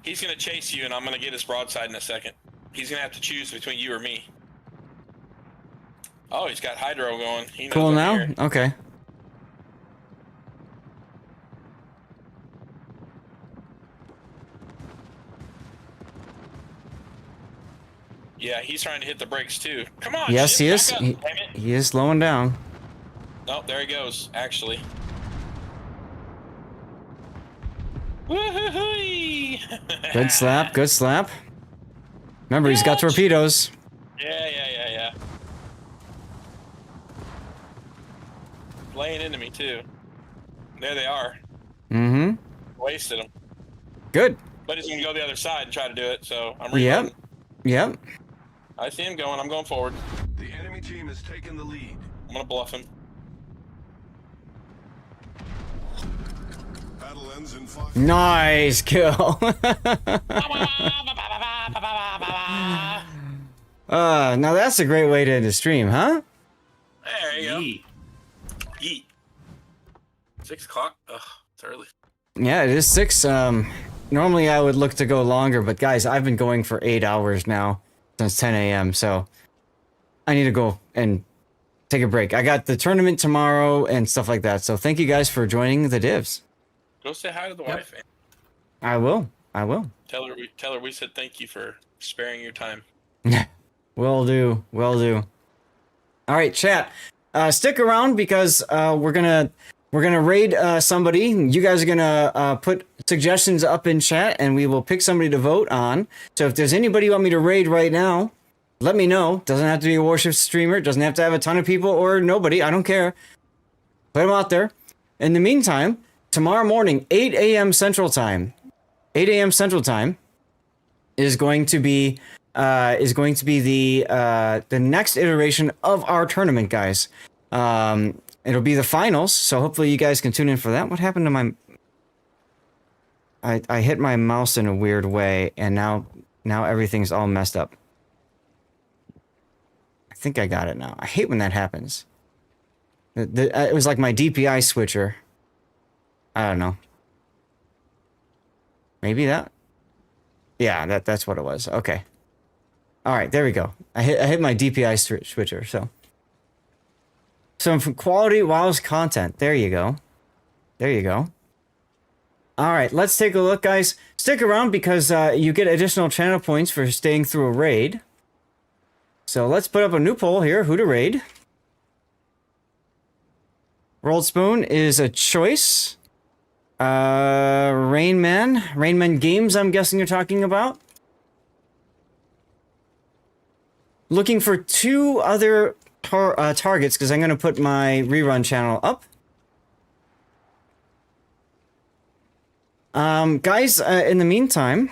[SPEAKER 10] He's gonna chase you, and I'm gonna get his broadside in a second. He's gonna have to choose between you or me. Oh, he's got Hydro going. He knows
[SPEAKER 1] Cool
[SPEAKER 10] I'm
[SPEAKER 1] now?
[SPEAKER 10] here.
[SPEAKER 1] Okay.
[SPEAKER 10] Yeah, he's trying to hit the brakes too. Come on.
[SPEAKER 1] Yes,
[SPEAKER 10] ship,
[SPEAKER 1] he is.
[SPEAKER 10] back up,
[SPEAKER 1] He,
[SPEAKER 10] damn it.
[SPEAKER 1] he is slowing down.
[SPEAKER 10] No, there he goes. Actually. Woo-hoo-hoo-y!
[SPEAKER 1] Good slap, good slap. Remember, he's got torpedoes.
[SPEAKER 10] Yeah. Laying into me too. There they are.
[SPEAKER 1] Mm-hmm.
[SPEAKER 10] Wasted them.
[SPEAKER 1] Good.
[SPEAKER 10] But he's gonna go the other side and try to do it, so I'm
[SPEAKER 1] Yep.
[SPEAKER 10] reloading.
[SPEAKER 1] Yep.
[SPEAKER 10] I see him going. I'm going forward.
[SPEAKER 3] The enemy team has taken the lead.
[SPEAKER 10] I'm gonna bluff him.
[SPEAKER 3] Battle ends in 5.
[SPEAKER 1] Nice kill. Now that's a great way to end the stream, huh?
[SPEAKER 10] There you go. Yeet. 6 o'clock? Ugh, it's early.
[SPEAKER 1] Yeah, it is 6. Normally I would look to go longer, but guys, I've been going for 8 hours now since 10 a.m. So I need to go and take a break. I got the tournament tomorrow and stuff like that. So thank you guys for joining the divs.
[SPEAKER 10] Go say hi to the wife, man.
[SPEAKER 1] I will. I will.
[SPEAKER 10] Tell her we said thank you for sparing your time.
[SPEAKER 1] Will do. Will do. All right, chat. Stick around because we're gonna raid somebody. You guys are gonna put suggestions up in chat, and we will pick somebody to vote on. So if there's anybody you want me to raid right now, let me know. Doesn't have to be a Warships streamer. Doesn't have to have a ton of people or nobody. I don't care. Put them out there. In the meantime, tomorrow morning, 8 a.m. Central Time. 8 a.m. Central Time is going to be the next iteration of our tournament, guys. It'll be the finals, so hopefully you guys can tune in for that. What happened to my... I hit my mouse in a weird way, and now everything's all messed up. I think I got it now. I hate when that happens. It was like my DPI switcher. I don't know. Maybe that? Yeah, that's what it was. Okay. All right, there we go. I hit my DPI switcher, so... Some quality WoW's content. There you go. There you go. All right, let's take a look, guys. Stick around because you get additional channel points for staying through a raid. So let's put up a new poll here. Who to raid? Rolled Spoon is a choice. Rainman Games, I'm guessing you're talking about. looking for 2 other targets because I'm going to put my rerun channel up. Guys, in the meantime,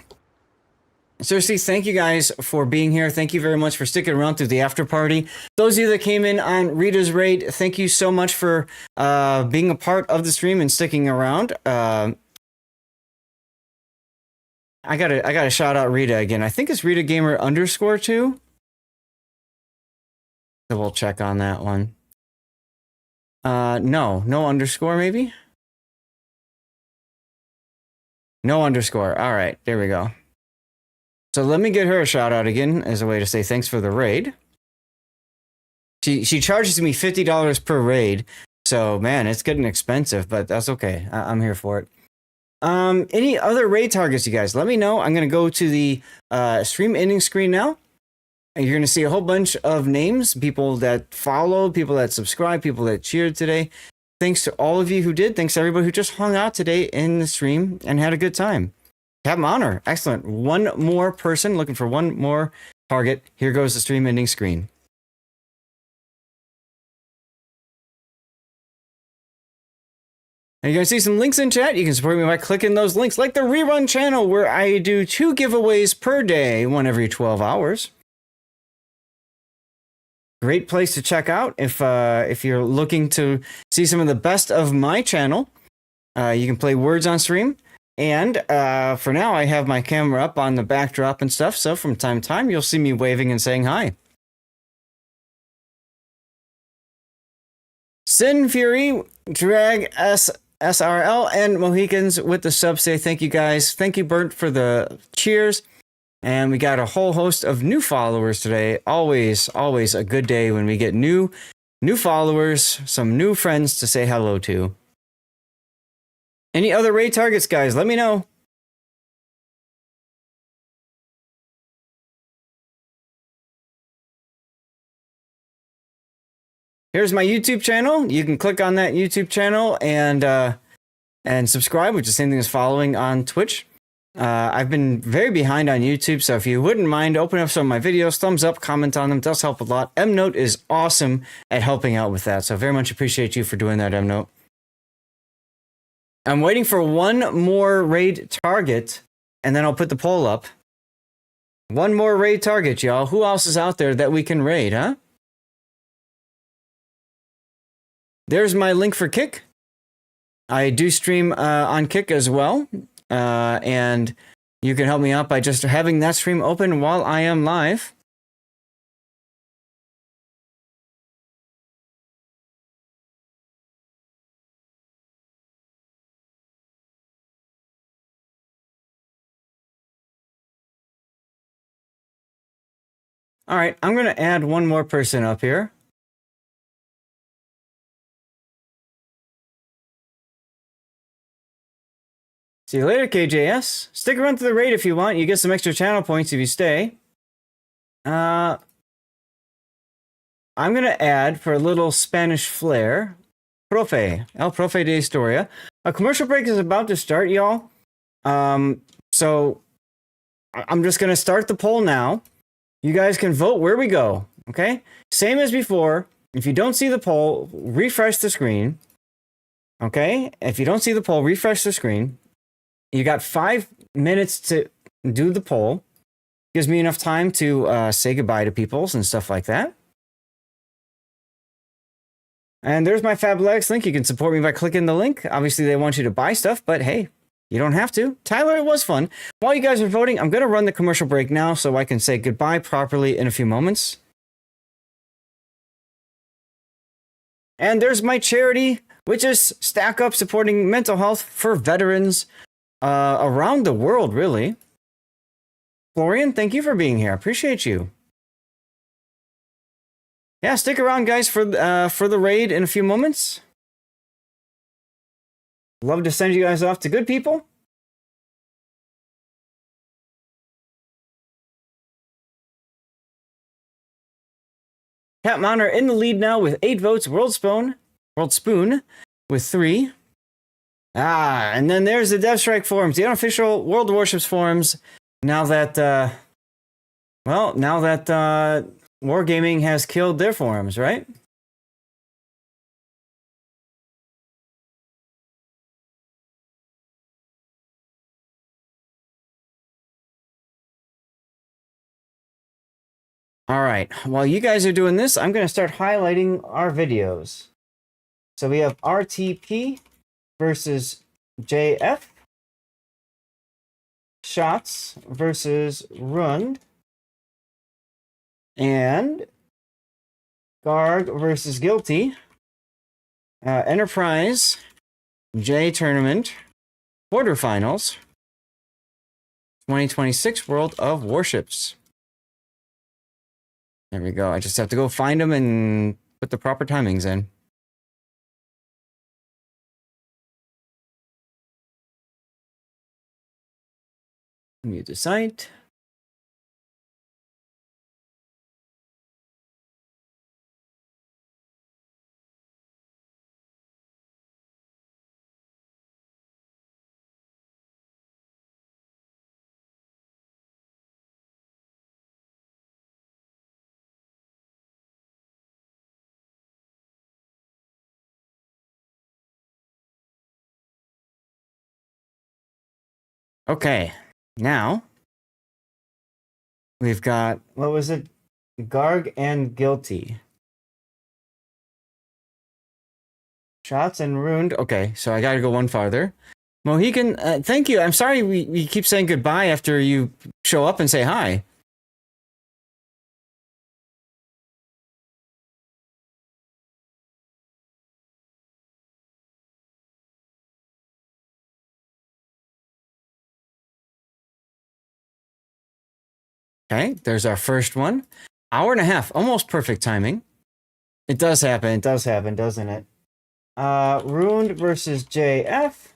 [SPEAKER 1] seriously, thank you guys for being here. Thank you very much for sticking around through the after party. Those of you that came in on Rita's raid, thank you so much for being a part of the stream and sticking around. I gotta shout out Rita again. I think it's Rita Gamer _2. So we'll check on that one. No underscore maybe. No underscore. All right, there we go. So let me get her a shout out again as a way to say thanks for the raid. She charges me $50 per raid. So man, it's getting expensive, but that's okay. I'm here for it. Any other raid targets, you guys? Let me know. I'm gonna go to the stream ending screen now. And you're gonna see a whole bunch of names, people that follow, people that subscribe, people that cheered today. Thanks to all of you who did. Thanks to everybody who just hung out today in the stream and had a good time. Captain Honor, excellent. One more person, looking for one more target. Here goes the stream ending screen. And you're going to see some links in chat. You can support me by clicking those links, like the rerun channel where I do 2 giveaways per day, one every 12 hours. Great place to check out if you're looking to see some of the best of my channel. You can play Words on stream. And for now, I have my camera up on the backdrop and stuff. So from time to time, you'll see me waving and saying hi. Sin Fury, Drag SRL, and Mohicans with the sub say thank you guys. Thank you, Burnt, for the cheers. And we got a whole host of new followers today. Always a good day when we get new followers, some new friends to say hello to. Any other raid targets, guys? Let me know. Here's my YouTube channel. You can click on that YouTube channel and subscribe, which is the same thing as following on Twitch. I've been very behind on YouTube, so if you wouldn't mind, open up some of my videos, thumbs up, comment on them. It does help a lot. Mnote is awesome at helping out with that, so very much appreciate you for doing that, Mnote. I'm waiting for one more raid target, and then I'll put the poll up. One more raid target, y'all. Who else is out there that we can raid, huh? There's my link for Kick. I do stream on Kick as well. And you can help me out by just having that stream open while I am live. All right, I'm going to add one more person up here. See you later, KJS. Stick around to the raid if you want. You get some extra channel points if you stay. I'm going to add, for a little Spanish flair, El Profe de Historia. A commercial break is about to start, y'all. So I'm just going to start the poll now. You guys can vote where we go, okay? Same as before. If you don't see the poll, refresh the screen. Okay? If you don't see the poll, refresh the screen. You got 5 minutes to do the poll. Gives me enough time to say goodbye to peoples and stuff like that. And there's my Fabletics link. You can support me by clicking the link. Obviously, they want you to buy stuff, but hey, you don't have to. Tyler, it was fun. While you guys are voting, I'm going to run the commercial break now so I can say goodbye properly in a few moments. And there's my charity, which is Stack Up, supporting mental health for veterans around the world, really. Florian, thank you for being here. Appreciate you. Yeah, stick around, guys, for the raid in a few moments. Love to send you guys off to good people. Cat Monitor in the lead now with 8 votes. World Spoon with 3. And then there's the DevStrike forums, the unofficial World Warships forums. Now that Wargaming has killed their forums, right? All right, while you guys are doing this, I'm going to start highlighting our videos. So we have RTP versus JF, Shots versus Rund, and Garg versus Guilty, Enterprise, J Tournament, Quarterfinals, 2026 World of Warships. There we go. I just have to go find them and put the proper timings in. Mute the site. Okay, now we've got, what was it? Garg and Guilty. Shots and Ruined. Okay, so I gotta go one farther. Mohican, thank you. I'm sorry we keep saying goodbye after you show up and say hi. Okay, there's our first one. Hour and a half, almost perfect timing. It does happen, doesn't it? Ruined versus JF.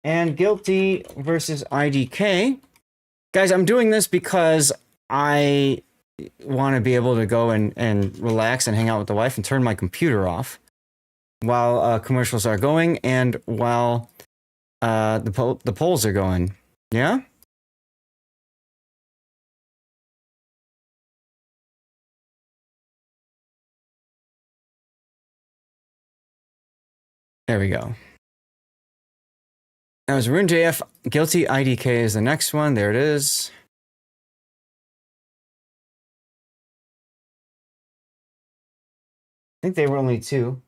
[SPEAKER 1] And Guilty versus IDK. Guys, I'm doing this because I want to be able to go and relax and hang out with the wife and turn my computer off while commercials are going and while the polls are going. Yeah? There we go. That was Rune JF. Guilty IDK is the next one. There it is. I think they were only two.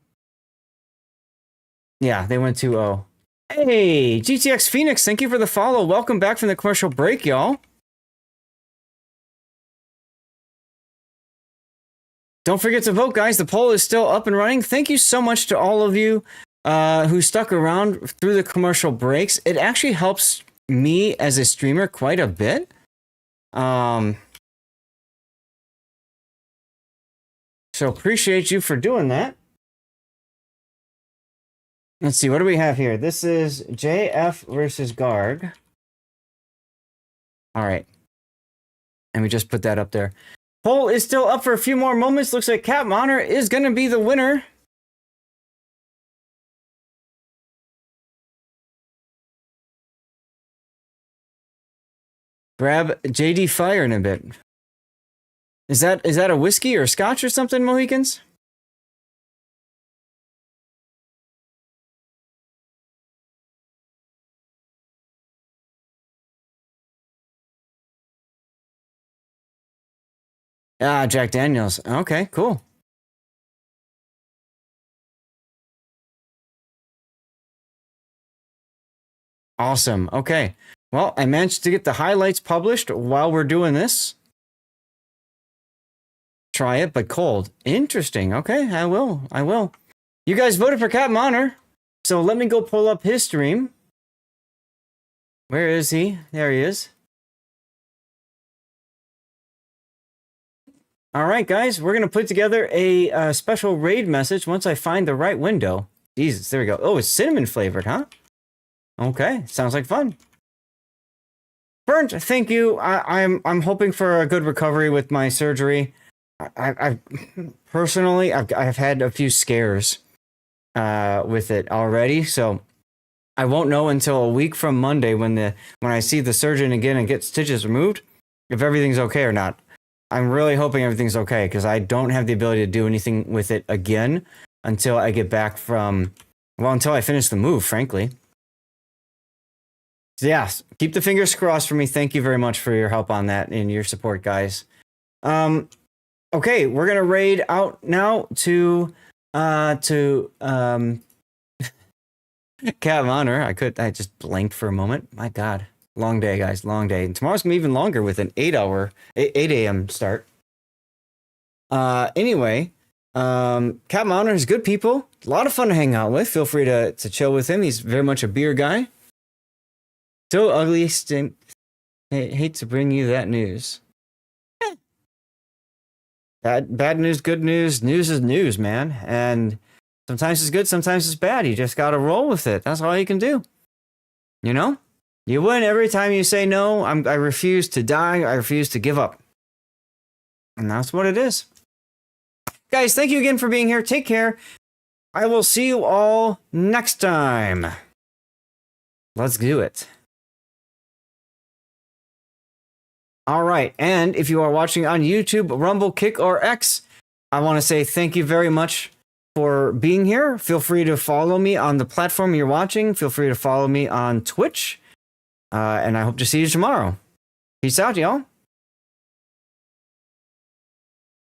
[SPEAKER 1] Yeah, they went 2-0. Hey, GTX Phoenix, thank you for the follow. Welcome back from the commercial break, y'all. Don't forget to vote, guys. The poll is still up and running. Thank you so much to all of you who stuck around through the commercial breaks. It actually helps me as a streamer quite a bit. So appreciate you for doing that. Let's see, what do we have here? This is JF versus Garg. All right. And we just put that up there. Poll is still up for a few more moments. Looks like Capcom Honor is going to be the winner. Grab JD Fire in a bit. Is that a whiskey or scotch or something, Mohicans? Ah, Jack Daniels. Okay, cool. Awesome. Okay. Well, I managed to get the highlights published while we're doing this. Try it, but cold. Interesting. Okay, I will. You guys voted for Capcom Honor, so let me go pull up his stream. Where is he? There he is. All right, guys, we're going to put together a special raid message once I find the right window. Jesus, there we go. Oh, it's cinnamon flavored, huh? Okay, sounds like fun. Burnt, thank you. I'm hoping for a good recovery with my surgery. I've personally had a few scares with it already, so I won't know until a week from Monday when I see the surgeon again and get stitches removed if everything's okay or not. I'm really hoping everything's okay because I don't have the ability to do anything with it again until I get back from, well, until I finish the move, frankly. So yeah, keep the fingers crossed for me. Thank you very much for your help on that and your support, guys. Okay, we're gonna raid out now to Cat Honor. I just blanked for a moment. My God. Long day, guys. Long day. And tomorrow's gonna be even longer with an 8 a.m. start. Anyway, Captain Honor is good people. A lot of fun to hang out with. Feel free to chill with him. He's very much a beer guy. So ugly, stink. Hate to bring you that news. Bad news, good news. News is news, man. And sometimes it's good, sometimes it's bad. You just gotta roll with it. That's all you can do. You know? You win every time you say no. I refuse to die. I refuse to give up. And that's what it is. Guys, thank you again for being here. Take care. I will see you all next time. Let's do it. All right. And if you are watching on YouTube, Rumble, Kick, or X, I want to say thank you very much for being here. Feel free to follow me on the platform you're watching. Feel free to follow me on Twitch. And I hope to see you tomorrow. Peace out, y'all.